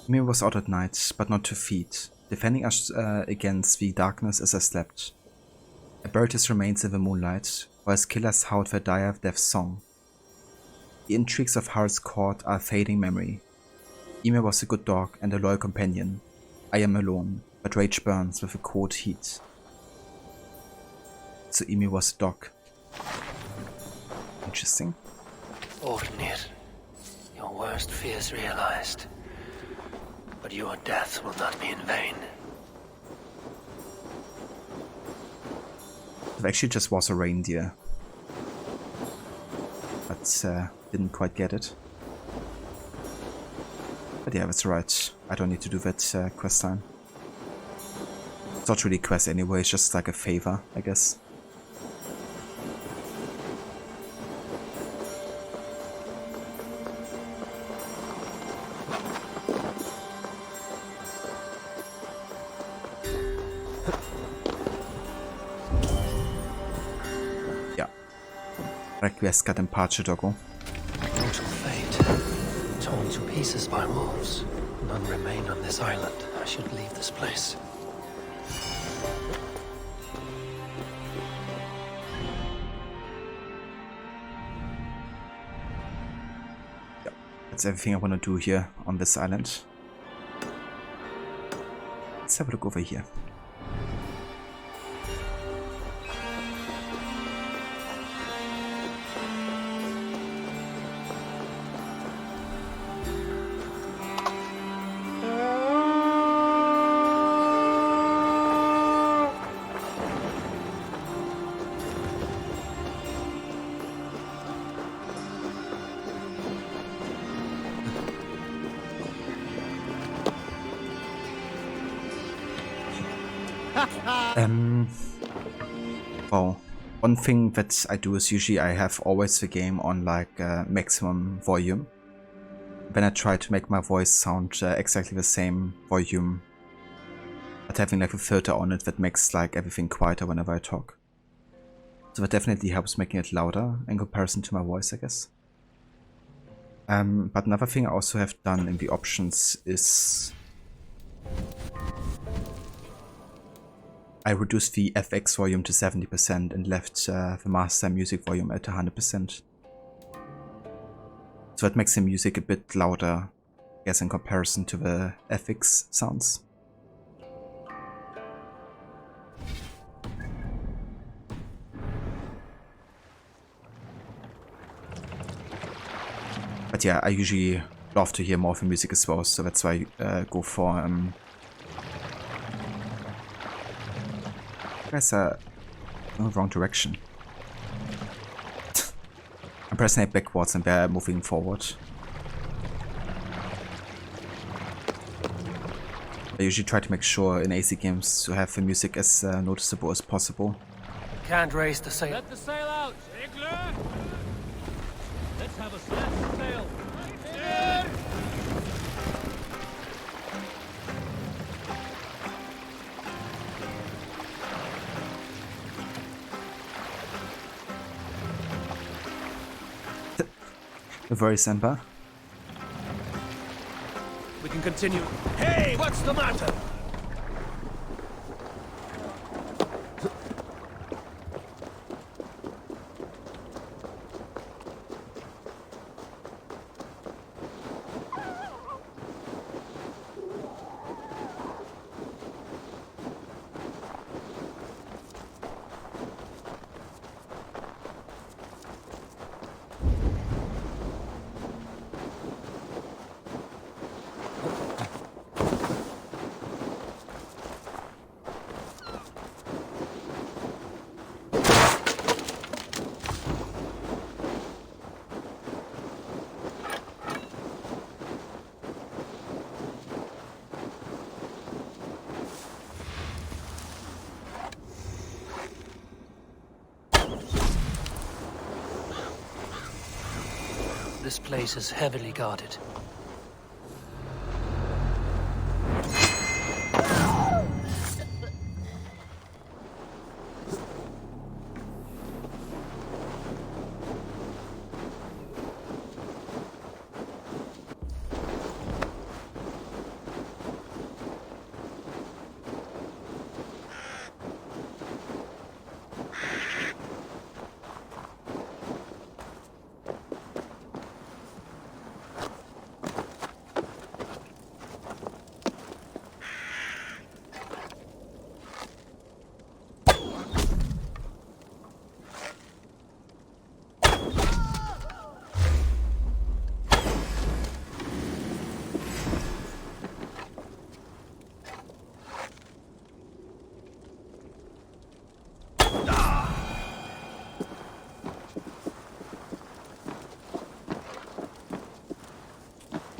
Ymir was out at night, but not to feed, defending us against the darkness as I slept. I buried his remains in the moonlight, while his killers howled their dire death song. The intrigues of Harald's court are a fading memory. Ymir was a good dog and a loyal companion. I am alone, but but rage burns with a cold heat. So Imi was a dog. Interesting. Ornir, your worst fears realized. But your death will not be in vain. It actually just was a reindeer. But didn't quite get it. But yeah, that's right. I don't need to do that quest line. It's not really a quest anyway, it's just like a favor, I guess. Requiescat in pace, Doggo. Brutal fate. Torn to pieces by wolves. None remain on this island. I should leave this place. Yep. That's everything I want to do here on this island. Let's have a look over here. Well, one thing that I do is usually I have always the game on like maximum volume. Then I try to make my voice sound exactly the same volume, but having like a filter on it that makes like everything quieter whenever I talk. So that definitely helps making it louder in comparison to my voice, I guess. But another thing I also have done in the options is I reduced the FX volume to 70% and left the master music volume at 100%. So that makes the music a bit louder, I guess, in comparison to the FX sounds. But yeah, I usually love to hear more of the music as well, so that's why I go for guys are in the wrong direction. I'm pressing it backwards and they're moving forward. I usually try to make sure in AC games to have the music as noticeable as possible. Can't raise the sail. Let the sail out! Sigler! Let's have a set sail. Very Semper. We can continue. Hey, what's the matter? This place is heavily guarded.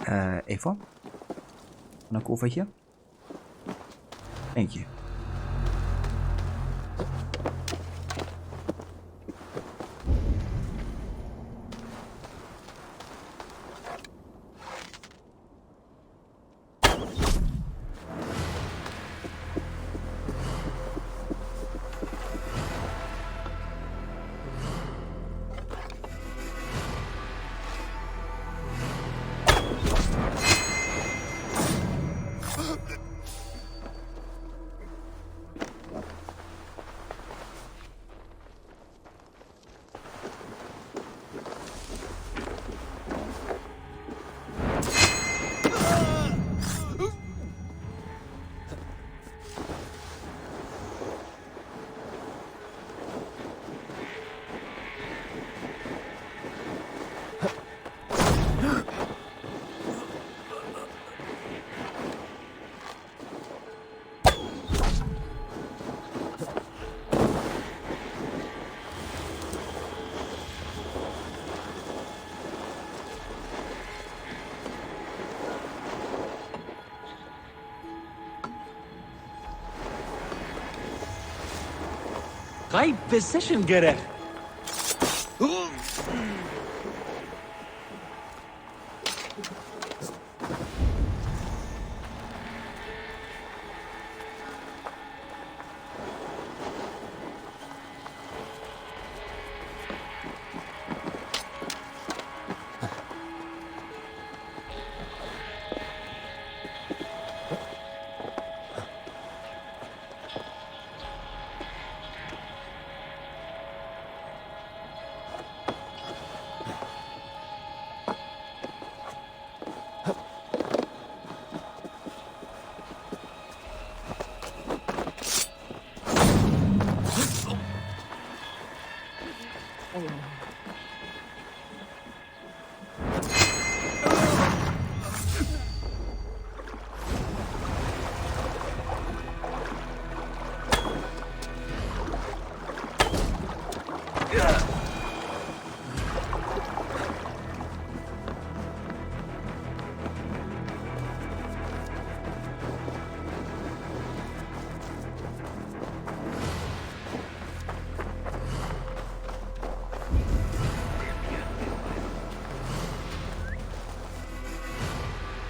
A4. Wanna go over here? Thank you. Great position, Gerrit.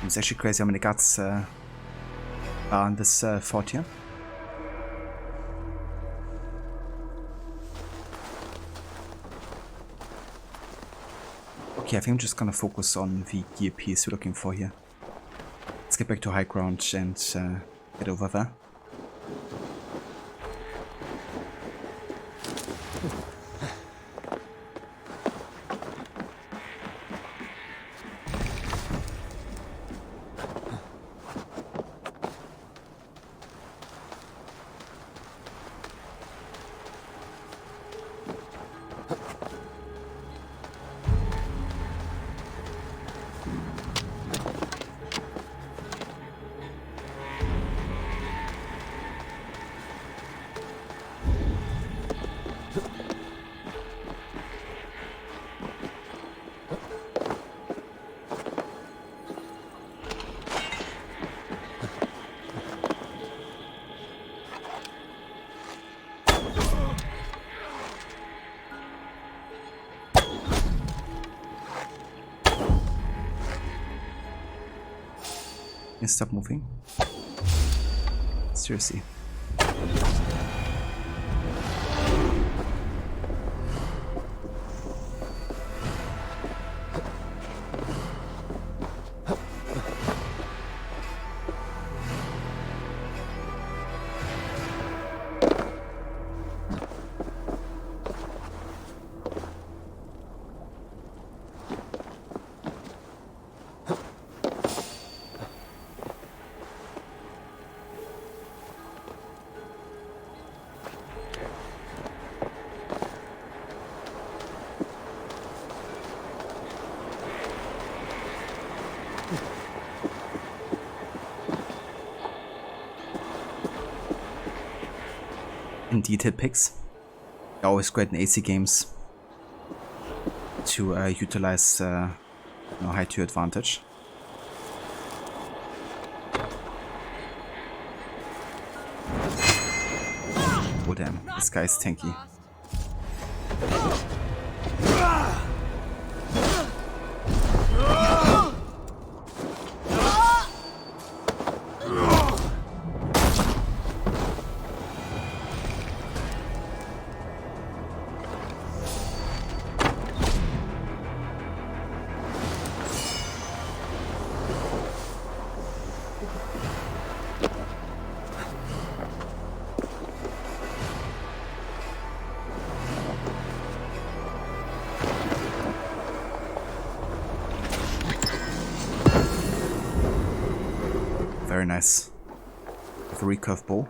It's actually crazy how many guards are in this fort here. Okay, I think I'm just gonna focus on the gear piece we're looking for here. Let's get back to high ground and get over there. Stop moving. Seriously. Indeed, hit picks. They're always great in AC games to utilize high to advantage. Oh damn, this guy is tanky. Very nice. With a recurve bow.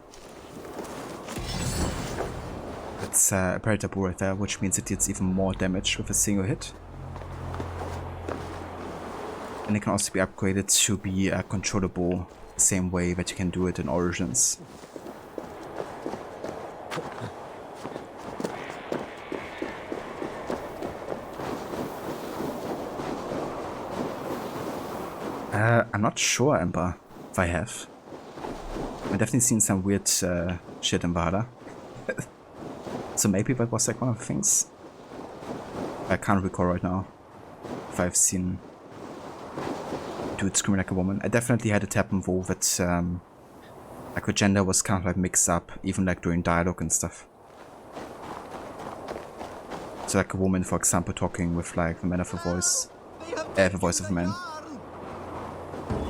It's a predator bow right there, which means it deals even more damage with a single hit. And it can also be upgraded to be controllable the same way that you can do it in Origins. I'm not sure, Ember, if I have. I've definitely seen some weird shit in Valhalla. So maybe that was like one of the things. I can't recall right now if I've seen dude screaming like a woman. I definitely had it happen though that like the gender was kind of like mixed up, even like during dialogue and stuff. So like a woman, for example, talking with like the man of a voice, the voice of a man.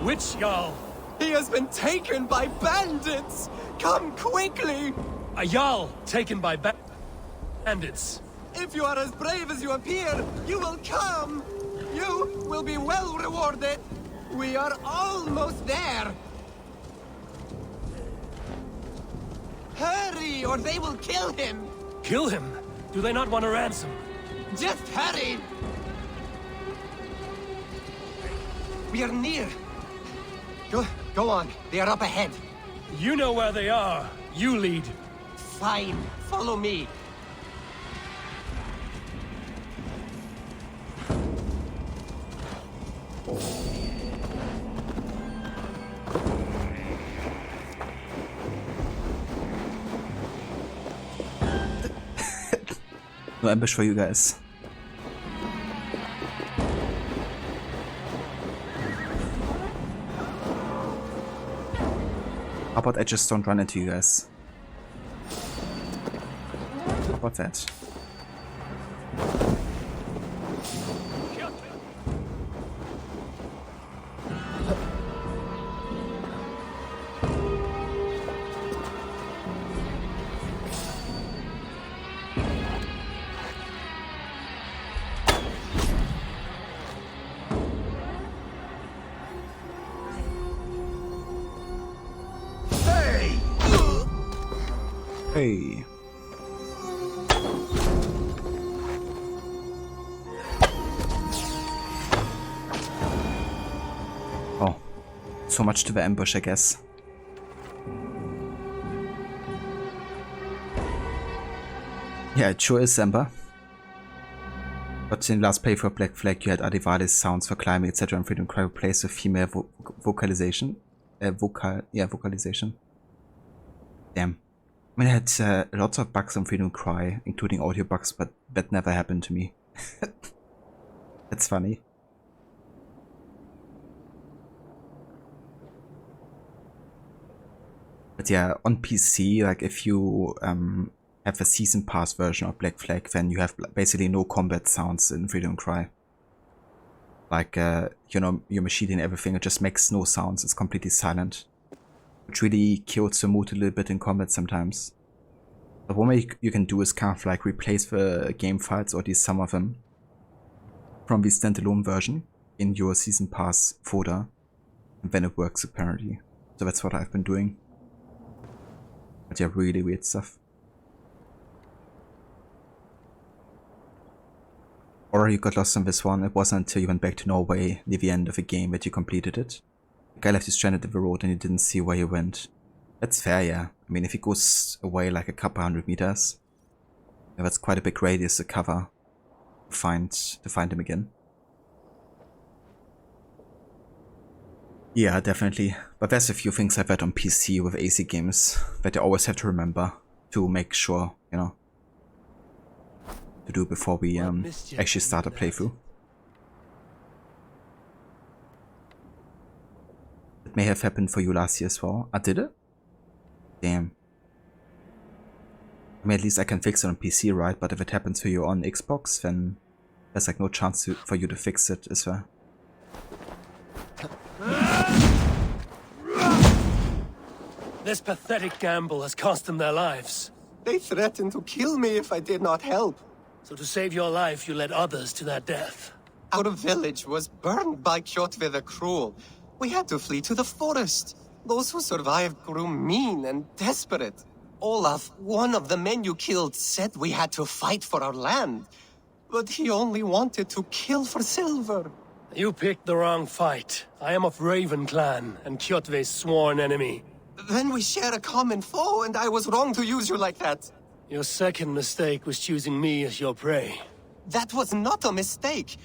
Which Jarl? He has been taken by bandits! Come quickly! A Jarl taken by bandits. If you are as brave as you appear, you will come! You will be well rewarded! We are almost there! Hurry, or they will kill him! Kill him? Do they not want a ransom? Just hurry! We are near. Go on. They are up ahead. You know where they are. You lead. Fine. Follow me. No ambush for you guys. How about I just don't run into you guys? How about that? Hey. Oh, so much to the ambush, I guess. Yeah, it sure is, Ember. But in the last playthrough of Black Flag, you had Adivali's sounds for climbing, etc. and Freedom Cry replaced with female vocalization. Vocalization. Damn. I mean, I had lots of bugs on Freedom Cry, including audio bugs, but that never happened to me. That's funny. But yeah, on PC, like if you have a season pass version of Black Flag, then you have basically no combat sounds in Freedom Cry. Like, you know, your machine and everything, it just makes no sounds, it's completely silent. Which really kills the mood a little bit in combat sometimes. But one way you can do is kind of like replace the game files, or at least some of them, from the standalone version in your season pass folder, and then it works apparently. So that's what I've been doing. But yeah, really weird stuff. Or you got lost on this one. It wasn't until you went back to Norway near the end of the game that you completed it. The guy left you stranded at the road and you didn't see where he went. That's fair, yeah. I mean, if he goes away like a couple 100 meters, yeah, that's quite a big radius to cover to find him again. Yeah, definitely. But there's a few things I've read on PC with AC games that I always have to remember. to make sure, you know, to do before we actually start a playthrough. It may have happened for you last year as well. I did it? Damn. I mean, at least I can fix it on PC, right? But if it happens for you on Xbox, then there's like no chance for you to fix it as well. This pathetic gamble has cost them their lives. They threatened to kill me if I did not help. So to save your life, you led others to their death. Our village was burned by Kjotve the Cruel. We had to flee to the forest. Those who survived grew mean and desperate. Olaf, one of the men you killed, said we had to fight for our land. But he only wanted to kill for silver. You picked the wrong fight. I am of Raven clan and Kjotve's sworn enemy. Then we share a common foe, and I was wrong to use you like that. Your second mistake was choosing me as your prey. That was not a mistake.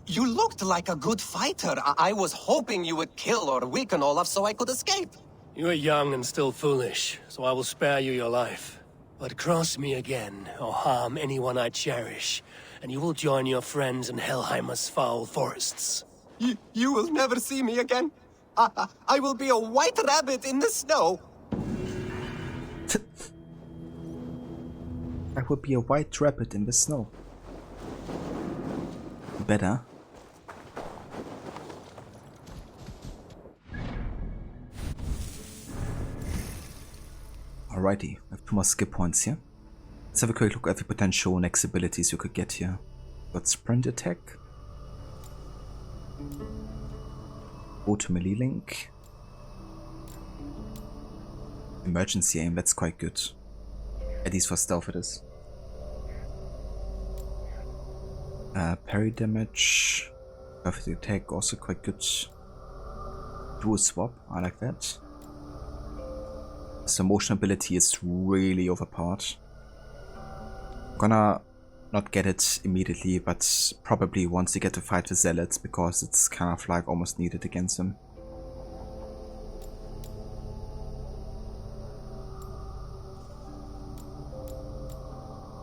You looked like a good fighter. I was hoping you would kill or weaken Olaf so I could escape. You are young and still foolish, so I will spare you your life. But cross me again, or harm anyone I cherish, and you will join your friends in Helheimer's foul forests. You will never see me again. I will be a white rabbit in the snow. I will be a white rabbit in the snow. Better. Alrighty, I have 2 more skill points here. Let's have a quick look at the potential next abilities you could get here. Got sprint attack. Go to melee link. Emergency aim, that's quite good. At least for stealth it is. Parry damage. Perfect attack, also quite good. Dual swap, I like that. So motion ability is really overpowered. Gonna not get it immediately, but probably once you get to fight the zealots, because it's kind of like almost needed against them.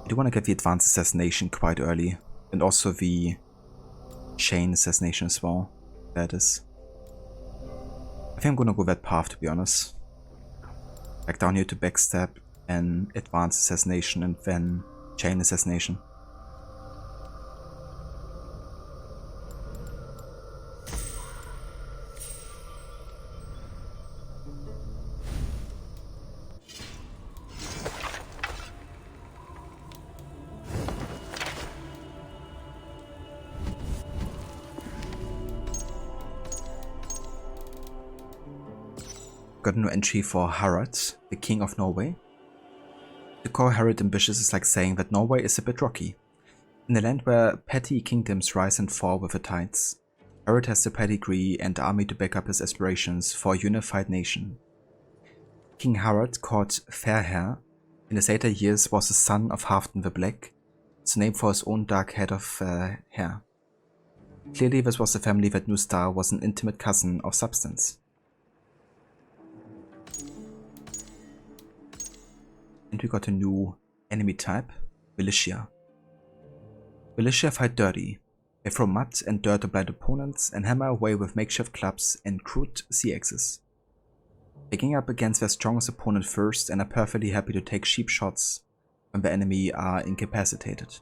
I do want to get the advanced assassination quite early, and also the chain assassination as well. That is. I think I'm gonna go that path, to be honest. Like down here to backstab and advanced assassination and then chain assassination. Got a new entry for Harald, the King of Norway. To call Harald ambitious is like saying that Norway is a bit rocky. In a land where petty kingdoms rise and fall with the tides, Harald has the pedigree and the army to back up his aspirations for a unified nation. King Harald, called Fairhair, in his later years was the son of Halfdan the Black, its name for his own dark head of hair. Clearly this was a family that knew Star was an intimate cousin of substance. And we got a new enemy type, Militia. Militia fight dirty. They throw mud and dirt to blind opponents and hammer away with makeshift clubs and crude sea axes. Picking up against their strongest opponent first and are perfectly happy to take cheap shots when the enemy are incapacitated.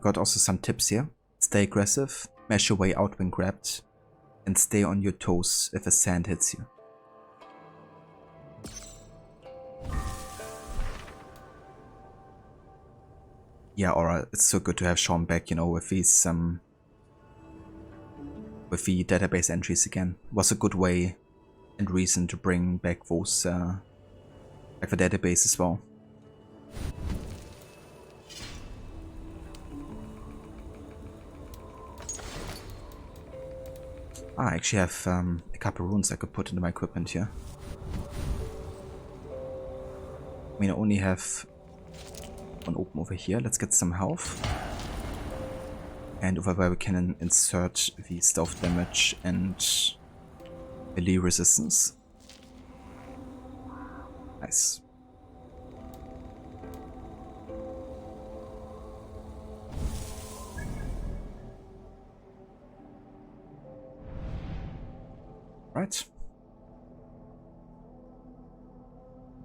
Got also some tips here. Stay aggressive, mash your way out when grabbed, and stay on your toes if a sand hits you. Yeah, Aura, it's so good to have Sean back, you know, with these with the database entries again. It was a good way and reason to bring back those like the database as well. I actually have a couple of runes I could put into my equipment here. I mean, I only have one open over here. Let's get some health. And over where we can insert the stealth damage and melee resistance. Nice. Right.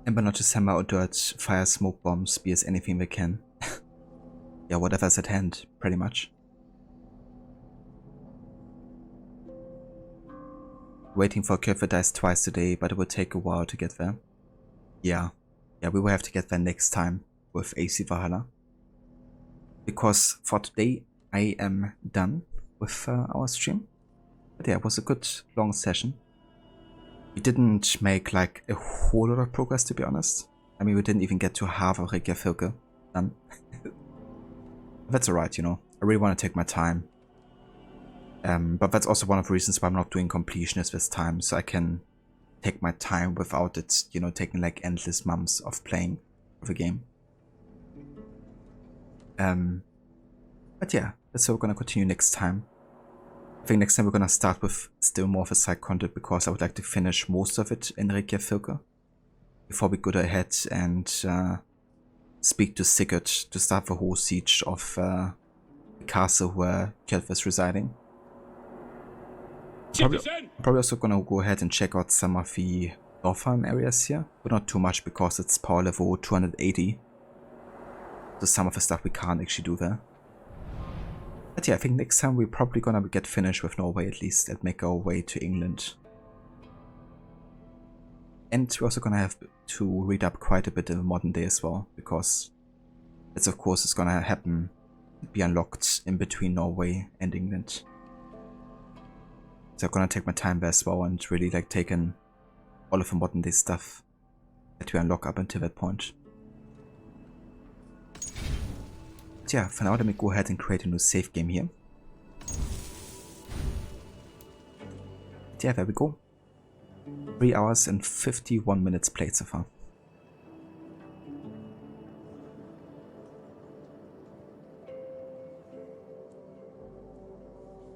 Ember not just hammer or dirt, fire, smoke bombs, spears, anything we can. Yeah, whatever's at hand, pretty much. Waiting for Kefir dice twice today, but it will take a while to get there. Yeah, we will have to get there next time with AC Valhalla. Because for today, I am done with our stream. But yeah, it was a good long session. We didn't make like a whole lot of progress, to be honest. I mean, we didn't even get to half of Reykjavik done. That's alright, you know. I really want to take my time. But that's also one of the reasons why I'm not doing completionist this time, so I can take my time without it, you know, taking like endless months of playing of a game. But yeah, that's what we're gonna continue next time. I think next time we're gonna start with still more of a side content, because I would like to finish most of it in Reykjavik before we go ahead and speak to Sigurd to start the whole siege of the castle where Kjeld is residing. Probably also gonna go ahead and check out some of the Northern areas here, but not too much because it's power level 280. So some of the stuff we can't actually do there. But yeah, I think next time we're probably gonna get finished with Norway at least and make our way to England. And we're also gonna have to read up quite a bit in the modern day as well, because it's of course gonna happen, be unlocked in between Norway and England. So I'm gonna take my time there as well and really like take in all of the modern day stuff that we unlock up until that point. But yeah, for now let me go ahead and create a new save game here. But yeah, there we go. 3 hours and 51 minutes played so far.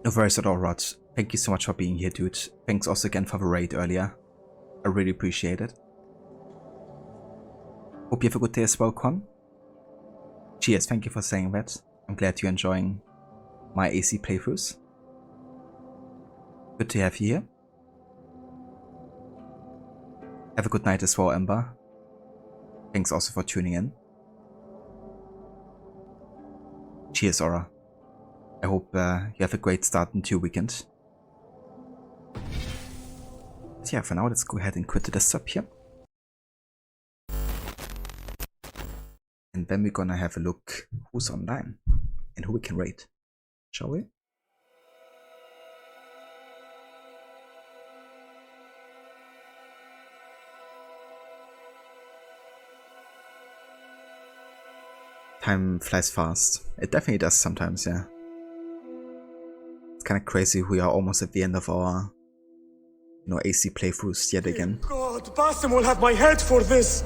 No worries at all, Rod. Thank you so much for being here, dude. Thanks also again for the raid earlier. I really appreciate it. Hope you have a good day as well, Con. Cheers, thank you for saying that. I'm glad you're enjoying my AC playthroughs. Good to have you here. Have a good night as well, Ember. Thanks also for tuning in. Cheers, Aura. I hope you have a great start into your weekend. But yeah, for now, let's go ahead and quit the desktop here. And then we're gonna have a look who's online and who we can raid. Shall we? Time flies fast. It definitely does sometimes, yeah. It's kind of crazy we are almost at the end of our, you know, AC playthroughs yet again. God, Basim will have my head for this!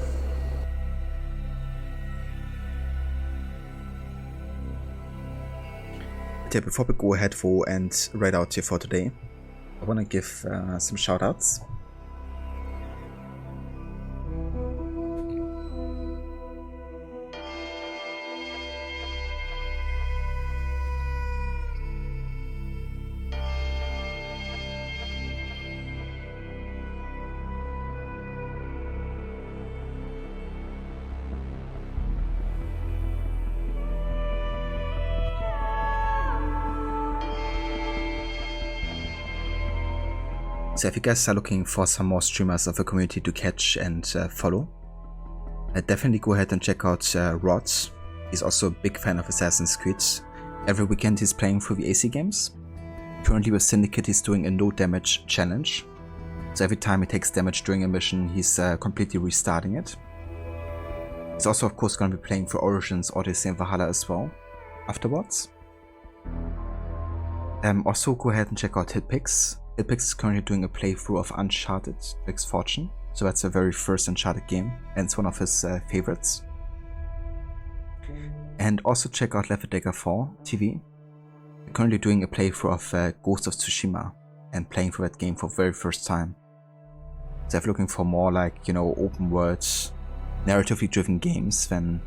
But yeah, before we go ahead for and raid out here for today, I want to give some shoutouts. So if you guys are looking for some more streamers of the community to catch and follow, definitely go ahead and check out Rod. He's also a big fan of Assassin's Creed. Every weekend he's playing through the AC games. Currently with Syndicate he's doing a no damage challenge. So every time he takes damage during a mission he's completely restarting it. He's also of course going to be playing for Origins, Odyssey and Valhalla as well afterwards. Also go ahead and check out Hitpix. Hitpix is currently doing a playthrough of Uncharted Drake's Fortune, so that's the very first Uncharted game, and it's one of his favorites. And also check out Left 4 TV. They're currently doing a playthrough of Ghost of Tsushima, and playing through that game for the very first time. So if you're looking for more like, you know, open world, narratively driven games, then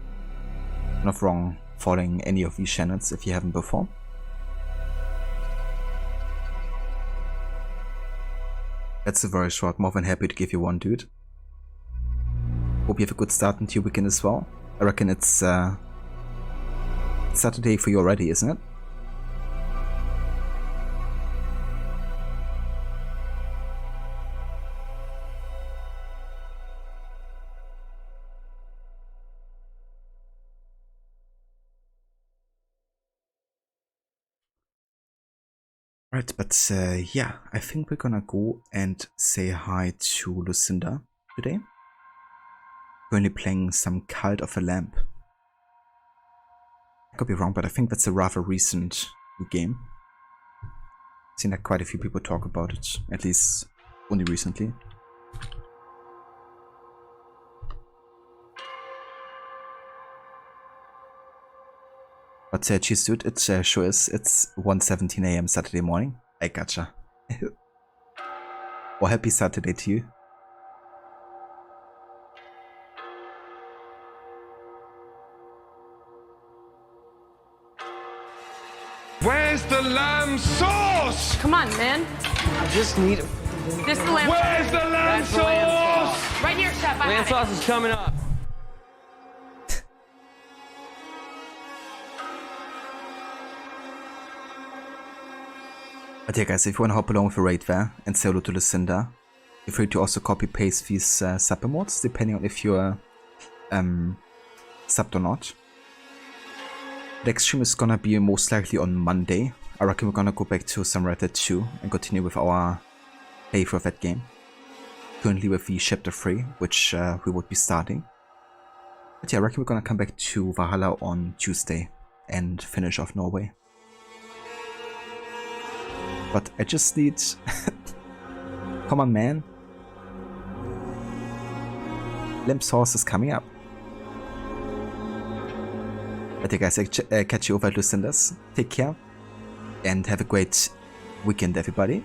you're not wrong following any of these channels if you haven't before. That's a very short, more than happy to give you one, dude. Hope you have a good start into your weekend as well. I reckon it's Saturday for you already, isn't it? Right, but yeah, I think we're gonna go and say hi to Lucinda today. Currently playing some Cult of the Lamp. I could be wrong, but I think that's a rather recent game. I've seen that quite a few people talk about it, at least only recently. But geez, dude, it sure is. It's 1:17 AM Saturday morning. I gotcha. Well, happy Saturday to you. Where's the lamb sauce? Come on, man. I just need... This is the lamb Where's the lamb That's the lamb sauce? sauce. Right here, chef. I Lamb have sauce it. is coming up. But yeah, guys, if you want to hop along with the raid there and say hello to Lucinda, feel free to also copy-paste these sub emotes, depending on if you're subbed or not. The next stream is gonna be most likely on Monday. I reckon we're gonna go back to some Red Dead 2 and continue with our playthrough of that game. Currently with the Chapter 3, which we would be starting. But yeah, I reckon we're gonna come back to Valhalla on Tuesday and finish off Norway. But I just need... Come on, man. Lamb sauce is coming up. But yeah, guys, I catch you over at Lucinda's. Take care. And have a great weekend, everybody.